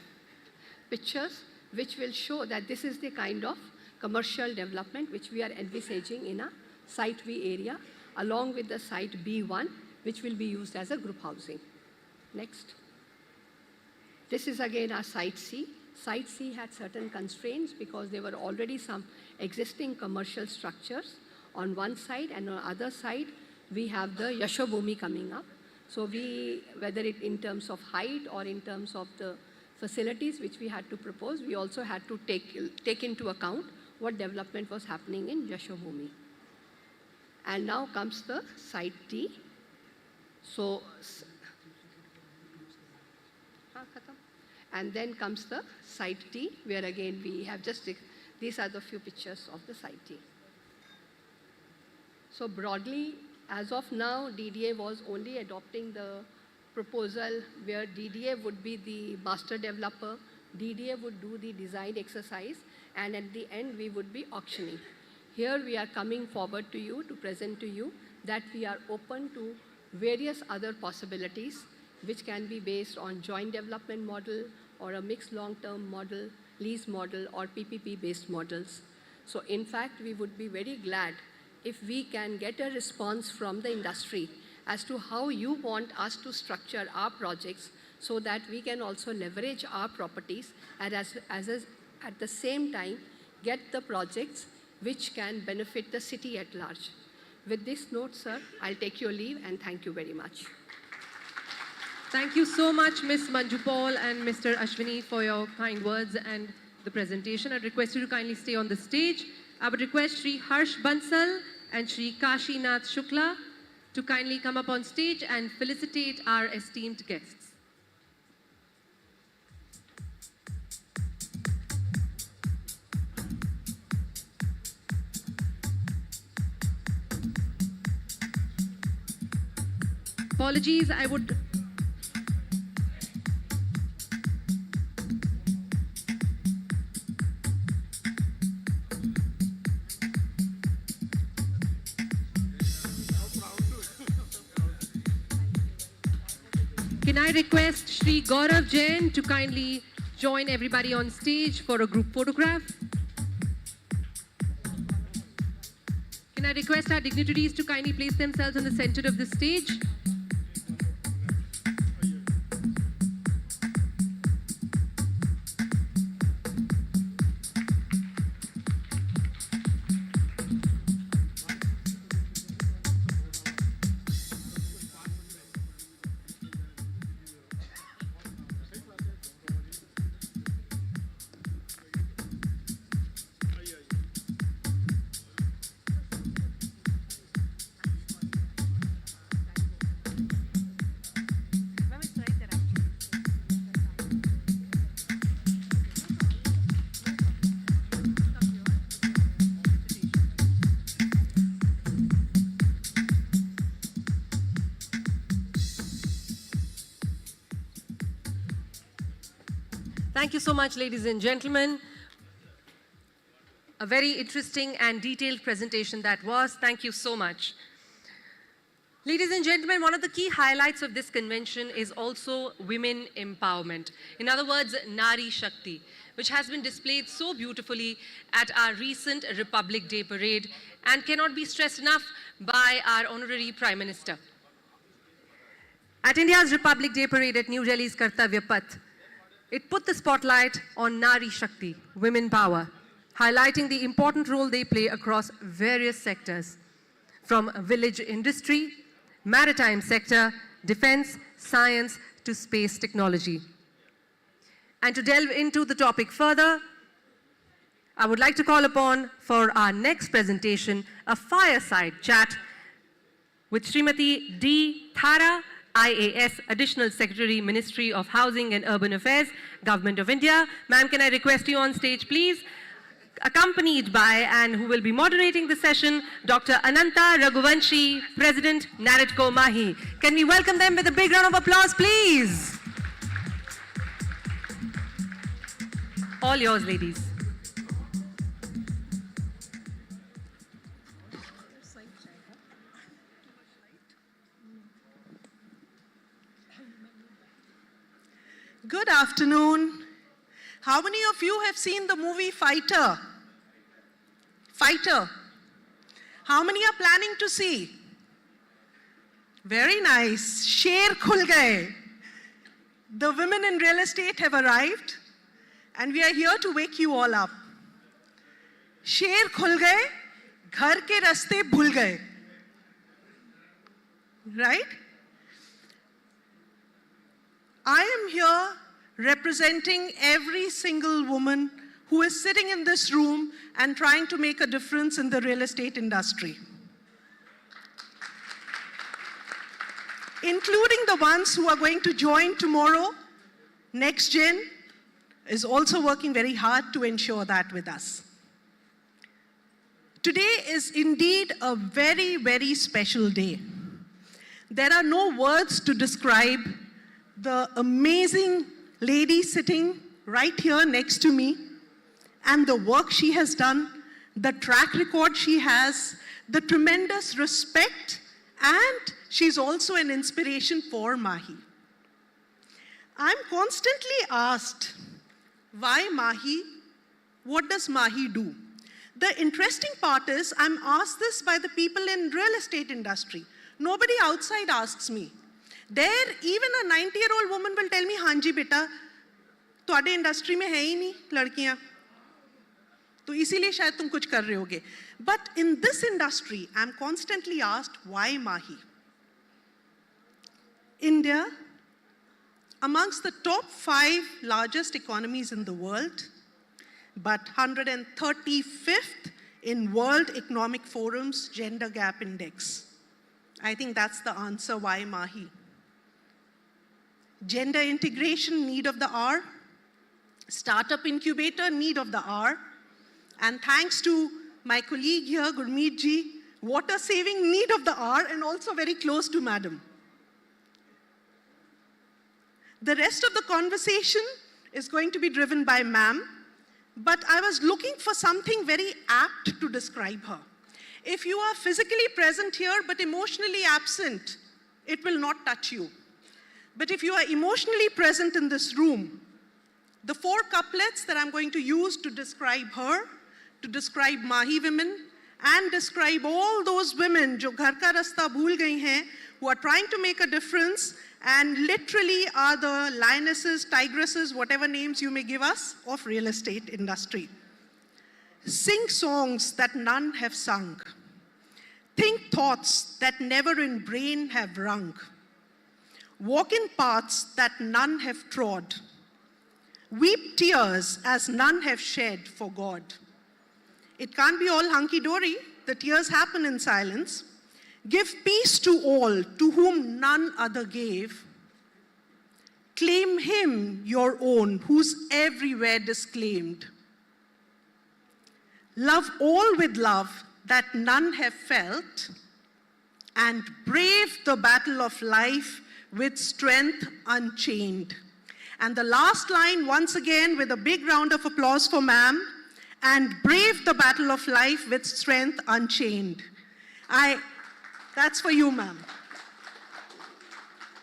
T: pictures, which will show that this is the kind of commercial development which we are envisaging in a Site B area, along with the Site B1, which will be used as a group housing. Next. This is again our Site C. Site C had certain constraints because there were already some existing commercial structures on one side, and on the other side, we have the Yashobhumi coming up. So we, whether it in terms of height or in terms of the facilities which we had to propose, we also had to take into account what development was happening in Yashobhumi. And now comes the Site D. So, and then comes the Site D, where again we have just, these are the few pictures of the Site D. So broadly, as of now, DDA was only adopting the proposal where DDA would be the master developer, DDA would do the design exercise, and at the end we would be auctioning. Here we are coming forward to you to present to you that we are open to various other possibilities which can be based on joint development model or a mixed long-term model, lease model, or PPP-based models. So in fact, we would be very glad if we can get a response from the industry as to how you want us to structure our projects so that we can also leverage our properties and at the same time get the projects which can benefit the city at large. With this note, sir, I'll take your leave and thank you very much.
B: Thank you so much, Ms. Manjupal and Mr. Ashwini, for your kind words and the presentation. I request you to kindly stay on the stage. I would request Shri Harsh Bansal and Shri Kashinath Shukla to kindly come up on stage and felicitate our esteemed guests. Apologies, I would... Can I request Shri Gaurav Jain to kindly join everybody on stage for a group photograph? Can I request our dignitaries to kindly place themselves in the center of the stage? Thank you so much, ladies and gentlemen. A very interesting and detailed presentation that was. Thank you so much. Ladies and gentlemen, one of the key highlights of this convention is also women empowerment. In other words, Nari Shakti, which has been displayed so beautifully at our recent Republic Day parade and cannot be stressed enough by our Honorary Prime Minister. At India's Republic Day parade at New Delhi's Kartavya Path, it put the spotlight on Nari Shakti, women power, highlighting the important role they play across various sectors, from village industry, maritime sector, defense, science to space technology. And to delve into the topic further, I would like to call upon for our next presentation a fireside chat with Srimati D. Thara, IAS, Additional Secretary, Ministry of Housing and Urban Affairs, Government of India. Ma'am, can I request you on stage, please? Accompanied by, and who will be moderating the session, Dr. Ananta Raghuvanshi, President, NAREDCO Mahi. Can we welcome them with a big round of applause, please? All yours, ladies.
J: Good afternoon. How many of you have seen the movie Fighter? Fighter. How many are planning to see? Very nice. Sher khul gaye. The women in real estate have arrived, and we are here to wake you all up. Sher khul gaye, ghar ke raste bhul gaye. Right? I am here representing every single woman who is sitting in this room and trying to make a difference in the real estate industry, including the ones who are going to join tomorrow. Next Gen is also working very hard to ensure that with us. Today is indeed a very, very special day. There are no words to describe the amazing lady sitting right here next to me and the work she has done, the track record she has, the tremendous respect, and she's also an inspiration for Mahi. I'm constantly asked, why Mahi? What does Mahi do? The interesting part is I'm asked this by the people in real estate industry. Nobody outside asks me. There, even a 90-year-old woman will tell me, "Hanji beta, तुहाडे industry में है ही नहीं लड़कियाँ, तो इसीलिए शायद तुम कुछ कर रहे होगे." But in this industry, I'm constantly asked, why Mahi? India, amongst the top 5 largest economies in the world, but 135th in World Economic Forum's Gender Gap Index. I think that's the answer why Mahi. Gender integration, need of the hour. Startup incubator, need of the hour. And thanks to my colleague here, Gurmeet ji, water saving, need of the hour, and also very close to madam. The rest of the conversation is going to be driven by ma'am, but I was looking for something very apt to describe her. If you are physically present here but emotionally absent, it will not touch you. But if you are emotionally present in this room, the 4 couplets that I'm going to use to describe her, to describe Mahi women, and describe all those women jo ghar ka rasta bhul gayi hain, who are trying to make a difference and literally are the lionesses, tigresses, whatever names you may give us, of real estate industry. Sing songs that none have sung. Think thoughts that never in brain have rung. Walk in paths that none have trod. Weep tears as none have shed for God. It can't be all hunky-dory. The tears happen in silence. Give peace to all to whom none other gave. Claim him your own, who's everywhere disclaimed. Love all with love that none have felt, and brave the battle of life with strength unchained. And the last line, once again, with a big round of applause for ma'am, and brave the battle of life with strength unchained. That's for you, ma'am.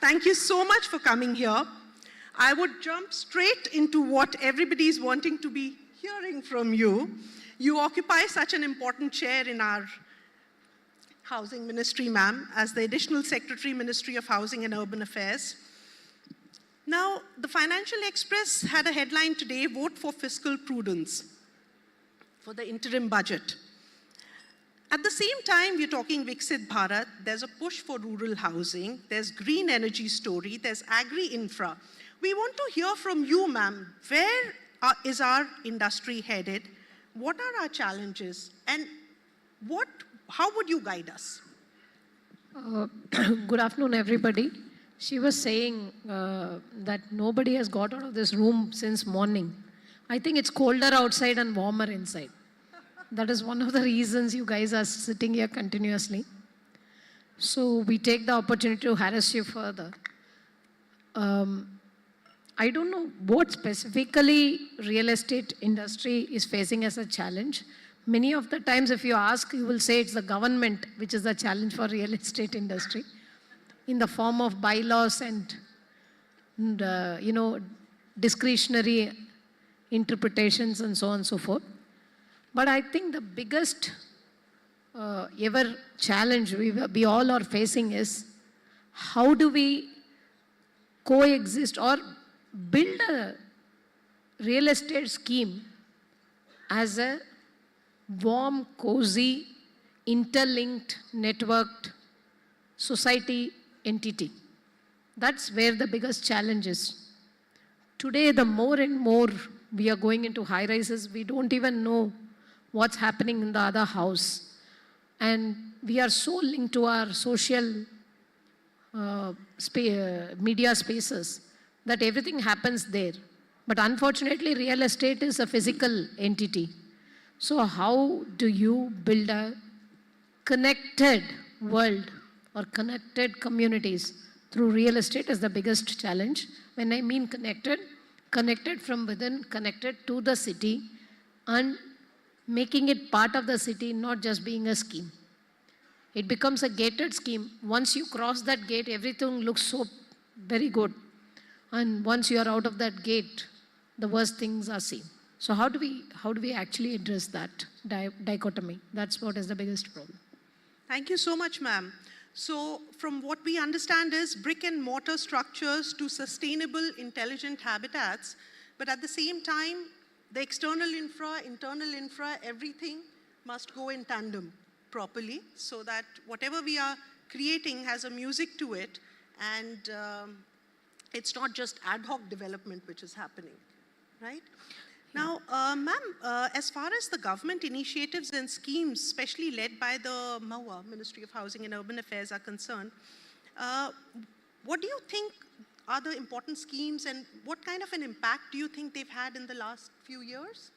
J: Thank you so much for coming here. I would jump straight into what everybody is wanting to be hearing from you. You occupy such an important chair in our Housing Ministry, ma'am, as the Additional Secretary, Ministry of Housing and Urban Affairs. Now, the Financial Express had a headline today, vote for fiscal prudence for the interim budget. At the same time, we're talking Viksit Bharat, there's a push for rural housing, there's green energy story, there's agri-infra. We want to hear from you, ma'am. Where is our industry headed? What are our challenges? And how would you guide us?
U: Good afternoon, everybody. She was saying that nobody has got out of this room since morning. I think it's colder outside and warmer inside. That is one of the reasons you guys are sitting here continuously. So we take the opportunity to harass you further. I don't know what specifically real estate industry is facing as a challenge. Many of the times if you ask, you will say it's the government which is the challenge for real estate industry in the form of bylaws and discretionary interpretations and so on and so forth. But I think the biggest ever challenge we all are facing is how do we coexist or build a real estate scheme as a warm, cozy, interlinked, networked society entity. That's where the biggest challenge is. Today, the more and more we are going into high rises, we don't even know what's happening in the other house. And we are so linked to our social media spaces that everything happens there. But unfortunately, real estate is a physical entity. So how do you build a connected world or connected communities through real estate is the biggest challenge. When I mean connected, connected from within, connected to the city and making it part of the city, not just being a scheme. It becomes a gated scheme. Once you cross that gate, everything looks so very good. And once you are out of that gate, the worst things are seen. So how do we actually address that dichotomy? That's what is the biggest problem.
J: Thank you so much, ma'am. So from what we understand is brick and mortar structures to sustainable, intelligent habitats, but at the same time, the external infra, internal infra, everything must go in tandem properly so that whatever we are creating has a music to it and it's not just ad hoc development which is happening, right? Now, ma'am, as far as the government initiatives and schemes, especially led by the MOA, Ministry of Housing and Urban Affairs, are concerned, what do you think are the important schemes and what kind of an impact do you think they've had in the last few years?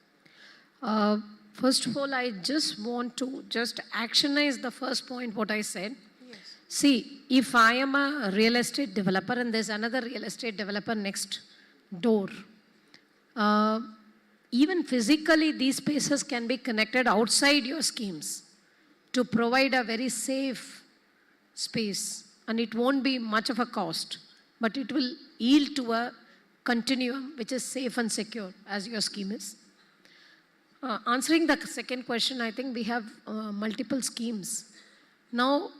U: First of all, I just want to actionize the first point, what I said.
J: Yes.
U: See, if I am a real estate developer and there's another real estate developer next door, even physically, these spaces can be connected outside your schemes to provide a very safe space. And it won't be much of a cost, but it will yield to a continuum which is safe and secure as your scheme is. Answering the second question, I think we have multiple schemes. Now,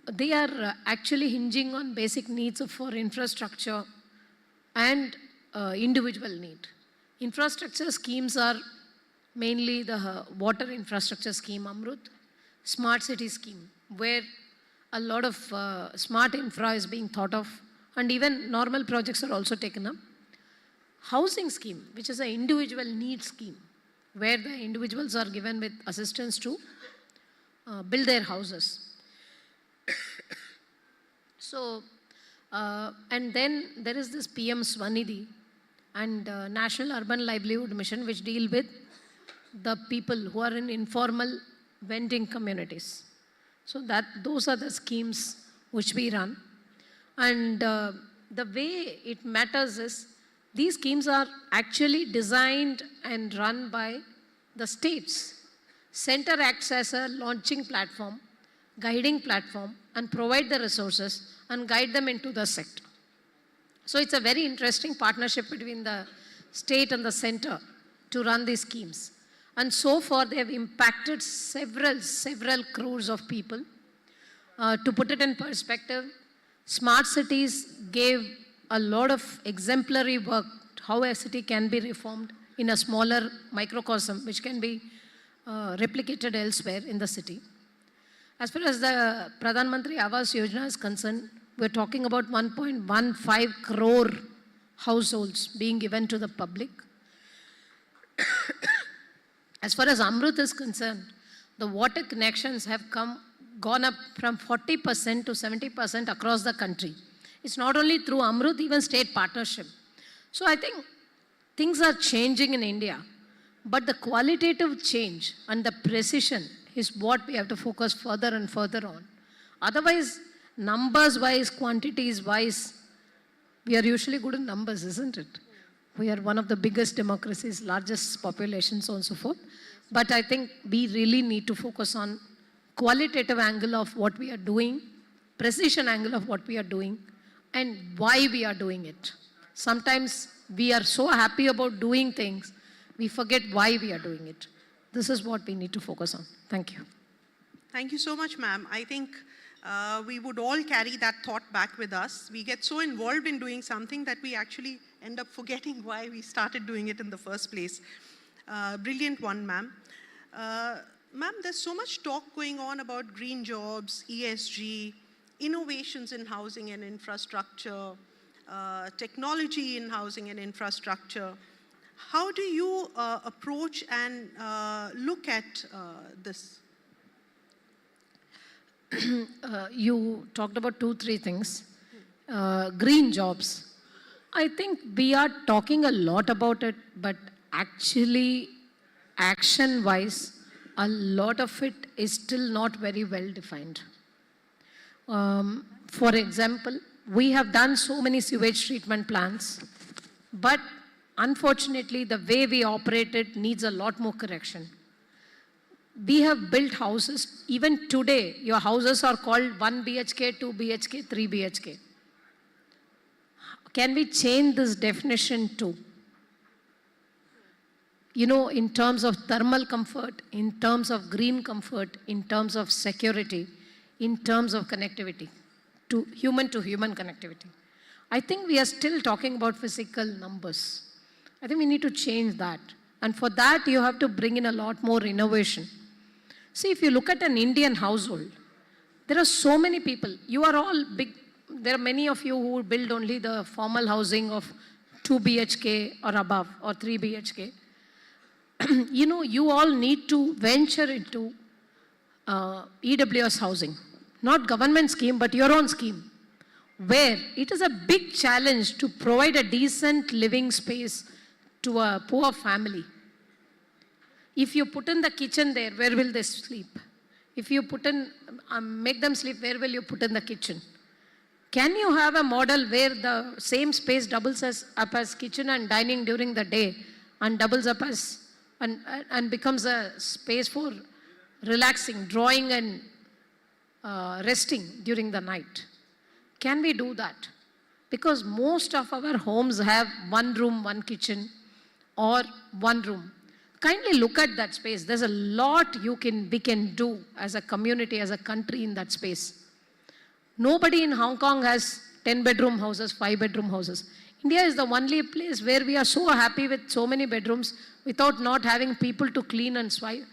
U: they are actually hinging on basic needs for infrastructure and individual need. Infrastructure schemes are mainly the water infrastructure scheme, Amrut, smart city scheme, where a lot of smart infra is being thought of, and even normal projects are also taken up. Housing scheme, which is an individual need scheme, where the individuals are given with assistance to build their houses. So, and then there is this PM Swanidhi and National Urban Livelihood Mission, which deal with the people who are in informal vending communities. So those are the schemes which we run. And the way it matters is these schemes are actually designed and run by the states. Center acts as a launching platform, guiding platform, and provide the resources. and guide them into the sector. So it's a very interesting partnership between the state and the center to run these schemes. And so far, they have impacted several crores of people. To put it in perspective, smart cities gave a lot of exemplary work, how a city can be reformed in a smaller microcosm, which can be replicated elsewhere in the city. As far as the Pradhan Mantri Awas Yojana is concerned, we're talking about 1.15 crore households being given to the public. As far as Amrut is concerned, the water connections have gone up from 40% to 70% across the country. It's not only through Amrut, even state partnership. So I think things are changing in India, but the qualitative change and the precision is what we have to focus further and further on. Otherwise, numbers-wise, quantities-wise, we are usually good in numbers, isn't it? We are one of the biggest democracies, largest populations, so on and so forth. But I think we really need to focus on qualitative angle of what we are doing, precision angle of what we are doing, and why we are doing it. Sometimes we are so happy about doing things, we forget why we are doing it. This is what we need to focus on. Thank you.
C: Thank you so much, ma'am. I think we would all carry that thought back with us. We get so involved in doing something that we actually end up forgetting why we started doing it in the first place. Brilliant one, ma'am. Ma'am, there's so much talk going on about green jobs, ESG, innovations in housing and infrastructure, technology in housing and infrastructure. How do you approach and look at this?
U: You talked about 2-3 things. Green jobs. I think we are talking a lot about it, but actually, action-wise, a lot of it is still not very well defined. For example, we have done so many sewage treatment plants, but unfortunately, the way we operate it needs a lot more correction. We have built houses. Even today, your houses are called 1 BHK, 2 BHK, 3 BHK. Can we change this definition too? You know, in terms of thermal comfort, in terms of green comfort, in terms of security, in terms of connectivity, to human connectivity. I think we are still talking about physical numbers. I think we need to change that. And for that, you have to bring in a lot more innovation. See, if you look at an Indian household, there are so many people. You are all big. There are many of you who build only the formal housing of 2 BHK or above, or 3 BHK. You know, you all need to venture into EWS housing. Not government scheme, but your own scheme, where it is a big challenge to provide a decent living space to a poor family. If you put in the kitchen there, where will they sleep? If you put in, make them sleep, where will you put in the kitchen? Can you have a model where the same space doubles up as kitchen and dining during the day, and doubles up as, and becomes a space for relaxing, drawing and resting during the night? Can we do that? Because most of our homes have 1 room, 1 kitchen, or 1 room. Kindly look at that space. There's a lot we can do as a community, as a country in that space. Nobody in Hong Kong has 10-bedroom houses, 5-bedroom houses. India is the only place where we are so happy with so many bedrooms without not having people to clean and swipe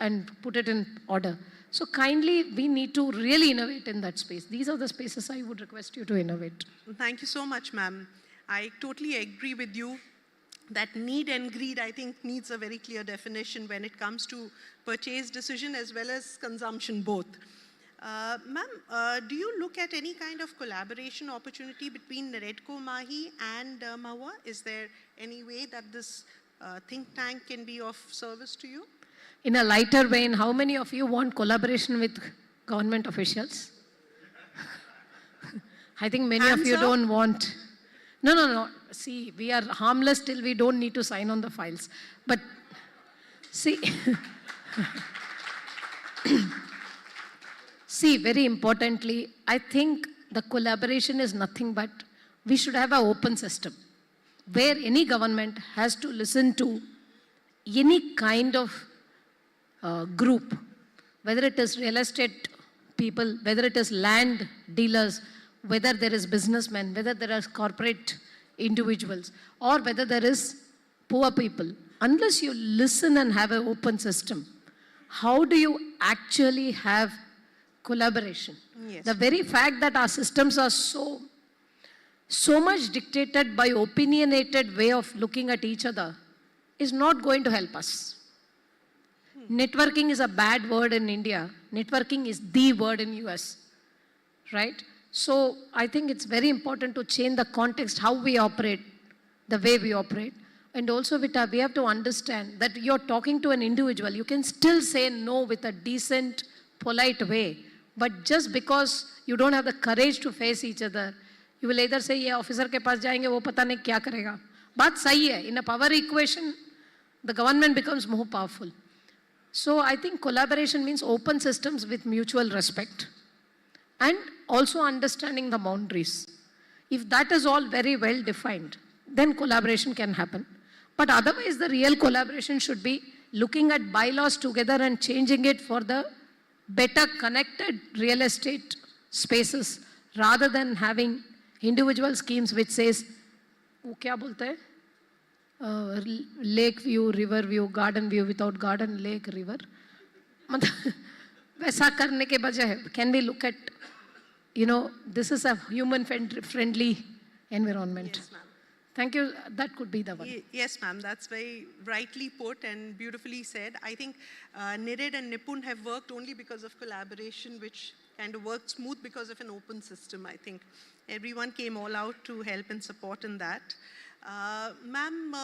U: and put it in order. So kindly, we need to really innovate in that space. These are the spaces I would request you to innovate.
C: Thank you so much, ma'am. I totally agree with you that need and greed, I think, needs a very clear definition when it comes to purchase decision as well as consumption both. Ma'am, do you look at any kind of collaboration opportunity between NAREDCO Mahi and MAHUA? Is there any way that this think tank can be of service to you?
U: In a lighter vein, how many of you want collaboration with government officials? I think many of you don't want. No. See, we are harmless till we don't need to sign on the files. But see, see, very importantly, I think the collaboration is nothing but we should have an open system where any government has to listen to any kind of group, whether it is real estate people, whether it is land dealers, whether there is businessmen, whether there are corporate individuals, or whether there is poor people. Unless you listen and have an open system, how do you actually have collaboration?
C: Yes.
U: The very fact that our systems are so much dictated by opinionated way of looking at each other is not going to help us. Networking is a bad word in India. Networking is the word in US, right? So I think it's very important to change the context, how we operate, the way we operate. And also, Vita, we have to understand that you're talking to an individual. You can still say no with a decent, polite way. But just because you don't have the courage to face each other, you will either say, ये officer के पास जाएंगे, वो पता नहीं क्या करेगा. बात सही है. In a power equation, the government becomes more powerful. So I think collaboration means open systems with mutual respect and also understanding the boundaries. If that is all very well defined, then collaboration can happen. But otherwise, the real collaboration should be looking at bylaws together and changing it for the better connected real estate spaces rather than having individual schemes which says, वो क्या बोलते हैं? Lake view, river view, garden view without garden, lake, river. मतलब वैसा करने के बजाय, can we look at, this is a human-friendly environment.
C: Yes, ma'am.
U: Thank you. That could be the one.
C: Yes, ma'am. That's very rightly put and beautifully said. I think Nered and Nipun have worked only because of collaboration, which kind of worked smooth because of an open system, I think. Everyone came all out to help and support in that. Ma'am,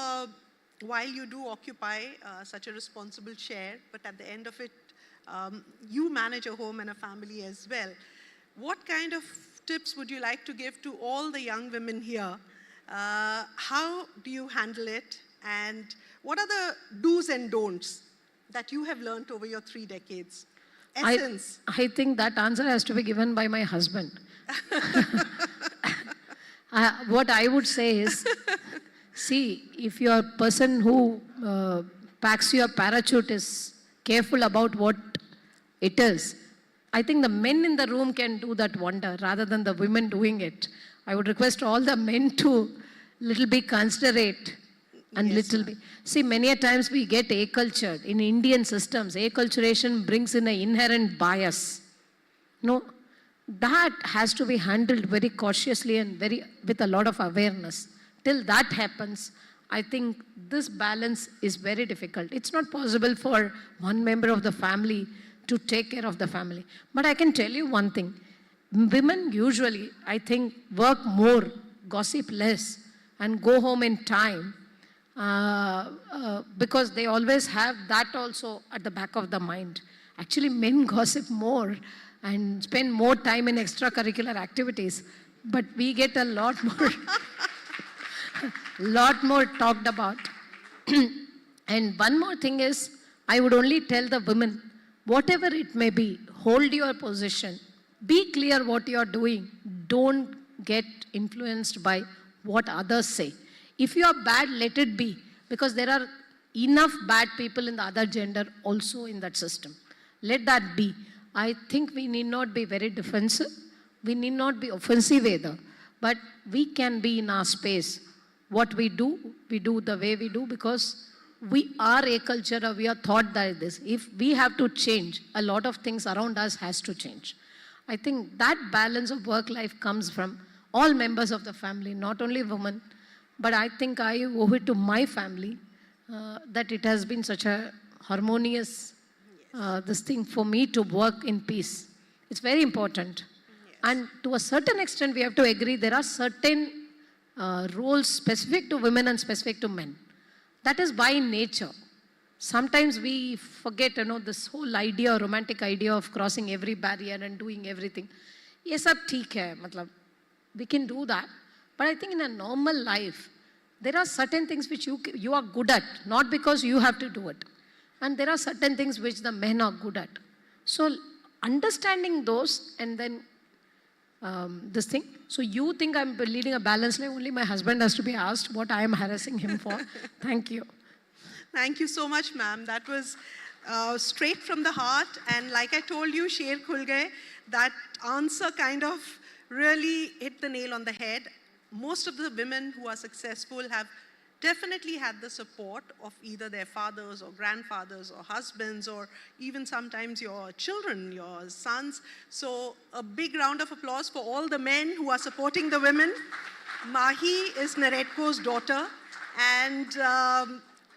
C: while you do occupy such a responsible chair, but at the end of it, you manage a home and a family as well. What kind of tips would you like to give to all the young women here? How do you handle it? And what are the do's and don'ts that you have learned over your 3 decades? Essence.
U: I think that answer has to be given by my husband. What I would say is, see, if you're a person who packs your parachute is careful about what it is, I think the men in the room can do that wonder rather than the women doing it. I would request all the men to little bit considerate and little bit. See, many a times we get accultured. In Indian systems, acculturation brings in an inherent bias. No, that has to be handled very cautiously and with a lot of awareness. Till that happens, I think this balance is very difficult. It's not possible for one member of the family to take care of the family. But I can tell you one thing. Women usually, I think, work more, gossip less, and go home in time because they always have that also at the back of the mind. Actually, men gossip more and spend more time in extracurricular activities, but we get a lot more talked about. And one more thing is, I would only tell the women, whatever it may be, hold your position. Be clear what you are doing. Don't get influenced by what others say. If you are bad, let it be, because there are enough bad people in the other gender also in that system. Let that be. I think we need not be very defensive. We need not be offensive either. But we can be in our space. What we do the way we do because we are a culture, or we are taught that this. If we have to change, a lot of things around us has to change. I think that balance of work life comes from all members of the family, not only women, but I think I owe it to my family that it has been such a harmonious this thing for me to work in peace. It's very important. Yes. And to a certain extent, we have to agree there are certain roles specific to women and specific to men. That is by nature. Sometimes we forget, this whole idea, romantic idea of crossing every barrier and doing everything. Yes, we can do that. But I think in a normal life, there are certain things which you are good at, not because you have to do it. And there are certain things which the men are good at. So understanding those and then this thing. So you think I'm leading a balanced life, only my husband has to be asked what I am harassing him for. Thank you.
C: Thank you so much, ma'am. That was straight from the heart. And like I told you, Sher Khul Gaye, that answer kind of really hit the nail on the head. Most of the women who are successful have definitely had the support of either their fathers or grandfathers or husbands or even sometimes your children, your sons. So a big round of applause for all the men who are supporting the women. Mahi is NAREDCO's daughter, and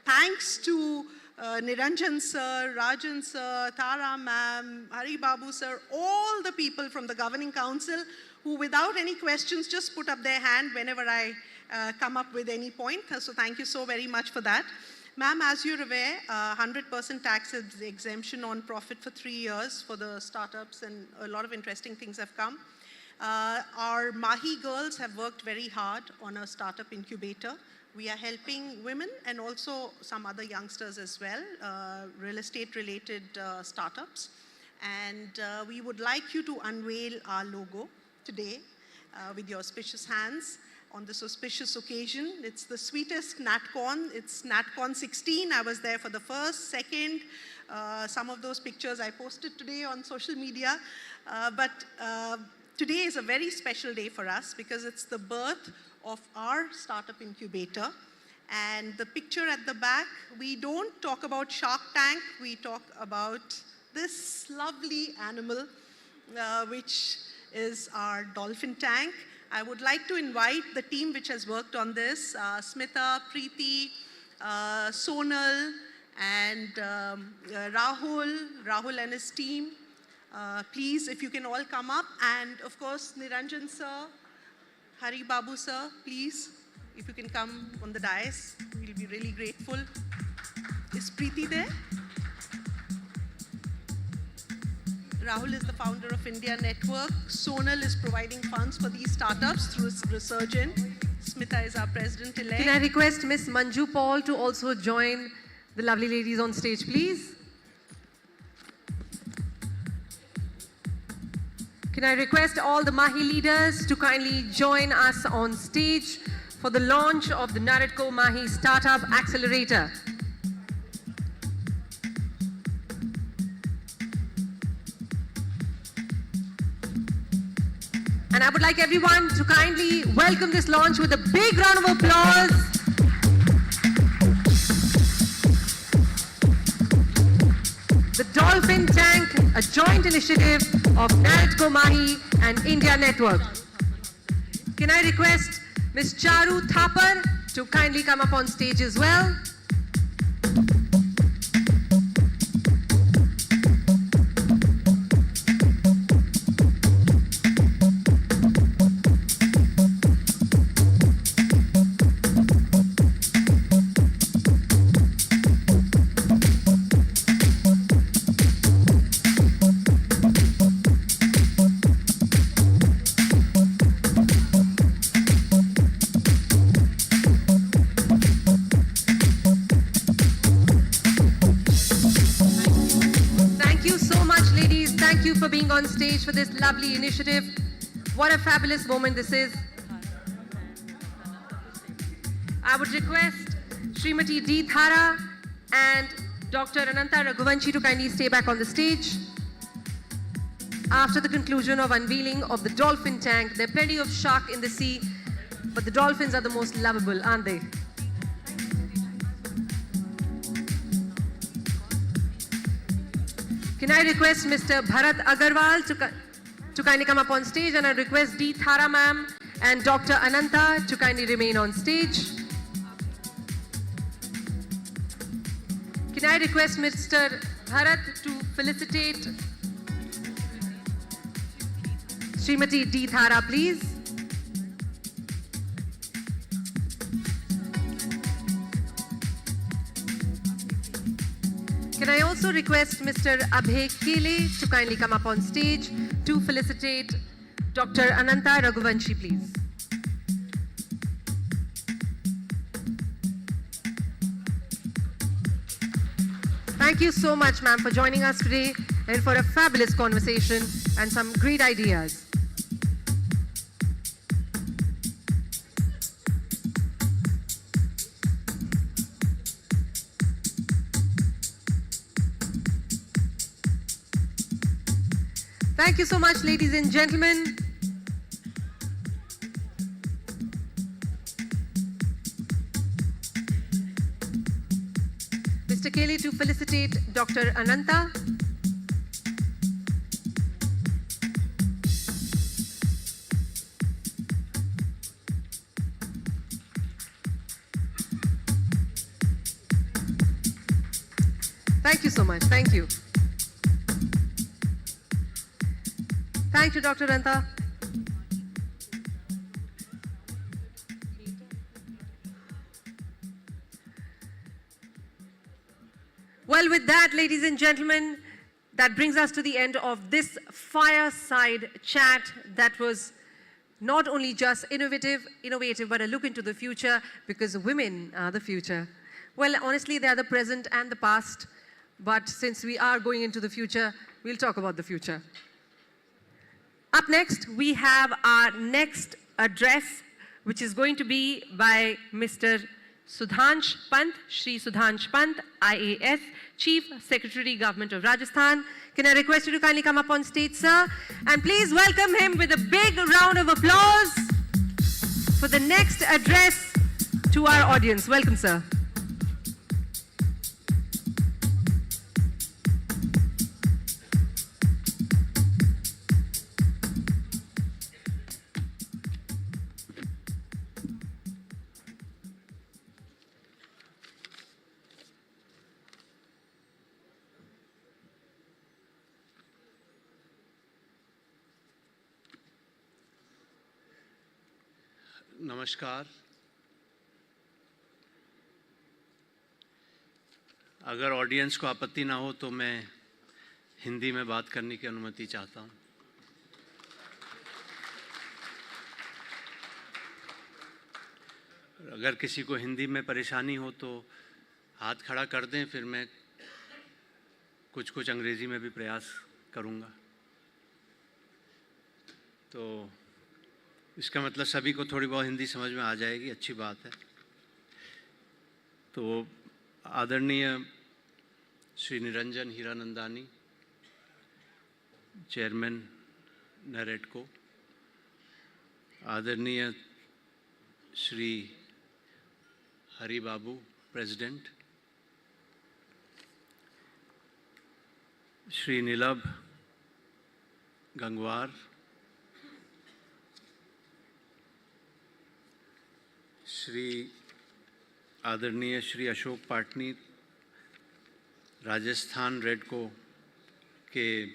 C: thanks to Niranjan sir, Rajan sir, Tara ma'am, Hari Babu sir, all the people from the governing council who without any questions just put up their hand whenever I come up with any point. So thank you so very much for that. Ma'am, as you're aware, 100% tax exemption on profit for 3 years for the startups, and a lot of interesting things have come. Our Mahi girls have worked very hard on a startup incubator. We are helping women and also some other youngsters as well, real estate related startups. And we would like you to unveil our logo today with your auspicious hands. On this auspicious occasion, it's the sweetest NatCon. It's NatCon 16. I was there for the first, second. Some of those pictures I posted today on social media. But today is a very special day for us because it's the birth of our startup incubator. And the picture at the back, we don't talk about Shark Tank. We talk about this lovely animal, which is our dolphin tank. I would like to invite the team which has worked on this, Smita, Preeti, Sonal, and Rahul and his team. Please, if you can all come up. And of course, Niranjan sir, Hari Babu sir, please, if you can come on the dais, we'll be really grateful. Is Preeti there? Rahul is the founder of India Network. Sonal is providing funds for these startups through Resurgent. Smita is our president-elect.
B: Can I request Ms. Manju Paul to also join the lovely ladies on stage, please? Can I request all the Mahi leaders to kindly join us on stage for the launch of the NAREDCO Mahi Startup Accelerator. And I would like everyone to kindly welcome this launch with a big round of applause. The Dolphin Tank, a joint initiative of NAREDCO Mahi and India Network. Can I request Ms. Charu Thapar to kindly come up on stage as well? On stage for this lovely initiative. What a fabulous moment this is. I would request Srimati D. Thara and Dr. Ananta Raghuvanshi to kindly stay back on the stage. After the conclusion of unveiling of the dolphin tank, there are plenty of shark in the sea, but the dolphins are the most lovable, aren't they? Can I request Mr. Bharat Agarwal to kindly come up on stage, and I request D. Thara ma'am and Dr. Ananta to kindly remain on stage. Can I request Mr. Bharat to felicitate Srimati D. Thara, please? Can I also request Mr. Abhay Kele to kindly come up on stage to felicitate Dr. Ananta Raghuvanshi, please? Thank you so much, ma'am, for joining us today and for a fabulous conversation and some great ideas. Thank you so much, ladies and gentlemen. Mr. Kelly to felicitate Dr. Ananta. Thank you so much. Thank you. Thank you, Dr. Ananta. Well, with that, ladies and gentlemen, that brings us to the end of this fireside chat that was not only just innovative, but a look into the future, because women are the future. Well, honestly, they are the present and the past, but since we are going into the future, we'll talk about the future. Up next, we have our next address, which is going to be by Mr. Sudhansh Pant, Shri Sudhansh Pant, IAS, Chief Secretary, Government of Rajasthan. Can I request you to kindly come up on stage, sir? And please welcome him with a big round of applause for the next address to our audience. Welcome, sir.
K: नमस्कार। अगर audience को आपत्ति ना हो तो मैं हिंदी में बात करने की अनुमति चाहता हूं। अगर किसी को हिंदी में परेशानी हो तो हाथ खड़ा कर दें, फिर मैं कुछ अंग्रेजी में भी प्रयास करूंगा। तो इसका मतलब सभी को थोड़ी बहुत हिंदी समझ में आ जाएगी, अच्छी बात है। तो आदरणीय श्री निरंजन हीरानंदानी, चेयरमैन नरेडको, आदरणीय श्री हरि बाबू, प्रेसिडेंट, श्री नीलभ गंगवार, श्री आदरणीय श्री अशोक पाटनी, राजस्थान रेडको के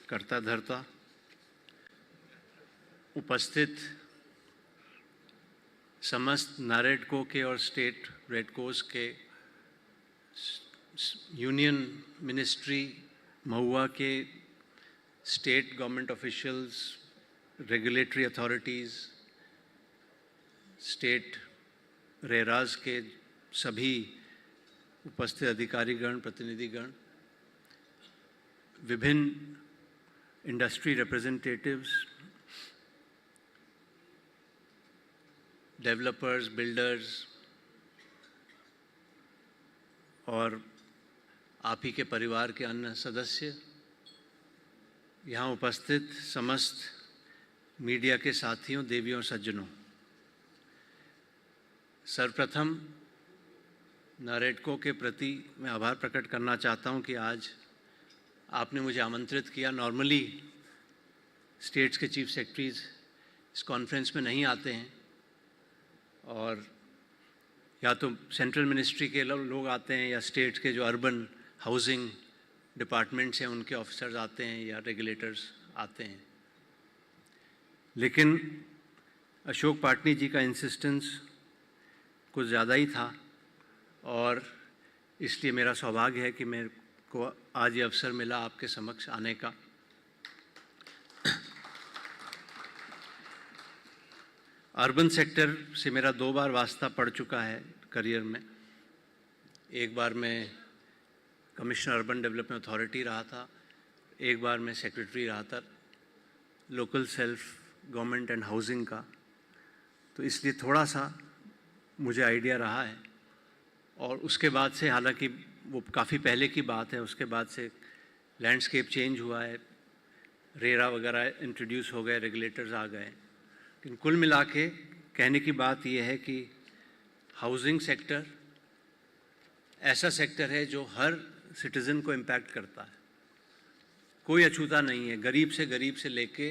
K: कर्ता धर्ता, उपस्थित समस्त नारेडको के और स्टेट रेडकोस के, यूनियन मिनिस्ट्री महुआ के state government officials, regulatory authorities, state RERAs के सभी उपस्थित अधिकारीगण, प्रतिनिधिगण, विभिन्न इंडस्ट्री रिप्रेजेंटेटिव्स, डेवलपर्स, बिल्डर्स और आप ही के परिवार के अन्य सदस्य, यहाँ उपस्थित समस्त मीडिया के साथियों, देवियों, सज्जनों, सर्वप्रथम नारेडको के प्रति मैं आभार प्रकट करना चाहता हूं कि आज आपने मुझे आमंत्रित किया। नॉर्मली स्टेट्स के चीफ सेक्रेटरीज इस कॉन्फ्रेंस में नहीं आते हैं, और या तो सेंट्रल मिनिस्ट्री के लोग आते हैं या स्टेट के जो अर्बन हाउसिंग डिपार्टमेंट्स हैं उनके ऑफिसर्स आते हैं या रेगुलेटर्स आते हैं। लेकिन अशोक पाटनी जी का इंसिस्टेंस कुछ ज़्यादा ही था, और इसलिए मेरा सौभाग्य है कि मेरे को आज ये अवसर मिला आपके समक्ष आने का। अर्बन सेक्टर से मेरा 2 बार वास्ता पड़ चुका है करियर में। एक बार मैं कमिश्नर अर्बन डेवलपमेंट अथॉरिटी रहा था, एक बार मैं सेक्रेटरी रहा था local self government and housing का। तो इसलिए थोड़ा सा मुझे आइडिया रहा है। और उसके बाद से, हालांकि वो काफ़ी पहले की बात है, उसके बाद से लैंडस्केप चेंज हुआ है,
D: रेरा वगैरह इंट्रोड्यूस हो गए, रेगुलेटर्स आ गए, लेकिन कुल मिला के कहने की बात यह है कि हाउसिंग सेक्टर ऐसा सेक्टर है जो हर सिटीज़न को इम्पैक्ट करता है, कोई अछूता नहीं है। गरीब से लेके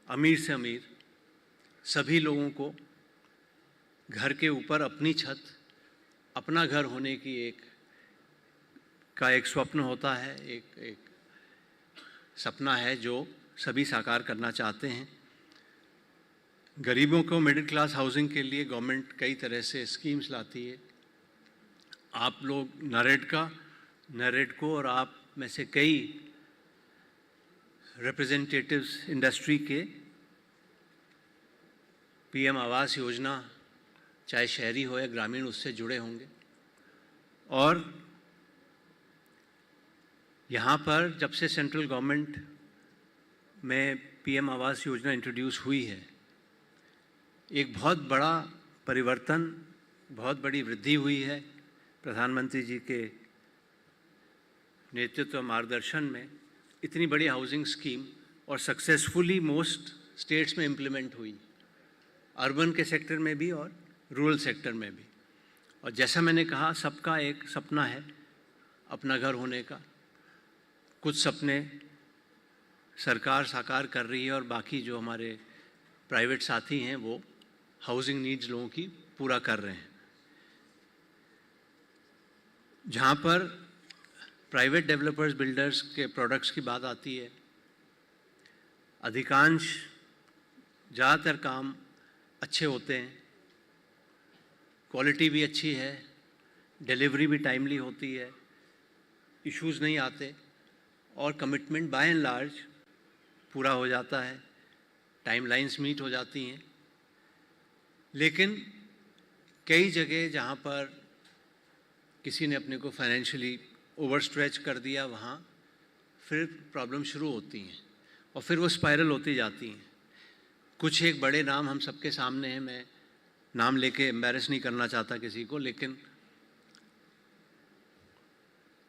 D: अमीर से अमीर सभी लोगों को घर के ऊपर अपनी छत, अपना घर होने की एक स्वप्न होता है, एक सपना है जो सभी साकार करना चाहते हैं। गरीबों को मिडिल क्लास हाउसिंग के लिए गवर्नमेंट कई तरह से स्कीम्स लाती है। आप लोग नारेडको और आप में से कई रिप्रेजेंटेटिव्स इंडस्ट्री के पीएम आवास योजना, चाहे शहरी हो या ग्रामीण, उससे जुड़े होंगे। और यहाँ पर जब से सेंट्रल गवर्नमेंट में पीएम आवास योजना इंट्रोड्यूस हुई है, एक बहुत बड़ा परिवर्तन, बहुत बड़ी वृद्धि हुई है। प्रधानमंत्री जी के नेतृत्व मार्गदर्शन में इतनी बड़ी हाउसिंग स्कीम और सक्सेसफुली मोस्ट स्टेट्स में इम्प्लीमेंट हुई, अर्बन के सेक्टर में भी और रूरल सेक्टर में भी। और जैसा मैंने कहा, सबका एक सपना है अपना घर होने का। कुछ सपने सरकार साकार कर रही है और बाकी जो हमारे प्राइवेट साथी हैं वो हाउसिंग नीड्स लोगों की पूरा कर रहे हैं। जहाँ पर प्राइवेट डेवलपर्स, बिल्डर्स के प्रोडक्ट्स की बात आती है, अधिकांश ज़्यादातर काम अच्छे होते हैं, क्वालिटी भी अच्छी है, डिलीवरी भी टाइमली होती है, इश्यूज़ नहीं आते और कमिटमेंट बाय एंड लार्ज पूरा हो जाता है, टाइमलाइंस मीट हो जाती हैं। लेकिन कई जगह जहाँ पर किसी ने अपने को फाइनेंशियली ओवरस्ट्रेच कर दिया, वहाँ फिर प्रॉब्लम शुरू होती हैं और फिर वो स्पाइरल होती जाती हैं। कुछ एक बड़े नाम हम सबके सामने हैं, मैं नाम लेके एम्बैरेस नहीं करना चाहता किसी को, लेकिन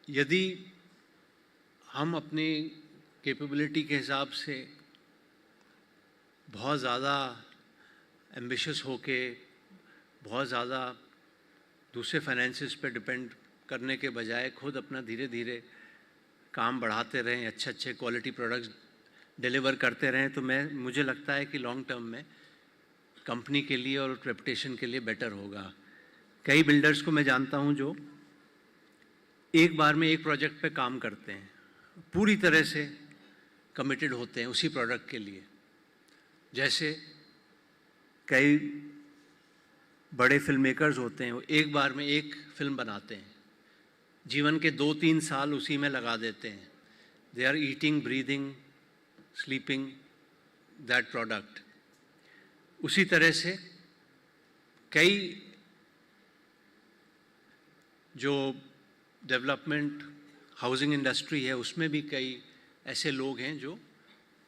D: यदि हम अपनी कैपेबिलिटी के हिसाब से बहुत ज़्यादा एम्बिशियस होके, बहुत ज़्यादा दूसरे फाइनेंसिस पे डिपेंड करने के बजाय खुद अपना धीरे धीरे काम बढ़ाते रहें, अच्छे अच्छे क्वालिटी प्रोडक्ट्स डिलीवर करते रहें, तो मुझे लगता है कि लॉन्ग टर्म में कंपनी के लिए और रेपुटेशन के लिए बेटर होगा। कई बिल्डर्स को मैं जानता हूं जो एक बार में एक प्रोजेक्ट पे काम करते हैं, पूरी तरह से कमिटेड होते हैं उसी प्रोडक्ट के लिए। जैसे कई बड़े फिल्म मेकर्स होते हैं, वो एक बार में एक फिल्म बनाते हैं, जीवन के 2-3 साल उसी में लगा देते हैं। They are eating, breathing, sleeping that product. उसी तरह से कई जो डेवलपमेंट हाउसिंग इंडस्ट्री है उसमें भी कई ऐसे लोग हैं जो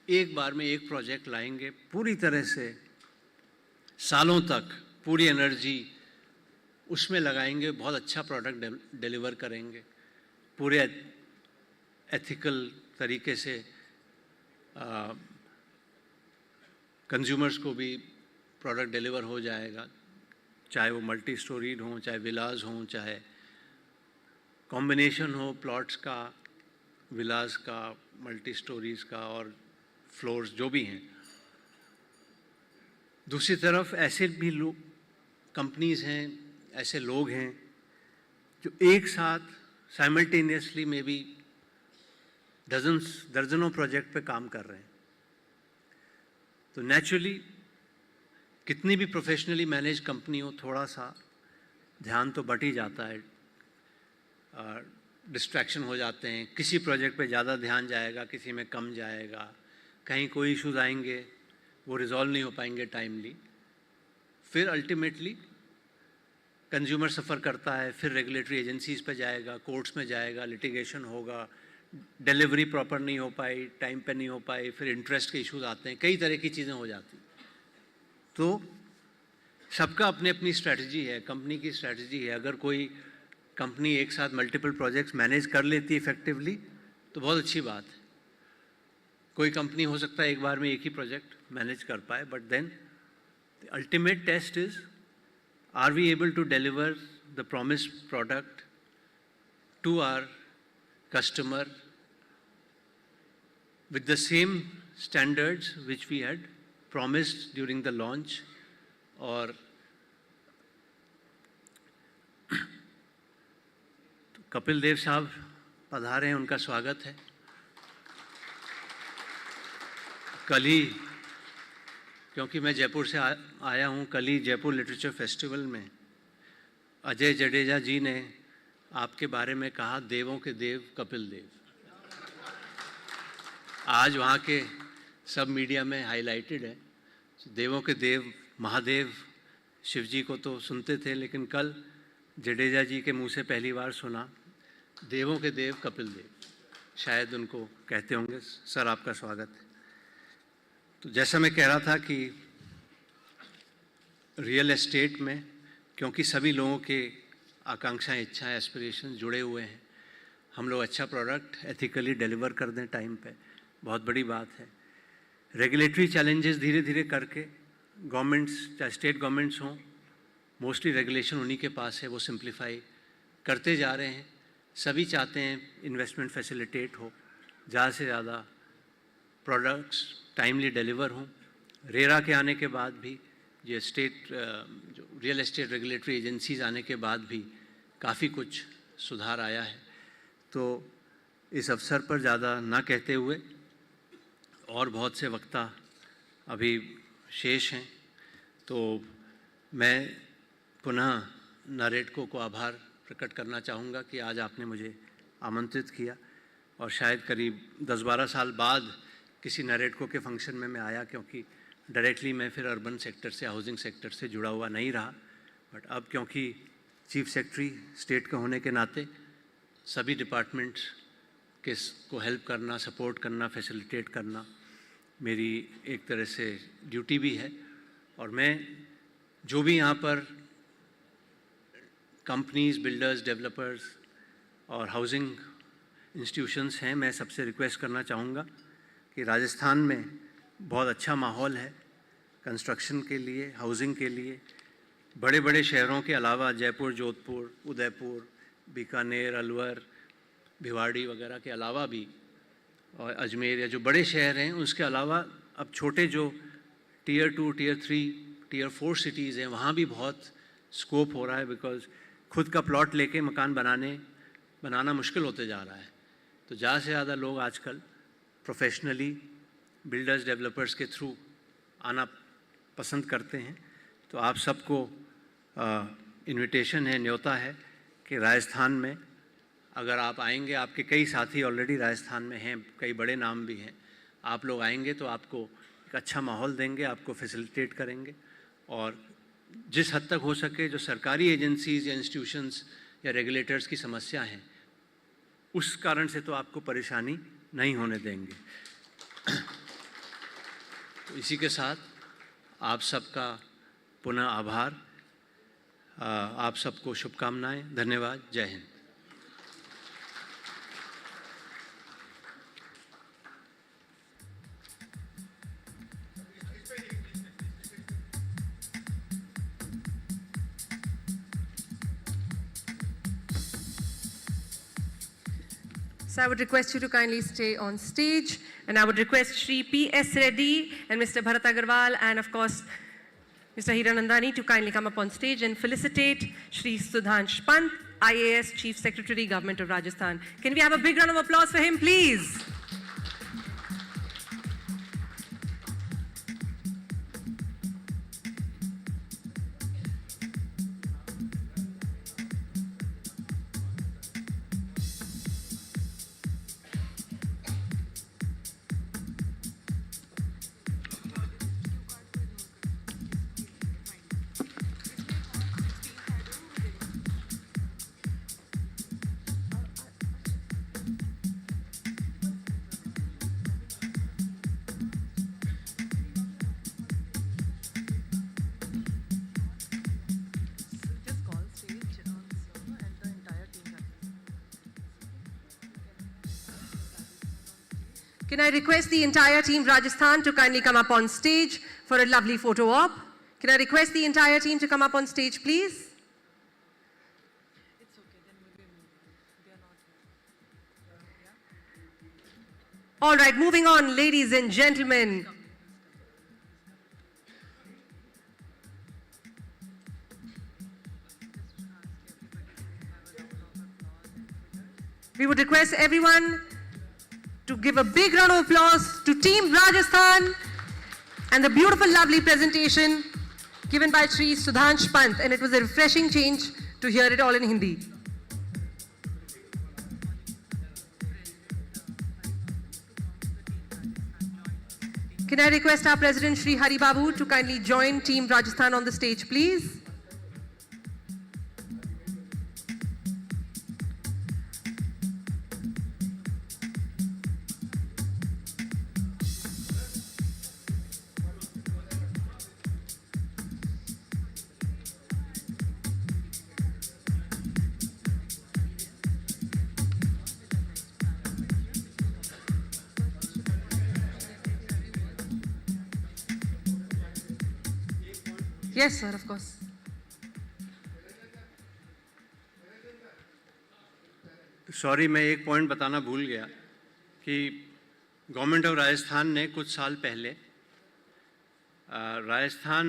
D: एक बार में एक प्रोजेक्ट लाएंगे, पूरी तरह से सालों तक पूरी एनर्जी उसमें लगाएंगे, बहुत अच्छा प्रोडक्ट डिलीवर करेंगे, पूरे एथिकल तरीके से कंज्यूमर्स को भी प्रोडक्ट डिलीवर हो जाएगा, चाहे वो मल्टी स्टोरीड हों, चाहे विलाज हों, चाहे कॉम्बिनेशन हो प्लॉट्स का, विलाज का, मल्टी स्टोरीज़ का और फ्लोर्स जो भी हैं। दूसरी तरफ ऐसे भी लोग, कंपनीज़ हैं, ऐसे लोग हैं जो एक साथ साइमल्टेनियसली में भी दर्जनों प्रोजेक्ट पे काम कर रहे हैं। तो नेचुरली कितनी भी प्रोफेशनली मैनेज कंपनी हो, थोड़ा सा ध्यान तो बट ही जाता है, डिस्ट्रैक्शन हो जाते हैं, किसी प्रोजेक्ट पे ज़्यादा ध्यान जाएगा, किसी में कम जाएगा, कहीं कोई इश्यूज आएंगे वो रिजॉल्व नहीं हो पाएंगे टाइमली, फिर अल्टीमेटली कंज्यूमर सफ़र करता है, फिर रेगुलेटरी एजेंसीज़ पे जाएगा, कोर्ट्स में जाएगा, लिटिगेशन होगा, डिलीवरी प्रॉपर नहीं हो पाई, टाइम पे नहीं हो पाई, फिर इंटरेस्ट के इश्यूज आते हैं, कई तरह की चीज़ें हो जाती। तो सबका अपनी अपनी स्ट्रैटेजी है, कंपनी की स्ट्रैटेजी है। अगर कोई कंपनी एक साथ मल्टीपल प्रोजेक्ट्स मैनेज कर लेती है इफेक्टिवली तो बहुत अच्छी बात है। कोई कंपनी हो सकता है एक बार में एक ही प्रोजेक्ट मैनेज कर पाए, but then the ultimate test is, are we able to deliver the promise product to our customer with the same standards which we had promised during the launch, और कपिल देव साहब पधारे हैं, उनका स्वागत है। कल ही, क्योंकि मैं जयपुर से आया हूँ, कल ही जयपुर लिटरेचर फेस्टिवल में अजय जडेजा जी ने आपके बारे में कहा, देवों के देव कपिल देव। आज वहाँ के सब मीडिया में हाईलाइटेड है। देवों के देव महादेव शिव जी को तो सुनते थे, लेकिन कल जडेजा जी के मुंह से पहली बार सुना, देवों के देव कपिल देव। शायद उनको कहते होंगे। सर, आपका स्वागत है। तो जैसा मैं कह रहा था कि रियल एस्टेट में, क्योंकि सभी लोगों के आकांक्षाएं, इच्छाएं, एस्पिरेशन जुड़े हुए हैं, हम लोग अच्छा प्रोडक्ट एथिकली डिलीवर कर दें टाइम पे, बहुत बड़ी बात है। रेगुलेटरी चैलेंजेस धीरे धीरे करके गवर्नमेंट्स, चाहे स्टेट गवर्नमेंट्स हों, मोस्टली रेगुलेशन उन्हीं के पास है, वो सिंप्लीफाई करते जा रहे हैं। सभी चाहते हैं इन्वेस्टमेंट फैसिलिटेट हो, ज़्यादा से ज़्यादा प्रोडक्ट्स टाइमली डिलीवर हों। रेरा के आने के बाद भी, ये जो रियल एस्टेट रेगुलेटरी एजेंसीज आने के बाद भी काफ़ी कुछ सुधार आया है। तो इस अवसर पर ज़्यादा ना कहते हुए, और बहुत से वक्ता अभी शेष हैं, तो मैं पुनः नारेडको को आभार प्रकट करना चाहूँगा कि आज आपने मुझे आमंत्रित किया, और शायद करीब 10-12 साल बाद किसी नारेडको के फंक्शन में मैं आया, क्योंकि डायरेक्टली मैं फिर अर्बन सेक्टर से, हाउसिंग सेक्टर से जुड़ा हुआ नहीं रहा। बट अब क्योंकि चीफ सेक्रेटरी स्टेट का होने के नाते सभी डिपार्टमेंट्स को हेल्प करना, सपोर्ट करना, फैसिलिटेट करना मेरी एक तरह से ड्यूटी भी है। और मैं जो भी यहाँ पर कंपनीज, बिल्डर्स, डेवलपर्स और हाउसिंग इंस्टीट्यूशंस हैं, मैं सबसे रिक्वेस्ट करना चाहूँगा कि राजस्थान में बहुत अच्छा माहौल है कंस्ट्रक्शन के लिए, हाउसिंग के लिए। बड़े बड़े शहरों के अलावा जयपुर, जोधपुर, उदयपुर, बीकानेर, अलवर, भिवाड़ी वगैरह के अलावा भी, और अजमेर, या जो बड़े शहर हैं उसके अलावा अब छोटे जो टियर 2, टियर 3, टियर 4 सिटीज़ हैं, वहाँ भी बहुत स्कोप हो रहा है। बिकॉज़ खुद का प्लॉट लेके मकान बनाना मुश्किल होते जा रहा है। तो ज़्यादा से ज़्यादा लोग आजकल प्रोफेशनली बिल्डर्स, डेवलपर्स के थ्रू आना पसंद करते हैं। तो आप सबको इनविटेशन है, न्योता है कि राजस्थान में अगर आप आएंगे, आपके कई साथी ऑलरेडी राजस्थान में हैं, कई बड़े नाम भी हैं, आप लोग आएंगे तो आपको एक अच्छा माहौल देंगे, आपको फैसिलिटेट करेंगे। और जिस हद तक हो सके जो सरकारी एजेंसीज या इंस्टीट्यूशंस या रेगुलेटर्स की समस्या हैं, उस कारण से तो आपको परेशानी नहीं होने देंगे। तो इसी के साथ आप सबका पुनः आभार, आप सबको शुभकामनाएं, धन्यवाद, जय Hind.
B: So I would request you to kindly stay on stage, and I would request Shri P.S. Reddy and Mr. Bharat Agarwal and of course Mr. Hiranandani to kindly come up on stage and felicitate Shri Sudhansh Pant, IAS Chief Secretary, Government of Rajasthan. Can we have a big round of applause for him, please? Can I request the entire team Rajasthan to kindly come up on stage for a lovely photo op? Can I request the entire team to come up on stage, please? All right, moving on, ladies and gentlemen. We would request everyone to give a big round of applause to Team Rajasthan and the beautiful, lovely presentation given by Shri Sudhansh Pant, and it was a refreshing change to hear it all in Hindi. Can I request our President Shri Hari Babu to kindly join Team Rajasthan on the stage, please? Yes, sir, of course.
D: Sorry, मैं एक point बताना भूल गया कि government of Rajasthan ने कुछ साल पहले राजस्थान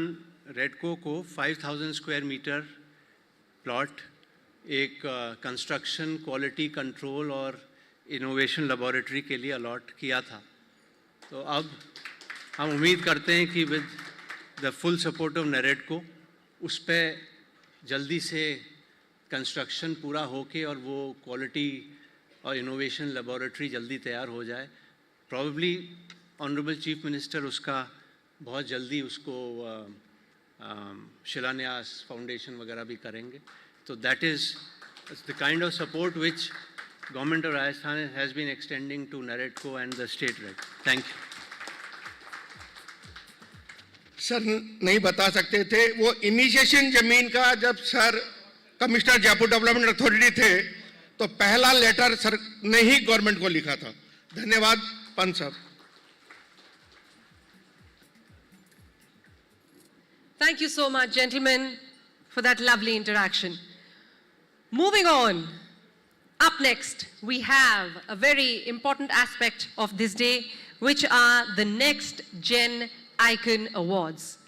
D: रेडको को 5000 स्क्वायर मीटर प्लॉट एक कंस्ट्रक्शन, क्वालिटी कंट्रोल और इनोवेशन लेबोरेटरी के लिए अलॉट किया था। तो अब हम उम्मीद करते हैं कि with the full support of NAREDCO उस पर जल्दी से कंस्ट्रक्शन पूरा होके और वो क्वालिटी और इनोवेशन लेबोरेटरी जल्दी तैयार हो जाए। प्रॉबेबली ऑनरेबल चीफ मिनिस्टर उसका बहुत जल्दी उसको शिलान्यास, फाउंडेशन वगैरह भी करेंगे। तो that is the kind of support which government of Rajasthan has been extending to NAREDCO and the state red. Thank you.
G: Sir नहीं बता सकते थे, वो इनिशिएशन जमीन का जब sir commissioner Jaipur development authority थे तो पहला लेटर सर ने ही गवर्नमेंट को लिखा था। धन्यवाद पंत साहब।
B: Thank you so much, gentlemen, for that lovely interaction. Moving on, up next, we have a very important aspect of this day, which are the Next Gen Icon Awards.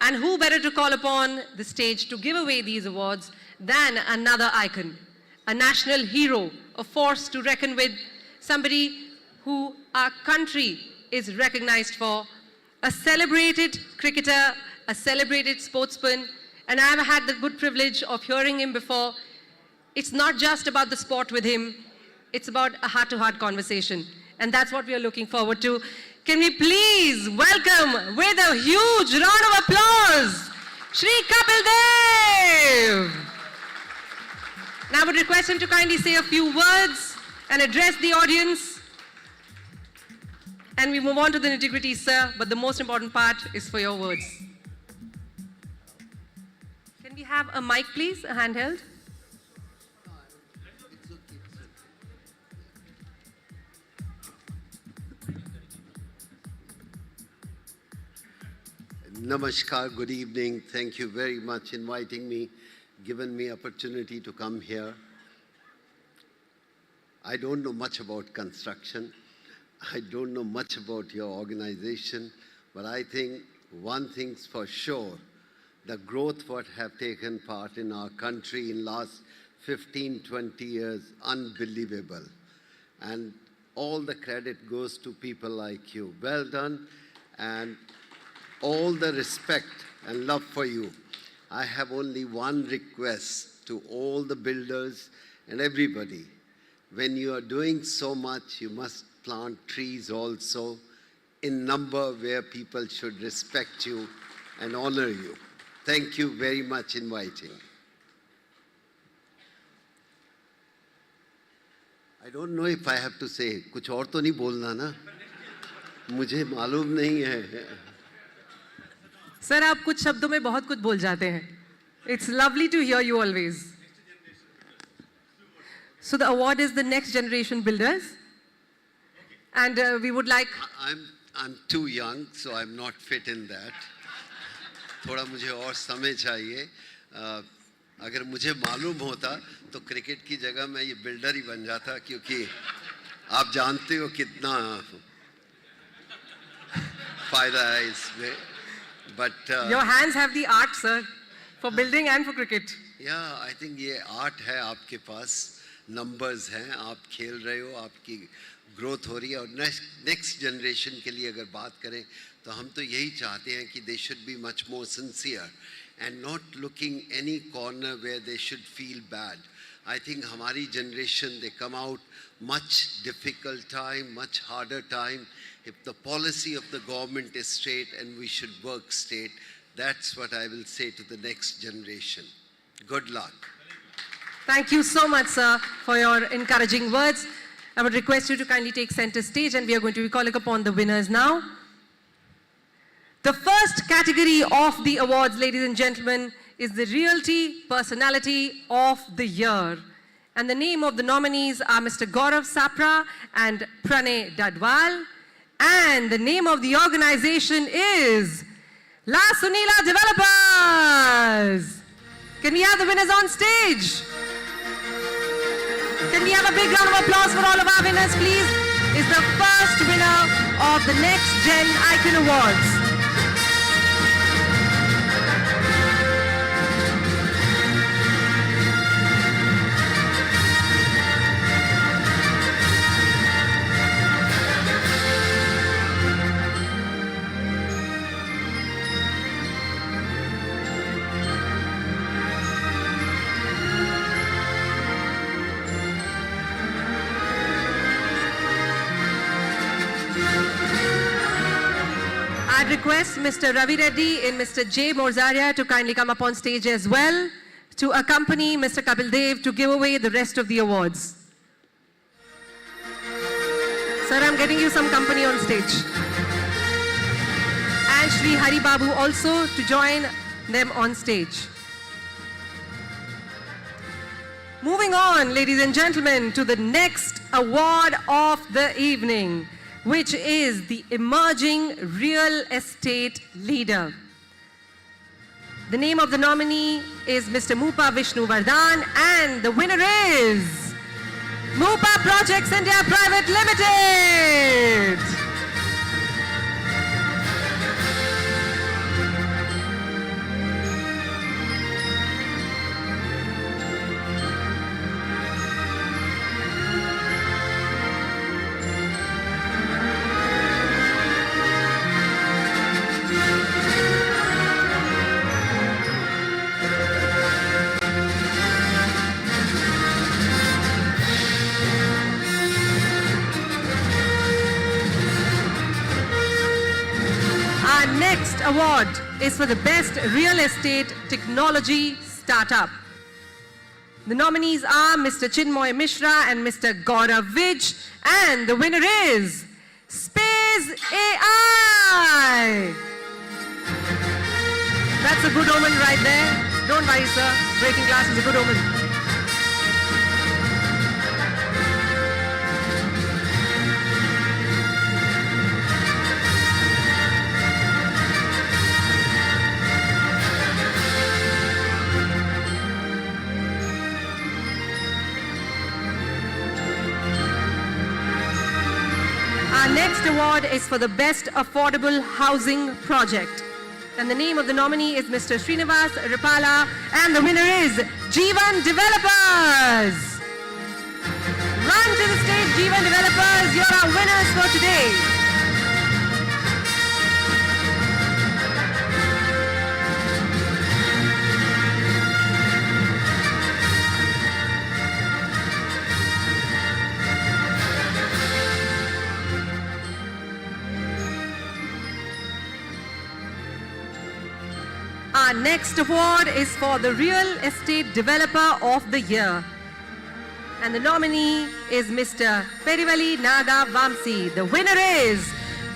B: And who better to call upon the stage to give away these awards than another icon, a national hero, a force to reckon with, somebody who our country is recognized for, a celebrated cricketer, a celebrated sportsman, and I've had the good privilege of hearing him before. It's not just about the sport with him, it's about a heart-to-heart conversation. And that's what we are looking forward to. Can we please welcome with a huge round of applause, Shri Kapil Dev. And I would request him to kindly say a few words and address the audience. And we move on to the nitty-gritty, sir, but the most important part is for your words. Can we have a mic, please, a handheld?
V: Namaskar, good evening. Thank you very much inviting me, given me opportunity to come here. I don't know much about construction. I don't know much about your organization, but I think one thing's for sure, the growth what have taken part in our country in last 15, 20 years, unbelievable. And all the credit goes to people like you. Well done, and all the respect and love for you. I have only one request to all the builders and everybody. When you are doing so much, you must plant trees also in number where people should respect you and honor you. Thank you very much inviting. I don't know if I have to say, कुछ और तो नहीं बोलना ना? मुझे मालूम नहीं है.
B: Sir, आप कुछ शब्दों में बहुत कुछ बोल जाते हैं. It's lovely to hear you always. So the award is the Next Generation Builders. And we would like...
V: I'm too young, so I'm not fit in that. थोड़ा मुझे और समय चाहिए. अगर मुझे मालूम होता तो क्रिकेट की जगह मैं ये बिल्डर ही बन जाता, क्योंकि आप जानते हो कितना फायदा है इसमें. But
B: your hands have the art, sir, for building and for cricket.
V: Yeah, I think ये आर्ट है आपके पास, numbers हैं, आप खेल रहे हो, आपकी ग्रोथ हो रही है. और नेक्स्ट जनरेशन के लिए अगर बात करें तो हम तो यही चाहते हैं कि they should be much more sincere and not looking any corner where they should feel bad. I think हमारी generation, they come out much difficult time, much harder time. If the policy of the government is straight and we should work straight, that's what I will say to the next generation. Good luck.
B: Thank you so much, sir, for your encouraging words. I would request you to kindly take center stage, and we are going to be calling upon the winners now. The first category of the awards, ladies and gentlemen, is the Realty Personality of the Year. And the name of the nominees are Mr. Gaurav Sapra and Pranay Dadwal. And the name of the organization is La Sunila Developers. Can we have the winners on stage? Can we have a big round of applause for all of our winners, please? Is the first winner of the Next Gen Icon Awards. I'd request Mr. Ravi Reddy and Mr. J. Morzaria to kindly come up on stage as well to accompany Mr. Kapil Dev to give away the rest of the awards. Sir, I'm getting you some company on stage. And Shri Hari Babu also to join them on stage. Moving on, ladies and gentlemen, to the next award of the evening, which is the Emerging Real Estate Leader. The name of the nominee is Mr. Mupa Vishnu Vardhan, and the winner is Mupa Projects India Private Limited. Next award is for the Best Real Estate Technology Startup. The nominees are Mr. Chinmoy Mishra and Mr. Gaurav Vij, and the winner is Space AI. That's a good omen right there. Don't worry, sir. Breaking glass is a good omen. Our next award is for the Best Affordable Housing Project. And the name of the nominee is Mr. Srinivas Ripala, and the winner is Jeevan Developers. Run to the stage, Jeevan Developers. You're our winners for today. Our next award is for the Real Estate Developer of the Year. And the nominee is Mr. Perivali Naga Vamsi. The winner is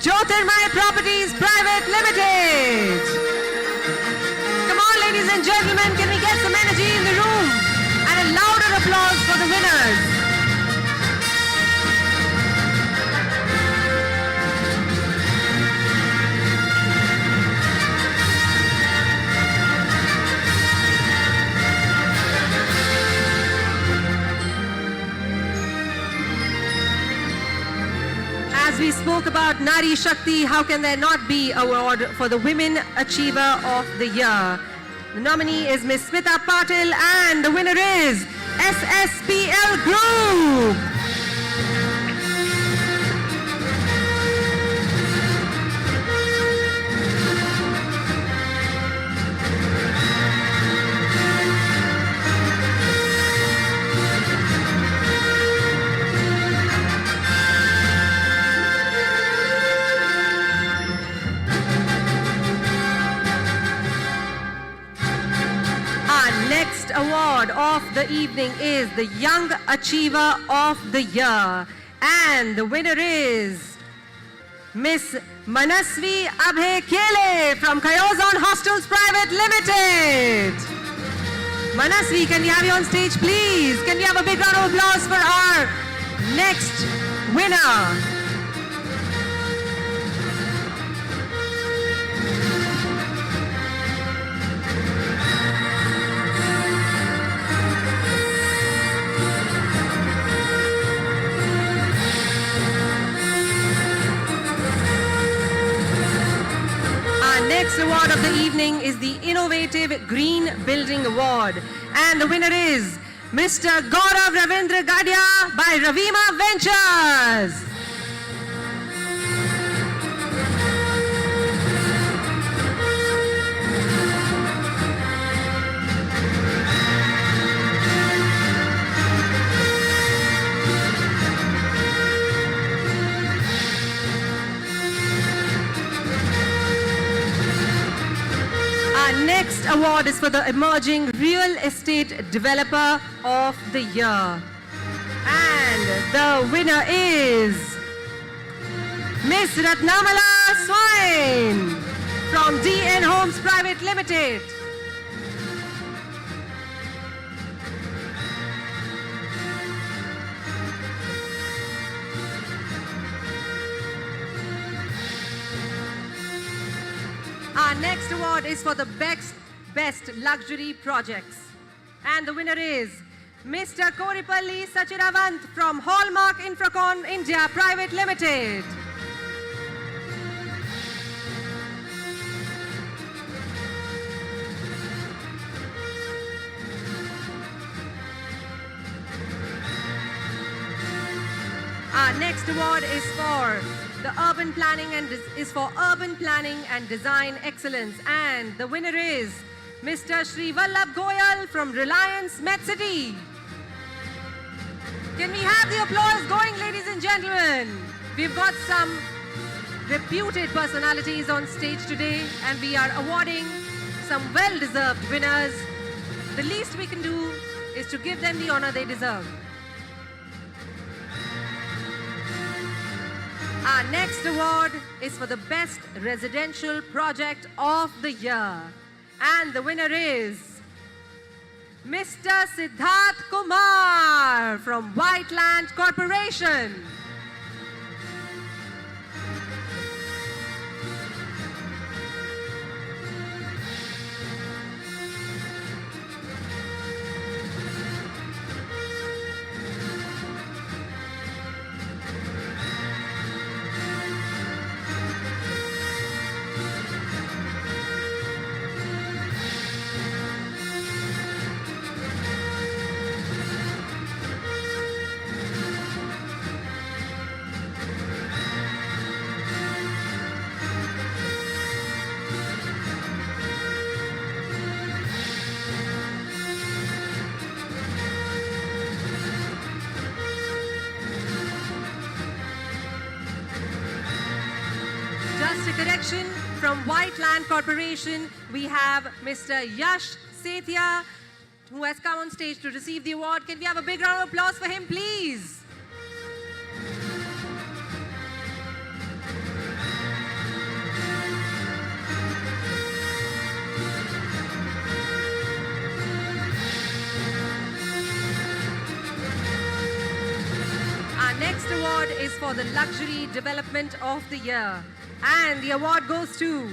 B: Jyotirmay Properties Private Limited. Come on, ladies and gentlemen, can we get some energy in the room? And a louder applause for the winners. As we spoke about Nari Shakti, how can there not be an award for the Women Achiever of the Year? The nominee is Ms. Smita Patil and the winner is SSPL Group. Next award of the evening is the Young Achiever of the Year, and the winner is Miss Manasvi Abhay Kele from Kayozon Hostels Private Limited. Manasvi, can we have you on stage, please? Can we have a big round of applause for our next winner? Next award of the evening is the Innovative Green Building Award, and the winner is Mr. Gaurav Ravindra Gadia by Ravima Ventures. Next award is for the Emerging Real Estate Developer of the Year. And the winner is Miss Ratnamala Swain from DN Homes Private Limited. Our next award is for the best luxury projects. And the winner is Mr. Koripalli Sachiravant from Hallmark Infracon India Private Limited. Our next award is for urban planning and design excellence, and the winner is Mr. Shri Vallabh Goyal from Reliance MedCity. Can we have the applause going, ladies and gentlemen? We've got some reputed personalities on stage today, and we are awarding some well-deserved winners. The least we can do is to give them the honor they deserve. Our next award is for the Best Residential Project of the Year. And the winner is Mr. Siddharth Kumar from Whiteland Corporation. Just a correction, from Whiteland Corporation, we have Mr. Yash Sethia, who has come on stage to receive the award. Can we have a big round of applause for him, please? Our next award is for the Luxury Development of the Year. And the award goes to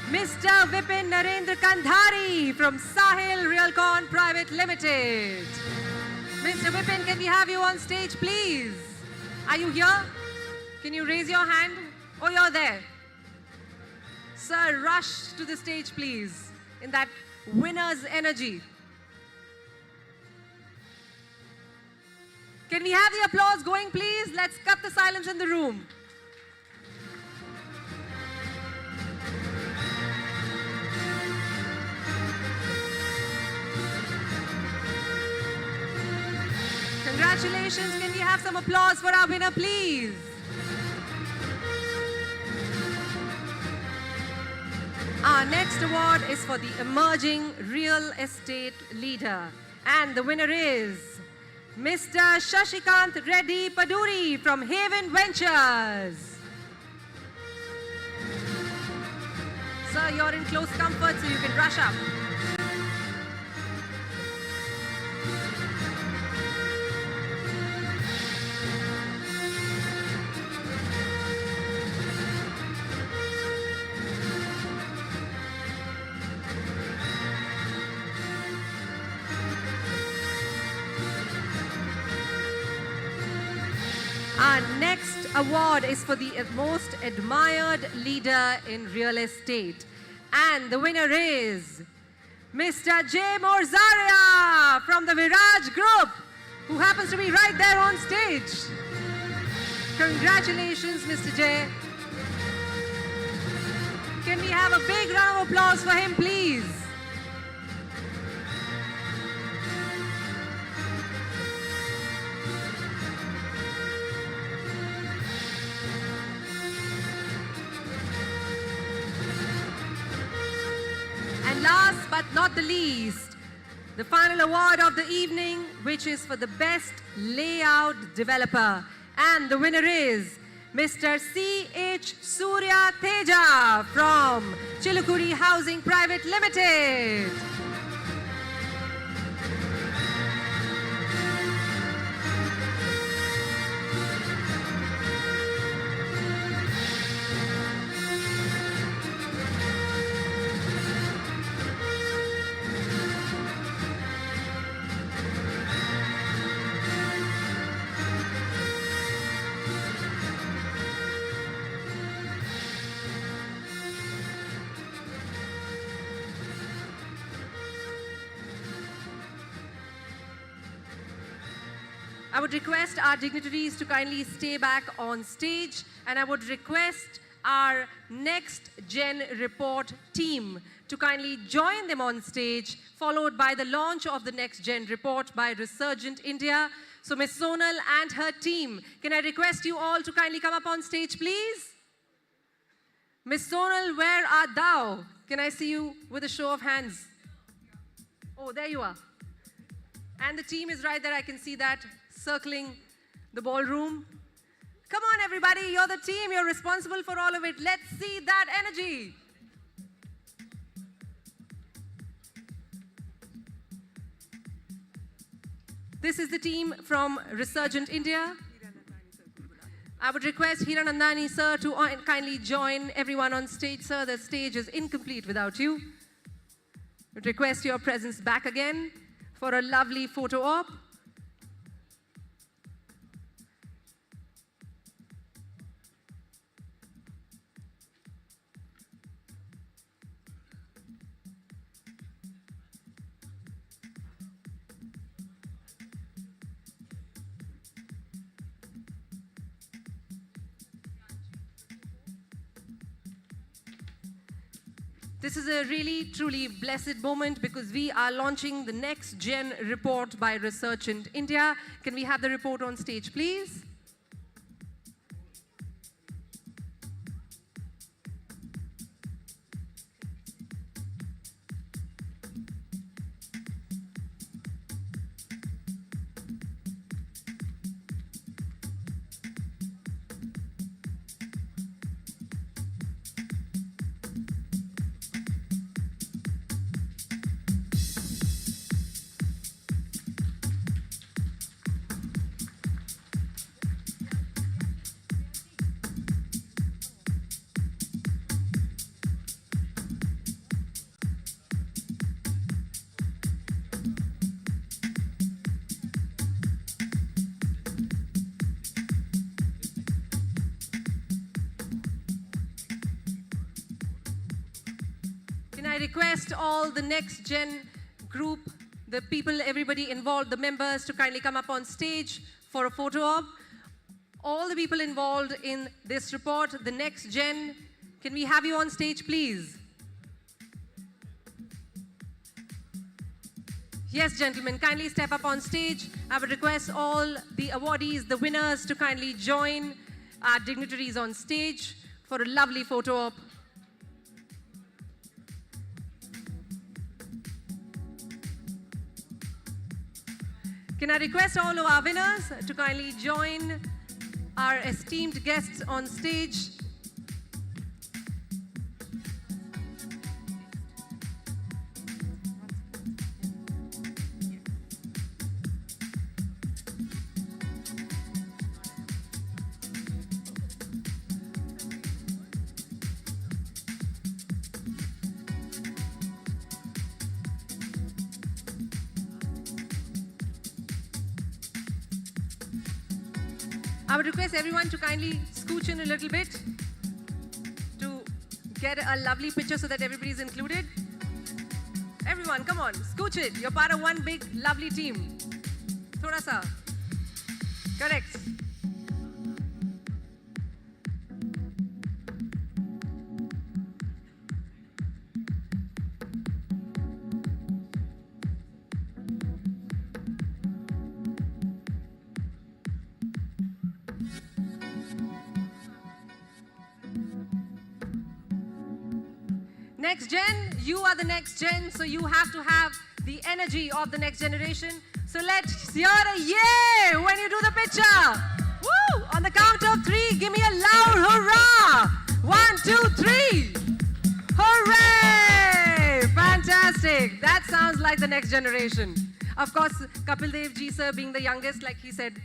B: Mr. Vipin Narendra Kandhari from Sahil Realcon Private Limited. Mr. Vipin, can we have you on stage, please? Are you here? Can you raise your hand? Oh, you're there. Sir, rush to the stage, please, in that winner's energy. Can we have the applause going, please? Let's cut the silence in the room. Congratulations. Can we have some applause for our winner, please? Our next award is for the Emerging Real Estate Leader. And the winner is Mr. Shashikant Reddy Paduri from Haven Ventures. Sir, you're in close comfort, so you can rush up. Our next award is for the most admired leader in real estate. And the winner is Mr. J. Morzaria from the Viraj Group, who happens to be right there on stage. Congratulations, Mr. J. Can we have a big round of applause for him, please? And last but not the least, the final award of the evening, which is for the best layout developer. And the winner is Mr. C.H. Surya Teja from Chilukuri Housing Private Limited. I would request our dignitaries to kindly stay back on stage, and I would request our next Gen Report team to kindly join them on stage, followed by the launch of the next Gen Report by Resurgent India. So Ms. Sonal and her team, can I request you all to kindly come up on stage, please? Ms. Sonal, where art thou? Can I see you with a show of hands? Oh, there you are. And the team is right there, I can see that, circling the ballroom. Come on, everybody, you're the team, you're responsible for all of it. Let's see that energy. This is the team from Resurgent India. I would request Hiranandani sir to kindly join everyone on stage. Sir, the stage is incomplete without you. I would request your presence back again for a lovely photo op. This is a really, truly blessed moment because we are launching the next Gen Report by Resurgent India. Can we have the report on stage, please? request all the next gen group, the people, everybody involved, the members to kindly come up on stage for a photo op. All the people involved in this report, the next gen, can we have you on stage, please? Yes, gentlemen, kindly step up on stage. I would request all the awardees, the winners, to kindly join our dignitaries on stage for a lovely photo op. Can I request all of our winners to kindly join our esteemed guests on stage? I would request everyone to kindly scooch in a little bit to get a lovely picture so that everybody is included. Everyone, come on, scooch it. You're part of one big, lovely team. Thoda sa. Correct. Next gen, you are the next gen, so you have to have the energy of the next generation. So let's hear a yay when you do the picture. Woo! On the count of 3, give me a loud hurrah. 1, 2, 3. Hooray! Fantastic. That sounds like the next generation. Of course, Kapil Dev ji sir being the youngest, like he said.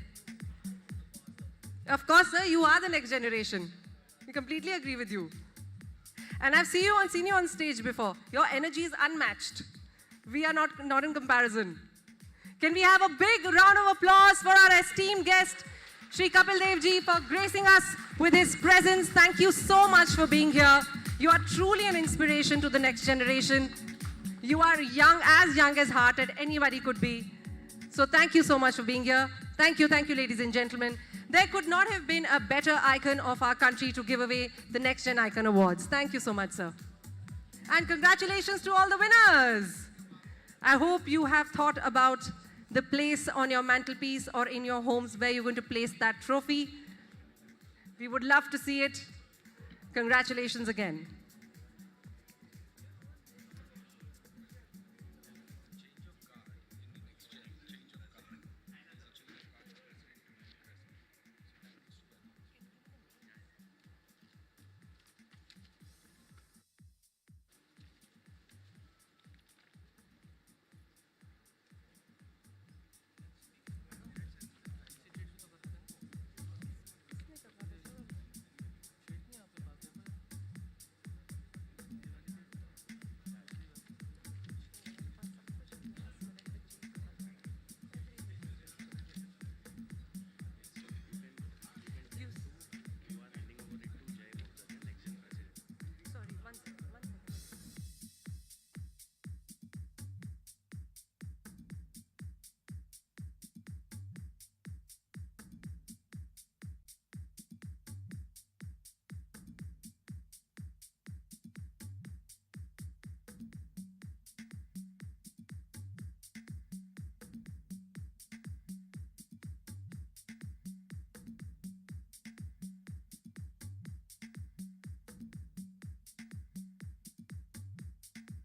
B: Of course, sir, you are the next generation. We completely agree with you. And I've seen you on stage before. Your energy is unmatched. We are not in comparison. Can we have a big round of applause for our esteemed guest, Shri Kapil Dev ji, for gracing us with his presence. Thank you so much for being here. You are truly an inspiration to the next generation. You are young as hearted anybody could be. So thank you so much for being here. Thank you, ladies and gentlemen. There could not have been a better icon of our country to give away the Next Gen Icon Awards. Thank you so much, sir. And congratulations to all the winners. I hope you have thought about the place on your mantelpiece or in your homes where you're going to place that trophy. We would love to see it. Congratulations again.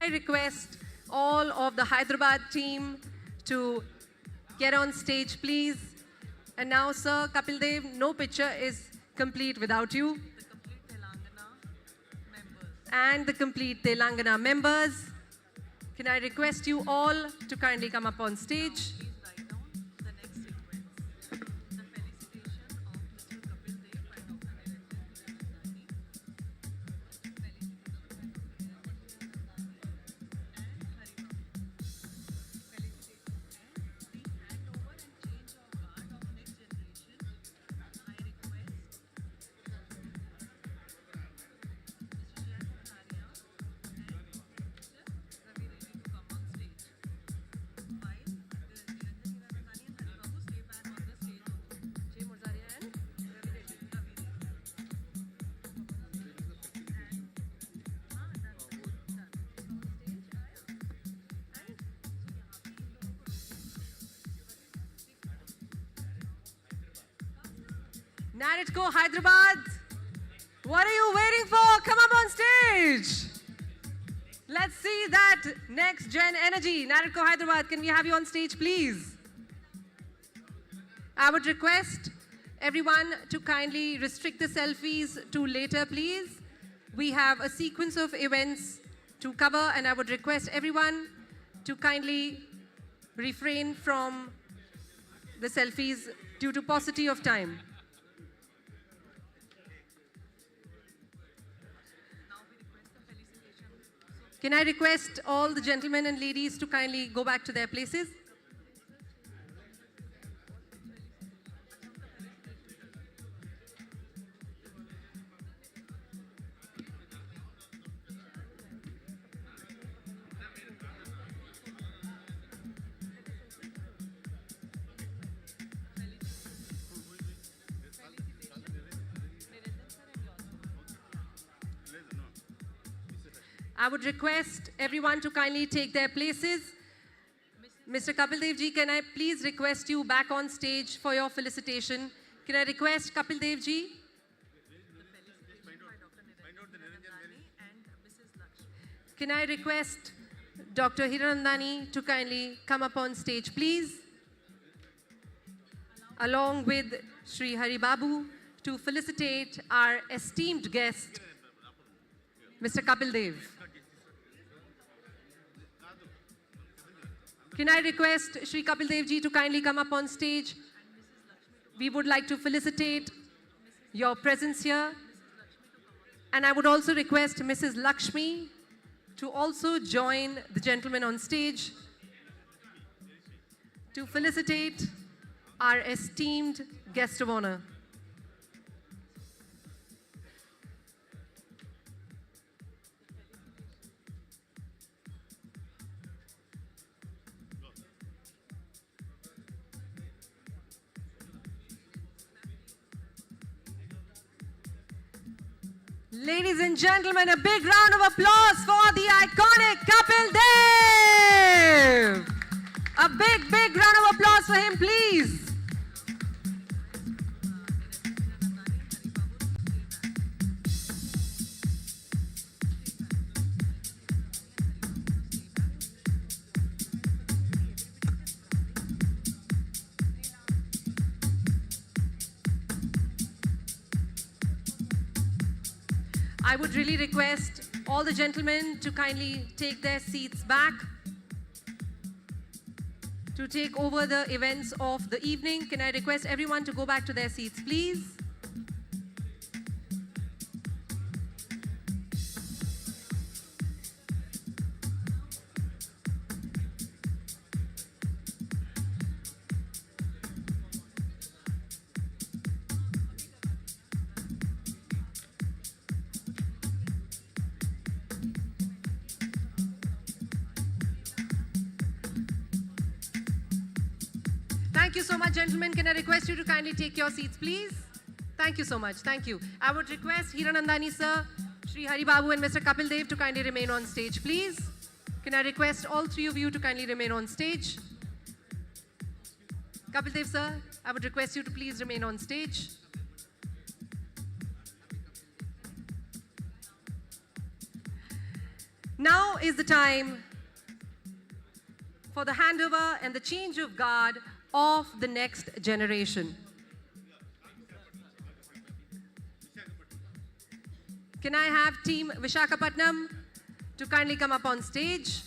B: I request all of the Hyderabad team to get on stage, please. And now, sir, Kapil Dev, no picture is complete without you. And the complete Telangana members. Can I request you all to kindly come up on stage? NAREDCO Hyderabad, what are you waiting for? Come up on stage. Let's see that next gen energy. NAREDCO Hyderabad, can we have you on stage, please? I would request everyone to kindly restrict the selfies to later, please. We have a sequence of events to cover, and I would request everyone to kindly refrain from the selfies due to paucity of time. Can I request all the gentlemen and ladies to kindly go back to their places? I would request everyone to kindly take their places. Mr. Kapil Dev ji, can I please request you back on stage for your felicitation? Can I request Kapil Dev ji? Can I request Dr. Hiranandani to kindly come up on stage, please? Along with Sri Hari Babu to felicitate our esteemed guest, Mr. Kapil Dev. Can I request Sri Kapil Dev ji to kindly come up on stage? We would like to felicitate your presence here. And I would also request Mrs. Lakshmi to also join the gentleman on stage to felicitate our esteemed guest of honor. Ladies and gentlemen, a big round of applause for the iconic Kapil Dev. A big, big round of applause for him, please. I would really request all the gentlemen to kindly take their seats back to take over the events of the evening. Can I request everyone to go back to their seats, please? Thank you so much, gentlemen. Can I request you to kindly take your seats, please? Thank you so much. Thank you. I would request Hiranandani sir, Sri Hari Babu and Mr. Kapil Dev to kindly remain on stage, please. Can I request all three of you to kindly remain on stage? Kapil Dev sir, I would request you to please remain on stage. Now is the time for the handover and the change of guard of the next generation. Can I have team Visakhapatnam to kindly come up on stage?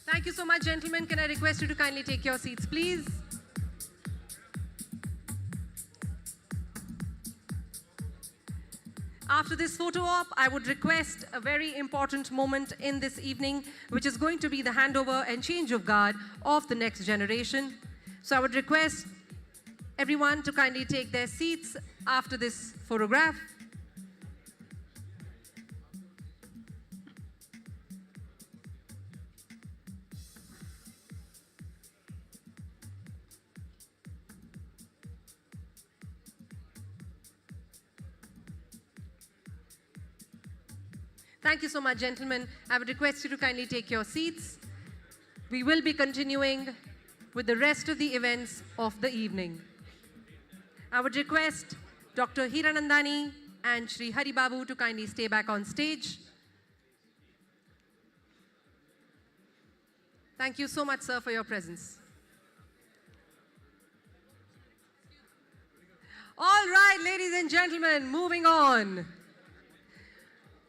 B: Thank you so much, gentlemen. Can I request you to kindly take your seats, please? After this photo op, I would request a very important moment in this evening, which is going to be the handover and change of guard of the next generation. So I would request everyone to kindly take their seats after this photograph. Thank you so much, gentlemen. I would request you to kindly take your seats. We will be continuing with the rest of the events of the evening. I would request Dr. Hiranandani and Shri Hari Babu to kindly stay back on stage. Thank you so much, sir, for your presence. All right, ladies and gentlemen, moving on.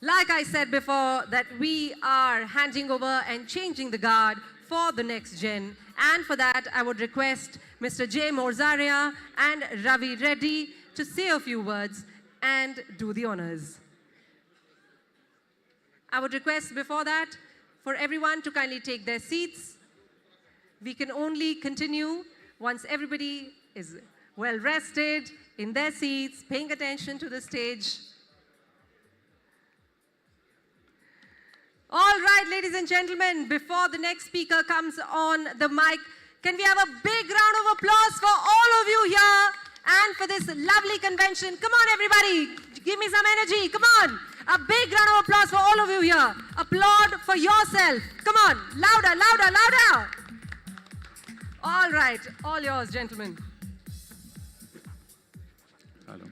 B: Like I said before, that we are handing over and changing the guard for the next gen. And for that, I would request Mr. J. Morzaria and Ravi Reddy to say a few words and do the honors. I would request before that for everyone to kindly take their seats. We can only continue once everybody is well rested in their seats, paying attention to the stage. All right, ladies and gentlemen, before the next speaker comes on the mic, can we have a big round of applause for all of you here and for this lovely convention? Come on, everybody, give me some energy. Come on, a big round of applause for all of you here. Applaud for yourself. Come on, louder, louder, louder. All right, all yours, gentlemen.
A: Hello.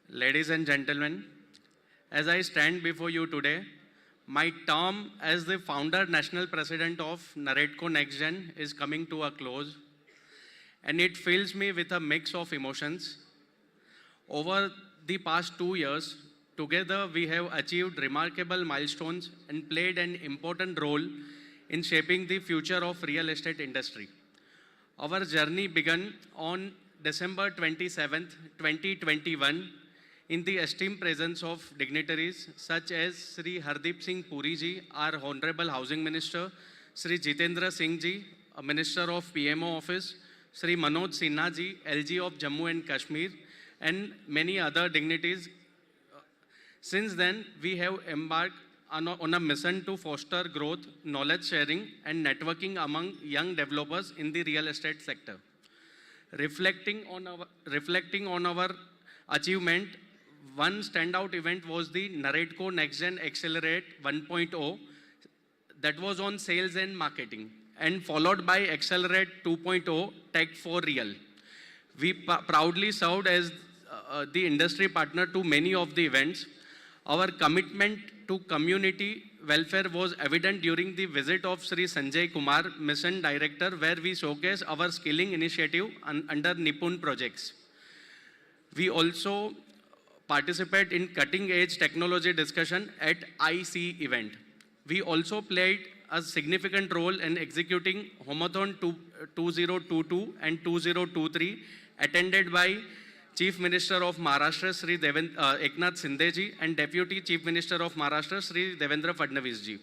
A: Ladies and gentlemen, as I stand before you today, my term as the founder national president of NAREDCO Next Gen is coming to a close, and it fills me with a mix of emotions. Over the past 2 years, together we have achieved remarkable milestones and played an important role in shaping the future of real estate industry. Our journey began on December 27th, 2021, in the esteemed presence of dignitaries such as Sri Hardeep Singh Puri ji, our Honorable Housing Minister, Sri Jitendra Singh ji, a Minister of PMO Office, Sri Manoj Sinha ji, LG of Jammu and Kashmir, and many other dignitaries. Since then, we have embarked on a mission to foster growth, knowledge sharing, and networking among young developers in the real estate sector. Reflecting on our achievement, one standout event was the NAREDCO Next Gen Accelerate 1.0 that was on sales and marketing, and followed by Accelerate 2.0 Tech for Real. We proudly served as the industry partner to many of the events. Our commitment to community welfare was evident during the visit of Sri Sanjay Kumar, Mission Director, where we showcased our skilling initiative under Nipun projects. We also participate in cutting-edge technology discussion at IC event. We also played a significant role in executing Homathon 2022 and 2023, attended by Chief Minister of Maharashtra, Sri Eknath Shinde ji, and Deputy Chief Minister of Maharashtra, Sri Devendra Fadnavis ji.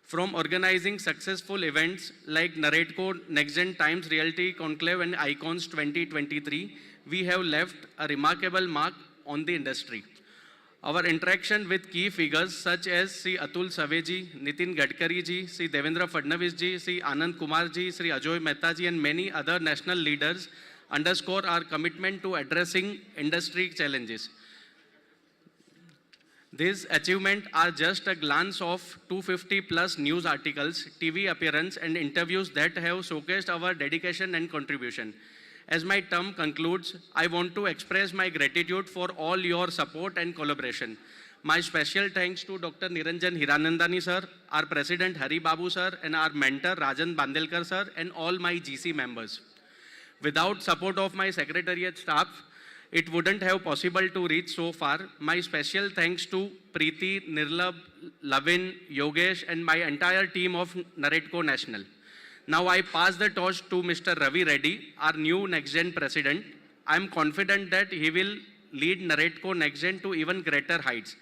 A: From organizing successful events like NAREDCO Next Gen Times Realty Conclave and Icons 2023, we have left a remarkable mark on the industry. Our interaction with key figures such as Sri Atul Save ji, Nitin Gadkari ji, Sri Devendra Fadnavis ji, Sri Anand Kumar ji, Sri Ajoy Mehta ji, and many other national leaders underscore our commitment to addressing industry challenges. These achievements are just a glance of 250 plus news articles, TV appearances, and interviews that have showcased our dedication and contribution. As my term concludes, I want to express my gratitude for all your support and collaboration. My special thanks to Dr. Niranjan Hiranandani sir, our President Hari Babu sir, and our mentor Rajan Bandelkar sir, and all my GC members. Without support of my secretariat staff, it wouldn't have possible to reach so far. My special thanks to Preeti, Nirlab, Lavin, Yogesh, and my entire team of NAREDCO National. Now I pass the torch to Mr. Ravi Reddy, our new NextGen president. I am confident that he will lead NAREDCO NextGen to even greater heights.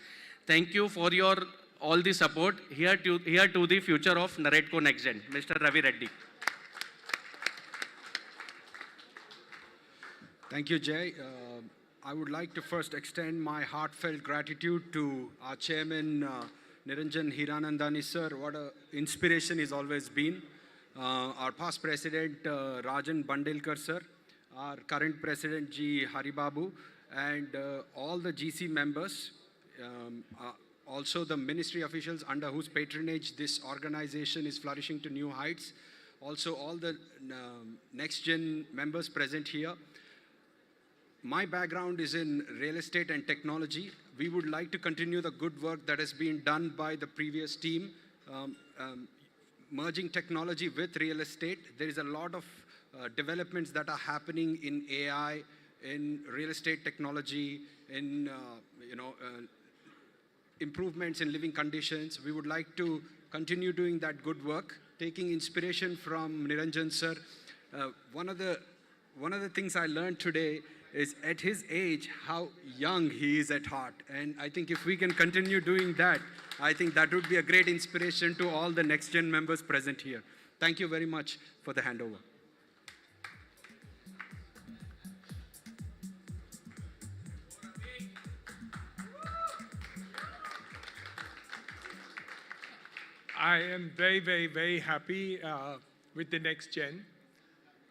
A: Thank you for your all the support. Here to the future of NAREDCO NextGen, Mr. Ravi Reddy.
E: Thank you, Jay. I would like to first extend my heartfelt gratitude to our chairman, Niranjan Hiranandani sir. What an inspiration he's always been. Our past president, Rajan Bandelkar sir, our current president, G. Haribabu, and all the GC members, also the ministry officials under whose patronage this organization is flourishing to new heights. Also all the NextGen members present here. My background is in real estate and technology. We would like to continue the good work that has been done by the previous team, merging technology with real estate. There is a lot of developments that are happening in AI, in real estate technology, in improvements in living conditions. We would like to continue doing that good work, taking inspiration from Niranjan sir. One of the things I learned today is at his age, how young he is at heart. And I think if we can continue doing that, I think that would be a great inspiration to all the NextGen members present here. Thank you very much for the handover.
H: I am very, very, very happy with the NextGen.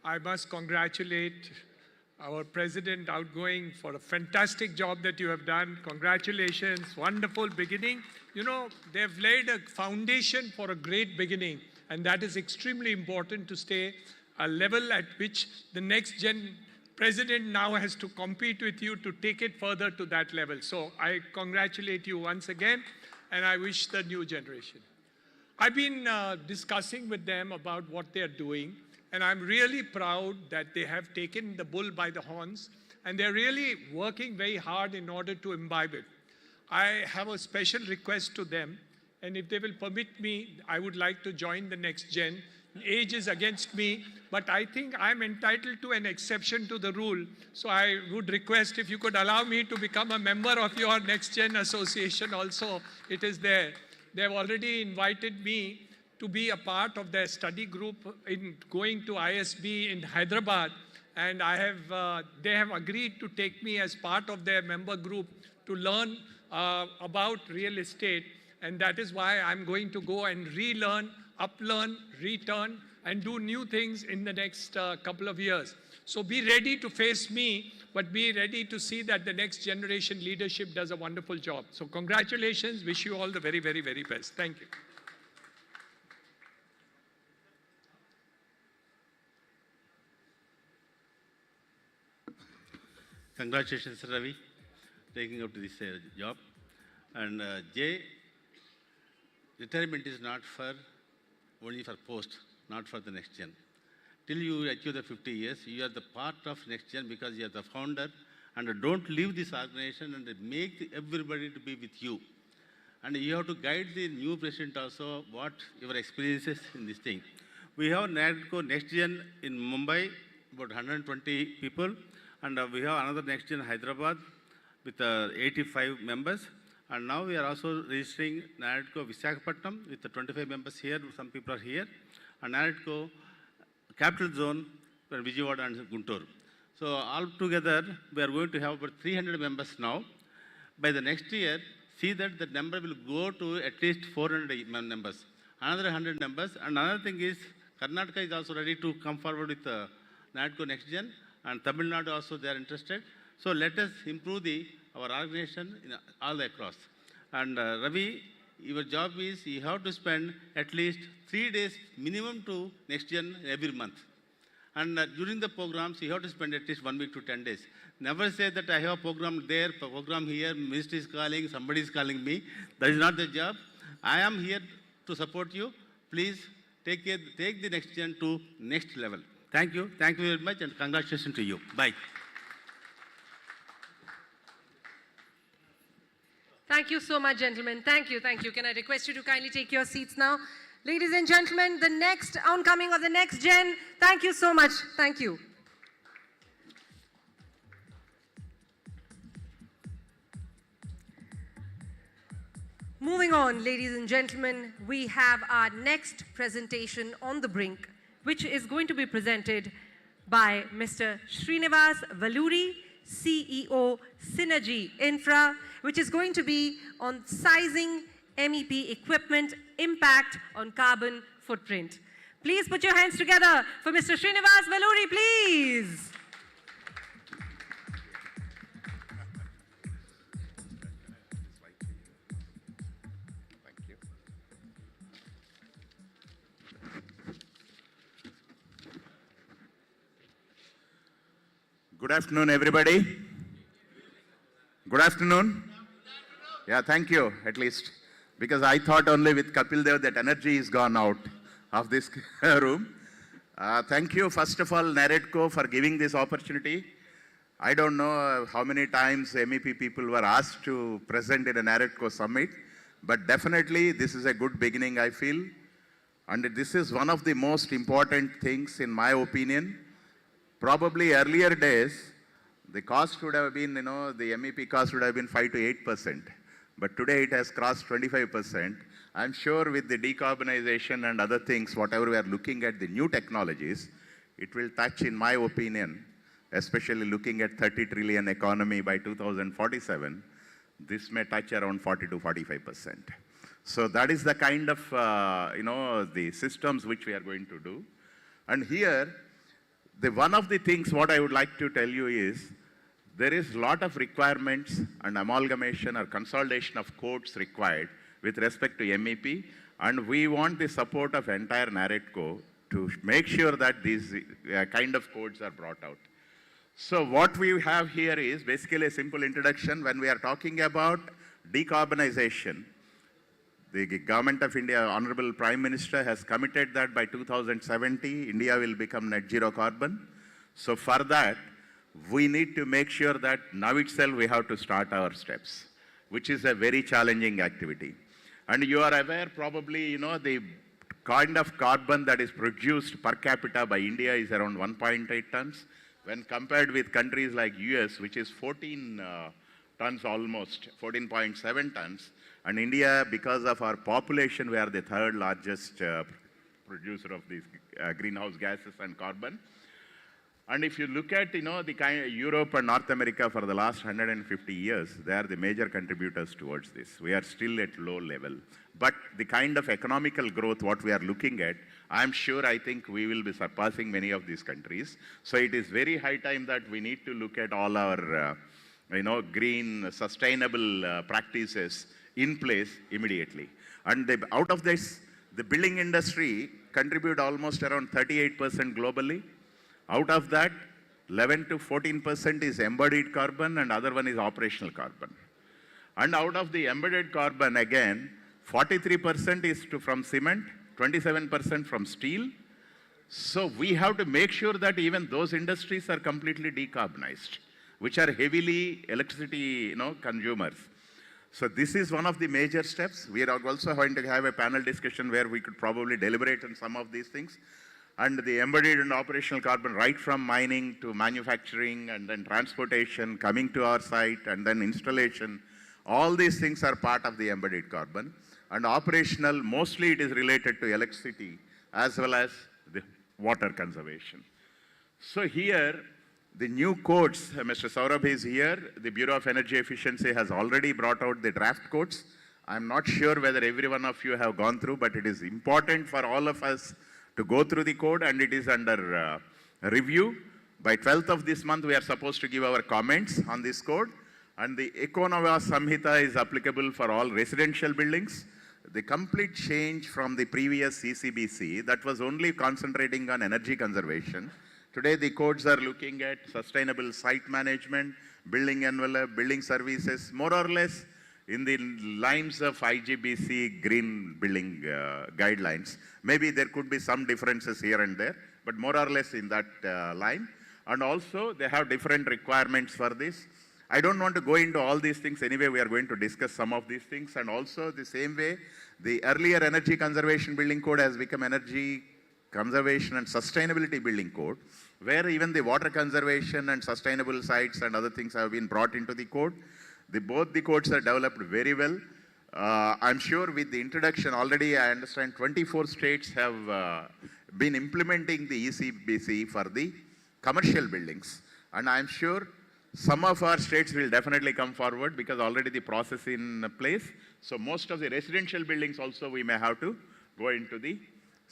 H: I must congratulate our president outgoing for a fantastic job that you have done. Congratulations, wonderful beginning. You know, they've laid a foundation for a great beginning, and that is extremely important to stay a level at which the NextGen president now has to compete with you to take it further to that level. So I congratulate you once again, and I wish the new generation. I've been discussing with them about what they're doing, and I'm really proud that they have taken the bull by the horns, and they're really working very hard in order to imbibe it. I have a special request to them, and if they will permit me, I would like to join the NextGen. Age is against me, but I think I'm entitled to an exception to the rule. So I would request if you could allow me to become a member of your NextGen association also. It is there. They've already invited me to be a part of their study group in going to ISB in Hyderabad, and they have agreed to take me as part of their member group to learn about real estate, and that is why I'm going to go and relearn, uplearn, return, and do new things in the next couple of years. So be ready to face me, but be ready to see that the next generation leadership does a wonderful job. So congratulations, wish you all the very, very, very best. Thank you.
F: Congratulations, Ravi, taking up to this job. And Jay, retirement is not for only for post, not for the next gen. Till you achieve the 50 years, you are the part of next gen because you are the founder, and don't leave this organization and make everybody to be with you. And you have to guide the new president also what your experiences in this thing. We have NAREDCO Next Gen in Mumbai, about 120 people. And we have another Next Gen Hyderabad with 85 members. And now we are also registering NAREDCO Visakhapatnam with the 25 members here. Some people are here. And NAREDCO Capital Zone for Vijayawada and Guntur. So all together, we are going to have about 300 members now. By the next year, see that the number will go to at least 400 members. Another 100 members. And another thing is, Karnataka is also ready to come forward with NAREDCO Next Gen. And Tamil Nadu also they are interested. So let us improve our organization in all across. And Ravi, your job is you have to spend at least 3 days minimum to Next Gen every month. And during the programs, you have to spend at least 1 week to 10 days. Never say that I have a program there, program here, ministry is calling, somebody is calling me. That is not the job. I am here to support you. Please take the Next Gen to next level. Thank you very much, and congratulations to you. Bye.
B: Thank you so much, gentlemen. Thank you, thank you. Can I request you to kindly take your seats now? Ladies and gentlemen, the next oncoming of the next gen. Thank you so much. Thank you. Moving on, ladies and gentlemen, we have our next presentation on the brink, which is going to be presented by Mr. Srinivas Valluri, CEO, Synergy Infra, which is going to be on sizing MEP equipment impact on carbon footprint. Please put your hands together for Mr. Srinivas Valluri, please.
O: Good afternoon, everybody. Good afternoon. Yeah, thank you, at least. Because I thought only with Kapil Dev that energy is gone out of this room. Thank you, first of all, NAREDCO, for giving this opportunity. I don't know how many times MEP people were asked to present in a NAREDCO summit, but definitely this is a good beginning, I feel. And this is one of the most important things, in my opinion. Probably earlier days, the cost would have been, the MEP cost would have been 5 to 8%. But today it has crossed 25%. I'm sure with the decarbonization and other things, whatever we are looking at, the new technologies, it will touch, in my opinion, especially looking at 30 trillion economy by 2047, this may touch around 40 to 45%. So that is the kind of, the systems which we are going to do. And here, one of the things what I would like to tell you is, there is a lot of requirements and amalgamation or consolidation of codes required with respect to MEP, and we want the support of entire NAREDCO to make sure that these kind of codes are brought out. So what we have here is basically a simple introduction. When we are talking about decarbonization, the Government of India, Honorable Prime Minister has committed that by 2070, India will become net zero carbon. So for that, we need to make sure that now itself we have to start our steps, which is a very challenging activity. And you are aware probably, the kind of carbon that is produced per capita by India is around 1.8 tons. When compared with countries like US, which is 14 tons almost, 14.7 tons. And India, because of our population, we are the third largest producer of these greenhouse gases and carbon. And if you look at, the kind of Europe and North America for the last 150 years, they are the major contributors towards this. We are still at low level. But the kind of economical growth, what we are looking at, I'm sure, I think we will be surpassing many of these countries. So it is very high time that we need to look at all our, green, sustainable practices in place immediately. And out of this, the building industry contribute almost around 38% globally. Out of that, 11 to 14% is embodied carbon and other one is operational carbon. And out of the embedded carbon, again, 43% is from cement, 27% from steel. So we have to make sure that even those industries are completely decarbonized, which are heavily electricity consumers. So this is one of the major steps. We are also going to have a panel discussion where we could probably deliberate on some of these things. And the embedded and operational carbon, right from mining to manufacturing and then transportation, coming to our site and then installation, all these things are part of the embedded carbon. And operational, mostly it is related to electricity as well as the water conservation. So here, the new codes, Mr. Saurabh is here. The Bureau of Energy Efficiency has already brought out the draft codes. I'm not sure whether every one of you have gone through, but it is important for all of us to go through the code, and it is under review. By 12th of this month, we are supposed to give our comments on this code. And the Ekonova Samhita is applicable for all residential buildings. The complete change from the previous CCBC that was only concentrating on energy conservation. Today, the codes are looking at sustainable site management, building envelope, building services, more or less in the lines of IGBC green building guidelines. Maybe there could be some differences here and there, but more or less in that line. And also, they have different requirements for this. I don't want to go into all these things. Anyway, we are going to discuss some of these things. And also the same way, the earlier Energy Conservation Building Code has become Energy Conservation and Sustainability Building Code, where even the water conservation and sustainable sites and other things have been brought into the code. Both the codes are developed very well. I'm sure with the introduction, already I understand 24 states have been implementing the ECBC for the commercial buildings. And I'm sure some of our states will definitely come forward because already the process in place. So most of the residential buildings also we may have to go into this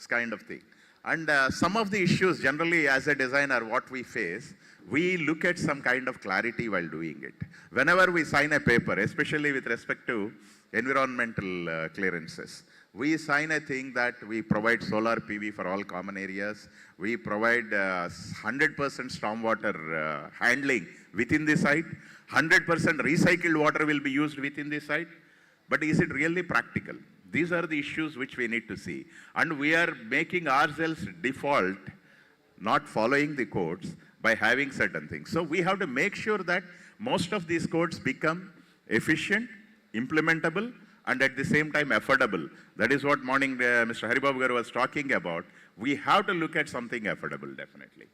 O: kind of thing. And some of the issues generally as a designer what we face, we look at some kind of clarity while doing it. Whenever we sign a paper, especially with respect to environmental clearances, we sign a thing that we provide solar PV for all common areas. We provide 100% stormwater handling within the site. 100% recycled water will be used within the site. But is it really practical? These are the issues which we need to see. And we are making ourselves default, not following the codes by having certain things. So we have to make sure that most of these codes become efficient, implementable, and at the same time affordable. That is what morning Mr. Haribabu Garu was talking about. We have to look at something affordable, definitely.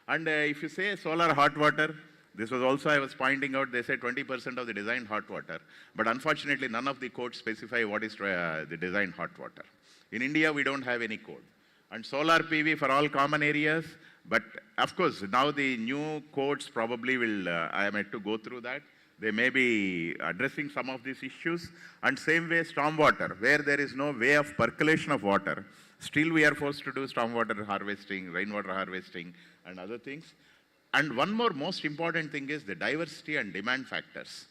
O: And if you say solar hot water, this was also I was pointing out, they say 20% of the designed hot water, but unfortunately none of the codes specify what is the designed hot water. In India, we don't have any code. And solar PV for all common areas, but of course, now the new codes probably will, I am yet to go through that. They may be addressing some of these issues. And same way, stormwater, where there is no way of percolation of water, still we are forced to do stormwater harvesting, rainwater harvesting, and other things. And one more most important thing is the diversity and demand factors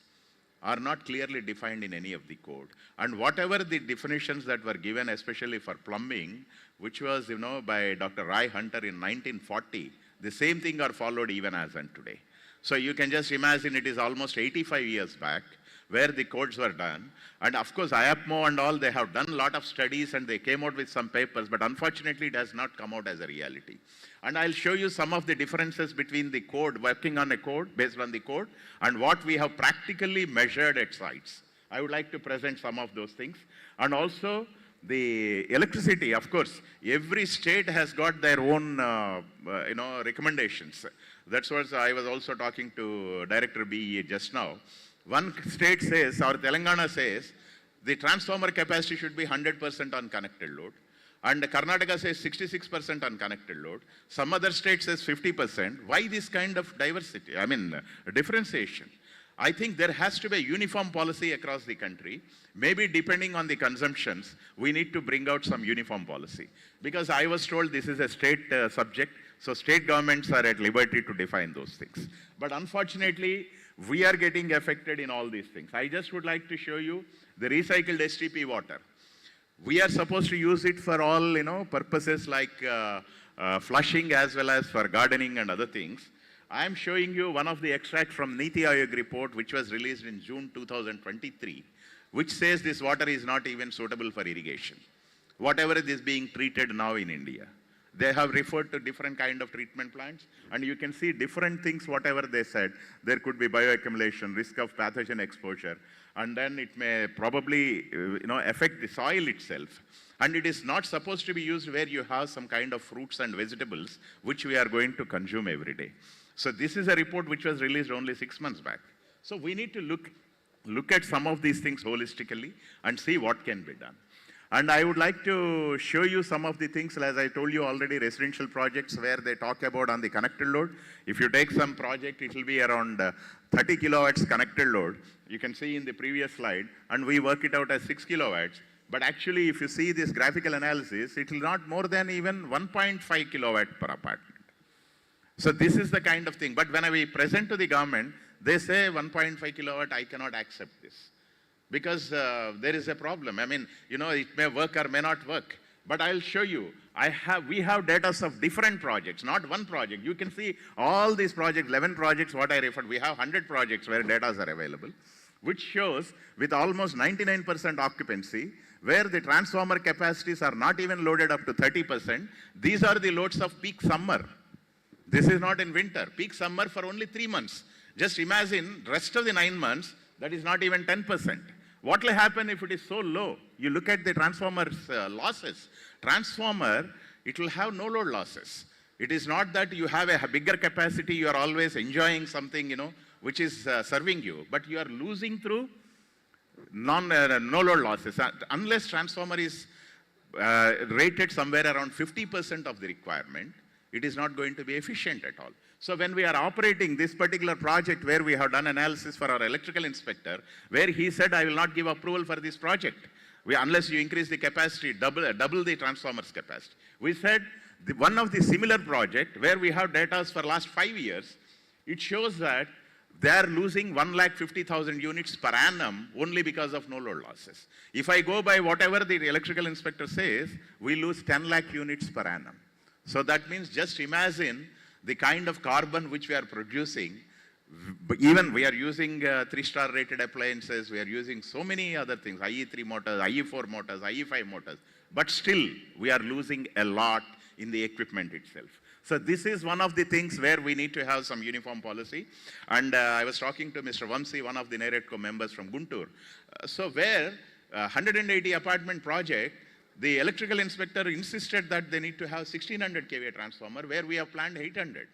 O: are not clearly defined in any of the code. And whatever the definitions that were given, especially for plumbing, which was, by Dr. Roy Hunter in 1940, the same thing are followed even as on today. So you can just imagine it is almost 85 years back where the codes were done. And of course, IAPMO and all, they have done a lot of studies and they came out with some papers, but unfortunately it has not come out as a reality. And I'll show you some of the differences between the code, working on a code, based on the code, and what we have practically measured at sites. I would like to present some of those things. And also, the electricity, of course, every state has got their own, recommendations. That's what I was also talking to Director BE just now. One state says, or Telangana says, the transformer capacity should be 100% on connected load. And Karnataka says 66% on connected load. Some other states says 50%. Why this kind of diversity? Differentiation. I think there has to be a uniform policy across the country. Maybe depending on the consumptions, we need to bring out some uniform policy. Because I was told this is a state subject, so state governments are at liberty to define those things. But unfortunately, we are getting affected in all these things. I just would like to show you the recycled STP water. We are supposed to use it for all, purposes like flushing as well as for gardening and other things. I am showing you one of the extracts from Niti Aayog report, which was released in June 2023, which says this water is not even suitable for irrigation. Whatever is being treated now in India. They have referred to different kind of treatment plants, and you can see different things, whatever they said. There could be bioaccumulation, risk of pathogen exposure, and then it may probably, affect the soil itself. And it is not supposed to be used where you have some kind of fruits and vegetables, which we are going to consume every day. So this is a report which was released only 6 months back. So we need to look at some of these things holistically and see what can be done. And I would like to show you some of the things, as I told you already, residential projects where they talk about on the connected load. If you take some project, it will be around 30 kilowatts connected load. You can see in the previous slide, and we work it out as 6 kilowatts. But actually, if you see this graphical analysis, it will not more than even 1.5 kilowatt per apartment. So this is the kind of thing. But when we present to the government, they say 1.5 kilowatt, I cannot accept this. Because there is a problem. It may work or may not work. But I'll show you. We have data of different projects, not one project. You can see all these projects, 11 projects, what I referred. We have 100 projects where data are available, which shows with almost 99% occupancy, where the transformer capacities are not even loaded up to 30%. These are the loads of peak summer. This is not in winter. Peak summer for only 3 months. Just imagine rest of the 9 months, that is not even 10%. What will happen if it is so low? You look at the transformer's losses. Transformer, it will have no load losses. It is not that you have a bigger capacity, you are always enjoying something, which is serving you, but you are losing through no load losses. Unless transformer is rated somewhere around 50% of the requirement, it is not going to be efficient at all. So when we are operating this particular project where we have done analysis for our electrical inspector, where he said, I will not give approval for this project unless you increase the capacity, double the transformer's capacity. We said, one of the similar project where we have data for last 5 years, it shows that they are losing 1,50,000 units per annum only because of no load losses. If I go by whatever the electrical inspector says, we lose 10 lakh units per annum. So that means just imagine the kind of carbon which we are producing. Even we are using 3-star rated appliances, we are using so many other things, IE3 motors, IE4 motors, IE5 motors, but still we are losing a lot in the equipment itself. So this is one of the things where we need to have some uniform policy. And I was talking to Mr. Vamsi, one of the NAREDCO members from Guntur. So where 180 apartment project, the electrical inspector insisted that they need to have 1600 kVA transformer, where we have planned 800.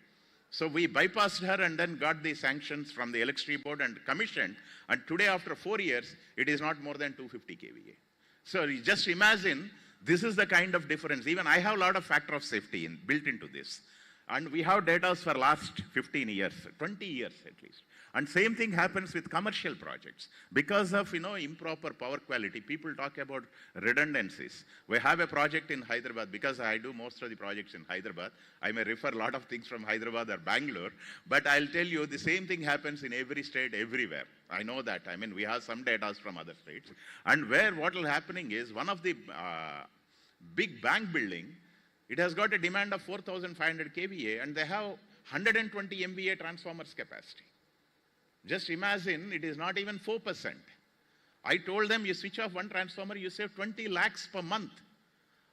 O: So we bypassed her and then got the sanctions from the electricity board and commissioned. And today, after 4 years, it is not more than 250 kVA. So just imagine, this is the kind of difference. Even I have a lot of factor of safety built into this. And we have data for last 15 years, 20 years at least. And same thing happens with commercial projects. Because of, improper power quality, people talk about redundancies. We have a project in Hyderabad, because I do most of the projects in Hyderabad. I may refer a lot of things from Hyderabad or Bangalore, but I'll tell you the same thing happens in every state, everywhere. I know that. I mean, we have some data from other states. And where what will happening is, one of the big bank building, it has got a demand of 4,500 kVA, and they have 120 MVA transformers capacity. Just imagine, it is not even 4%. I told them, you switch off one transformer, you save 20 lakhs per month.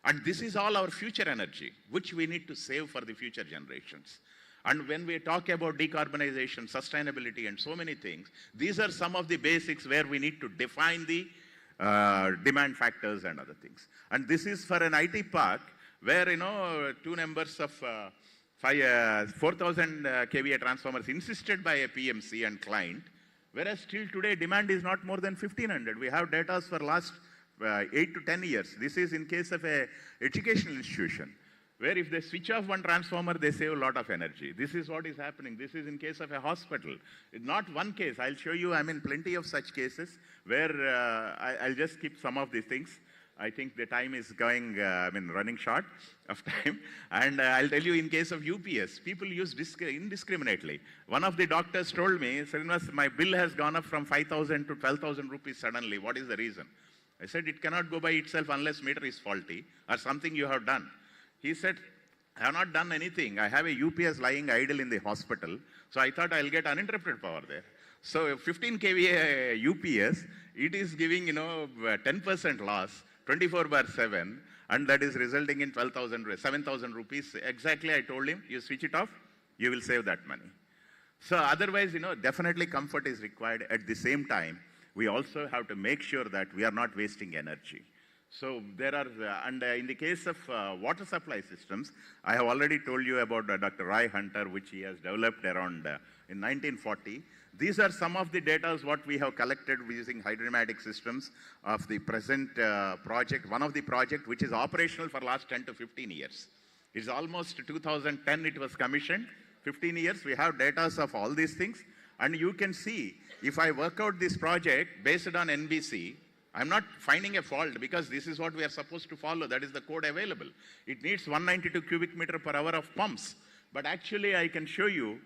O: And this is all our future energy, which we need to save for the future generations. And when we talk about decarbonization, sustainability, and so many things, these are some of the basics where we need to define the demand factors and other things. And this is for an IT park, where, 2 numbers of 4,000 kVA transformers insisted by a PMC and client, whereas still today demand is not more than 1,500. We have data for last 8 to 10 years. This is in case of a educational institution, where if they switch off one transformer, they save a lot of energy. This is what is happening. This is in case of a hospital. Not one case. I'll show you, plenty of such cases where I'll just skip some of these things. I think the time is going, running short of time. And I'll tell you, in case of UPS, people use indiscriminately. One of the doctors told me, Srinivas, my bill has gone up from 5,000 to 12,000 rupees suddenly. What is the reason? I said, it cannot go by itself unless meter is faulty or something you have done. He said, I have not done anything. I have a UPS lying idle in the hospital, so I thought I'll get uninterrupted power there. So 15 kVA UPS, it is giving, 10% loss. 24/7, and that is resulting in 7,000 rupees. Exactly, I told him, you switch it off, you will save that money. So otherwise, definitely comfort is required. At the same time, we also have to make sure that we are not wasting energy. So there are, and in the case of water supply systems, I have already told you about Dr. Roy Hunter, which he has developed around in 1940. These are some of the data what we have collected using hydromatic systems of the present project, one of the project which is operational for last 10 to 15 years. It's almost 2010 it was commissioned, 15 years. We have data of all these things. And you can see, if I work out this project based on NBC, I'm not finding a fault because this is what we are supposed to follow. That is the code available. It needs 192 cubic meter per hour of pumps. But actually I can show you,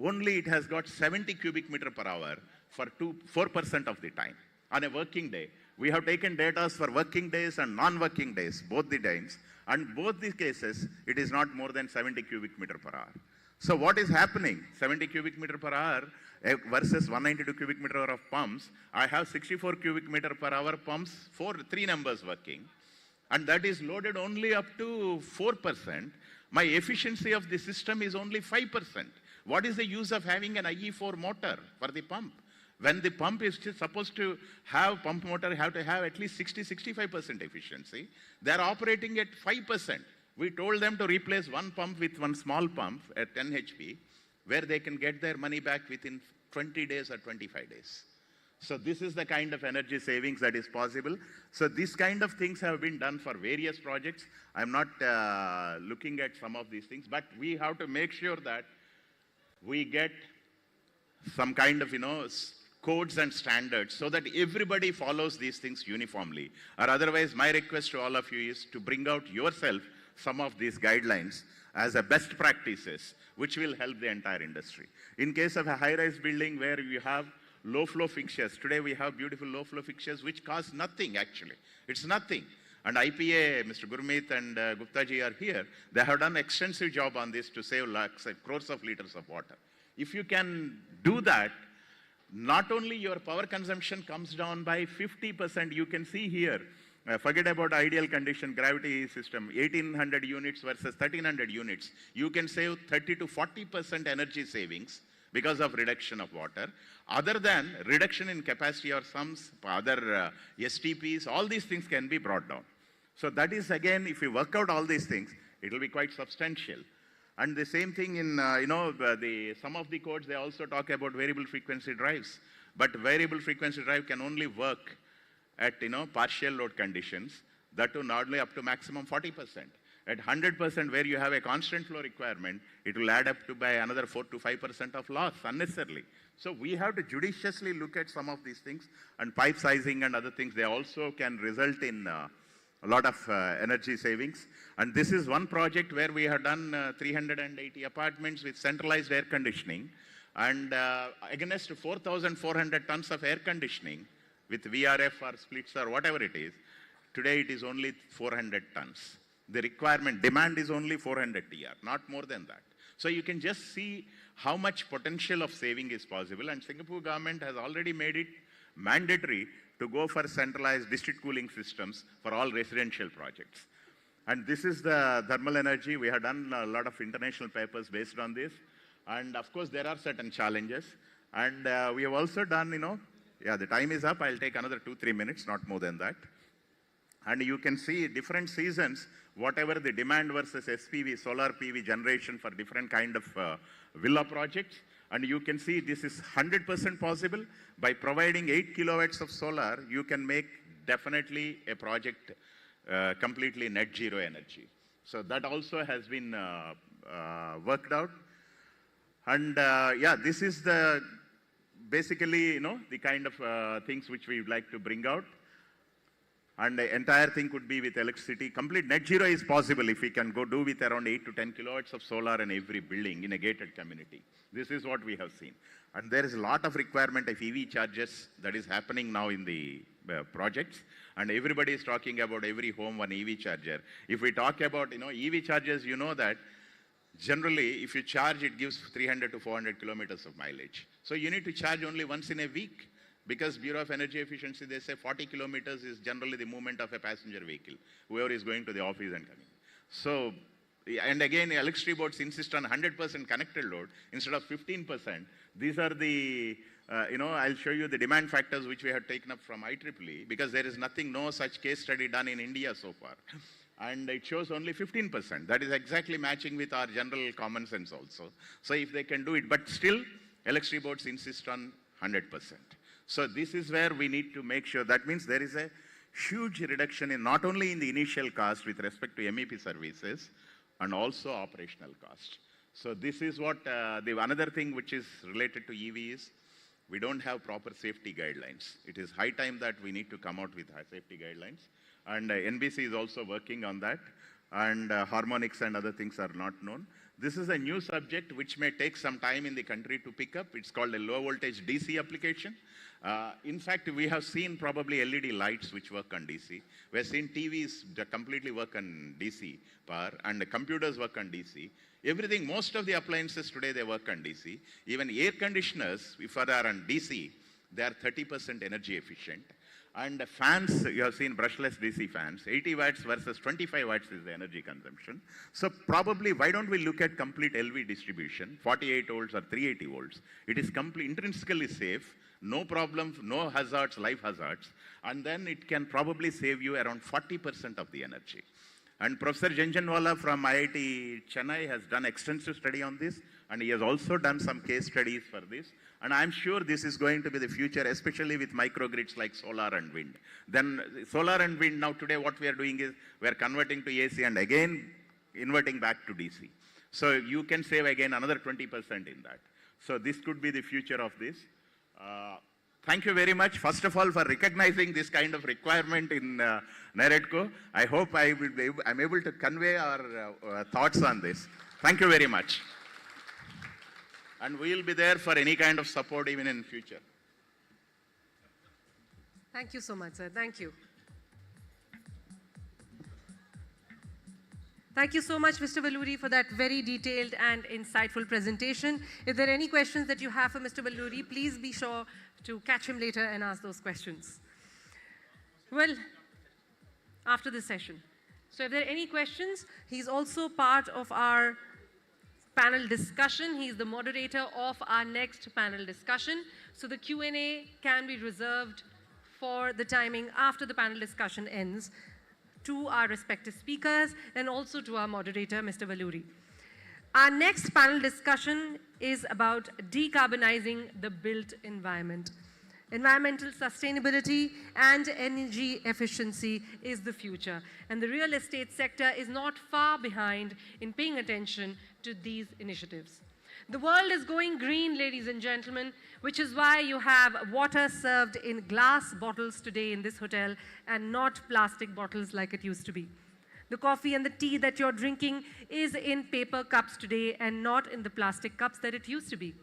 O: only it has got 70 cubic meter per hour for 4% of the time on a working day. We have taken data for working days and non-working days, both the times, and both the cases, it is not more than 70 cubic meter per hour. So what is happening? 70 cubic meter per hour versus 192 cubic meter of pumps. I have 64 cubic meter per hour pumps, 3 numbers working, and that is loaded only up to 4%. My efficiency of the system is only 5%. What is the use of having an IE4 motor for the pump? When the pump is supposed to have, pump motor have to have at least 60-65% efficiency, they are operating at 5%. We told them to replace one pump with one small pump at 10 HP, where they can get their money back within 20 days or 25 days. So this is the kind of energy savings that is possible. So these kind of things have been done for various projects. I'm not looking at some of these things, but we have to make sure that we get some kind of, codes and standards so that everybody follows these things uniformly. Or otherwise, my request to all of you is to bring out yourself some of these guidelines as a best practices, which will help the entire industry. In case of a high-rise building where you have low-flow fixtures, today we have beautiful low-flow fixtures which cost nothing actually. It's nothing. And IPA, Mr. Gurmeet and Gupta ji are here. They have done extensive job on this to save lakhs and crores of liters of water. If you can do that, not only your power consumption comes down by 50%, you can see here, forget about ideal condition, gravity system, 1800 units versus 1300 units. You can save 30 to 40% energy savings because of reduction of water. Other than reduction in capacity or some other STPs, all these things can be brought down. So that is again, if you work out all these things, it will be quite substantial. And the same thing in, some of the codes, they also talk about variable frequency drives. But variable frequency drive can only work at, partial load conditions, that too not only up to maximum 40%. At 100% where you have a constant flow requirement, it will add up to by another 4 to 5% of loss unnecessarily. So we have to judiciously look at some of these things, and pipe sizing and other things, they also can result in a lot of energy savings. And this is one project where we have done 380 apartments with centralized air conditioning, and against 4,400 tons of air conditioning with VRF or splits or whatever it is, today it is only 400 tons. The requirement, demand is only 400 TR, not more than that. So you can just see how much potential of saving is possible, and Singapore government has already made it mandatory to go for centralized district cooling systems for all residential projects. And this is the thermal energy. We have done a lot of international papers based on this. And of course, there are certain challenges. And we have also done, the time is up. I'll take another 2-3 minutes, not more than that. And you can see different seasons, whatever the demand versus SPV, solar PV generation for different kind of villa projects. And you can see this is 100% possible. By providing 8 kilowatts of solar, you can make definitely a project completely net zero energy. So that also has been worked out. And this is the basically, the kind of things which we would like to bring out. And the entire thing could be with electricity. Complete net zero is possible if we can go do with around 8 to 10 kilowatts of solar in every building in a gated community. This is what we have seen. And there is a lot of requirement of EV chargers that is happening now in the projects. And everybody is talking about every home one EV charger. If we talk about, EV chargers, you know that generally if you charge, it gives 300 to 400 kilometers of mileage. So you need to charge only once in a week. Because Bureau of Energy Efficiency, they say 40 kilometers is generally the movement of a passenger vehicle, whoever is going to the office and coming. So, and again, electricity boards insist on 100% connected load instead of 15%. These are the, I'll show you the demand factors which we have taken up from IEEE, because there is no such case study done in India so far. And it shows only 15%. That is exactly matching with our general common sense also. So if they can do it, but still, electricity boards insist on 100%. So this is where we need to make sure. That means there is a huge reduction in not only in the initial cost with respect to MEP services, and also operational cost. So this is what the another thing which is related to EV is, we don't have proper safety guidelines. It is high time that we need to come out with safety guidelines. And NBC is also working on that. And harmonics and other things are not known. This is a new subject which may take some time in the country to pick up. It's called a low voltage DC application. In fact, we have seen probably LED lights which work on DC. We've seen TVs that completely work on DC power, and the computers work on DC. Everything, most of the appliances today, they work on DC. Even air conditioners, if they are on DC, they are 30% energy efficient. And fans, you have seen brushless DC fans, 80 watts versus 25 watts is the energy consumption. So probably, why don't we look at complete LV distribution, 48 volts or 380 volts. It is intrinsically safe, no problems, no hazards, life hazards, and then it can probably save you around 40% of the energy. And Professor Janjanwala from IIT Chennai has done extensive study on this, and he has also done some case studies for this. And I'm sure this is going to be the future, especially with microgrids like solar and wind. Then solar and wind, now today what we are doing is we are converting to AC and again inverting back to DC. So you can save again another 20% in that. So this could be the future of this. Thank you very much, first of all, for recognizing this kind of requirement in NAREDCO. I hope I'm able to convey our thoughts on this. Thank you very much. And we will be there for any kind of support even in future.
B: Thank you so much, sir. Thank you. Thank you so much, Mr. Valluri, for that very detailed and insightful presentation. If there are any questions that you have for Mr. Valluri, please be sure to catch him later and ask those questions. Well, after this session. So if there are any questions, he's also part of our panel discussion. He's the moderator of our next panel discussion. So the Q&A can be reserved for the timing after the panel discussion ends to our respective speakers and also to our moderator, Mr. Valluri. Our next panel discussion is about decarbonizing the built environment. Environmental sustainability and energy efficiency is the future, and the real estate sector is not far behind in paying attention to these initiatives. The world is going green, ladies and gentlemen, which is why you have water served in glass bottles today in this hotel and not plastic bottles like it used to be. The coffee and the tea that you're drinking is in paper cups today and not in the plastic cups that it used to be.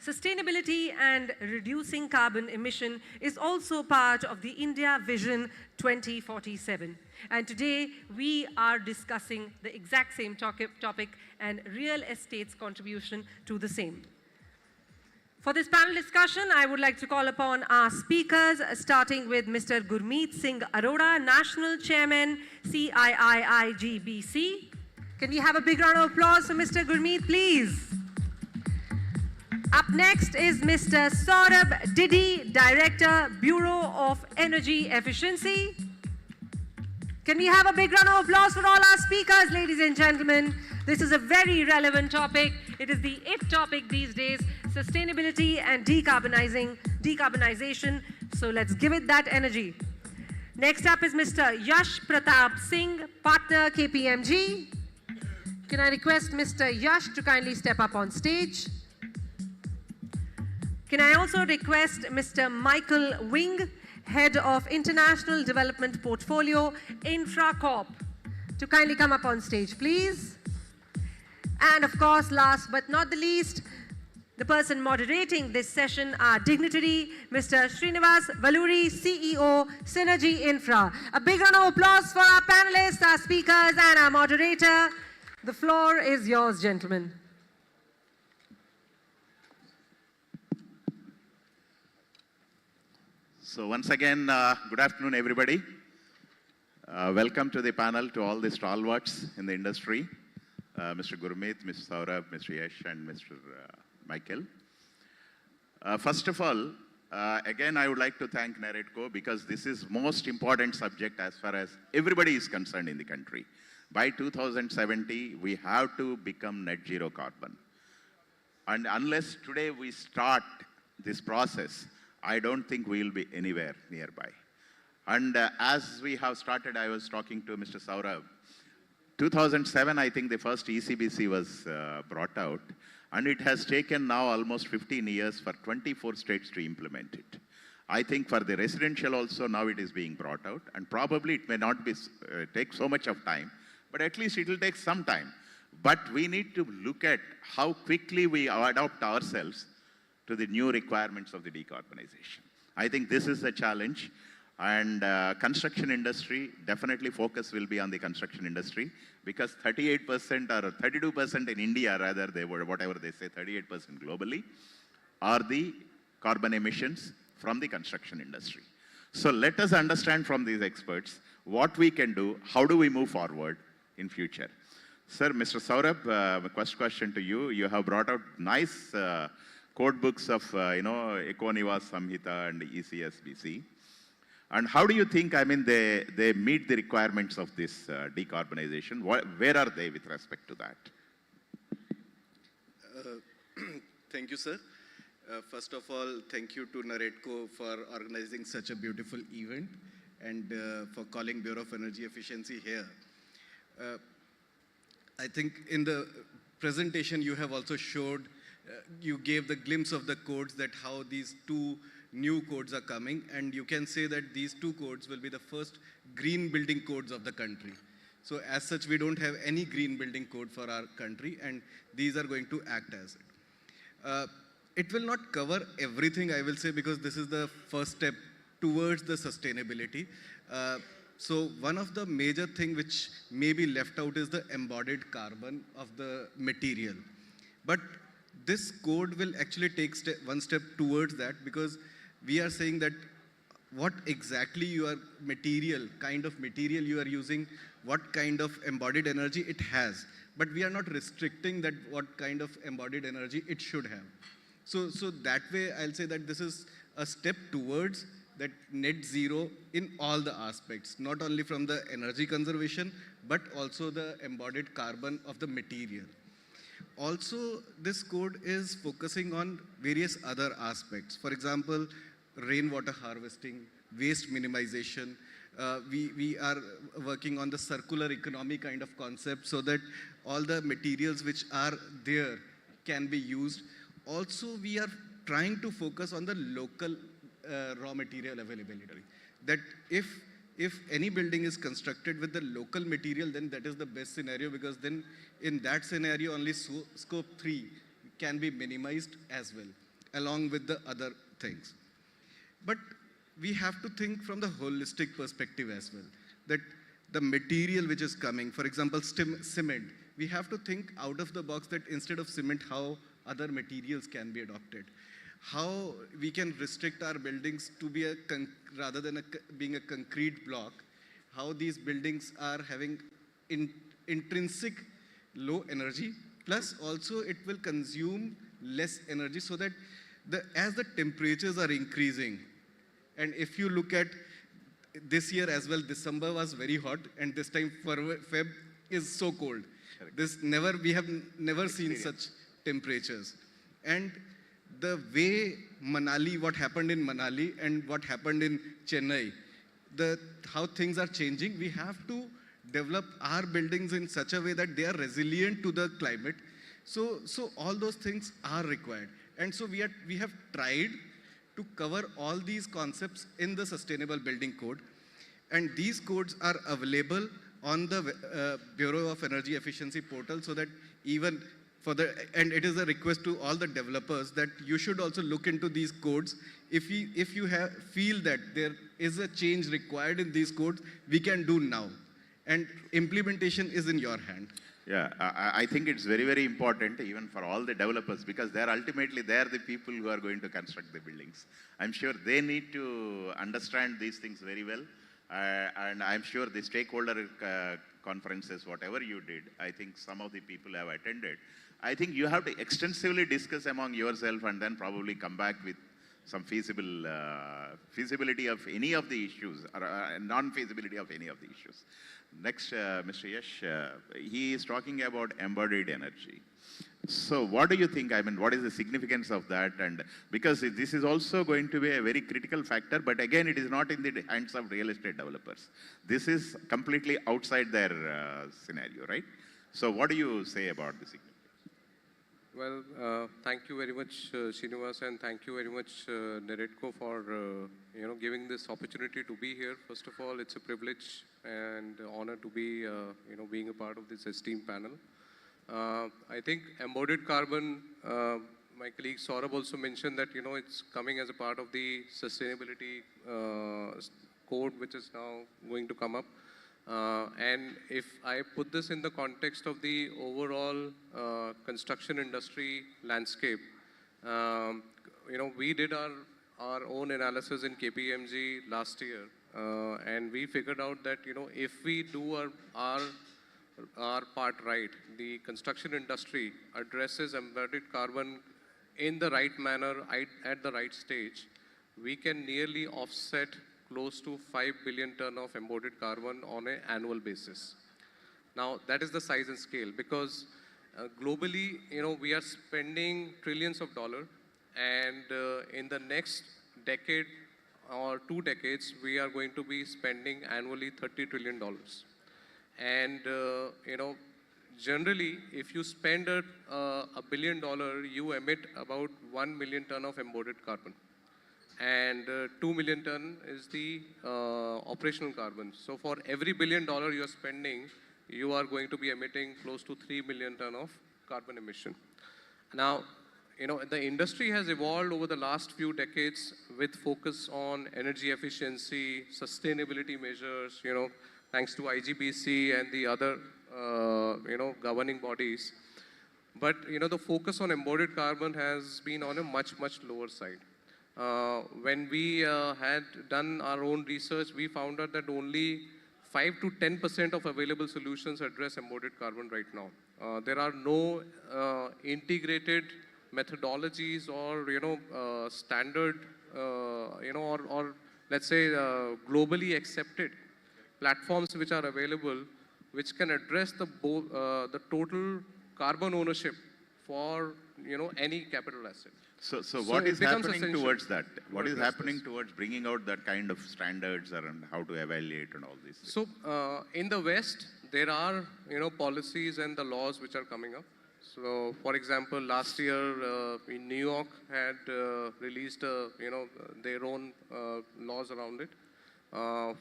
B: Sustainability and reducing carbon emission is also part of the India Vision 2047. And today, we are discussing the exact same topic and real estate's contribution to the same. For this panel discussion, I would like to call upon our speakers, starting with Mr. Gurmeet Singh Arora, National Chairman, CII-IGBC. Can we have a big round of applause for Mr. Gurmeet, please? Up next is Mr. Saurabh Didi, Director, Bureau of Energy Efficiency. Can we have a big round of applause for all our speakers, ladies and gentlemen? This is a very relevant topic. It is the IT topic these days, sustainability and decarbonization. So let's give it that energy. Next up is Mr. Yash Pratap Singh, Partner, KPMG. Can I request Mr. Yash to kindly step up on stage? Can I also request Mr. Michael Wing, Head of International Development Portfolio, InfraCorp, to kindly come up on stage, please. And of course, last but not the least, the person moderating this session, our dignitary, Mr. Srinivas Valluri, CEO, Synergy Infra. A big round of applause for our panelists, our speakers, and our moderator. The floor is yours, gentlemen.
O: So once again, good afternoon, everybody. Welcome to the panel, to all the stalwarts in the industry, Mr. Gurmeet, Mr. Saurabh, Mr. Yash, and Mr. Michael. First of all, again, I would like to thank NAREDCO because this is most important subject as far as everybody is concerned in the country. By 2070, we have to become net zero carbon. And unless today we start this process, I don't think we'll be anywhere nearby. And as we have started, I was talking to Mr. Saurabh. 2007, I think the first ECBC was brought out, and it has taken now almost 15 years for 24 states to implement it. I think for the residential also now it is being brought out, and probably it may not be take so much of time, but at least it will take some time. But we need to look at how quickly we adapt ourselves to the new requirements of the decarbonization. I think this is a challenge, and construction industry, definitely focus will be on the construction industry, because 38% or 32% in India, rather, whatever they say, 38% globally, are the carbon emissions from the construction industry. So let us understand from these experts what we can do, how do we move forward in future. Sir, Mr. Saurabh, first question to you. You have brought out nice code books of, Econivas Samhita and ECSBC. And how do you think, they meet the requirements of this decarbonization? Where are they with respect to that?
L: Thank you, sir. First of all, thank you to NAREDCO for organizing such a beautiful event and for calling Bureau of Energy Efficiency here. I think in the presentation you have also showed, you gave the glimpse of the codes that how these two new codes are coming, and you can say that these two codes will be the first green building codes of the country. So as such, we don't have any green building code for our country, and these are going to act as it. It will not cover everything, I will say, because this is the first step towards the sustainability. So one of the major thing which may be left out is the embodied carbon of the material. But this code will actually take one step towards that, because we are saying that what exactly your material, kind of material you are using, what kind of embodied energy it has. But we are not restricting that what kind of embodied energy it should have. So that way, I'll say that this is a step towards that net zero in all the aspects, not only from the energy conservation, but also the embodied carbon of the material. Also, this code is focusing on various other aspects. For example, rainwater harvesting, waste minimization. We are working on the circular economy kind of concept so that all the materials which are there can be used. Also, we are trying to focus on the local raw material availability. That if any building is constructed with the local material, then that is the best scenario, because then in that scenario only scope 3 can be minimized as well, along with the other things. But we have to think from the holistic perspective as well, that the material which is coming, for example, cement, we have to think out of the box that instead of cement, how other materials can be adopted. How we can restrict our buildings to be rather than being a concrete block, how these buildings are having intrinsic low energy, plus also it will consume less energy, so that as the temperatures are increasing, and if you look at this year as well, December was very hot, and this time Feb is so cold. We have never seen such temperatures. And the way what happened in Manali and what happened in Chennai, how things are changing, we have to develop our buildings in such a way that they are resilient to the climate. So all those things are required. And so we have tried to cover all these concepts in the Sustainable Building Code. And these codes are available on the Bureau of Energy Efficiency portal, so that even and it is a request to all the developers that you should also look into these codes. If you feel that there is a change required in these codes, we can do now. And implementation is in your hand.
O: Yeah, I think it's very, very important even for all the developers, because they're the people who are going to construct the buildings. I'm sure they need to understand these things very well. And I'm sure the stakeholder conferences, whatever you did, I think some of the people have attended. I think you have to extensively discuss among yourself and then probably come back with some feasibility of any of the issues, or non-feasibility of any of the issues. Next, Mr. Yash, he is talking about embodied energy. So what do you think, what is the significance of that? And because this is also going to be a very critical factor, but again, it is not in the hands of real estate developers. This is completely outside their scenario, right? So what do you say about the significance?
P: Well, thank you very much, Srinivas, and thank you very much, NAREDCO, for giving this opportunity to be here. First of all, it's a privilege and honor to be being a part of this esteemed panel. I think embodied carbon, my colleague Saurabh also mentioned that it's coming as a part of the sustainability code, which is now going to come up. And if I put this in the context of the overall construction industry landscape, we did our our own analysis in KPMG last year, and we figured out that, if we do our part right, the construction industry addresses embodied carbon in the right manner at the right stage, we can nearly offset close to 5 billion ton of embodied carbon on an annual basis. Now, that is the size and scale, because globally, we are spending trillions of dollars, and in the next decade or 2 decades, we are going to be spending annually $30 trillion. And, generally, if you spend $1 billion, you emit about 1 million ton of embodied carbon. And 2 million ton is the operational carbon. So for every $1 billion you are spending, you are going to be emitting close to 3 million ton of carbon emission. Now, the industry has evolved over the last few decades with focus on energy efficiency, sustainability measures, thanks to IGBC and the other, governing bodies. But, the focus on embodied carbon has been on a much, much lower side. When we had done our own research, we found out that only 5 to 10% of available solutions address embodied carbon right now. There are no integrated methodologies or, standard, or let's say globally accepted platforms which are available, which can address the total carbon ownership for, any capital asset.
O: So what is happening
P: essential
O: towards that? What is
P: address
O: happening
P: this.
O: towards bringing out that kind of standards around how to evaluate and all these things?
P: So in the West, there are, policies and the laws which are coming up. So, for example, last year in New York had released, their own laws around it.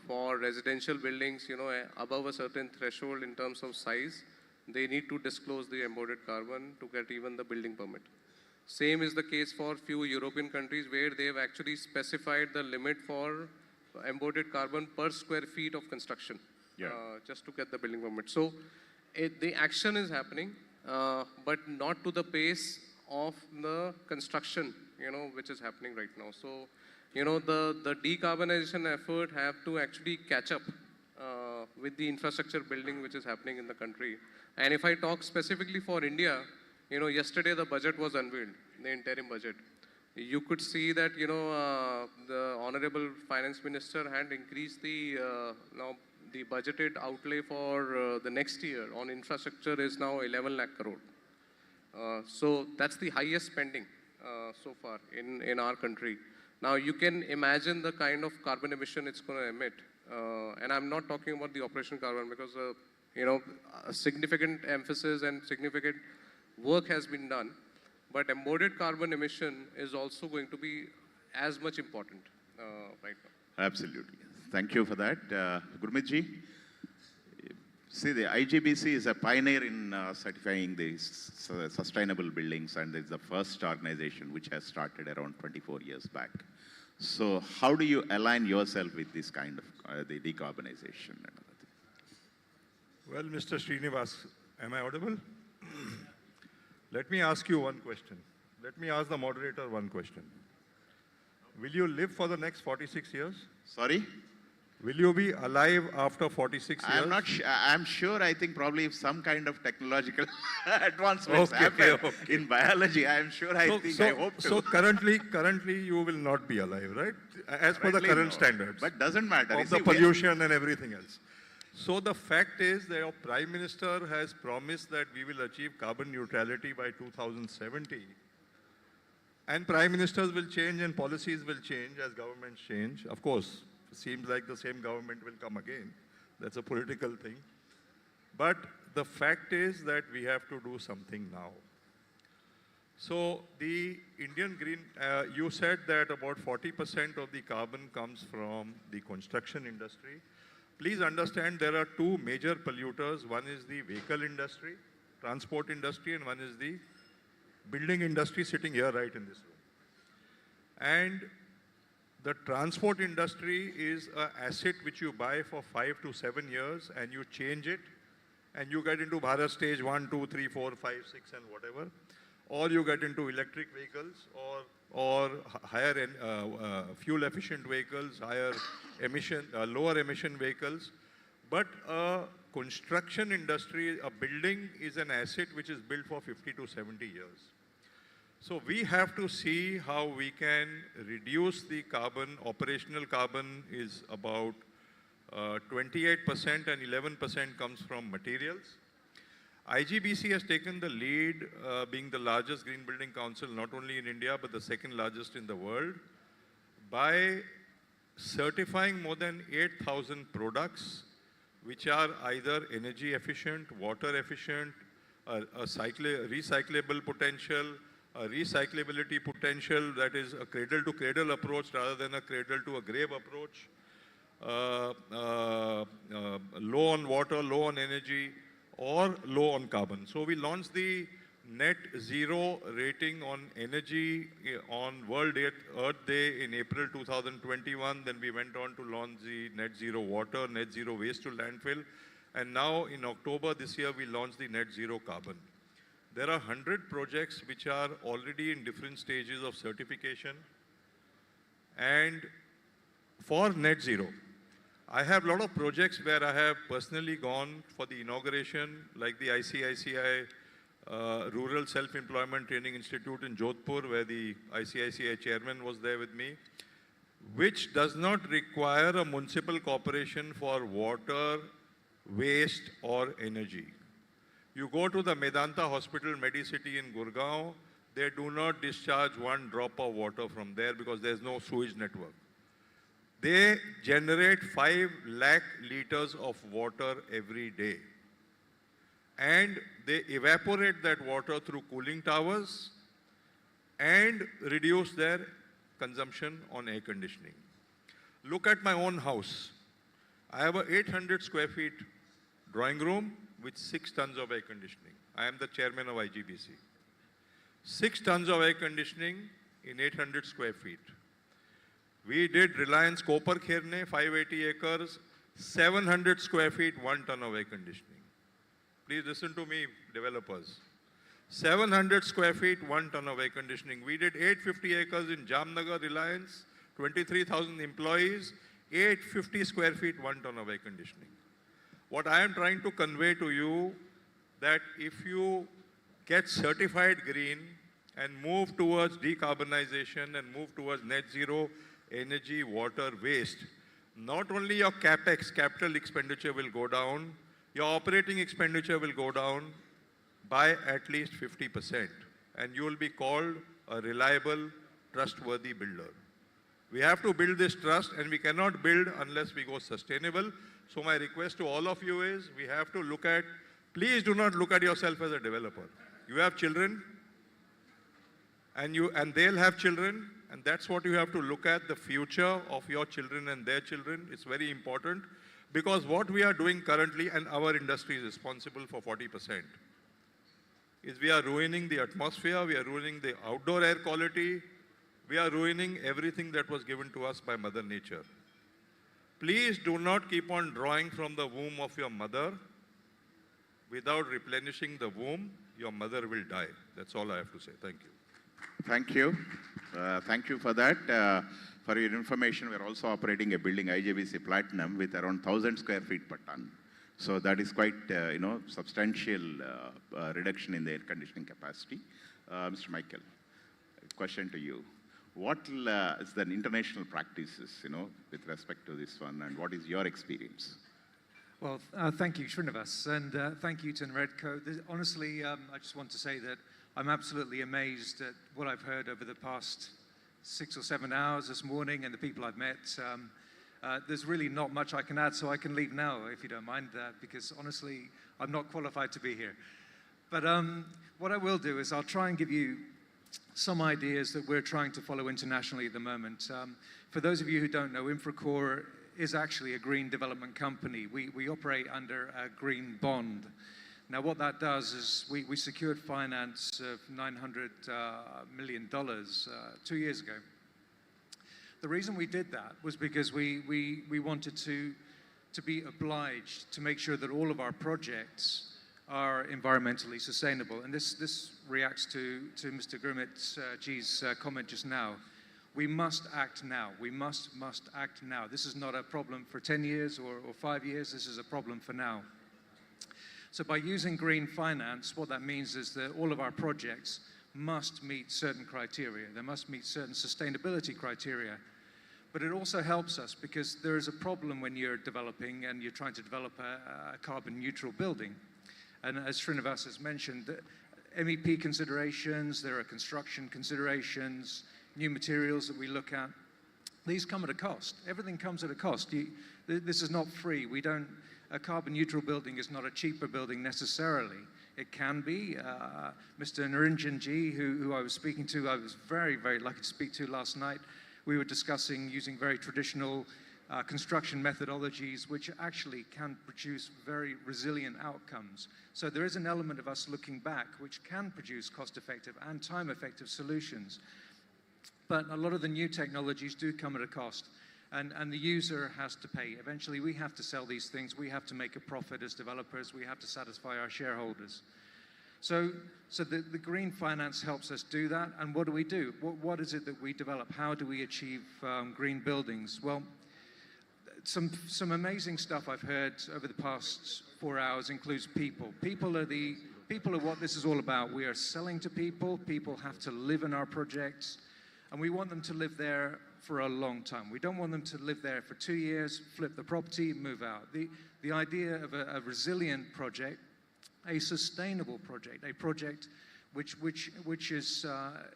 P: For residential buildings, above a certain threshold in terms of size, they need to disclose the embodied carbon to get even the building permit. Same is the case for few European countries where they have actually specified the limit for embodied carbon per square feet of construction, just to get the building permit. So the action is happening, but not to the pace of the construction, which is happening right now. So, the decarbonization effort have to actually catch up with the infrastructure building which is happening in the country. And if I talk specifically for India, yesterday the budget was unveiled, the interim budget. You could see that, the Honorable Finance Minister had increased the, now the budgeted outlay for the next year on infrastructure is now 11 lakh crore. So that's the highest spending so far in our country. Now you can imagine the kind of carbon emission it's going to emit. And I'm not talking about the operational carbon because, a significant emphasis and significant work has been done. But embodied carbon emission is also going to be as much important right now.
O: Absolutely. Thank you for that. Gurmeet ji, see, the IGBC is a pioneer in certifying these sustainable buildings, and it's the first organization which has started around 24 years back. So how do you align yourself with this kind of the decarbonization and other things?
N: Well, Mr. Srinivas, am I audible? Let me ask you one question. Let me ask the moderator one question. Will you live for the next 46 years?
O: Sorry?
N: Will you be alive after 46 years?
O: I'm not sure. I'm sure, I think probably if some kind of technological advancements happen in biology, I'm sure, I hope to.
N: So currently you will not be alive, right? As per the current standards.
O: But doesn't matter.
N: Of the pollution and everything else. So the fact is that our Prime Minister has promised that we will achieve carbon neutrality by 2070. And Prime Ministers will change and policies will change as governments change. Of course, it seems like the same government will come again. That's a political thing. But the fact is that we have to do something now. So the Indian Green, you said that about 40% of the carbon comes from the construction industry. Please understand there are two major polluters. One is the vehicle industry, transport industry, and one is the building industry sitting here right in this room. And the transport industry is an asset which you buy for 5 to 7 years and you change it and you get into Bharat stage 1, 2, 3, 4, 5, 6 and whatever. Or you get into electric vehicles or or higher fuel efficient vehicles, lower emission vehicles. But a construction industry, a building is an asset which is built for 50 to 70 years. So we have to see how we can reduce the carbon. Operational carbon is about 28% and 11% comes from materials. IGBC has taken the lead, being the largest green building council, not only in India, but the second largest in the world, by certifying more than 8,000 products which are either energy efficient, water efficient, a recyclable potential, a recyclability potential, that is a cradle to cradle approach rather than a cradle to a grave approach, low on water, low on energy, or low on carbon. So we launched the net zero rating on energy on World Earth Day in April 2021. Then we went on to launch the net zero water, net zero waste to landfill. And now in October this year, we launched the net zero carbon. There are 100 projects which are already in different stages of certification. And for net zero, I have a lot of projects where I have personally gone for the inauguration, like the ICICI Rural Self-Employment Training Institute in Jodhpur, where the ICICI chairman was there with me, which does not require a municipal corporation for water, waste, or energy. You go to the Medanta Hospital, Medicity in Gurgaon, they do not discharge one drop of water from there because there's no sewage network. They generate 5 lakh liters of water every day. And they evaporate that water through cooling towers and reduce their consumption on air conditioning. Look at my own house. I have a 800 square feet drawing room with 6 tons of air conditioning. I am the chairman of IGBC. 6 tons of air conditioning in 800 square feet. We did Reliance Copper Kherne, 580 acres, 700 square feet, 1 ton of air conditioning. Please listen to me, developers. 700 square feet, 1 ton of air conditioning. We did 850 acres in Jamnagar, Reliance, 23,000 employees, 850 square feet, 1 ton of air conditioning. What I am trying to convey to you, that if you get certified green and move towards decarbonization and move towards net zero energy, water, waste, not only your CapEx, capital expenditure will go down, your operating expenditure will go down by at least 50%. And you will be called a reliable, trustworthy builder. We have to build this trust, and we cannot build unless we go sustainable. So my request to all of you is, we have to look at, please do not look at yourself as a developer. You have children, and they'll have children, and that's what you have to look at, the future of your children and their children. It's very important, because what we are doing currently, and our industry is responsible for 40%, is we are ruining the atmosphere, we are ruining the outdoor air quality, we are ruining everything that was given to us by Mother Nature. Please do not keep on drawing from the womb of your mother. Without replenishing the womb, your mother will die. That's all I have to say. Thank you.
O: Thank you. Thank you for that. For your information, we're also operating a building, IGBC Platinum, with around 1,000 square feet per ton. So that is quite, substantial reduction in the air conditioning capacity. Mr. Michael, a question to you. What is the international practices, with respect to this one, and what is your experience?
M: Well, thank you, Srinivas, and thank you to NAREDCO. Honestly, I just want to say that I'm absolutely amazed at what I've heard over the past 6 or 7 hours this morning and the people I've met. There's really not much I can add, so I can leave now, if you don't mind that, because honestly, I'm not qualified to be here. But what I will do is I'll try and give you some ideas that we're trying to follow internationally at the moment. For those of you who don't know, Infracore is actually a green development company. We operate under a green bond. Now, what that does is we secured finance of $900 million 2 years ago. The reason we did that was because we wanted to be obliged to make sure that all of our projects are environmentally sustainable. And this reacts to Mr. Gurmit's comment just now. We must act now. We must act now. This is not a problem for 10 years or 5 years. This is a problem for now. So by using green finance, what that means is that all of our projects must meet certain criteria. They must meet certain sustainability criteria. But it also helps us because there is a problem when you're developing and you're trying to develop a carbon neutral building. And as Srinivas has mentioned, MEP considerations, there are construction considerations, new materials that we look at. These come at a cost. Everything comes at a cost. This is not free. A carbon neutral building is not a cheaper building necessarily. It can be. Mr. Niranjan Ji, who I was speaking to, I was very, very lucky to speak to last night. We were discussing using very traditional construction methodologies, which actually can produce very resilient outcomes. So there is an element of us looking back, which can produce cost-effective and time-effective solutions. But a lot of the new technologies do come at a cost. And the user has to pay. Eventually, we have to sell these things. We have to make a profit as developers. We have to satisfy our shareholders. So the green finance helps us do that. And what do? What is it that we develop? How do we achieve green buildings? Well, some amazing stuff I've heard over the past 4 hours includes people. People are what this is all about. We are selling to people. People have to live in our projects. And we want them to live there for a long time. We don't want them to live there for 2 years, flip the property, move out. The idea of a resilient project, a sustainable project, a project which is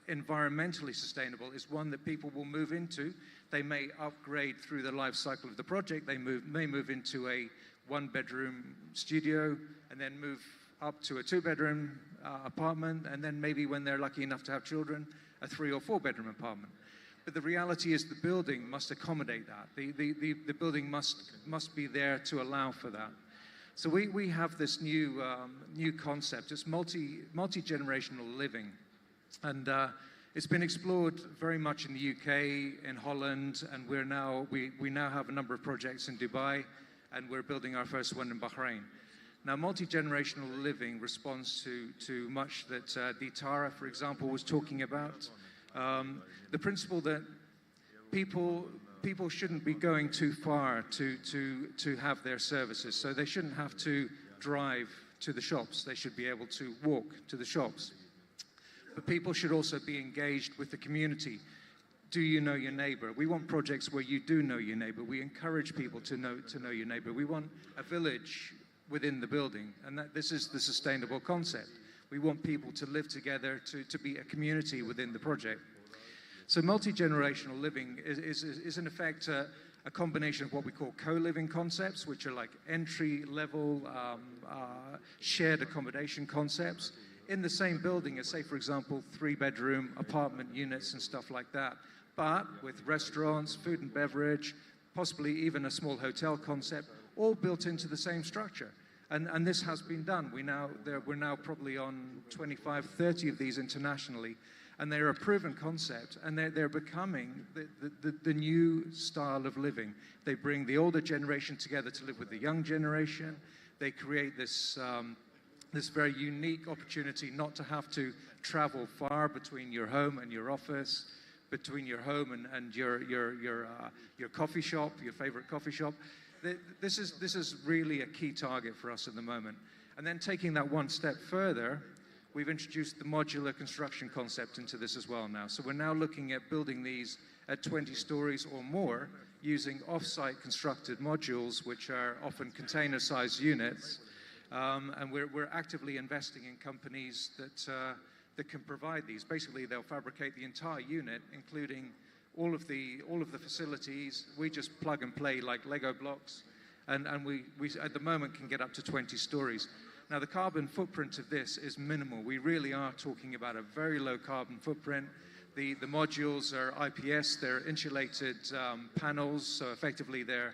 M: environmentally sustainable is one that people will move into. They may upgrade through the life cycle of the project. They may move into a 1-bedroom studio and then move up to a 2-bedroom apartment, and then maybe when they're lucky enough to have children, a 3 or 4-bedroom apartment. But the reality is the building must accommodate that. The building must be there to allow for that. So we have this new concept. It's multi-generational living. And it's been explored very much in the UK, in Holland, and we now have a number of projects in Dubai, and we're building our first one in Bahrain. Now, multi-generational living responds to much that Ditara, for example, was talking about. The principle that people shouldn't be going too far to have their services. So they shouldn't have to drive to the shops. They should be able to walk to the shops. But people should also be engaged with the community. Do you know your neighbor? We want projects where you do know your neighbor. We encourage people to know your neighbor. We want a village within the building, and this is the sustainable concept. We want people to live together, to be a community within the project. So multi-generational living is in effect a combination of what we call co-living concepts, which are like entry-level shared accommodation concepts in the same building as, say, for example, 3-bedroom apartment units and stuff like that, but with restaurants, food and beverage, possibly even a small hotel concept, all built into the same structure. And this has been done. We're now probably on 25, 30 of these internationally, and they're a proven concept, and they're becoming the new style of living. They bring the older generation together to live with the young generation. They create this very unique opportunity not to have to travel far between your home and your office, between your home and your coffee shop, your favorite coffee shop. This is really a key target for us at the moment. And then taking that one step further, we've introduced the modular construction concept into this as well now. So we're now looking at building these at 20 stories or more using off-site constructed modules, which are often container-sized units. And we're actively investing in companies that can provide these. Basically, they'll fabricate the entire unit, including all of the facilities. We just plug and play like Lego blocks, and we at the moment can get up to 20 stories. Now, the carbon footprint of this is minimal. We really are talking about a very low carbon footprint. The modules are IPS, they're insulated panels, so effectively their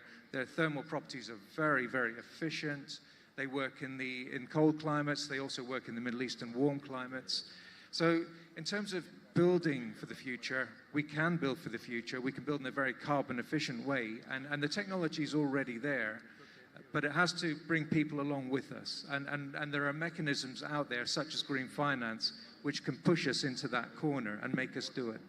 M: thermal properties are very, very efficient. They work in cold climates, they also work in the Middle East and warm climates. So in terms of building for the future, we can build for the future. We can build in a very carbon efficient way, and the technology is already there. but it has to bring people along with us. And there are mechanisms out there, such as green finance, which can push us into that corner and make us do it.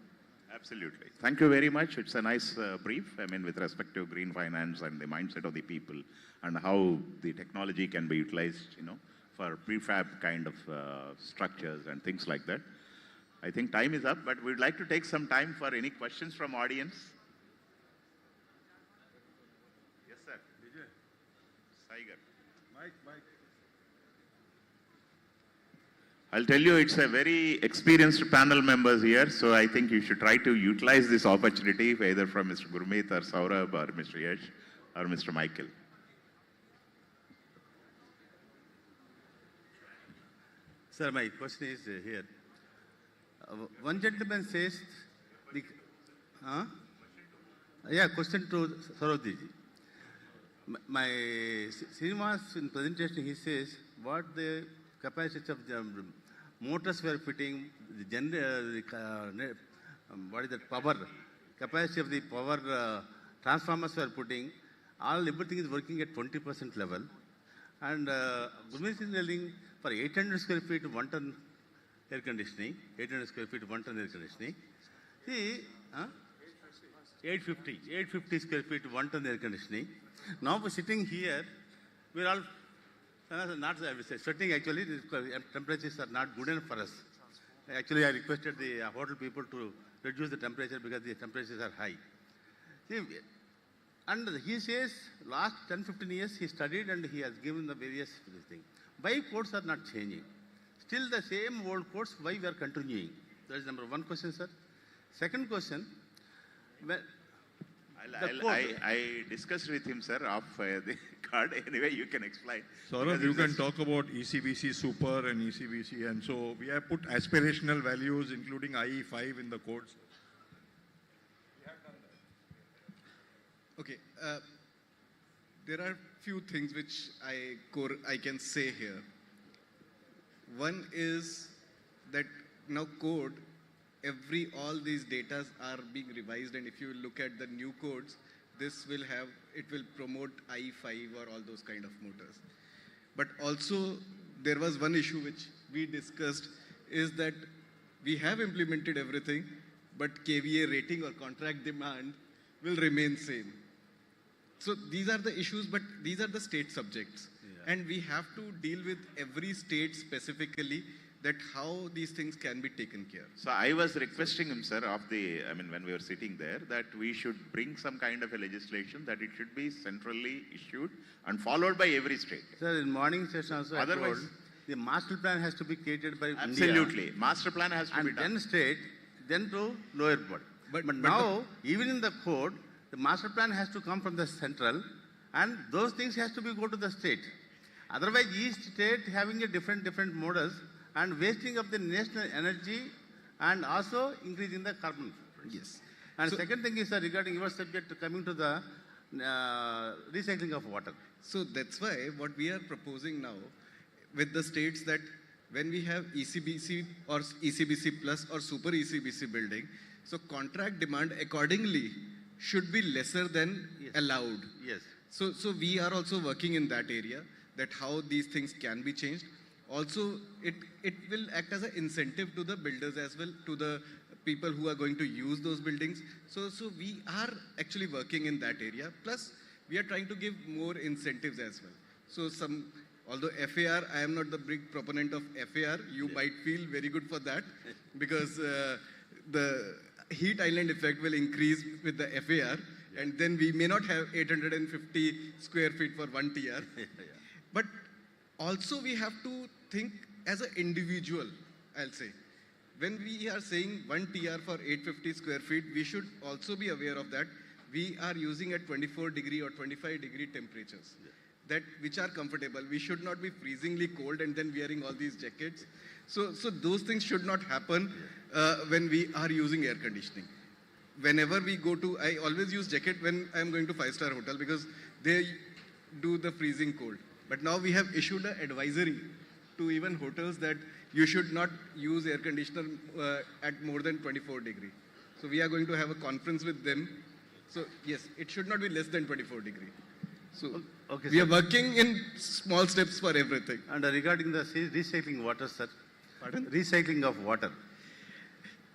O: Absolutely. Thank you very much. It's a nice brief, I mean, with respect to green finance and the mindset of the people and how the technology can be utilized, you know, for prefab kind of structures and things like that. I think time is up, but we'd like to take some time for any questions from audience. Yes, sir. Vijay. Saigar.
N: Mike.
O: I'll tell you, it's a very experienced panel members here, so I think you should try to utilize this opportunity, either from Mr. Gurmeet or Saurabh or Mr. Yash or Mr. Michael.
I: Sir, my question is here. One gentleman says, question to Sarojji. My Srinivas in presentation, he says what the capacity of the motors were fitting, what is that power, capacity of the power transformers were putting, everything is working at 20% level. And Gurmeet is telling for 800 square feet, 1 ton air conditioning, 800 square feet, 1 ton air conditioning. See, 850 square feet, 1 ton air conditioning. Now we're sitting here, we're all not sweating actually, the temperatures are not good enough for us. Actually, I requested the hotel people to reduce the temperature because the temperatures are high. See, and he says last 10-15 years he studied and he has given the various things. Why codes are not changing? Still the same old codes, why we are continuing? That is number one question, sir. Second question,
O: I discussed with him, sir, off the card. Anyway, you can explain.
N: Saurabh, you can talk about ECBC Super and ECBC, and so we have put aspirational values, including IE5 in the codes. We have done that.
L: Okay, there are few things which I can say here. One is that now code, all these data are being revised, and if you look at the new codes, it will promote IE5 or all those kind of motors. But also there was one issue which we discussed is that we have implemented everything, but KVA rating or contract demand will remain same. So these are the issues, but these are the state subjects. Yeah. And we have to deal with every state specifically that how these things can be taken care of.
O: So I was requesting him, sir, when we were sitting there, that we should bring some kind of a legislation that it should be centrally issued and followed by every state.
I: Sir, in morning session also,
O: otherwise,
I: the master plan has to be created by
O: absolutely.
I: India.
O: Master plan has to be done.
I: And then state, then to lower body. But now, even in the code, the master plan has to come from the central, and those things has to go to the state. Otherwise, each state having a different models, and wasting of the national energy and also increasing the carbon footprint.
L: Yes.
I: And so, second thing is regarding your subject coming to the recycling of water.
L: So that's why what we are proposing now with the states that when we have ECBC or ECBC plus or super ECBC building, so contract demand accordingly should be lesser than allowed.
I: Yes.
L: So we are also working in that area, that how these things can be changed. Also, it will act as an incentive to the builders as well, to the people who are going to use those buildings. So we are actually working in that area. Plus, we are trying to give more incentives as well. So although FAR, I am not the big proponent of FAR, you might feel very good for that because the heat island effect will increase with the FAR, and then we may not have 850 square feet for 1 TR. But also we have to think as an individual, I'll say. When we are saying 1 TR for 850 square feet, we should also be aware of that. We are using at 24 degree or 25 degree temperatures, which are comfortable. We should not be freezingly cold and then wearing all these jackets. So those things should not happen when we are using air conditioning. Whenever we go to, I always use jacket when I'm going to 5-star hotel because they do the freezing cold. But now we have issued an advisory to even hotels that you should not use air conditioner at more than 24 degree. So we are going to have a conference with them. So yes, it should not be less than 24 degree. So
I: Okay,
L: We
I: sir.
L: are working in small steps for everything.
I: And regarding the recycling water, sir.
L: Pardon?
I: Recycling of water.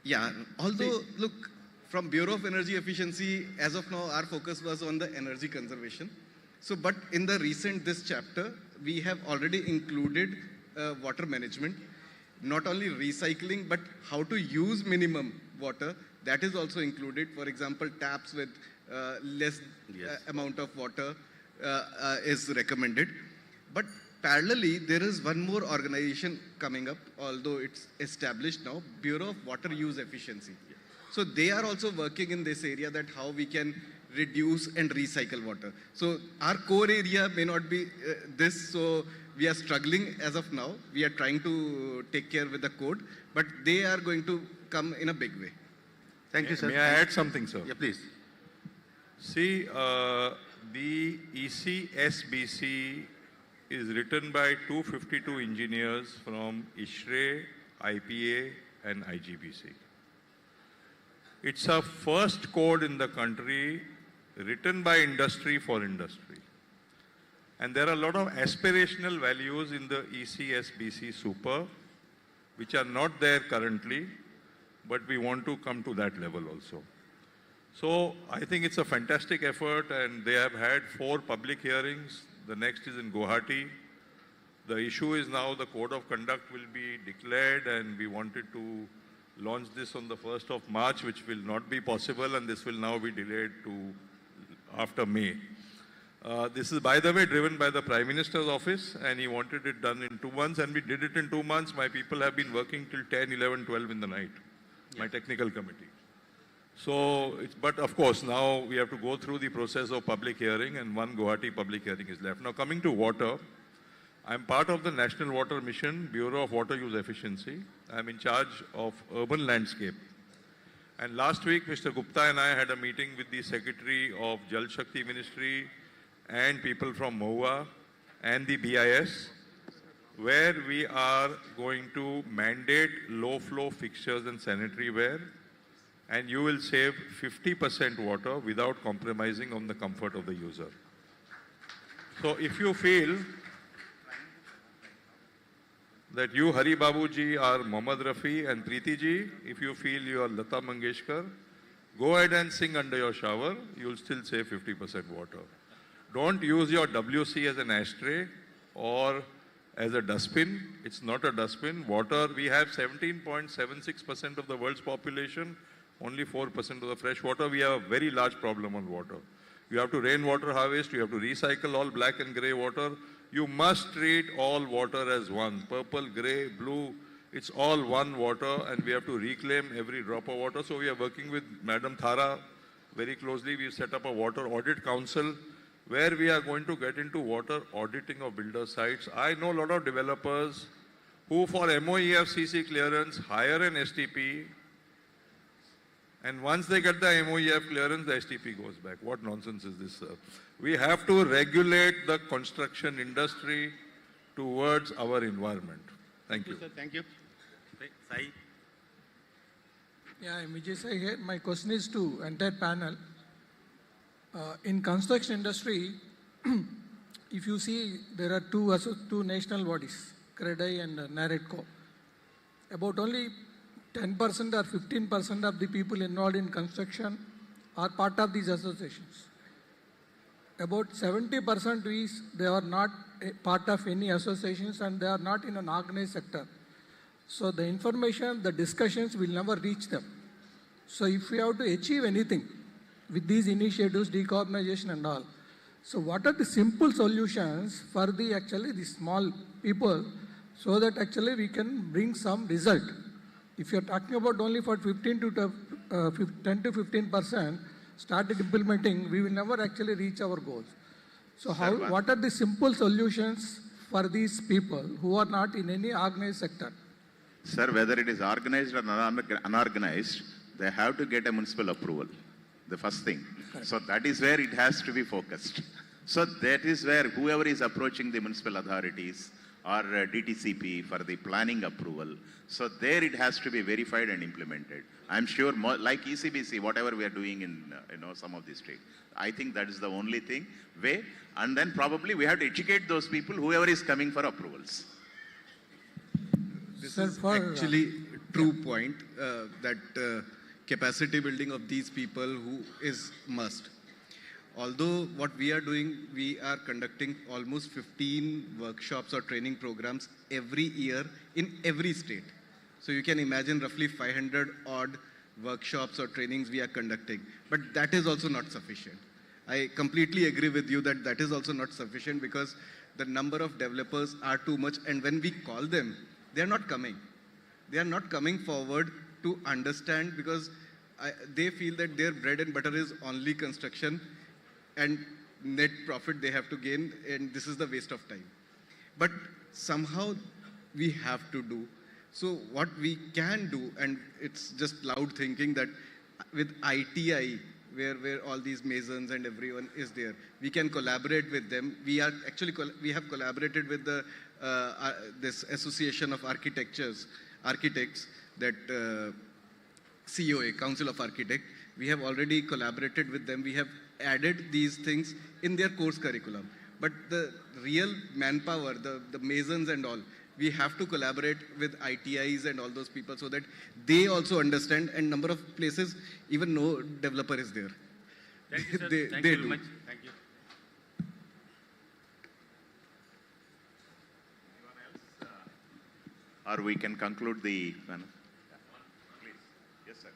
L: Yeah, although, look, from Bureau of Energy Efficiency, as of now, our focus was on the energy conservation. So, but in the this chapter, we have already included water management, not only recycling, but how to use minimum water. That is also included. For example, taps with less amount of water is recommended. But parallelly, there is one more organization coming up, although it's established now, Bureau of Water Use Efficiency. So they are also working in this area, that how we can reduce and recycle water. So our core area may not be this, so we are struggling as of now. We are trying to take care with the code, but they are going to come in a big way.
I: Thank you, sir.
N: May I add something, sir?
I: Yeah, please.
N: See, the ECSBC is written by 252 engineers from ISHRE, IPA, and IGBC. It's a first code in the country written by industry for industry. And there are a lot of aspirational values in the ECSBC Super, which are not there currently, but we want to come to that level also. So I think it's a fantastic effort, and they have had 4 public hearings. The next is in Guwahati. The issue is now the code of conduct will be declared, and we wanted to launch this on the 1st of March, which will not be possible, and this will now be delayed to after May. This is, by the way, driven by the Prime Minister's office, and he wanted it done in 2 months, and we did it in 2 months. My people have been working till 10, 11, 12 in the night, my technical committee. So, but of course, now we have to go through the process of public hearing, and one Guwahati public hearing is left. Now, coming to water, I'm part of the National Water Mission, Bureau of Water Use Efficiency. I'm in charge of urban landscape. And last week, Mr. Gupta and I had a meeting with the Secretary of Jal Shakti Ministry and people from MoHUA and the BIS, where we are going to mandate low-flow fixtures and sanitary ware, and you will save 50% water without compromising on the comfort of the user. So if you feel that you, Hari Babu ji, are Mohammad Rafi, and Preeti ji, if you feel you are Lata Mangeshkar, go ahead and sing under your shower, you'll still save 50% water. Don't use your WC as an ashtray or as a dustbin. It's not a dustbin. Water, we have 17.76% of the world's population, only 4% of the fresh water. We have a very large problem on water. You have to rainwater harvest, you have to recycle all black and grey water. You must treat all water as one. Purple, grey, blue, it's all one water, and we have to reclaim every drop of water. So we are working with Madam Thara very closely. We've set up a water audit council where we are going to get into water auditing of builder sites. I know a lot of developers who for MOEF-CC clearance hire an STP, and once they get the MOEF clearance, the STP goes back. What nonsense is this, sir? We have to regulate the construction industry towards our environment. Thank you.
I: Sir, thank you. Sai.
Q: Yeah, I'm Vijay Sai here. My question is to entire panel. In construction industry, if you see, there are two national bodies, CREDAI and NAREDCO. About only 10% or 15% of the people involved in construction are part of these associations. About 70% is they are not a part of any associations, and they are not in an organized sector. So the information, the discussions will never reach them. So if we have to achieve anything with these initiatives, decarbonization and all, so what are the simple solutions for the small people, so that actually we can bring some result? If you're talking about only for 10 to 15% started implementing, we will never actually reach our goals. So what are the simple solutions for these people who are not in any organized sector?
O: Sir, whether it is organized or unorganized, they have to get a municipal approval, the first thing. So that is where it has to be focused. So that is where whoever is approaching the municipal authorities or DTCP for the planning approval. So there it has to be verified and implemented. I'm sure, like ECBC, whatever we are doing in some of these states, I think that is the only way. And then probably we have to educate those people, whoever is coming for approvals.
L: This
Q: Sir,
L: is
Q: for,
L: actually true point that capacity building of these people who is must. Although what we are doing, we are conducting almost 15 workshops or training programs every year in every state. So you can imagine roughly 500 odd workshops or trainings we are conducting. But that is also not sufficient. I completely agree with you that that is also not sufficient because the number of developers are too much, and when we call them, they are not coming. They are not coming forward to understand because they feel that their bread and butter is only construction and net profit they have to gain, and this is the waste of time. But somehow we have to do. So what we can do, and it's just loud thinking that with ITI, where all these masons and everyone is there, we can collaborate with them. We are actually, we have collaborated with the this Association of Architects, that COA, Council of Architects. We have already collaborated with them. We have added these things in their course curriculum. But the real manpower, the masons and all, we have to collaborate with ITIs and all those people so that they also understand, and number of places even no developer is there.
A: Thank you, sir.
L: they
A: Thank you
L: do.
A: very much. Thank you.
O: Or we can conclude the panel. Please. Yes, sir.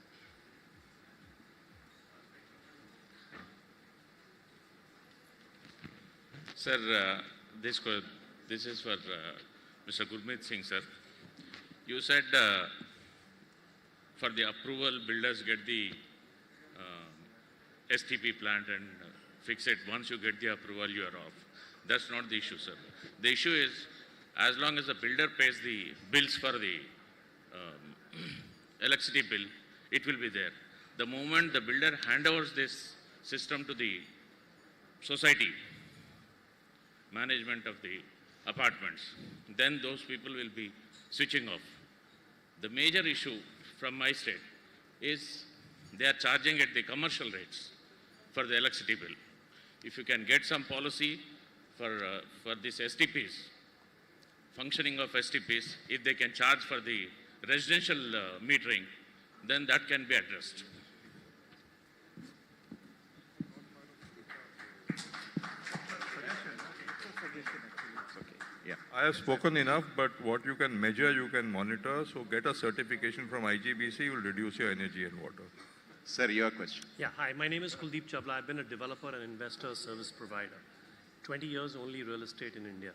R: Sir, this is for Mr. Gurmeet Singh, sir. You said for the approval, builders get the STP plant and fix it. Once you get the approval, you are off. That's not the issue, sir. The issue is, as long as the builder pays the bills for the electricity bill, it will be there. The moment the builder handovers this system to the society, management of the apartments, then those people will be switching off. The major issue from my state is they are charging at the commercial rates for the electricity bill. If you can get some policy for these STPs, functioning of STPs, if they can charge for the residential metering, then that can be addressed.
N: I have spoken enough, but what you can measure, you can monitor. So get a certification from IGBC, will reduce your energy and water.
O: Sir, your question.
S: Yeah, hi, my name is Kuldeep Chavla. I've been a developer and investor service provider. 20 years only real estate in India.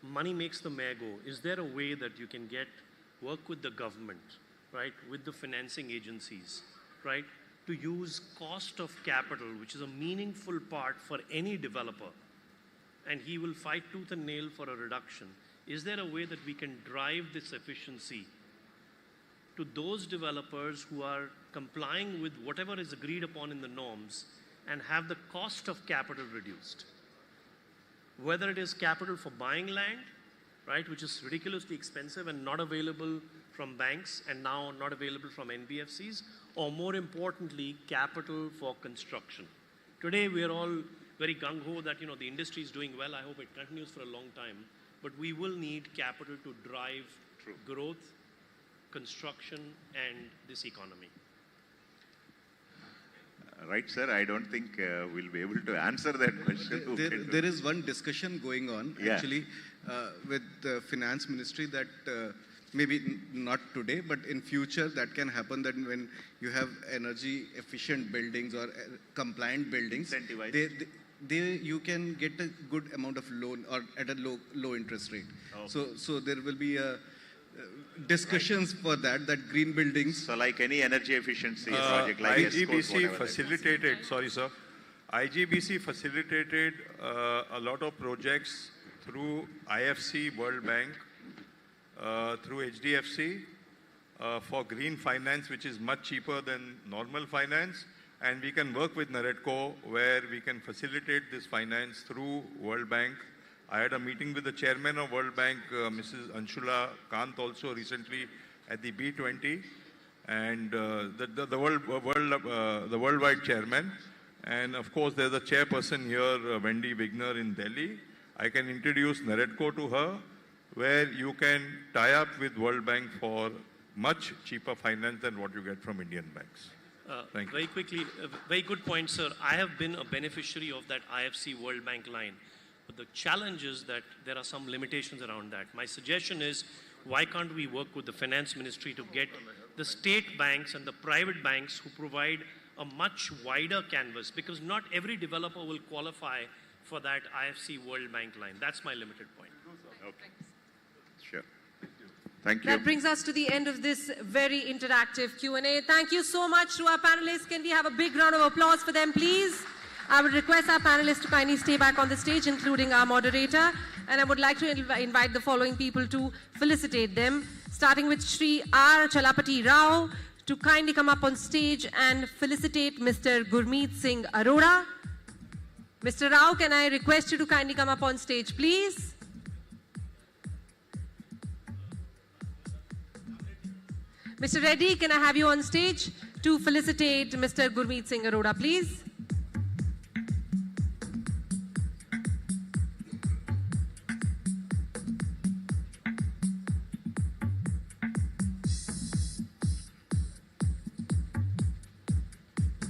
S: Money makes the mayor go. Is there a way that you can work with the government, right, with the financing agencies, right, to use cost of capital, which is a meaningful part for any developer, and he will fight tooth and nail for a reduction. Is there a way that we can drive this efficiency to those developers who are complying with whatever is agreed upon in the norms and have the cost of capital reduced? Whether it is capital for buying land, right, which is ridiculously expensive and not available from banks and now not available from NBFCs, or more importantly, capital for construction. Today we are all very gung-ho that the industry is doing well. I hope it continues for a long time. But we will need capital to drive growth, construction, and this economy.
O: Right, sir. I don't think we'll be able to answer that question.
L: There is one discussion going on actually with the finance ministry that maybe not today, but in future that can happen, that when you have energy efficient buildings or compliant buildings, you can get a good amount of loan or at a low interest rate. So there will be discussions for that green buildings.
O: So like any energy efficiency project like
N: IGBC facilitated, sorry sir, IGBC facilitated a lot of projects through IFC, World Bank, through HDFC for green finance, which is much cheaper than normal finance. And we can work with NAREDCO where we can facilitate this finance through World Bank I had a meeting with the chairman of World Bank, Mrs. Anshula Kant, also recently at the B20, and the worldwide chairman. And of course, there's a chairperson here, Wendy Wigner in Delhi. I can introduce NAREDCO to her, where you can tie up with World Bank for much cheaper finance than what you get from Indian banks. Thank you.
S: Very quickly, very good point, sir. I have been a beneficiary of that IFC World Bank line. But the challenge is that there are some limitations around that. My suggestion is, why can't we work with the finance ministry to get the state banks and the private banks who provide a much wider canvas? Because not every developer will qualify for that IFC World Bank line. That's my limited point.
O: Okay. Sure. Thank you.
B: That brings us to the end of this very interactive Q&A. Thank you so much to our panelists. Can we have a big round of applause for them, please? I would request our panelists to kindly stay back on the stage, including our moderator. And I would like to invite the following people to felicitate them, starting with Shri R. Chalapati Rao, to kindly come up on stage and felicitate Mr. Gurmeet Singh Arora. Mr. Rao, can I request you to kindly come up on stage, please? Mr. Reddy, can I have you on stage to felicitate Mr. Gurmeet Singh Arora, please?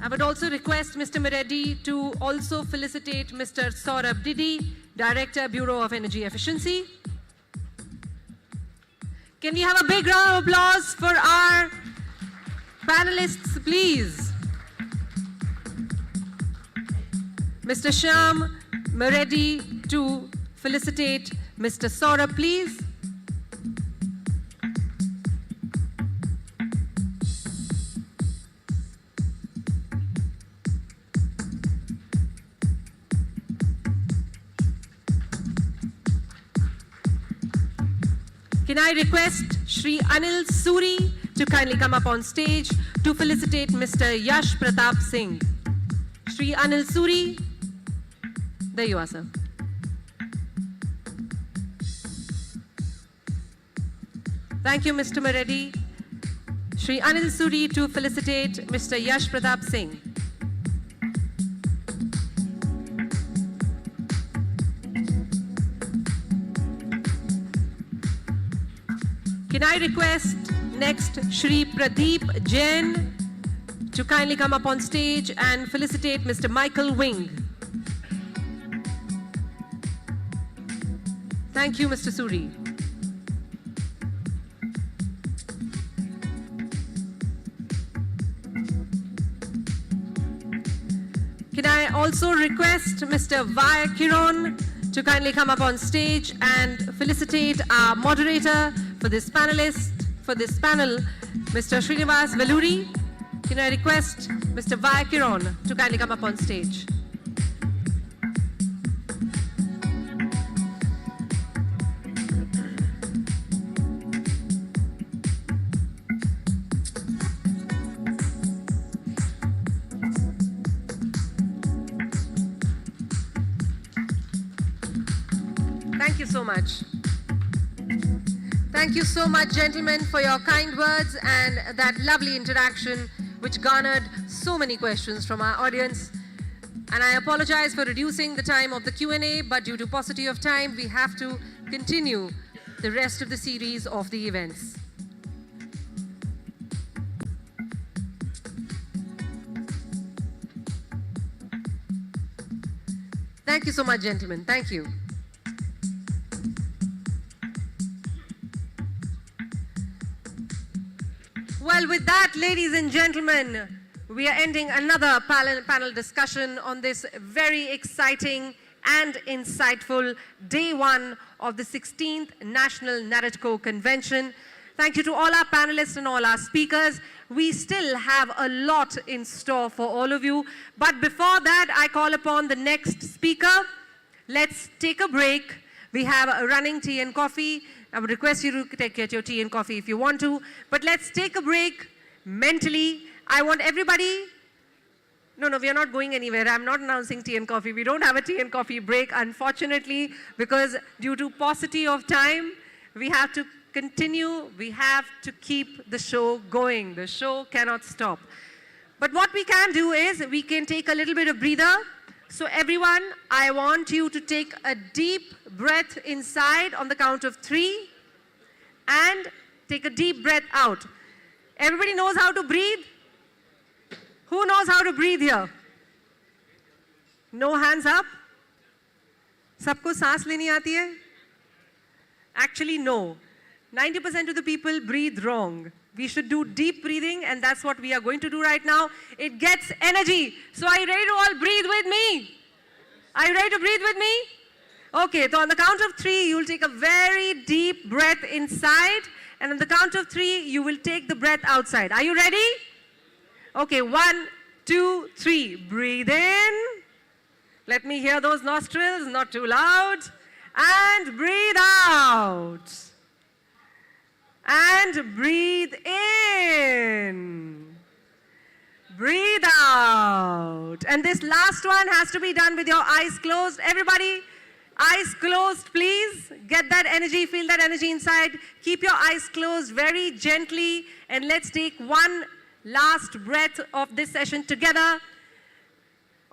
B: I would also request Mr. Mereddi to also felicitate Mr. Saurabh Didi, Director, Bureau of Energy Efficiency. Can we have a big round of applause for our panelists, please? Mr. Shyam Mereddi to felicitate Mr. Saurabh, please. Can I request Shri Anil Suri to kindly come up on stage to felicitate Mr. Yash Pratap Singh. Shri Anil Suri, there you are, sir. Thank you, Mr. Mereddi. Shri Anil Suri to felicitate Mr. Yash Pratap Singh. Can I request next Shri Pradeep Jain to kindly come up on stage and felicitate Mr. Michael Wing. Thank you, Mr. Suri. Can I also request Mr. Vaya Kiron to kindly come up on stage and felicitate our moderator for this panel, Mr. Srinivas Veluri. Can I request Mr. Vaya Kiron to kindly come up on stage? Thank you so much. Thank you so much, gentlemen, for your kind words and that lovely interaction which garnered so many questions from our audience. And I apologize for reducing the time of the Q&A, but due to paucity of time, we have to continue the rest of the series of the events. Thank you so much, gentlemen. Thank you. Well, with that, ladies and gentlemen, we are ending another panel discussion on this very exciting and insightful day one of the 16th National NAREDCO Convention. Thank you to all our panelists and all our speakers. We still have a lot in store for all of you. But before that, I call upon the next speaker. Let's take a break. We have a running tea and coffee. I would request you to get your tea and coffee if you want to. But let's take a break mentally. I want everybody No, we are not going anywhere. I'm not announcing tea and coffee. We don't have a tea and coffee break, unfortunately, because due to paucity of time, we have to continue. We have to keep the show going. The show cannot stop. But what we can do is we can take a little bit of breather. So everyone, I want you to take a deep breath inside on the count of 3 and take a deep breath out. Everybody knows how to breathe? Who knows how to breathe here? No hands up? सबको सांस लेनी आती है? Actually, no. 90% of the people breathe wrong. We should do deep breathing, and that's what we are going to do right now. It gets energy. So are you ready to all breathe with me? Are you ready to breathe with me? Okay, so on the count of 3, you'll take a very deep breath inside, and on the count of 3, you will take the breath outside. Are you ready? Okay, 1, 2, 3. Breathe in. Let me hear those nostrils, not too loud. And breathe out. And breathe in. Breathe out. And this last one has to be done with your eyes closed. Everybody, eyes closed, please. Get that energy, feel that energy inside. Keep your eyes closed very gently. And let's take one last breath of this session together.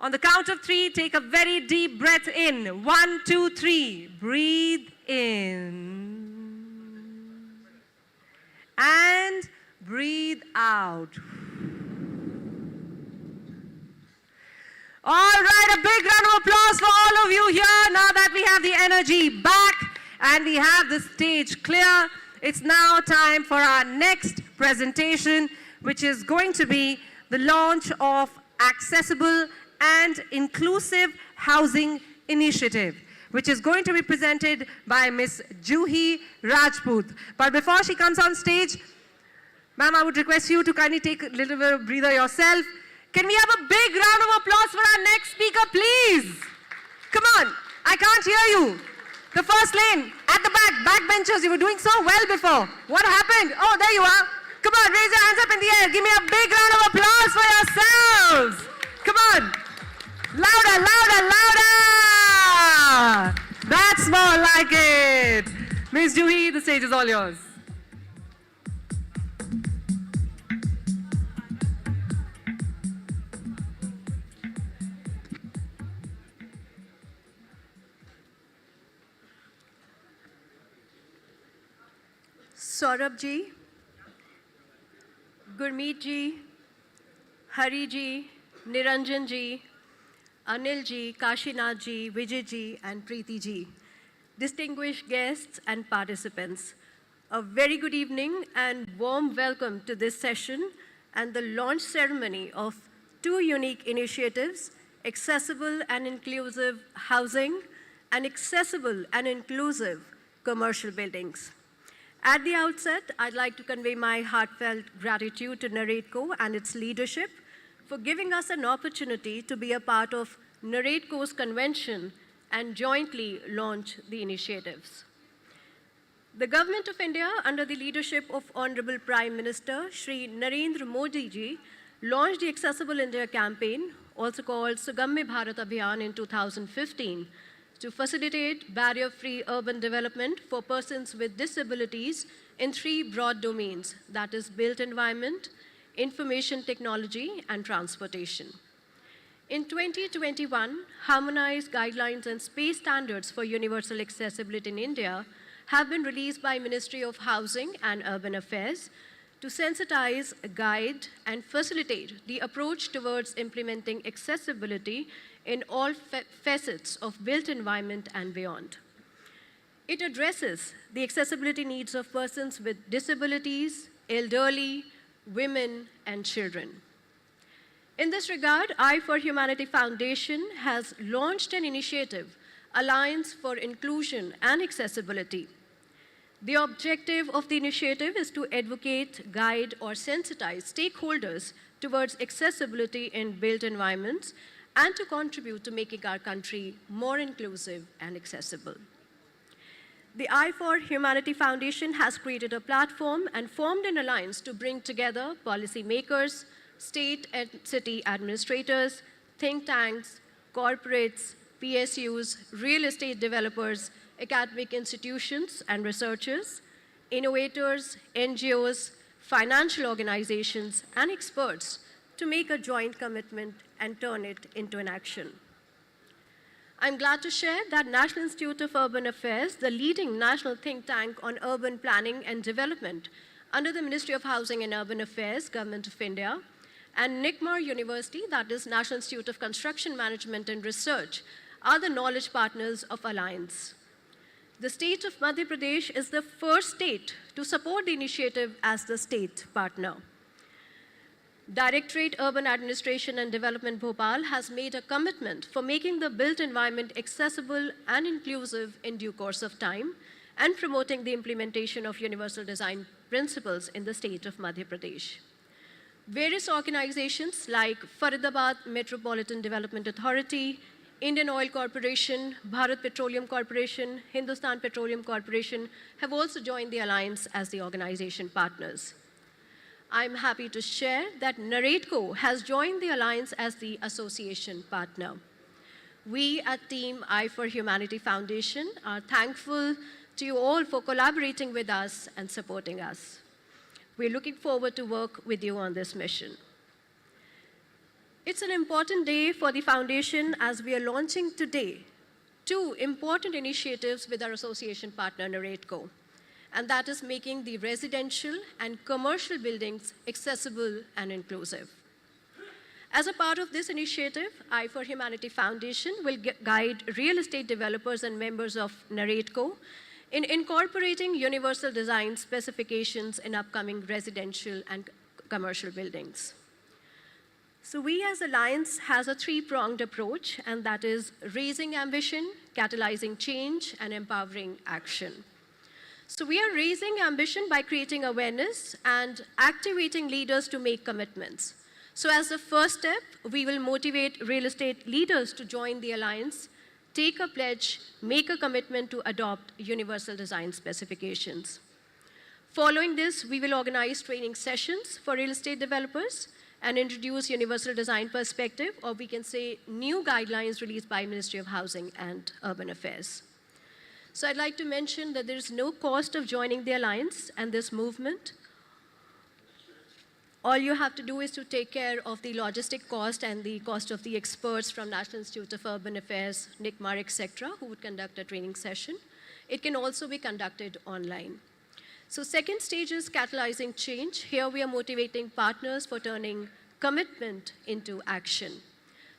B: On the count of 3, take a very deep breath in. 1, 2, 3. Breathe in. And breathe out. All right, a big round of applause for all of you here. Now that we have the energy back and we have the stage clear, it's now time for our next presentation, which is going to be the launch of Accessible and Inclusive Housing Initiative, which is going to be presented by Ms. Juhi Rajput. But before she comes on stage, ma'am, I would request you to kindly take a little bit of breather yourself. Can we have a big round of applause for our next speaker, please? Come on, I can't hear you. The first lane, at the back benchers, you were doing so well before. What happened? Oh, there you are. Come on, raise your hands up in the air. Give me a big round of applause for yourselves. Come on. Louder, louder, louder. That's more like it. Ms. Juhi, the stage is all yours.
J: Saurabh ji, Gurmeet ji, Hari ji, Niranjan ji, Anil ji, Kashinath ji, Vijay ji, and Preeti ji. Distinguished guests and participants, a very good evening and warm welcome to this session and the launch ceremony of 2 unique initiatives, Accessible and Inclusive Housing and Accessible and Inclusive Commercial Buildings. At the outset, I'd like to convey my heartfelt gratitude to NAREDCO and its leadership for giving us an opportunity to be a part of NAREDCO's convention and jointly launch the initiatives. The Government of India, under the leadership of Honorable Prime Minister Shri Narendra Modi ji, launched the Accessible India campaign, also called Sugamya Bharat Abhiyan, in 2015, to facilitate barrier-free urban development for persons with disabilities in 3 broad domains, that is built environment, information technology, and transportation. In 2021, harmonized guidelines and space standards for universal accessibility in India have been released by Ministry of Housing and Urban Affairs to sensitize, guide, and facilitate the approach towards implementing accessibility in all facets of built environment and beyond. It addresses the accessibility needs of persons with disabilities, elderly, women, and children. In this regard, I for Humanity Foundation has launched an initiative, Alliance for Inclusion and Accessibility. The objective of the initiative is to advocate, guide, or sensitize stakeholders towards accessibility in built environments and to contribute to making our country more inclusive and accessible. The I for Humanity Foundation has created a platform and formed an alliance to bring together policymakers, state and city administrators, think tanks, corporates, PSUs, real estate developers, academic institutions and researchers, innovators, NGOs, financial organizations, and experts to make a joint commitment and turn it into an action. I'm glad to share that National Institute of Urban Affairs, the leading national think tank on urban planning and development under the Ministry of Housing and Urban Affairs, Government of India, and NICMAR University, that is National Institute of Construction Management and Research, are the knowledge partners of Alliance. The state of Madhya Pradesh is the first state to support the initiative as the state partner. Directorate Urban Administration and Development Bhopal has made a commitment for making the built environment accessible and inclusive in due course of time and promoting the implementation of universal design principles in the state of Madhya Pradesh. Various organizations like Faridabad Metropolitan Development Authority, Indian Oil Corporation, Bharat Petroleum Corporation, Hindustan Petroleum Corporation have also joined the alliance as the organization partners. I'm happy to share that NAREDCO has joined the alliance as the association partner. We at Team I for Humanity Foundation are thankful to you all for collaborating with us and supporting us. We're looking forward to work with you on this mission. It's an important day for the foundation as we are launching today two important initiatives with our association partner NAREDCO, and that is making the residential and commercial buildings accessible and inclusive. As a part of this initiative, I for Humanity Foundation will guide real estate developers and members of NAREDCO in incorporating universal design specifications in upcoming residential and commercial buildings. So we as Alliance has a three-pronged approach, and that is raising ambition, catalyzing change, and empowering action. So we are raising ambition by creating awareness and activating leaders to make commitments. So as the first step, we will motivate real estate leaders to join the Alliance, take a pledge, make a commitment to adopt universal design specifications. Following this, we will organize training sessions for real estate developers and introduce universal design perspective, or we can say new guidelines released by Ministry of Housing and Urban Affairs. So I'd like to mention that there is no cost of joining the Alliance and this movement. All you have to do is to take care of the logistic cost and the cost of the experts from National Institute of Urban Affairs, NICMAR, etc., who would conduct a training session. It can also be conducted online. So second stage is catalyzing change. Here we are motivating partners for turning commitment into action.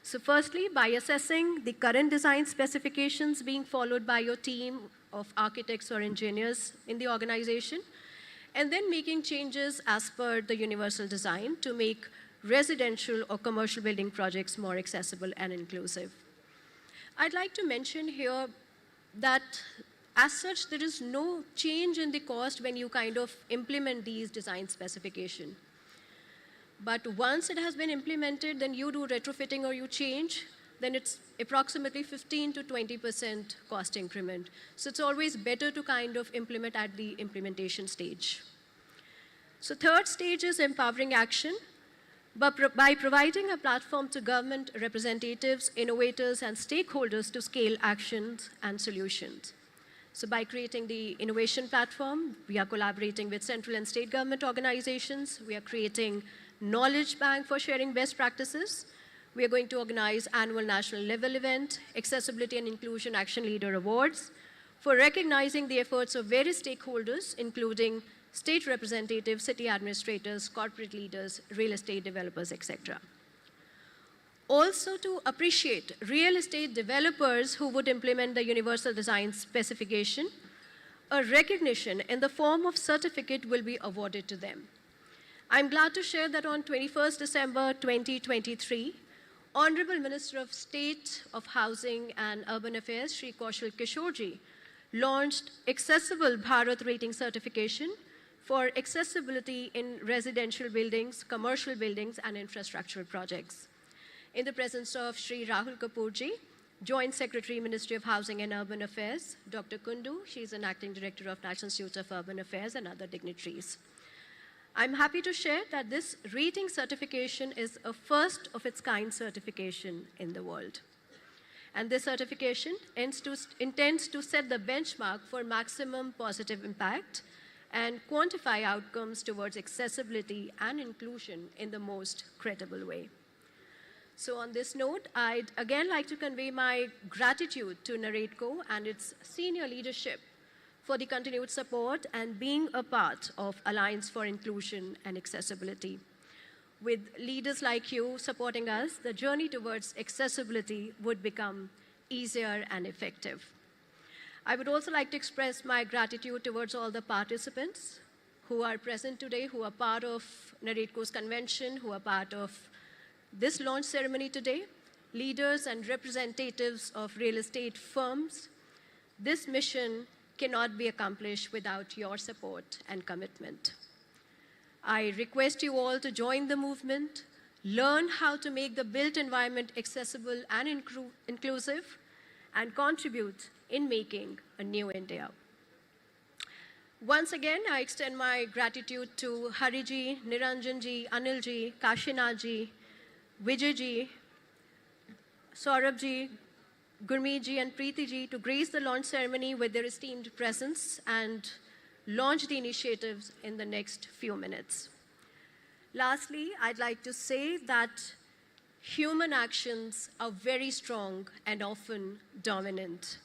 J: So firstly, by assessing the current design specifications being followed by your team of architects or engineers in the organization, and then making changes as per the universal design to make residential or commercial building projects more accessible and inclusive. I'd like to mention here that as such, there is no change in the cost when you kind of implement these design specifications. But once it has been implemented, then you do retrofitting or you change, then it's approximately 15 to 20% cost increment. So it's always better to kind of implement at the implementation stage. So third stage is empowering action. But by providing a platform to government representatives, innovators, and stakeholders to scale actions and solutions. So by creating the innovation platform, we are collaborating with central and state government organizations. We are creating knowledge bank for sharing best practices. We are going to organize annual national level event, Accessibility and Inclusion Action Leader Awards, for recognizing the efforts of various stakeholders, including state representatives, city administrators, corporate leaders, real estate developers, etc. Also to appreciate real estate developers who would implement the universal design specification, a recognition in the form of certificate will be awarded to them. I'm glad to share that on 21st December 2023, Honorable Minister of State of Housing and Urban Affairs, Shri Kaushal Kishorji, launched Accessible Bharat Rating Certification for accessibility in residential buildings, commercial buildings, and infrastructural projects. In the presence of Shri Rahul Kapoorji, Joint Secretary, Ministry of Housing and Urban Affairs, Dr. Kundu, she's an Acting Director of National Institute of Urban Affairs, and other dignitaries. I'm happy to share that this rating certification is a first of its kind certification in the world. And this certification intends to set the benchmark for maximum positive impact and quantify outcomes towards accessibility and inclusion in the most credible way. So on this note, I'd again like to convey my gratitude to NAREDCO and its senior leadership for the continued support and being a part of Alliance for Inclusion and Accessibility. With leaders like you supporting us, the journey towards accessibility would become easier and effective. I would also like to express my gratitude towards all the participants who are present today, who are part of NAREDCO's convention, who are part of this launch ceremony today, leaders and representatives of real estate firms. This mission cannot be accomplished without your support and commitment. I request you all to join the movement, learn how to make the built environment accessible and inclusive, and contribute in making a new India. Once again, I extend my gratitude to Hariji, Niranjanji, Anilji, Kashinathji, Vijayji, Saurabhji, Gurmeetji and Preetiji to grace the launch ceremony with their esteemed presence and launch the initiatives in the next few minutes. Lastly, I'd like to say that human actions are very strong and often dominant.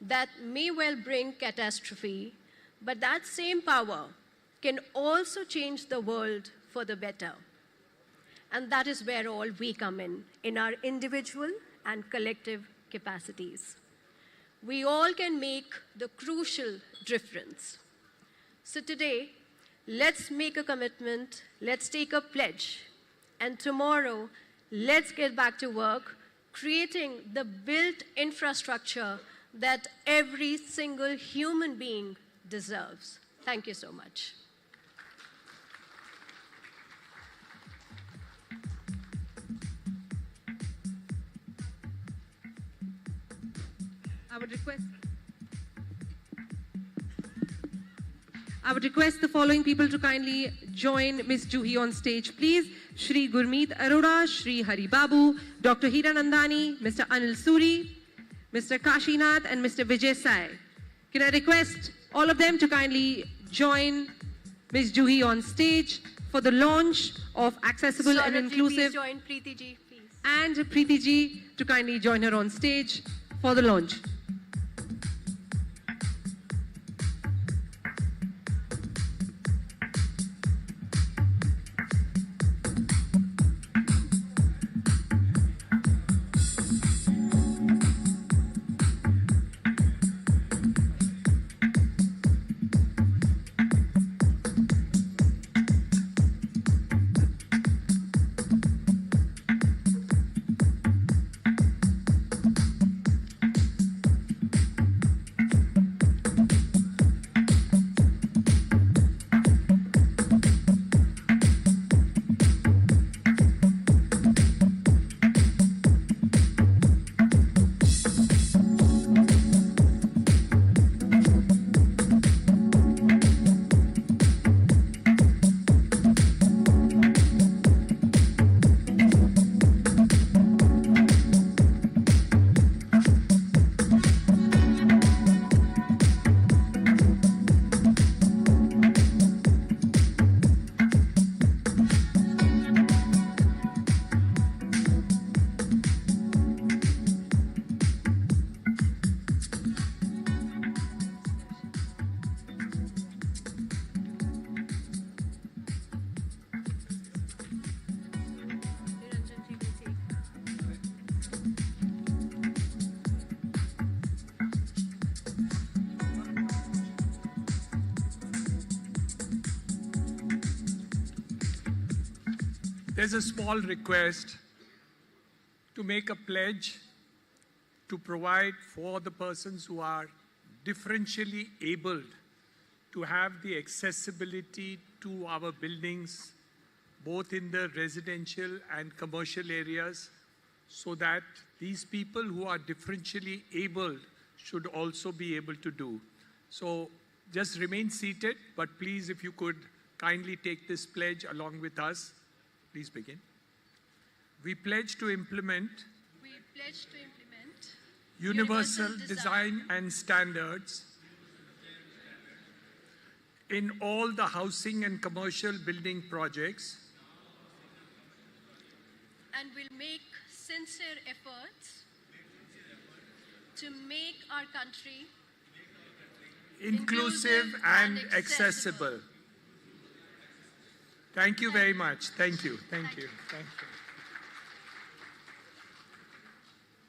J: That may well bring catastrophe, but that same power can also change the world for the better. And that is where all we come in our individual and collective capacities. We all can make the crucial difference. So today, let's make a commitment, let's take a pledge, and tomorrow, let's get back to work, creating the built infrastructure that every single human being deserves. Thank you so much.
B: I would request the following people to kindly join Ms. Juhi on stage, please. Shri Gurmeet Arora, Shri Hari Babu, Dr. Hiranandani, Mr. Anil Suri, Mr. Kashinath, and Mr. Vijay Sai. Can I request all of them to kindly join Ms. Juhi on stage for the launch of accessible and inclusive.
J: Please join Preetiji, please.
B: And Preetiji to kindly join her on stage for the launch.
H: There's a small request to make a pledge to provide for the persons who are differentially abled to have the accessibility to our buildings, both in the residential and commercial areas, so that these people who are differentially abled should also be able to do. So just remain seated, but please, if you could kindly take this pledge along with us. Please begin. We pledge to implement universal design and standards in all the housing and commercial building projects,
J: and will make sincere efforts to make our country
H: inclusive and accessible. Thank you very much. Thank you. Thank you. Thank you.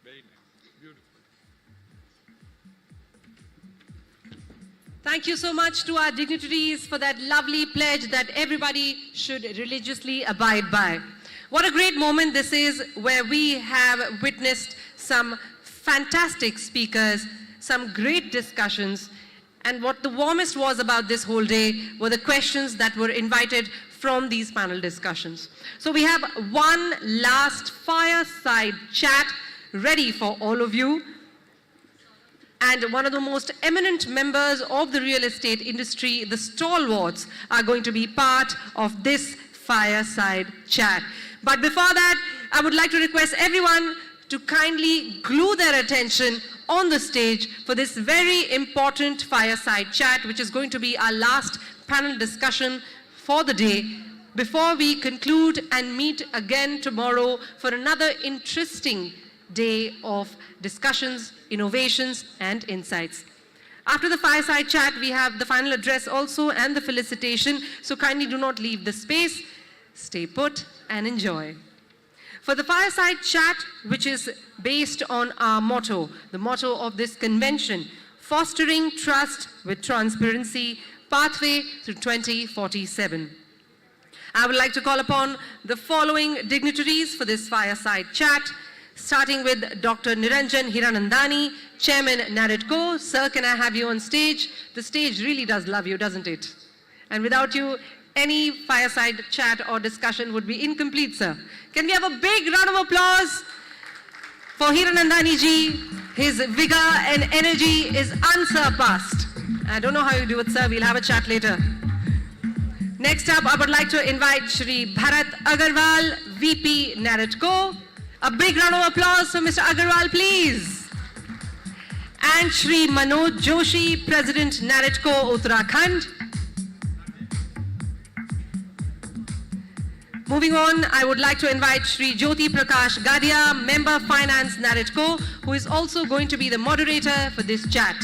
H: Very nice. Beautiful.
B: Thank you so much to our dignitaries for that lovely pledge that everybody should religiously abide by. What a great moment this is, where we have witnessed some fantastic speakers, some great discussions, and what the warmest was about this whole day were the questions that were invited from these panel discussions. So we have one last fireside chat ready for all of you. And one of the most eminent members of the real estate industry, the stalwarts, are going to be part of this fireside chat. But before that, I would like to request everyone to kindly glue their attention on the stage for this very important fireside chat, which is going to be our last panel discussion for the day, before we conclude and meet again tomorrow for another interesting day of discussions, innovations, and insights. After the fireside chat, we have the final address also and the felicitation, so kindly do not leave the space. Stay put and enjoy. For the fireside chat, which is based on our motto, the motto of this convention, fostering trust with transparency, pathway through 2047. I would like to call upon the following dignitaries for this fireside chat, starting with Dr. Niranjan Hiranandani, Chairman NAREDCO. Sir, can I have you on stage? The stage really does love you, doesn't it? And without you, any fireside chat or discussion would be incomplete, sir. Can we have a big round of applause for Hiranandani ji? His vigor and energy is unsurpassed. I don't know how you do it, sir. We'll have a chat later. Next up, I would like to invite Shri Bharat Agarwal, VP NAREDCO. A big round of applause for Mr. Agarwal, please. And Shri Manoj Joshi, President NAREDCO Uttarakhand. Moving on, I would like to invite Shri Jyoti Prakash Gadia, Member Finance NAREDCO, who is also going to be the moderator for this chat.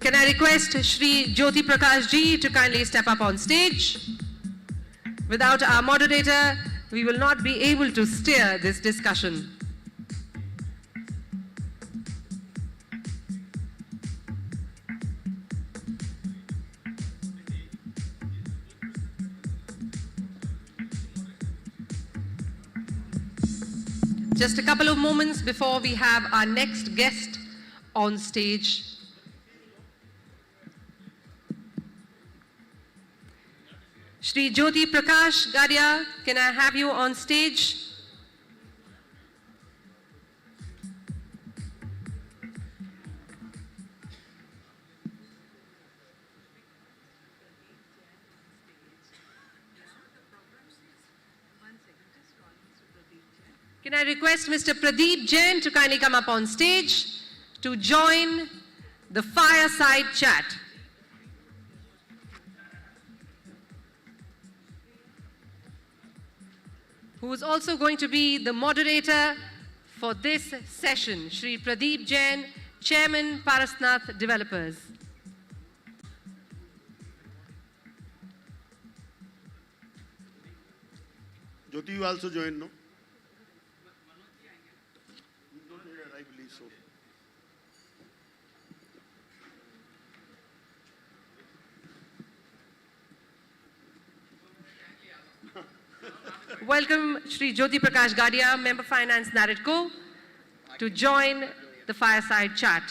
B: Can I request Shri Jyoti Prakash ji to kindly step up on stage? Without our moderator, we will not be able to steer this discussion. Just a couple of moments before we have our next guest on stage. Shri Jyoti Prakash Gadia, can I have you on stage? Can I request Mr. Pradeep Jain to kindly come up on stage to join the fireside chat? Who is also going to be the moderator for this session, Shri Pradeep Jain, Chairman, Parasnath Developers.
T: Jyoti, you also join, no? I believe so.
B: Welcome Shri Jyoti Prakash Gadia, Member Finance NAREDCO, to join the fireside chat.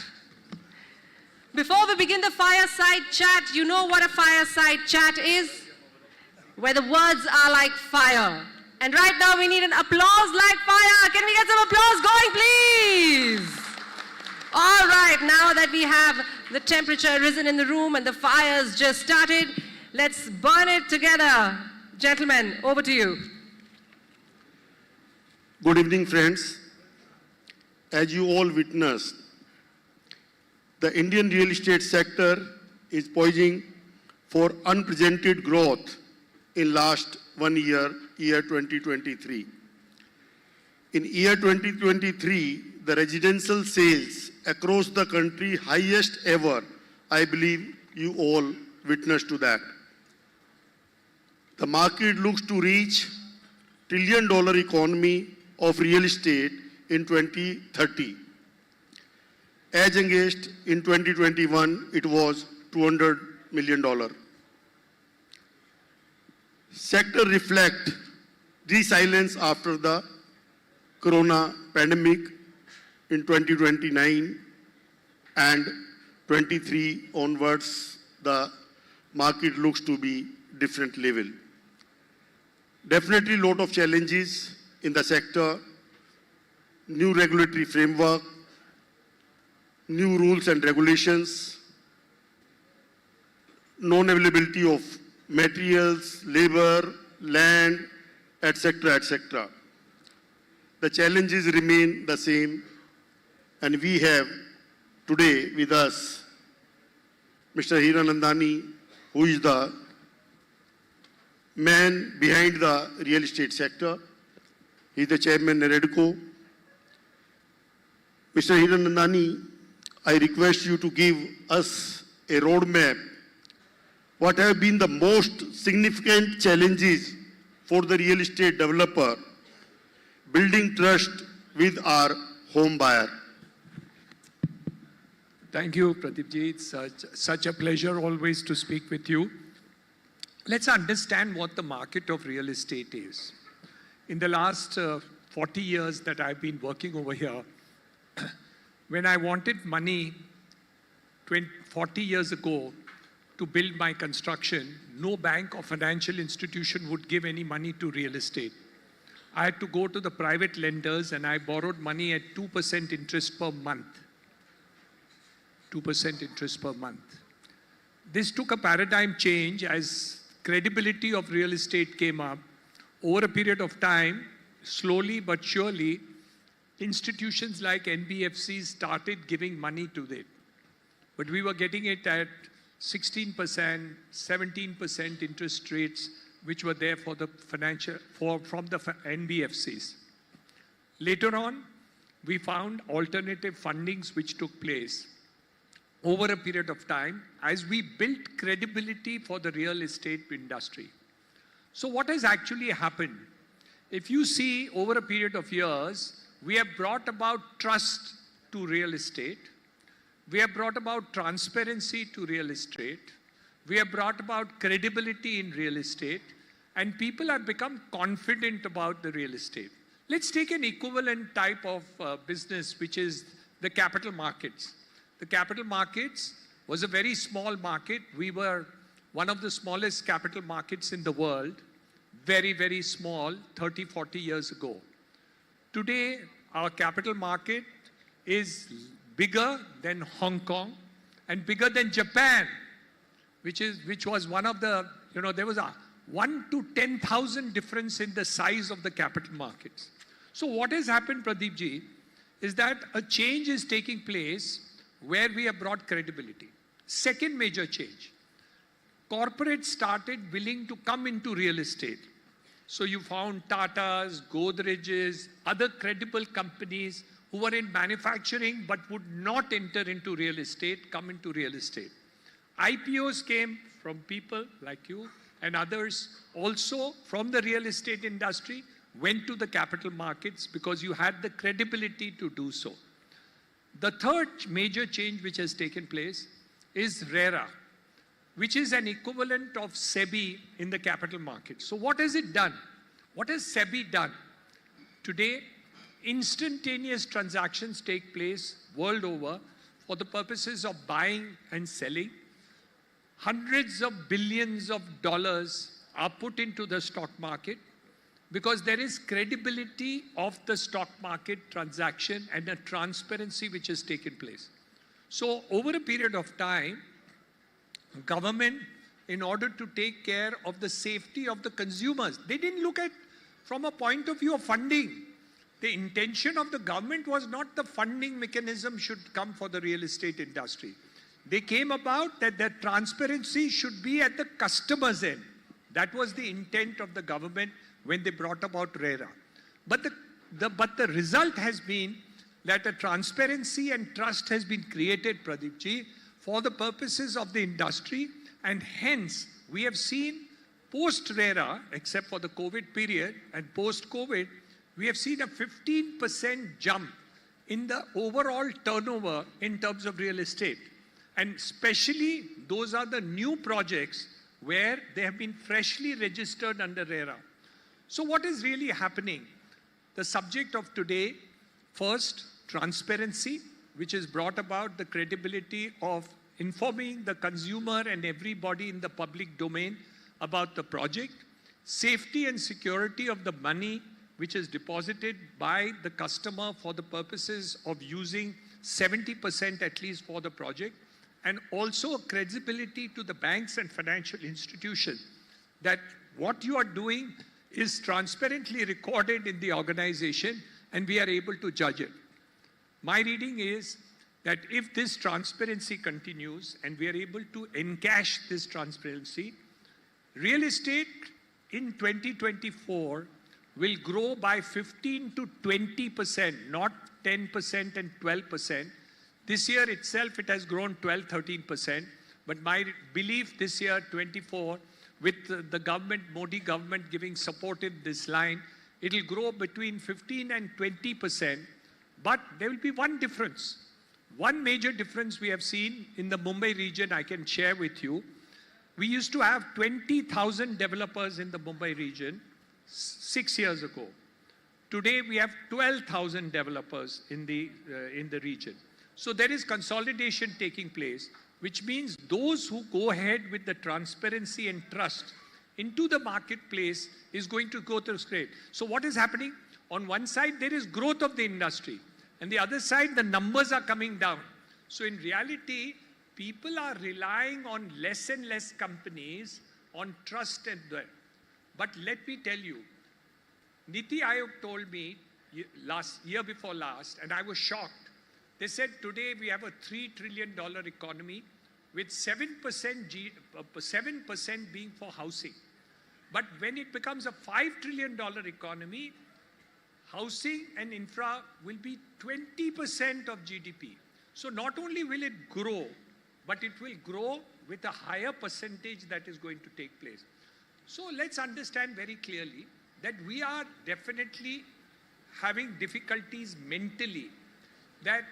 B: Before we begin the fireside chat, you know what a fireside chat is? Where the words are like fire. And right now we need an applause like fire. Can we get some applause going, please? All right, now that we have The temperature has risen in the room and the fire's just started. Let's burn it together. Gentlemen, over to you.
T: Good evening, friends. As you all witnessed, the Indian real estate sector is poising for unprecedented growth in last 1 year, year 2023. In year 2023, the residential sales across the country highest ever. I believe you all witnessed to that. The market looks to reach $1 trillion economy of real estate in 2030. As against in 2021, it was $200 million. Sector reflect resilience after the Corona pandemic in 2029 and 23 onwards, the market looks to be different level. Definitely lot of challenges in the sector, new regulatory framework, new rules and regulations, non-availability of materials, labor, land, etc., etc. The challenges remain the same, and we have today with us Mr. Hiranandani, who is the man behind the real estate sector. He is the chairman NAREDCO. Mr. Hiranandani, I request you to give us a roadmap. What have been the most significant challenges for the real estate developer building trust with our home buyer?
H: Thank you, Pradeepji. It's such a pleasure always to speak with you. Let's understand what the market of real estate is. In the last 40 years that I've been working over here, when I wanted money 40 years ago to build my construction, no bank or financial institution would give any money to real estate. I had to go to the private lenders and I borrowed money at 2% interest per month. 2% interest per month. This took a paradigm change as credibility of real estate came up. Over a period of time, slowly but surely, institutions like NBFCs started giving money to it. But we were getting it at 16%, 17% interest rates, which were there for the from the NBFCs. Later on, we found alternative fundings which took place over a period of time as we built credibility for the real estate industry. So what has actually happened? If you see over a period of years, we have brought about trust to real estate. We have brought about transparency to real estate. We have brought about credibility in real estate. And people have become confident about the real estate. Let's take an equivalent type of business, which is the capital markets. The capital markets was a very small market. We were one of the smallest capital markets in the world. Very, very small, 30, 40 years ago. Today, our capital market is bigger than Hong Kong and bigger than Japan, which was one of the, there was a 1 to 10,000 difference in the size of the capital markets. So what has happened, Pradeepji, is that a change is taking place where we have brought credibility. Second major change, corporates started willing to come into real estate. So you found Tatas, Godrej's, other credible companies who were in manufacturing but would not enter into real estate, come into real estate. IPOs came from people like you and others also from the real estate industry, went to the capital markets because you had the credibility to do so. The third major change which has taken place is RERA, which is an equivalent of SEBI in the capital market. So what has it done? What has SEBI done? Today, instantaneous transactions take place world over for the purposes of buying and selling. Hundreds of billions of dollars are put into the stock market because there is credibility of the stock market transaction and a transparency which has taken place. So over a period of time, government, in order to take care of the safety of the consumers, they didn't look at from a point of view of funding. The intention of the government was not the funding mechanism should come for the real estate industry. They came about that the transparency should be at the customer's end. That was the intent of the government when they brought about RERA. But the result has been that a transparency and trust has been created, Pradeep ji, for the purposes of the industry, and hence we have seen post-RERA, except for the COVID period and post-COVID, we have seen a 15% jump in the overall turnover in terms of real estate. And especially those are the new projects where they have been freshly registered under RERA. So what is really happening? The subject of today, first, transparency, which has brought about the credibility of informing the consumer and everybody in the public domain about the project, safety and security of the money which is deposited by the customer for the purposes of using 70% at least for the project, and also credibility to the banks and financial institutions that what you are doing is transparently recorded in the organization and we are able to judge it. My reading is that if this transparency continues and we are able to encash this transparency, real estate in 2024 will grow by 15 to 20%, not 10% and 12%. This year itself, it has grown 12-13%. But my belief this year, 24, with the government, Modi government giving support in this line, it will grow between 15 and 20%. But there will be one difference. One major difference we have seen in the Mumbai region, I can share with you. We used to have 20,000 developers in the Mumbai region 6 years ago. Today, we have 12,000 developers in the region. So there is consolidation taking place, which means those who go ahead with the transparency and trust into the marketplace is going to go through straight. So what is happening? On one side, there is growth of the industry. And the other side, the numbers are coming down. So in reality, people are relying on less and less companies on trust and that. But let me tell you, Niti Aayog told me year before last, and I was shocked. They said today we have a $3 trillion economy with 7% being for housing. But when it becomes a $5 trillion economy, housing and infra will be 20% of GDP. So not only will it grow, but it will grow with a higher percentage that is going to take place. So let's understand very clearly that we are definitely having difficulties mentally, that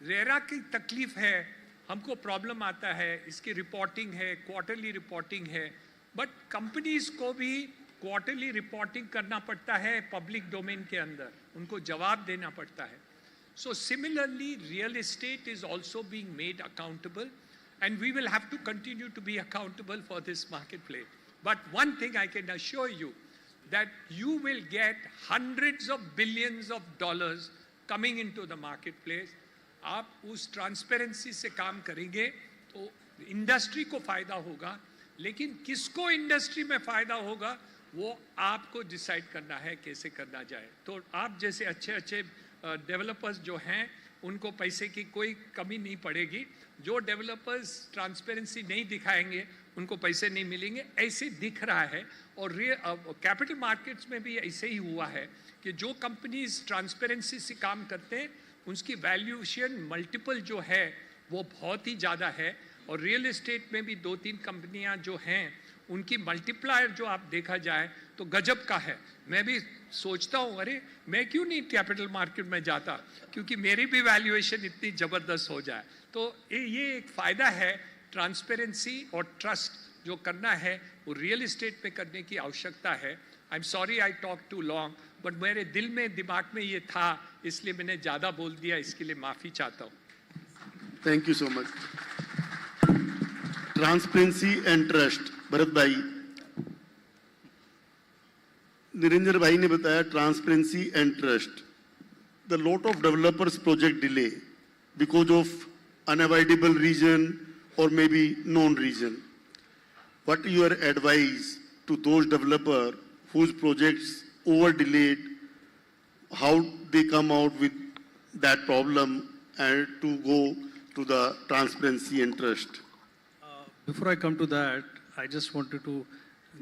H: RERA की तकलीफ है, हमको problem आता है, इसकी reporting है, quarterly reporting है, but companies को भी क्वार्टरली रिपोर्टिंग करना पड़ता है पब्लिक डोमेन के अंदर, उनको जवाब देना पड़ता है. So similarly, real estate is also being made accountable, and we will have to continue to be accountable for this marketplace. But one thing I can assure you, that you will get hundreds of billions of dollars coming into the marketplace. आप उस transparency से काम करेंगे तो industry को फायदा होगा, लेकिन किसको इंडस्ट्री में फायदा होगा वो आपको डिसाइड करना है कैसे करना जाए. तो आप जैसे अच्छे डेवलपर्स जो हैं उनको पैसे की कोई कमी नहीं पड़ेगी. जो डेवलपर्स ट्रांसपेरेंसी नहीं दिखाएंगे उनको पैसे नहीं मिलेंगे, ऐसे दिख रहा है. और कैपिटल मार्केट्स में भी ऐसे ही हुआ है कि जो कंपनीज ट्रांसपेरेंसी से काम करते हैं उसकी वैल्यूएशन मल्टीपल जो है वो बहुत ही ज़्यादा है. और रियल एस्टेट में भी 2-3 कंपनियां जो हैं उनकी मल्टीप्लायर जो आप देखा जाए तो गजब का है. मैं भी सोचता हूँ अरे मैं क्यों नहीं कैपिटल मार्केट में जाता, क्योंकि मेरी भी वैल्यूएशन इतनी ज़बरदस्त हो जाए. तो ये एक फ़ायदा है. ट्रांसपेरेंसी और ट्रस्ट जो करना है वो रियल एस्टेट पे करने की आवश्यकता है. I am sorry I talk too long, but मेरे दिल में दिमाग में ये था इसलिए मैंने ज़्यादा बोल दिया, इसके लिए माफ़ी चाहता हूँ.
T: Thank you so much. Transparency and trust, Bharat भाई. निरंजन भाई ने बताया transparency and trust. The lot of developers project delay because of unavoidable reason or maybe known reason. What your advice to those developers whose projects over delayed, how they come out with that problem and to go to the transparency and trust?
C: Before I come to that, I just wanted to,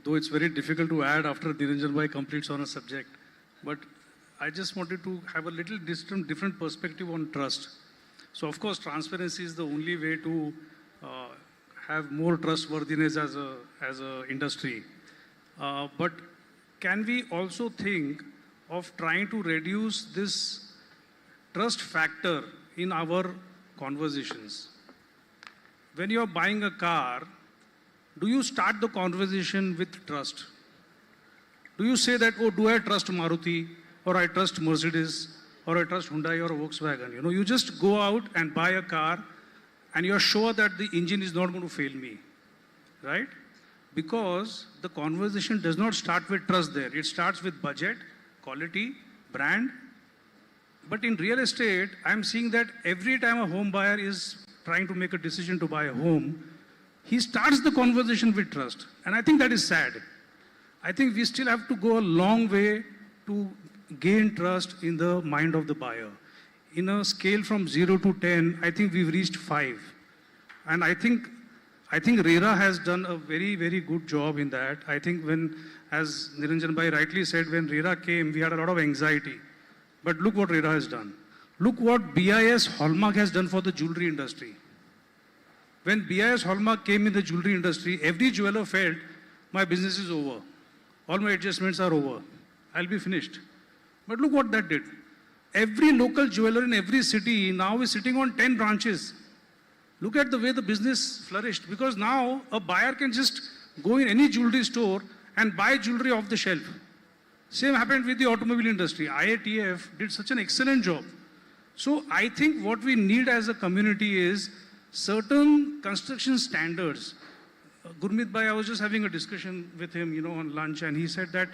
C: though it's very difficult to add after Niranjan Bhai completes on a subject, but I just wanted to have a little different perspective on trust. So of course, transparency is the only way to have more trustworthiness as a industry. But can we also think of trying to reduce this trust factor in our conversations? When you're buying a car, do you start the conversation with trust? Do you say that, oh, do I trust Maruti, or I trust Mercedes, or I trust Hyundai or Volkswagen? You know, you just go out and buy a car and you're sure that the engine is not going to fail me, right? Because the conversation does not start with trust there. It starts with budget, quality, brand. But in real estate, I'm seeing that every time a home buyer is trying to make a decision to buy a home, he starts the conversation with trust. And I think that is sad. I think we still have to go a long way to gain trust in the mind of the buyer. In a scale from 0 to 10, I think we've reached 5. And I think RERA has done a very, very good job in that. I think when, as Niranjan Bhai rightly said, when RERA came, we had a lot of anxiety. But look what RERA has done. Look what BIS Hallmark has done for the jewelry industry. When BIS Hallmark came in the jewelry industry, every jeweler felt, my business is over. All my adjustments are over. I'll be finished. But look what that did. Every local jeweler in every city now is sitting on 10 branches. Look at the way the business flourished, because now a buyer can just go in any jewelry store and buy jewelry off the shelf. Same happened with the automobile industry. IATF did such an excellent job. So I think what we need as a community is certain construction standards. Gurmeet Bhai, I was just having a discussion with him, on lunch, and he said that,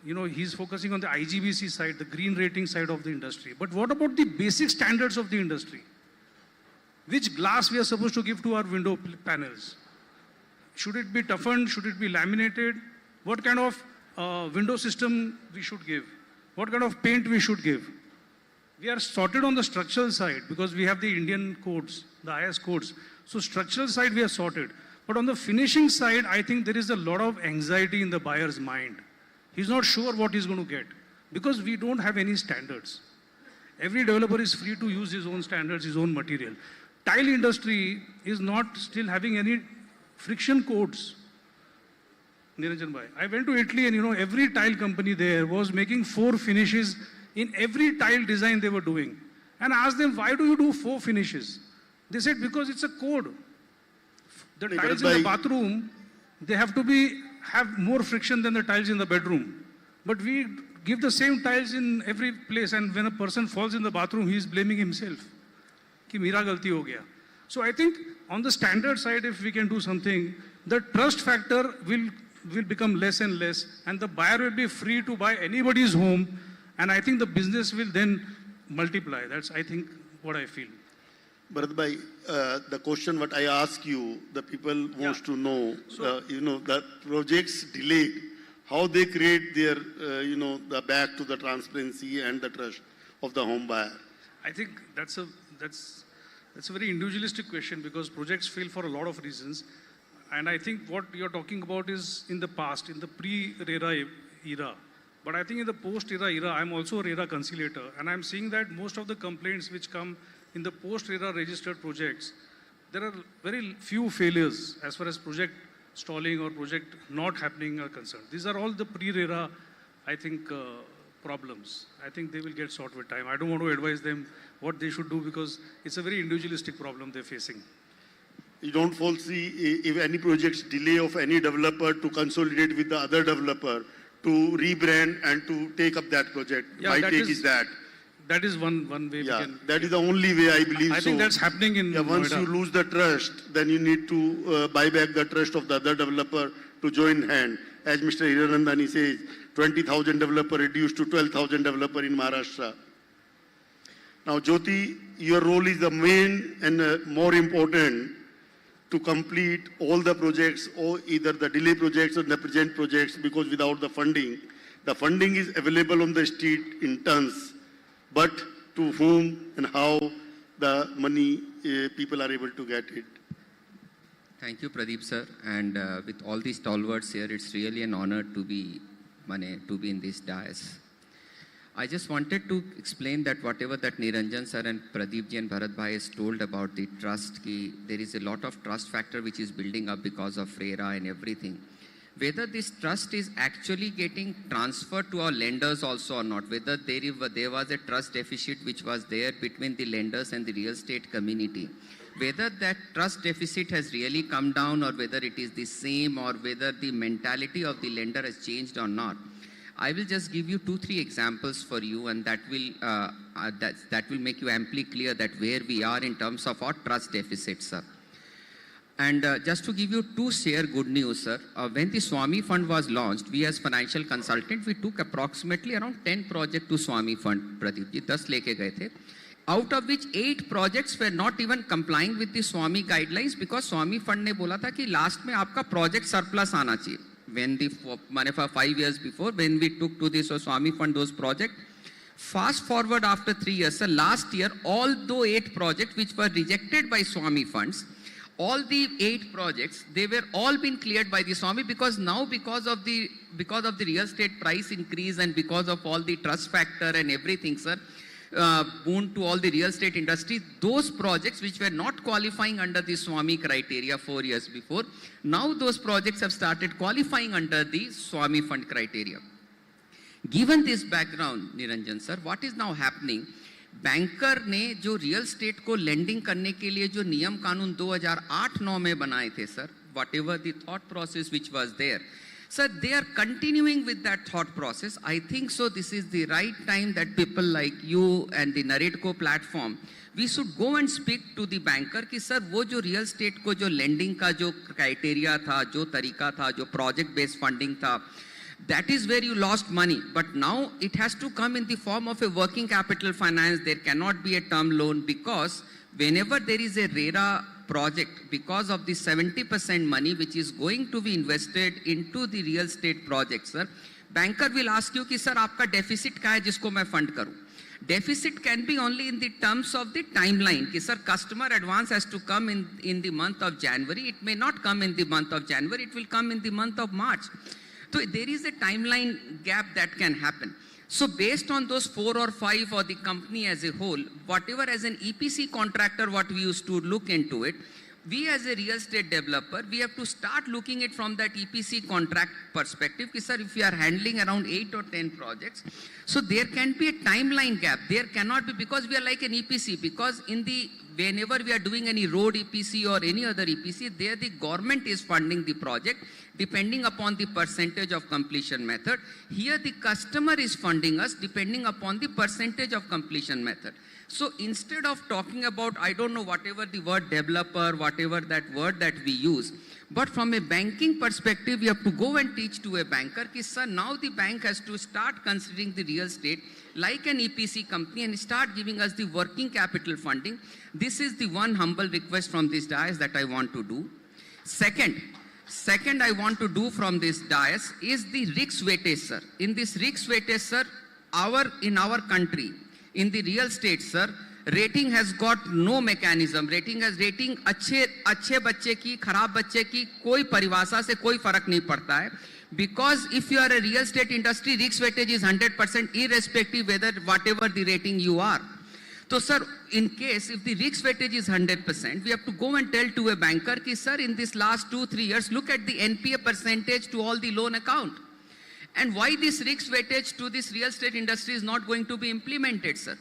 C: he's focusing on the IGBC side, the green rating side of the industry. But what about the basic standards of the industry? Which glass we are supposed to give to our window panels? Should it be toughened? Should it be laminated? What kind of window system we should give? What kind of paint we should give? We are sorted on the structural side because we have the Indian codes, the IS codes. So structural side we are sorted. But on the finishing side, I think there is a lot of anxiety in the buyer's mind. He's not sure what he's going to get because we don't have any standards. Every developer is free to use his own standards, his own material. Tile industry is not still having any friction codes. Niranjan Bhai, I went to Italy and every tile company there was making 4 finishes in every tile design they were doing. And I asked them, why do you do 4 finishes? They said, because it's a code. The tiles in the bathroom, they have to have more friction than the tiles in the bedroom. But we give the same tiles in every place, and when a person falls in the bathroom, he is blaming himself. Ki mera galti ho gaya. So I think on the standard side, if we can do something, the trust factor will become less and less, and the buyer will be free to buy anybody's home, and I think the business will then multiply. That's, I think, what I feel.
T: Bharat Bhai, the question what I ask you, the people wants to know, the projects delayed, how they create their, the back to the transparency and the trust of the home buyer.
C: I think that's a very individualistic question because projects fail for a lot of reasons. And I think what you're talking about is in the past, in the pre-RERA era. But I think in the post-RERA era, I'm also a RERA conciliator. And I'm seeing that most of the complaints which come in the post-RERA registered projects, there are very few failures as far as project stalling or project not happening are concerned. These are all the pre-RERA, I think, problems. I think they will get sorted with time. I don't want to advise them what they should do because it's a very individualistic problem they're facing.
T: You don't foresee if any projects delay of any developer to consolidate with the other developer to rebrand and to take up that project.
C: Yeah,
T: My take is that.
C: That is one way we can.
T: That is the only way I believe.
C: I think that's happening in
T: once
C: Noida.
T: you lose the trust, then you need to buy back the trust of the other developer to join hand. As Mr. Hiranandani says, 20,000 developer reduced to 12,000 developer in Maharashtra. Now, Jyoti, your role is the main and more important to complete all the projects, or either the delay projects or the present projects, because without the funding is available on the street in tons, but to whom and how the money people are able to get it.
K: Thank you, Pradeep sir. And with all these stalwarts here, it's really an honor to be in this dais. I just wanted to explain that whatever that Niranjan sir and Pradeep ji and Bharat bhai has told about the trust, there is a lot of trust factor which is building up because of RERA and everything. Whether this trust is actually getting transferred to our lenders also or not, whether there was a trust deficit which was there between the lenders and the real estate community, whether that trust deficit has really come down or whether it is the same or whether the mentality of the lender has changed or not. I will just give you 2-3 examples for you, and that will make you amply clear that where we are in terms of our trust deficit, sir. And just to give you 2 share good news, sir. When the Swami Fund was launched, we as financial consultant, we took approximately around 10 projects to Swami Fund, Pradeep ji, 10 leke gaye the. Out of which 8 projects were not even complying with the Swami guidelines, because Swami Fund ne bola tha ki last mein aapka project surplus aana chahiye. When for 5 years before, when we took to this Swami Fund those projects, fast forward after 3 years, sir, last year, all those 8 projects which were rejected by Swami Funds, all the 8 projects, they were all been cleared by the Swami, because now because of the real estate price increase and because of all the trust factor and everything, sir, boon to all the real estate industry, those projects which were not qualifying under the Swami criteria 4 years before, now those projects have started qualifying under the Swami Fund criteria. Given this background, Niranjan sir, what is now happening? Banker ने जो real estate को lending करने के लिए जो नियम कानून 2008-9 में बनाए थे sir, whatever the thought process which was there, sir, they are continuing with that thought process. I think so this is the right time that people like you and the NAREDCO platform, we should go and speak to the banker कि sir वो जो real estate को जो lending का जो criteria था, जो तरीका था, जो project based funding था, that is where you lost money. But now it has to come in the form of a working capital finance. There cannot be a term loan, because whenever there is a RERA project, because of the 70% money which is going to be invested into the real estate project, sir, banker will ask you कि sir आपका deficit क्या है जिसको मैं fund करूँ. Deficit can be only in the terms of the timeline. कि sir customer advance has to come in the month of January. It may not come in the month of January. It will come in the month of March. So there is a timeline gap that can happen. So based on those 4 or 5 or the company as a whole, whatever as an EPC contractor, what we used to look into it, we as a real estate developer, we have to start looking at from that EPC contract perspective. Sir, if we are handling around 8 or 10 projects, so there can be a timeline gap. There cannot be, because we are like an EPC, because whenever we are doing any road EPC or any other EPC, there the government is funding the project depending upon the percentage of completion method. Here the customer is funding us depending upon the percentage of completion method. So instead of talking about, I don't know, whatever the word developer, whatever that word that we use, but from a banking perspective, you have to go and teach to a banker, ki, sir, now the bank has to start considering the real estate like an EPC company and start giving us the working capital funding. This is the one humble request from this dais that I want to do. Second I want to do from this dais is the risk weightage, sir. In this risk weightage, sir, in our country, in the real estate, sir, rating has got no mechanism. Rating अच्छे बच्चे की, खराब बच्चे की कोई परिभाषा से कोई फर्क नहीं पड़ता है. Because if you are a real estate industry, risk weightage is 100% irrespective whether whatever the rating you are. So sir, in case if the risk weightage is 100%, we have to go and tell to a banker ki, sir, in this last 2-3 years, look at the NPA percentage to all the loan account. And why this risk weightage to this real estate industry is not going to be implemented, sir?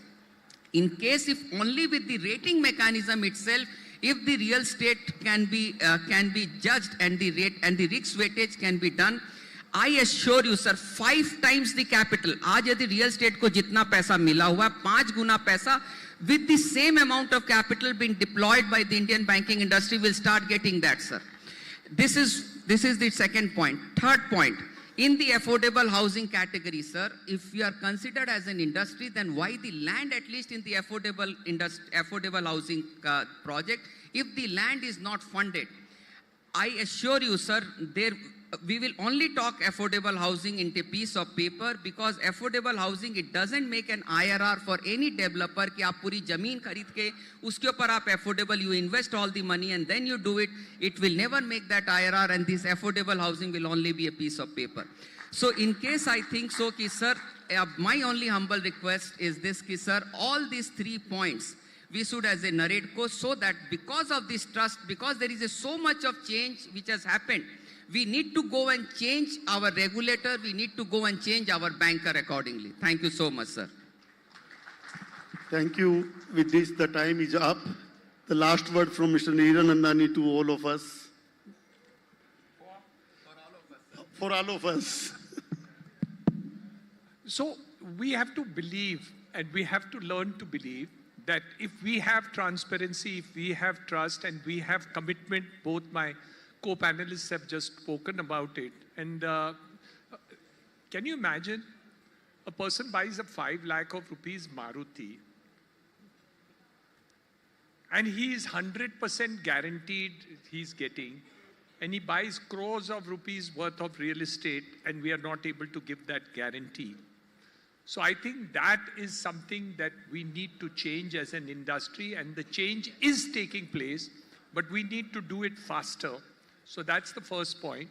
K: In case if only with the rating mechanism itself, if the real estate can be judged and the risk weightage can be done, I assure you, sir, 5 times the capital. आज यदि real estate को जितना पैसा मिला हुआ, 5 गुना पैसा with the same amount of capital being deployed by the Indian banking industry will start getting that, sir. This is the second point. Third point. In the affordable housing category, sir, if we are considered as an industry, then why the land, at least in the affordable housing project, if the land is not funded? I assure you, sir, we will only talk affordable housing in a piece of paper, because affordable housing, it doesn't make an IRR for any developer कि आप पूरी जमीन खरीद के उसके ऊपर आप affordable, you invest all the money and then you do it. It will never make that IRR, and this affordable housing will only be a piece of paper. So in case I think so, ki, sir, my only humble request is this, ki, sir, all these 3 points, we should as a NAREDCO, so that because of this trust, because there is so much of change which has happened, we need to go and change our regulator, we need to go and change our banker accordingly. Thank you so much, sir.
T: Thank you. With this, the time is up. The last word from Mr. Hiranandani to all of us. For all of us.
H: So we have to believe, and we have to learn to believe, that if we have transparency, if we have trust, and we have commitment, both my co-panelists have just spoken about it. And can you imagine a person buys a 5 lakh of rupees Maruti, and he is 100% guaranteed he's getting, and he buys crores of rupees worth of real estate, and we are not able to give that guarantee. So I think that is something that we need to change as an industry, and the change is taking place, but we need to do it faster. So that's the first point.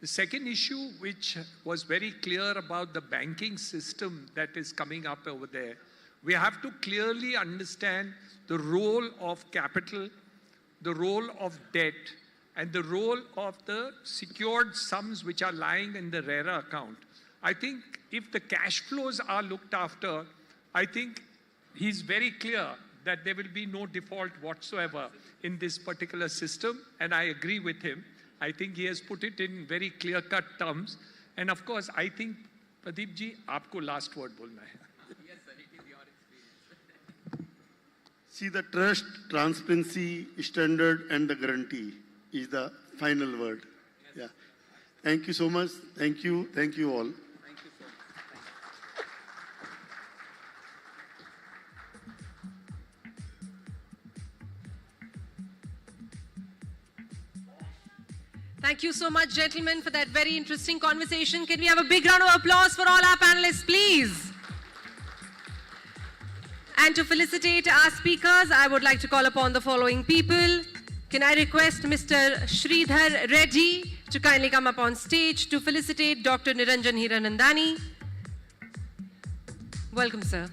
H: The second issue, which was very clear about the banking system that is coming up over there, we have to clearly understand the role of capital, the role of debt, and the role of the secured sums which are lying in the RERA account. I think if the cash flows are looked after, I think he's very clear that there will be no default whatsoever in this particular system, and I agree with him. I think he has put it in very clear-cut terms. And of course, I think, Pradeep ji, aapko last word bolna hai.
K: Yes, sir, it is your experience.
T: See, the trust, transparency, standard, and the guarantee is the final word. Yeah. Thank you so much. Thank you. Thank you all.
K: Thank you so much.
B: Thank you so much, gentlemen, for that very interesting conversation. Can we have a big round of applause for all our panelists, please? And to felicitate our speakers, I would like to call upon the following people. Can I request Mr. Sridhar Reddy to kindly come up on stage to felicitate Dr. Niranjan Hiranandani. Welcome, sir.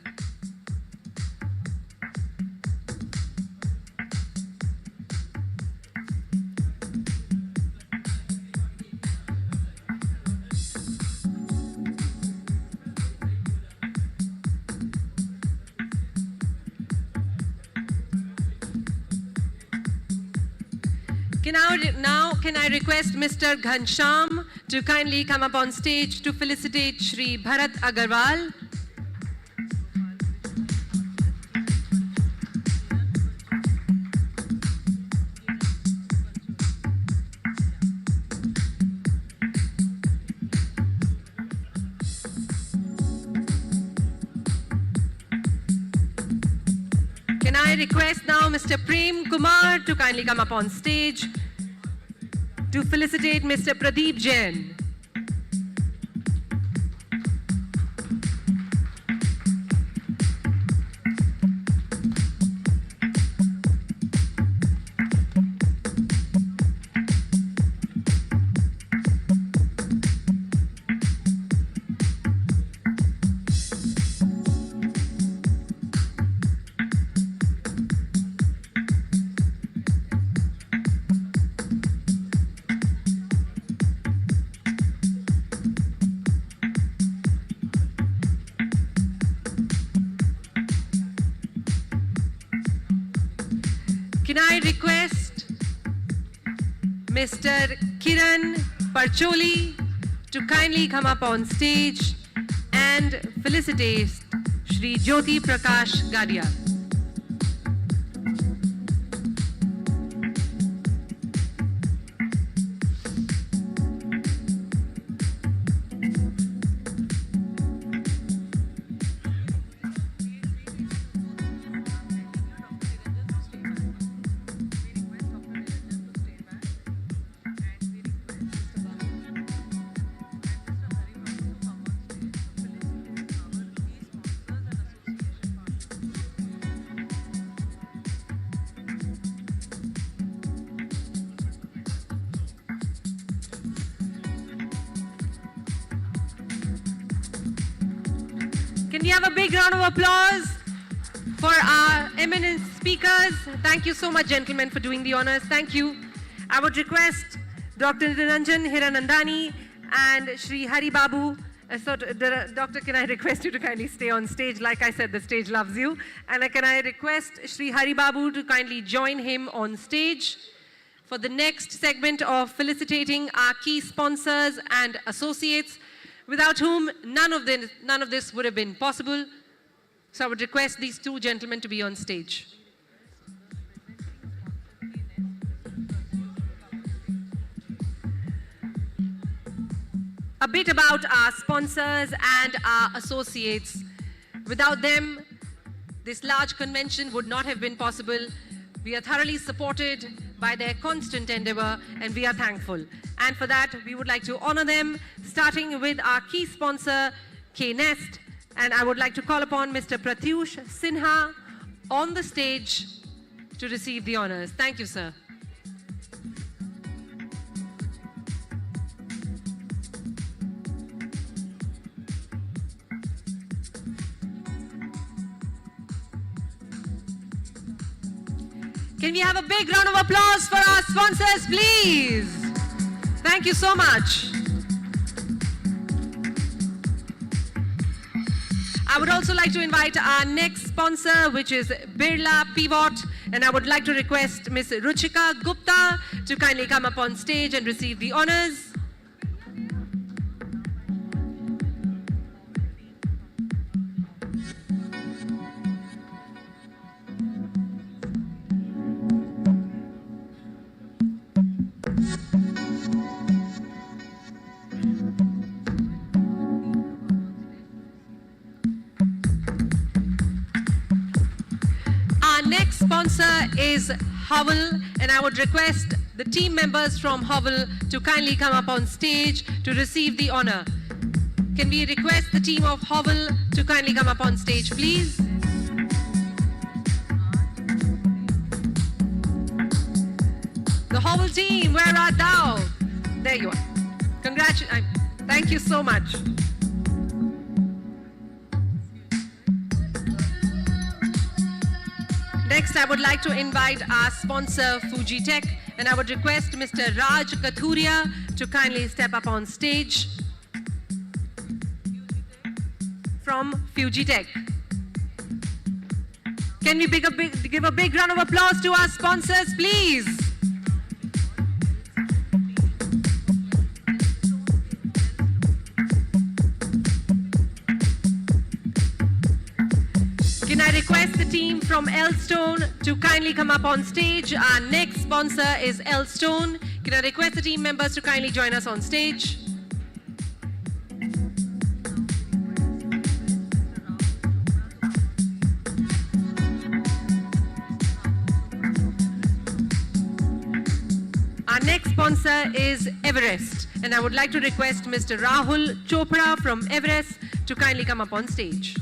B: Can I request Mr. Ghansham to kindly come up on stage to felicitate Shri Bharat Agarwal. Can I request now Mr. Prem Kumar to kindly come up on stage to felicitate Mr. Pradeep Jain. Can I request Mr. Kiran Parcholi to kindly come up on stage and felicitate Shri Jyoti Prakash Gadia. Can we have a big round of applause for our eminent speakers? Thank you so much, gentlemen, for doing the honors. Thank you. I would request Dr. Niranjan Hiranandani and Shri Hari Babu. Doctor, can I request you to kindly stay on stage? Like I said, the stage loves you. And can I request Shri Hari Babu to kindly join him on stage for the next segment of felicitating our key sponsors and associates, without whom none of this would have been possible. So I would request these two gentlemen to be on stage. A bit about our sponsors and our associates. Without them, this large convention would not have been possible. We are thoroughly supported by their constant endeavor, and we are thankful. And for that, we would like to honor them, starting with our key sponsor, Keynote. And I would like to call upon Mr. Pratyush Sinha on the stage to receive the honors. Thank you, sir. Can we have a big round of applause for our sponsors, please? Thank you so much. I would also like to invite our next sponsor, which is Birla Pivot, and I would like to request Ms. Ruchika Gupta to kindly come up on stage and receive the honors. Sponsor is Hovel, and I would request the team members from Hovel to kindly come up on stage to receive the honor. Can we request the team of Hovel to kindly come up on stage, please? The Hovel team, where art thou? There you are. Congratulations. Thank you so much. Next, I would like to invite our sponsor, Fuji Tech, and I would request Mr. Raj Kathuria to kindly step up on stage from Fuji Tech. Can we give a big round of applause to our sponsors, please? Can I request the team from Elstone to kindly come up on stage? Our next sponsor is Elstone. Can I request the team members to kindly join us on stage? Our next sponsor is Everest, and I would like to request Mr. Rahul Chopra from Everest to kindly come up on stage.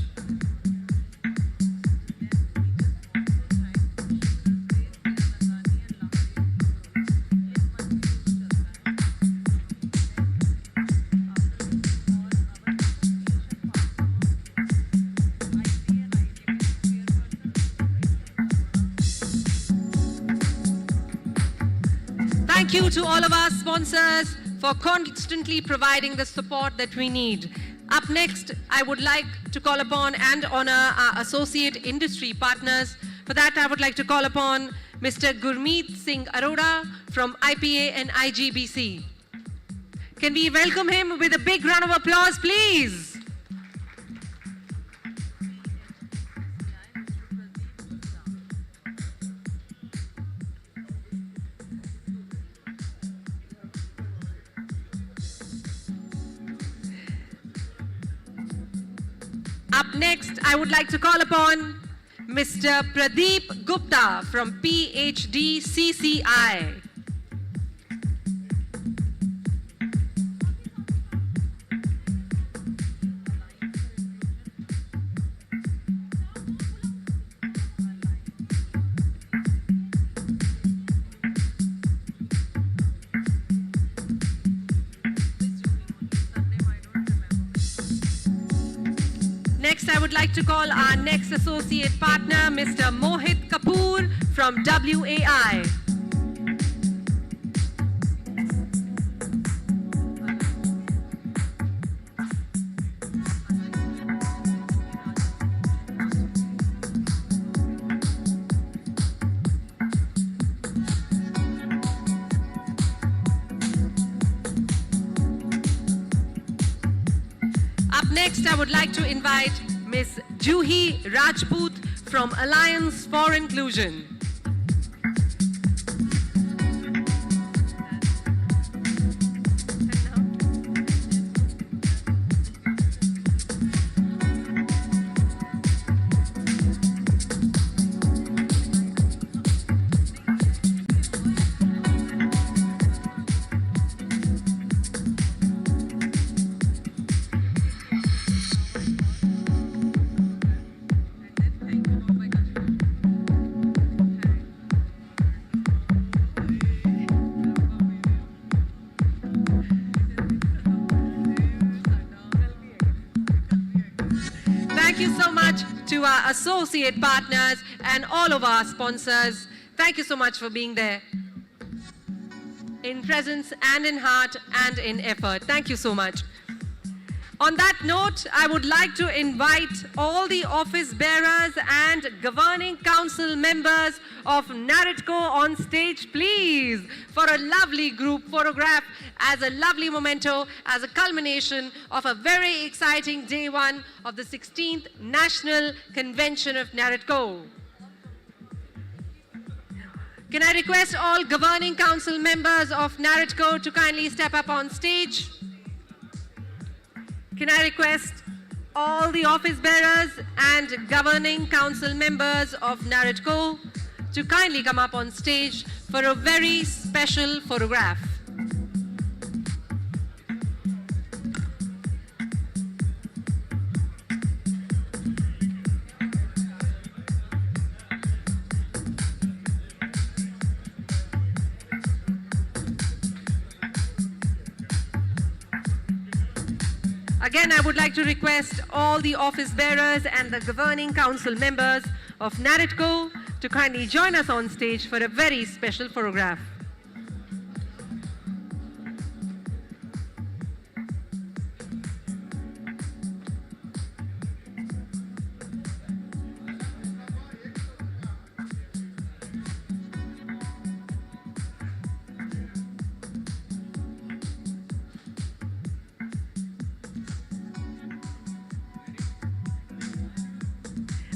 B: Thank you to all of our sponsors for constantly providing the support that we need. Up next, I would like to call upon and honor our associate industry partners. For that, I would like to call upon Mr. Gurmeet Singh Arora from IPA and IGBC. Can we welcome him with a big round of applause, please? Up next, I would like to call upon Mr. Pradeep Gupta from PhD CCI. Next, I would like to call our next associate partner, Mr. Mohit Kapoor from WAI. Up next, I would like to invite Ms. Juhi Rajput from Alliance for Inclusion. Thank you so much to our associate partners and all of our sponsors. Thank you so much for being there in presence and in heart and in effort. Thank you so much. On that note, I would like to invite all the office bearers and governing council members of NAREDCO on stage, please, for a lovely group photograph as a lovely memento, as a culmination of a very exciting day one of the 16th National Convention of NAREDCO. Can I request all governing council members of NAREDCO to kindly step up on stage? Can I request all the office bearers and governing council members of NAREDCO to kindly come up on stage for a very special photograph? Again, I would like to request all the office bearers and the governing council members of NAREDCO to kindly join us on stage for a very special photograph.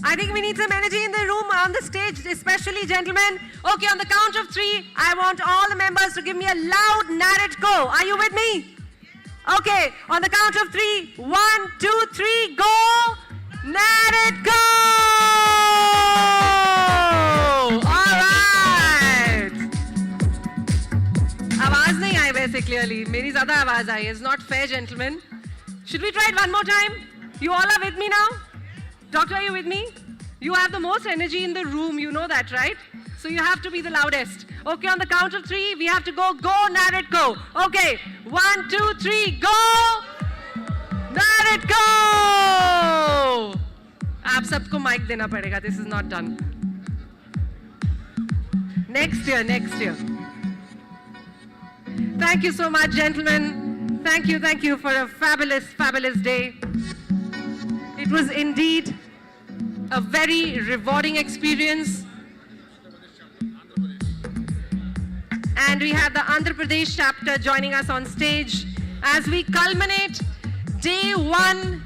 B: I think we need some energy in the room, on the stage, especially gentlemen. Okay, on the count of three, I want all the members to give me a loud NAREDCO. Are you with me? Okay, on the count of three, 1, 2, 3, go! NAREDCO! All right. आवाज नहीं आई वैसे clearly. मेरी ज़्यादा आवाज आई. It's not fair, gentlemen. Should we try it one more time? You all are with me now? Doctor, are you with me? You have the most energy in the room, you know that, right? So you have to be the loudest. Okay, on the count of three, we have to go NAREDCO. Okay, 1, 2, 3, go! NAREDCO! आप सबको mic देना पड़ेगा, this is not done. Next year. Thank you so much, gentlemen. Thank you for a fabulous, fabulous day. It was indeed a very rewarding experience. And we have the Andhra Pradesh chapter joining us on stage as we culminate day one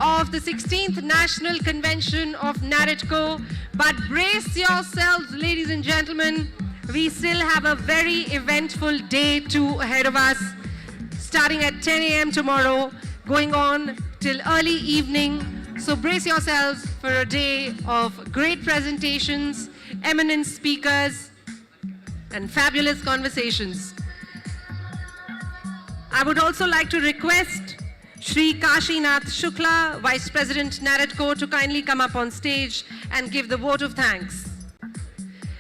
B: of the 16th National Convention of NAREDCO. But brace yourselves, ladies and gentlemen, we still have a very eventful day two ahead of us, starting at 10 a.m. tomorrow, going on till early evening. So brace yourselves for a day of great presentations, eminent speakers, and fabulous conversations. I would also like to request Shri Kashinath Shukla, Vice President NAREDCO, to kindly come up on stage and give the vote of thanks.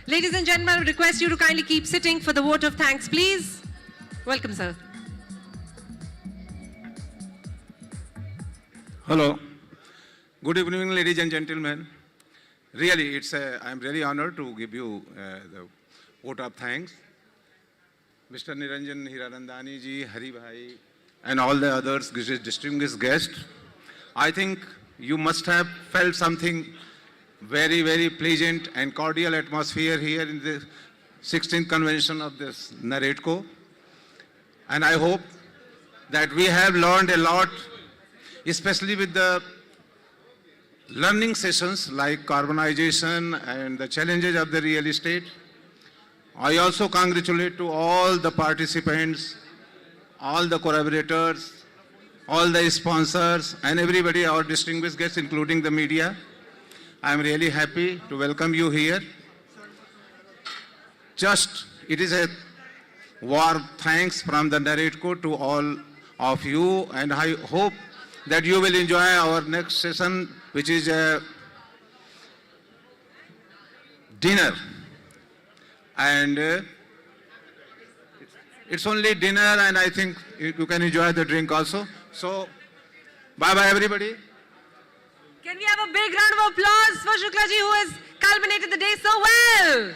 B: Ladies and gentlemen, I would request you to kindly keep sitting for the vote of thanks, please. Welcome, sir.
D: Hello. Good evening, ladies and gentlemen. Really, I'm really honored to give you the vote of thanks. Mr. Niranjan Hiranandani ji, Hari Bhai, and all the others, distinguished guests. I think you must have felt something very, very pleasant and cordial atmosphere here in the 16th convention of this NAREDCO. And I hope that we have learned a lot, especially with the learning sessions like carbonization and the challenges of the real estate. I also congratulate to all the participants, all the collaborators, all the sponsors, and everybody, our distinguished guests, including the media. I am really happy to welcome you here. It is a warm thanks from the NAREDCO to all of you, and I hope that you will enjoy our next session, which is a dinner. And it's only dinner, and I think you can enjoy the drink also. So, bye-bye, everybody.
B: Can we have a big round of applause for Shuklaji, who has culminated the day so well?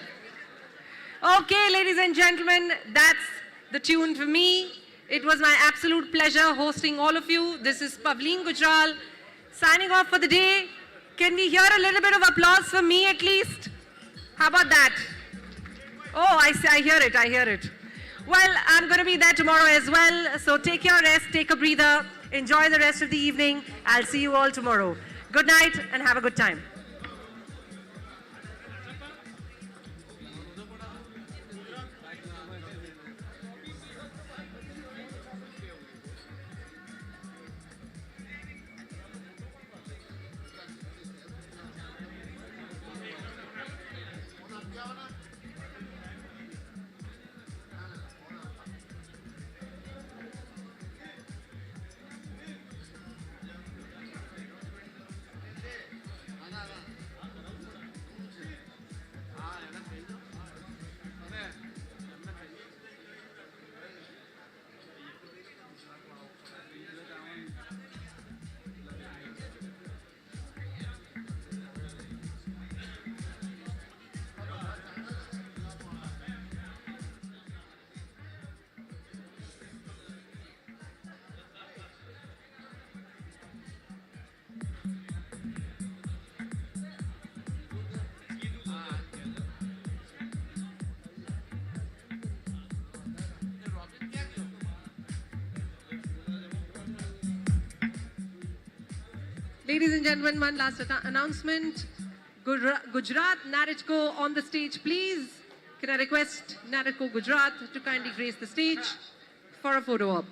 B: Okay, ladies and gentlemen, that's the tune for me. It was my absolute pleasure hosting all of you. This is Pavleen Gujral signing off for the day. Can we hear a little bit of applause for me at least? How about that? Oh, I hear it. Well, I'm going to be there tomorrow as well. So take your rest, take a breather, enjoy the rest of the evening. I'll see you all tomorrow. Good night and have a good time. Ladies and gentlemen, one last announcement. Gujarat NAREDCO on the stage, please. Can I request NAREDCO Gujarat to kindly grace the stage for a photo op?